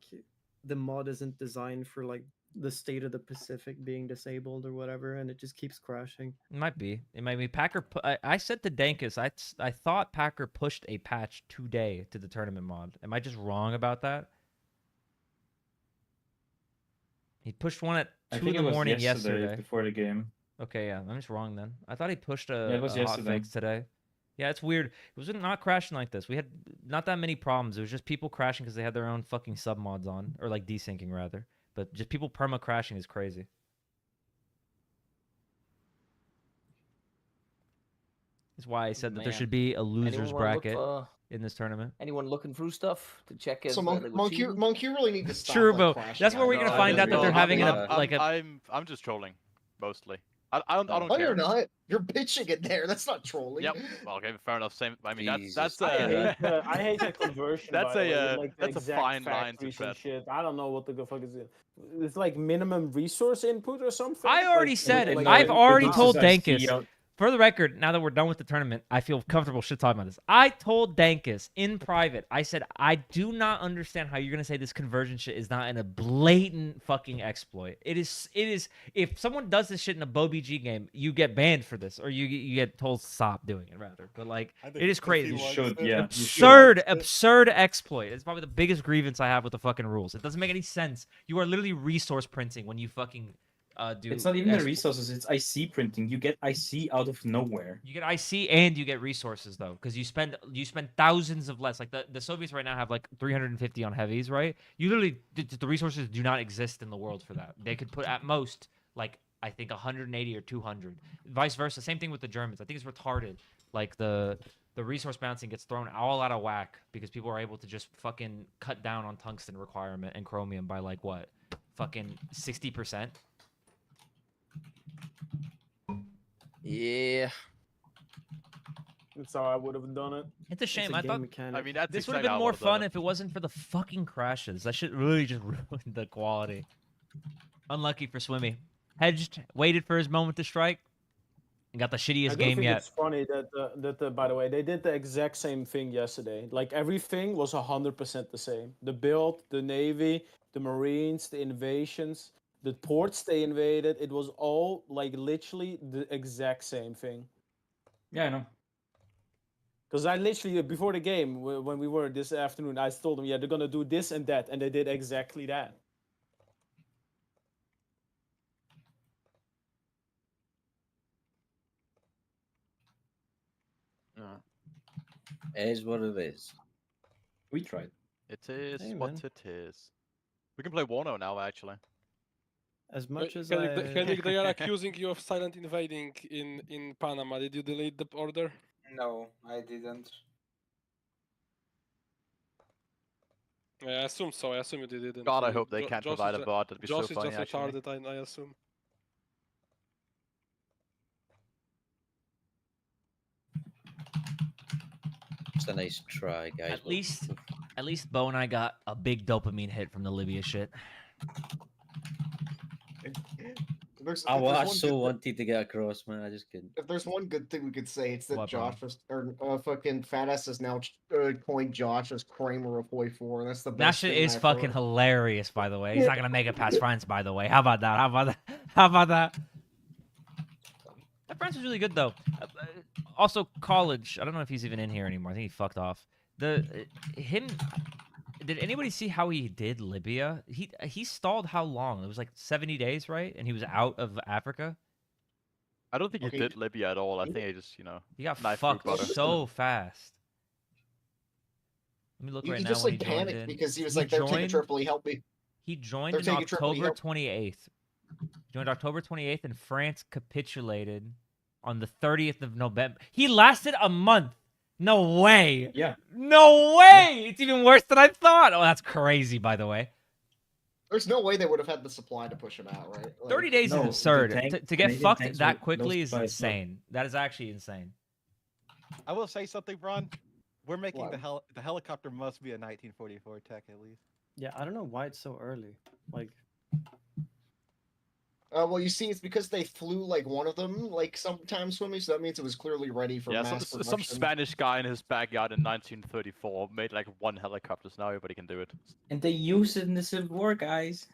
the mod isn't designed for like the state of the Pacific being disabled or whatever, and it just keeps crashing. It might be. It might be. Packer. I said to Dankus, I thought Packer pushed a patch today to the tournament mod. Am I just wrong about that? He pushed one at I 2 think in it the was morning yesterday before the game. Okay, yeah, I'm just wrong then. I thought he pushed Yeah, it was a yesterday. hotfix today. Yeah, it's weird. It was not crashing like this. We had not that many problems. It was just people crashing because they had their own fucking sub mods on, or like desyncing rather. But just people perma crashing is crazy. That's why I said that there Man. should be a losers Anyone wanna look bracket for- in this tournament. Anyone looking through stuff to check if So they were cheating? Monk, you really need to stop. True, like, Bo. crashing That's where out. we're gonna No, find I out that just- they're no, having I'm- like a. I'm just trolling mostly. I don't Oh, care. you're not. You're bitching it there. That's not trolling. Yep. Well, okay, fair enough. Same. I mean, Jesus. that's I hate the conversion. That's by the way, a with, like, the that's a exact fine line to factories and tread. shit. I don't know what the fuck is it. It's like minimum resource input or something. I already Like, said it. like, I've already wow. told I see Dankus. For the record, now that we're done with the tournament, I feel comfortable shit talking about this. I told Dankus in private, I said, I do not understand how you're going to say this conversion shit is not in a blatant fucking exploit. It is, if someone does this shit in a BoBG game, you get banned for this, or you get told to stop doing it, rather. But, like, it is crazy. Absurd exploit. It's probably the biggest grievance I have with the fucking rules. It doesn't make any sense. You are literally resource printing when you fucking... It's not even the resources, it's IC printing. You get IC out of nowhere. You get IC and you get resources though, because you spend thousands of less. Like the Soviets right now have like 350 on heavies, right? You literally the resources do not exist in the world for that. They could put at most like I think 180 or 200. Vice versa. Same thing with the Germans. I think it's retarded. Like the resource balancing gets thrown all out of whack because people are able to just fucking cut down on tungsten requirement and chromium by like what, fucking 60%. Yeah. That's how I would have done it. It's a shame. I thought I mean, that's this would have exactly been how I more would've done fun it. if it wasn't for the fucking crashes. That shit really just ruined the quality. Unlucky for Swimmy. Hedged, waited for his moment to strike, and got the shittiest I do game think yet. It's funny that by the way, they did the exact same thing yesterday. Like everything was 100% the same. The build, the navy, the marines, the invasions, the ports they invaded. It was all like literally the exact same thing. Yeah, I know. Because I literally before the game when we were this afternoon, I told them, yeah, they're gonna do this and that, and they did exactly that. It is what it is. We tried. It is Hey, what man. it is. We can play Wano now, actually. As much as Henrik, they are accusing you of silent invading in Panama. Did you delete the order? No, I didn't. Yeah, I assume so. I assume you didn't. God, I hope they can't Josh provide is a bot. That'd be so Josh is funny, just actually. retarded, I assume. It's a nice try, guys. At least Bo and I got a big dopamine hit from the Libya shit. I so wanted to get across, man. I just couldn't. If there's one good thing we could say, it's that What, Josh was, or fucking Fat Ass has now coined Josh as Kramer of Hoi 4. That's the That best shit thing is I've fucking heard. hilarious, by the way. He's not gonna make it past France, by the way. How about that? How about that? How about that? That France was really good though. Also, college. I don't know if he's even in here anymore. I think he fucked off. Him. Did anybody see how he did Libya? He stalled how long? It was like 70 days, right? And he was out of Africa. I don't think he did Libya at all. I think he just, He got knife fucked through butter. so fast. Let me look He right now just when like he joined panicked in. because he was He like, "They're taking joined- Tripoli, help me." He joined They're in taking Tripoli, October help- 28th. Joined October 28th, and France capitulated on the 30th of November. He lasted a month. No way. Yeah. No way. It's even worse than I thought. Oh, that's crazy, by the way. There's no way they would have had the supply to push him out, right? Like, 30 days No, is absurd. the tank- To get Canadian fucked tanks that were quickly no is surprise, no. insane. That is actually insane. I will say something, Bron. We're making What? the helicopter must be a 1944 tech at least. Yeah, I don't know why it's so early. Like, well, you see, it's because they flew like one of them like sometime swimming, so that means it was clearly ready for Yeah, mass some production. Spanish guy in his backyard in 1934 made like one helicopter, so now everybody can do it. And they use it in the Civil War, guys.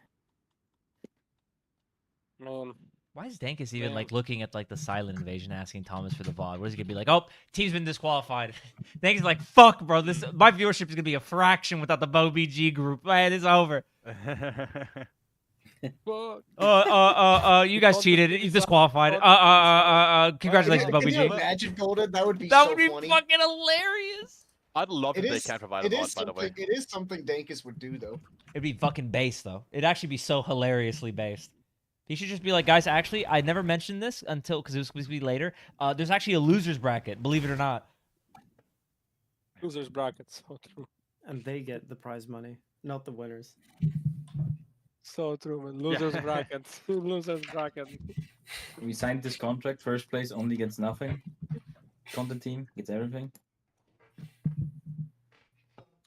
Why is Dankus even Man. like looking at like the silent invasion, asking Thomas for the VOD? What is he gonna be like? Oh, team's been disqualified. Dankus is like, fuck, bro. My viewership is gonna be a fraction without the BoBG group. Man, it's over. You guys cheated. You disqualified. Congratulations, Can you BG. imagine, Golden? That would be That so would be funny. fucking hilarious. I'd love It if they is. can provide It a is mod, by the way. something. It is something Dankus would do, though. It'd be fucking based though. It'd actually be so hilariously based. He should just be like, guys, actually, I never mentioned this until because it was supposed to be later. There's actually a losers bracket, believe it or not. Losers bracket, so true. And they get the prize money, not the winners. So true, man. Losers bracket. Losers bracket. We signed this contract. First place only gets nothing. Content team gets everything.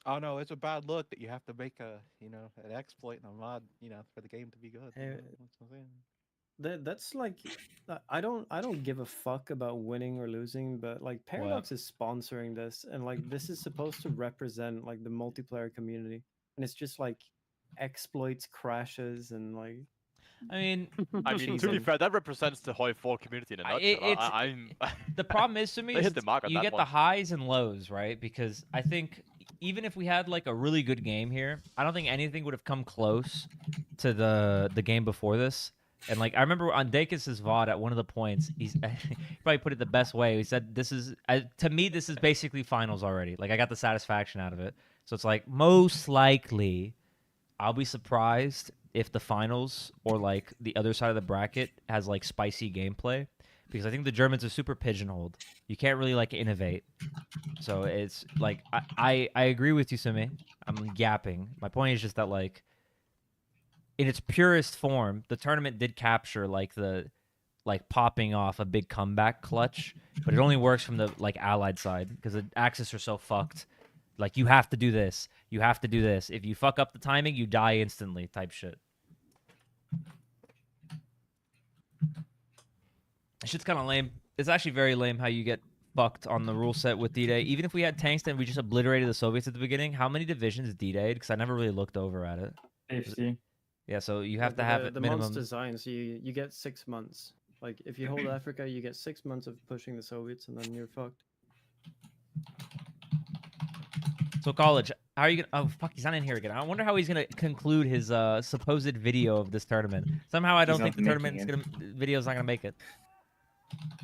Oh no, it's a bad look that you have to make an exploit and a mod, for the game to be good. Hey, That's what I'm saying. That's like, I don't give a fuck about winning or losing, but like Paradox is sponsoring this, and like this is supposed to represent like the multiplayer community, and it's just like exploits, crashes, and like. I mean, to be fair, that represents the Hoi 4 community in a nutshell. The problem is to me, They is hit the mark on you that get one. the highs and lows, right? Because I think even if we had like a really good game here, I don't think anything would have come close to the game before this. And like I remember on Dankus' VOD at one of the points, he probably put it the best way. He said, "This is to me, this is basically finals already. Like I got the satisfaction out of it. So it's like most likely, I'll be surprised if the finals or like the other side of the bracket has like spicy gameplay, because I think the Germans are super pigeonholed. You can't really like innovate. So it's like I agree with you, Simi. I'm yapping. My point is just that like in its purest form, the tournament did capture like the popping off a big comeback clutch, but it only works from the like allied side because the Axis are so fucked. Like, you have to do this. You have to do this. If you fuck up the timing, you die instantly type shit. Shit's kind of lame. It's actually very lame how you get fucked on the rule set with D-Day. Even if we had tanks and we just obliterated the Soviets at the beginning, how many divisions D-Day? Because I never really looked over at it. 50. Yeah, so you have to have it the minimum. month's design, so you get 6 months. Like, if you hold Africa, you get 6 months of pushing the Soviets, and then you're fucked. So college, how are you gonna? Oh fuck, he's not in here again. I wonder how he's gonna conclude his supposed video of this tournament. Somehow I don't think the tournament's video's not gonna make it.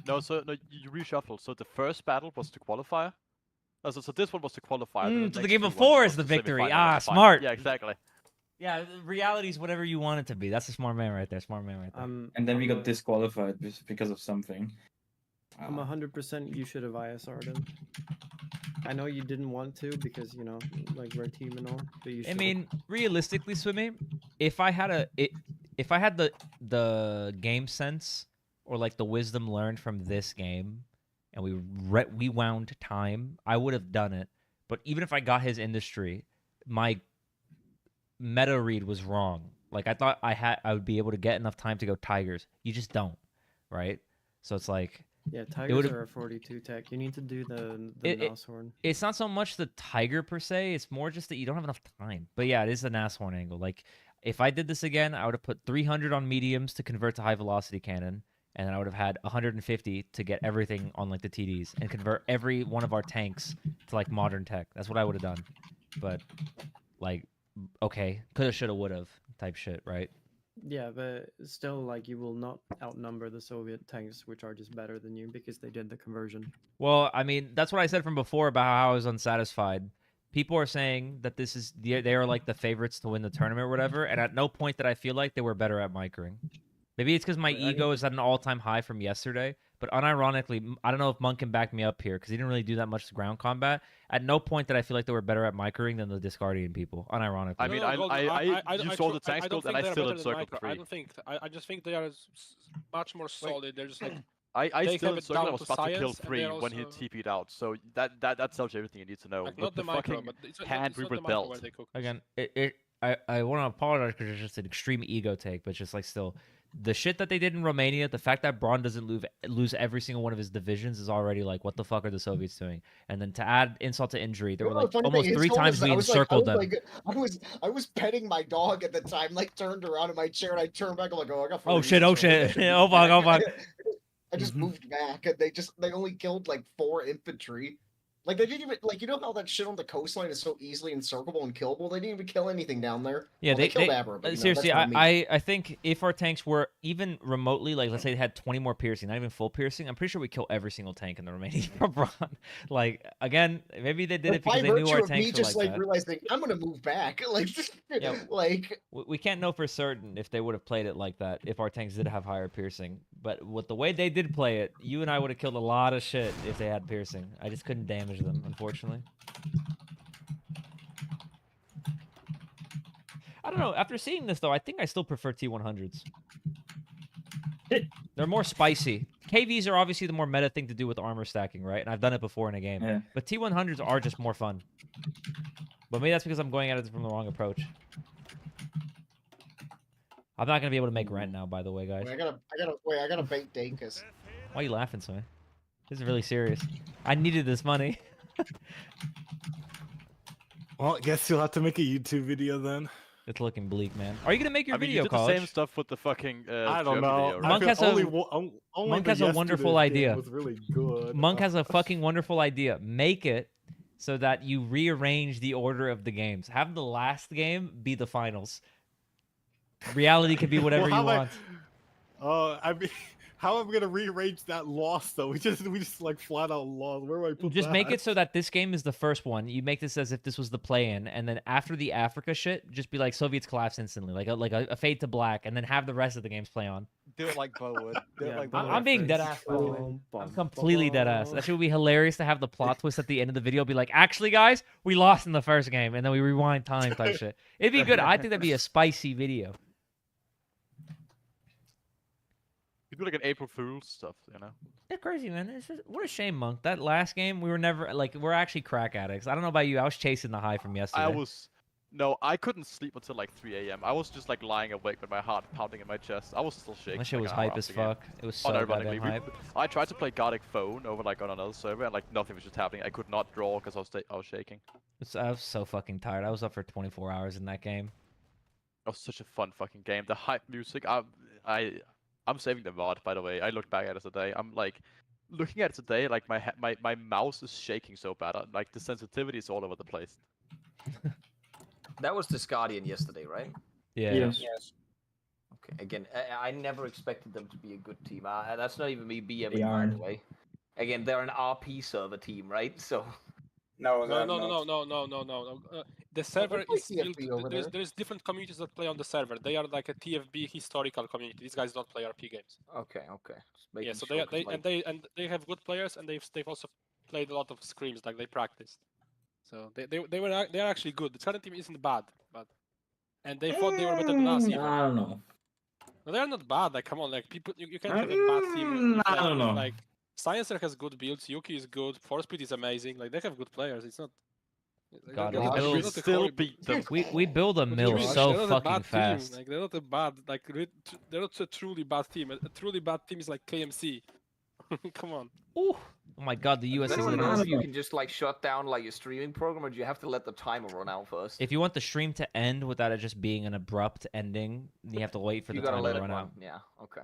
No, you reshuffle. So the first battle was the qualifier. So this one was the qualifier. So the game before is the victory. Ah, smart. Yeah, exactly. Yeah, reality is whatever you want it to be. That's a smart man right there. Smart man right there. And then we got disqualified because of something. I'm 100% you should have ISR'd him. I know you didn't want to because, you know, like red team and all, but you should. I mean, realistically, Swimmy, if I had the game sense or like the wisdom learned from this game, and we wound time, I would have done it. But even if I got his industry, my meta read was wrong. Like I thought I would be able to get enough time to go Tigers. You just don't, right? So it's like. Yeah, Tigers are a 42 tech. You need to do the Nashorn. It's not so much the Tiger per se. It's more just that you don't have enough time. But yeah, it is the Nashorn angle. Like, if I did this again, I would have put 300 on mediums to convert to high velocity cannon, and then I would have had 150 to get everything on like the TDs and convert every one of our tanks to like modern tech. That's what I would have done. But like, okay, coulda, shoulda, woulda type shit, right? Yeah, but still, like, you will not outnumber the Soviet tanks, which are just better than you because they did the conversion. Well, I mean, that's what I said from before about how I was unsatisfied. People are saying that they are like the favorites to win the tournament or whatever, and at no point did I feel like they were better at micring. Maybe it's because my ego is at an all-time high from yesterday, but unironically, I don't know if Monk can back me up here because he didn't really do that much ground combat. At no point did I feel like they were better at micring than the Discardian people, unironically. I mean, you saw the tanks build and I still encircled the tree. I just think they are much more solid. They're just like... I still encircled. I was about to kill 3 when he TP'd out, so that tells you everything you need to know. Like, not the micro, fucking but hand-reaper belt. Again, I want to apologize because it's just an extreme ego take, but just like still... The shit that they did in Romania, the fact that Braun doesn't lose every single one of his divisions is already like, what the fuck are the Soviets doing? And then to add insult to injury, there were like almost 3 times we encircled them. I was petting my dog at the time, like turned around in my chair and I turned back. I'm like, oh, I got. Oh shit! Oh fuck! Oh fuck! I just moved back and they only killed like 4 infantry. Like they didn't even like you know how that shit on the coastline is so easily encirclable and killable. They didn't even kill anything down there. Yeah, Well, they killed Abra, but seriously, that's not me. I think if our tanks were even remotely, like let's say they had 20 more piercing, not even full piercing, I'm pretty sure we kill every single tank in the remaining front. Like again, maybe they did it because they knew our tanks were just like like that. realizing I'm gonna move back. Like, Yeah. like We can't know for certain if they would have played it like that if our tanks did have higher piercing. But with the way they did play it, you and I would have killed a lot of shit if they had piercing. I just couldn't damage them, unfortunately. I don't know. After seeing this, though, I think I still prefer T100s. They're more spicy. KVs are obviously the more meta thing to do with armor stacking, right? And I've done it before in a game. Yeah. But T100s are just more fun. But maybe that's because I'm going at it from the wrong approach. I'm not going to be able to make rent now, by the way, guys. I gotta bait Dankus. Why are you laughing, Sway? This is really serious. I needed this money. Well, I guess you'll have to make a YouTube video then. It's looking bleak, man. Are you gonna make your I mean, video, you did College? the same stuff with the fucking. I don't German know. video, right? Monk has only Monk the has a wonderful yesterday's game idea. Was really good. Monk has a fucking wonderful idea. Make it so that you rearrange the order of the games. Have the last game be the finals. Reality could be whatever Well, you want. I mean, how am I gonna rearrange that loss though? We just like flat out lost. Where do I put Just that? make it so that this game is the first one. You make this as if this was the play-in, and then after the Africa shit, just be like Soviets collapse instantly, like a fade to black, and then have the rest of the games play on. Do it like Bo would. Do it like Bo I'm being dead ass, by the way. I'm completely dead ass. That shit would be hilarious to have the plot twist at the end of the video be like, actually, guys, we lost in the first game, and then we rewind time type shit. It'd be good. I think that'd be a spicy video. You do like an April Fool's stuff, you know? It's crazy, man. It's just, what a shame, Monk. That last game, we were never like we're actually crack addicts. I don't know about you. I was chasing the high from yesterday. I couldn't sleep until like 3 a.m. I was just like lying awake with my heart pounding in my chest. I was still shaking. That shit like, was an hour hype as after the game. fuck. It was so goddamn hype. I tried to play Gardic Phone over like on another server, and like nothing was just happening. I could not draw because I was shaking. I was so fucking tired. I was up for 24 hours in that game. It was such a fun fucking game. The hype music. I'm saving the VOD, by the way. I looked back at it today. I'm like, looking at it today, like my mouse is shaking so bad. Like the sensitivity is all over the place. That was Discardian yesterday, right? Yeah. Yes. Okay. Again, I never expected them to be a good team. That's not even me BMing, They by aren't. the way. Again, they're an RP server team, right? So. No. The server play is built. TFB over there. There's different communities that play on the server. They are like a TFB historical community. These guys don't play RP games. Okay. Just Yeah, making so sure, 'cause, they like, and they have good players, and they've also played a lot of scrims, like they practiced. So they are actually good. The current team isn't bad, and they thought they were better than us. Even. I don't know. No, they are not bad. Like come on, like people, you can't have a bad team. I don't know. Like Sciencer has good builds. Yuki is good. Forcepeed is amazing. Like they have good players. It's not. God, they're we not- build- they're not a still horrible- beat them. We build a What do you mill mean? so They're not a fucking bad fast. Team. Like they're not a bad. Like they're not a truly bad team. A truly bad team is like KMC. Come on. Ooh. Oh my god, the US Is is that in one of this. those you can just like shut down like your streaming program, or do you have to let the timer run out first? If you want the stream to end without it just being an abrupt ending, you have to wait for You the gotta timer let to it run run. out. Yeah. Okay.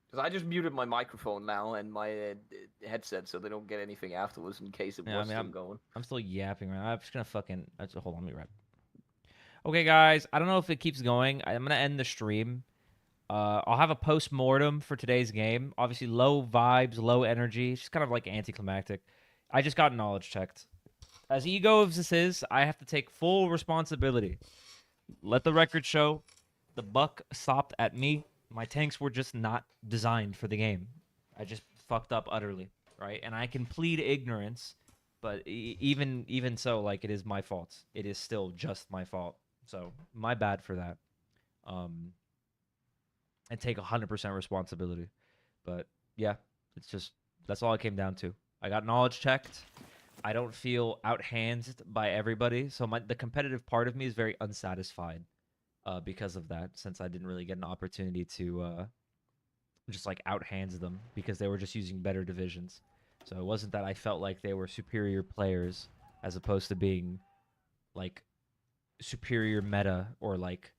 Because I just muted my microphone now and my headset, so they don't get anything afterwards in case it Yeah, was I mean, still going. I'm still yapping around. I'm just gonna fucking hold on, let me wrap. Okay, guys, I don't know if it keeps going. I'm gonna end the stream. I'll have a post-mortem for today's game. Obviously, low vibes, low energy. It's just kind of like anticlimactic. I just got knowledge checked. As ego as this is, I have to take full responsibility. Let the record show the buck stopped at me. My tanks were just not designed for the game. I just fucked up utterly, right? And I can plead ignorance, but even so, like, it is my fault. It is still just my fault. So, my bad for that. And take 100% responsibility. But yeah, it's just that's all it came down to. I got knowledge checked. I don't feel outhandsed by everybody, so the competitive part of me is very unsatisfied because of that. Since I didn't really get an opportunity to just like outhands them because they were just using better divisions. So it wasn't that I felt like they were superior players as opposed to being like superior meta or like.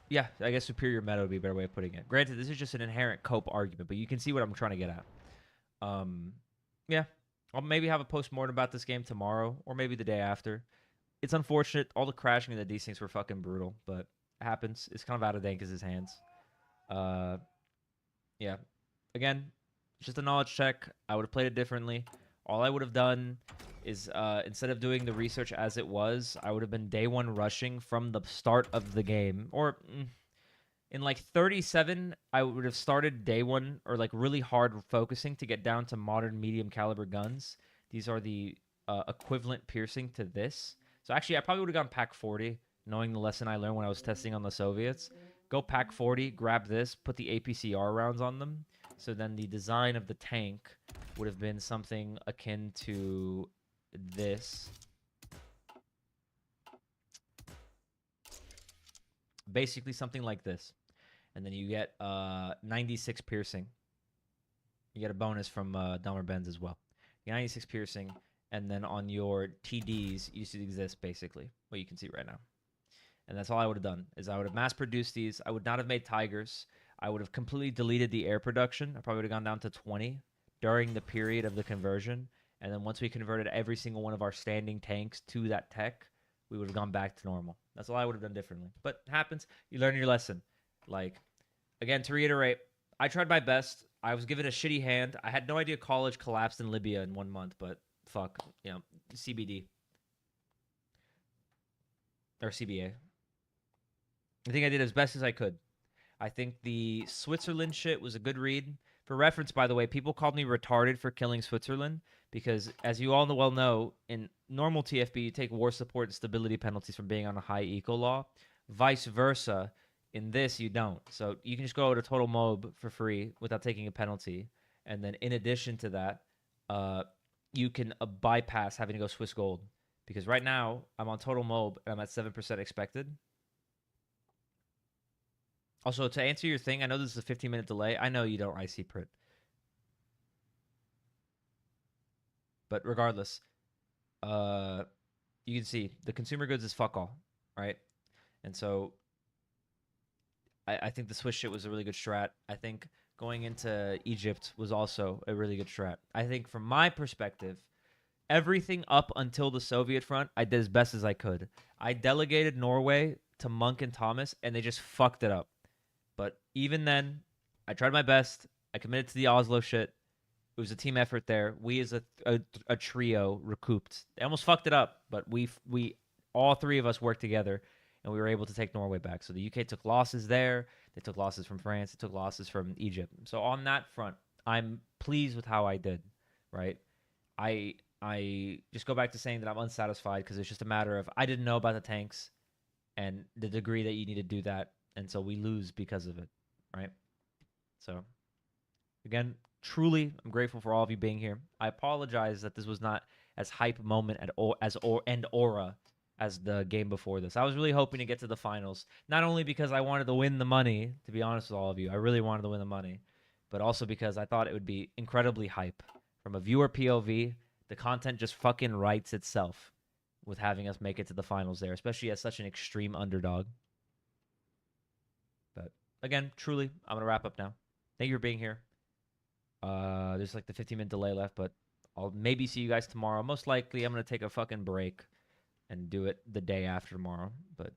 Yeah, I guess superior meta would be a better way of putting it. Granted, this is just an inherent cope argument, but you can see what I'm trying to get at. Yeah. I'll maybe have a post-mortem about this game tomorrow or maybe the day after. It's unfortunate. All the crashing and the desyncs were fucking brutal, but it happens. It's kind of out of Dankus' hands. Yeah. Again, just a knowledge check. I would have played it differently. All I would have done is instead of doing the research as it was, I would have been day one rushing from the start of the game. Or in like 37, I would have started day one or like really hard focusing to get down to modern medium caliber guns. These are the equivalent piercing to this. So actually, I probably would have gone pack 40, knowing the lesson I learned when I was testing on the Soviets. Go pack 40, grab this, put the APCR rounds on them. So then the design of the tank would have been something akin to this. Basically something like this. And then you get 96 piercing. You get a bonus from Delmer Benz as well. You get 96 piercing. And then on your TDs, you see this basically, what you can see right now. And that's all I would have done, is I would have mass-produced these. I would not have made Tigers. I would have completely deleted the air production. I probably would have gone down to 20 during the period of the conversion. And then once we converted every single one of our standing tanks to that tech, we would have gone back to normal. That's all I would have done differently. But it happens. You learn your lesson. Like, again, to reiterate, I tried my best. I was given a shitty hand. I had no idea college collapsed in Libya in 1 month, but fuck, you know, CBD. Or CBA. I think I did as best as I could. I think the Switzerland shit was a good read. For reference, by the way, people called me retarded for killing Switzerland because, as you all well know, in normal TFB, you take war support and stability penalties from being on a high eco law. Vice versa, in this, you don't. So you can just go to Total Mob for free without taking a penalty. And then in addition to that, you can bypass having to go Swiss Gold. Because right now, I'm on Total Mob and I'm at 7% expected. Also, to answer your thing, I know this is a 15-minute delay. I know you don't IC print. But regardless, you can see the consumer goods is fuck all, right? And so I think the Swiss shit was a really good strat. I think going into Egypt was also a really good strat. I think from my perspective, everything up until the Soviet front, I did as best as I could. I delegated Norway to Monk and Thomas, and they just fucked it up. But even then, I tried my best. I committed to the Oslo shit. It was a team effort there. We as a trio recouped. They almost fucked it up, but we all three of us worked together, and we were able to take Norway back. So the UK took losses there. They took losses from France. They took losses from Egypt. So on that front, I'm pleased with how I did, right? I just go back to saying that I'm unsatisfied because it's just a matter of I didn't know about the tanks and the degree that you need to do that. And so we lose because of it, right? So, again, truly, I'm grateful for all of you being here. I apologize that this was not as hype moment and aura as the game before this. I was really hoping to get to the finals, not only because I wanted to win the money, to be honest with all of you. I really wanted to win the money, but also because I thought it would be incredibly hype. From a viewer POV, the content just fucking writes itself with having us make it to the finals there, especially as such an extreme underdog. But again, truly, I'm going to wrap up now. Thank you for being here. There's like the 15-minute delay left, but I'll maybe see you guys tomorrow. Most likely, I'm going to take a fucking break and do it the day after tomorrow. But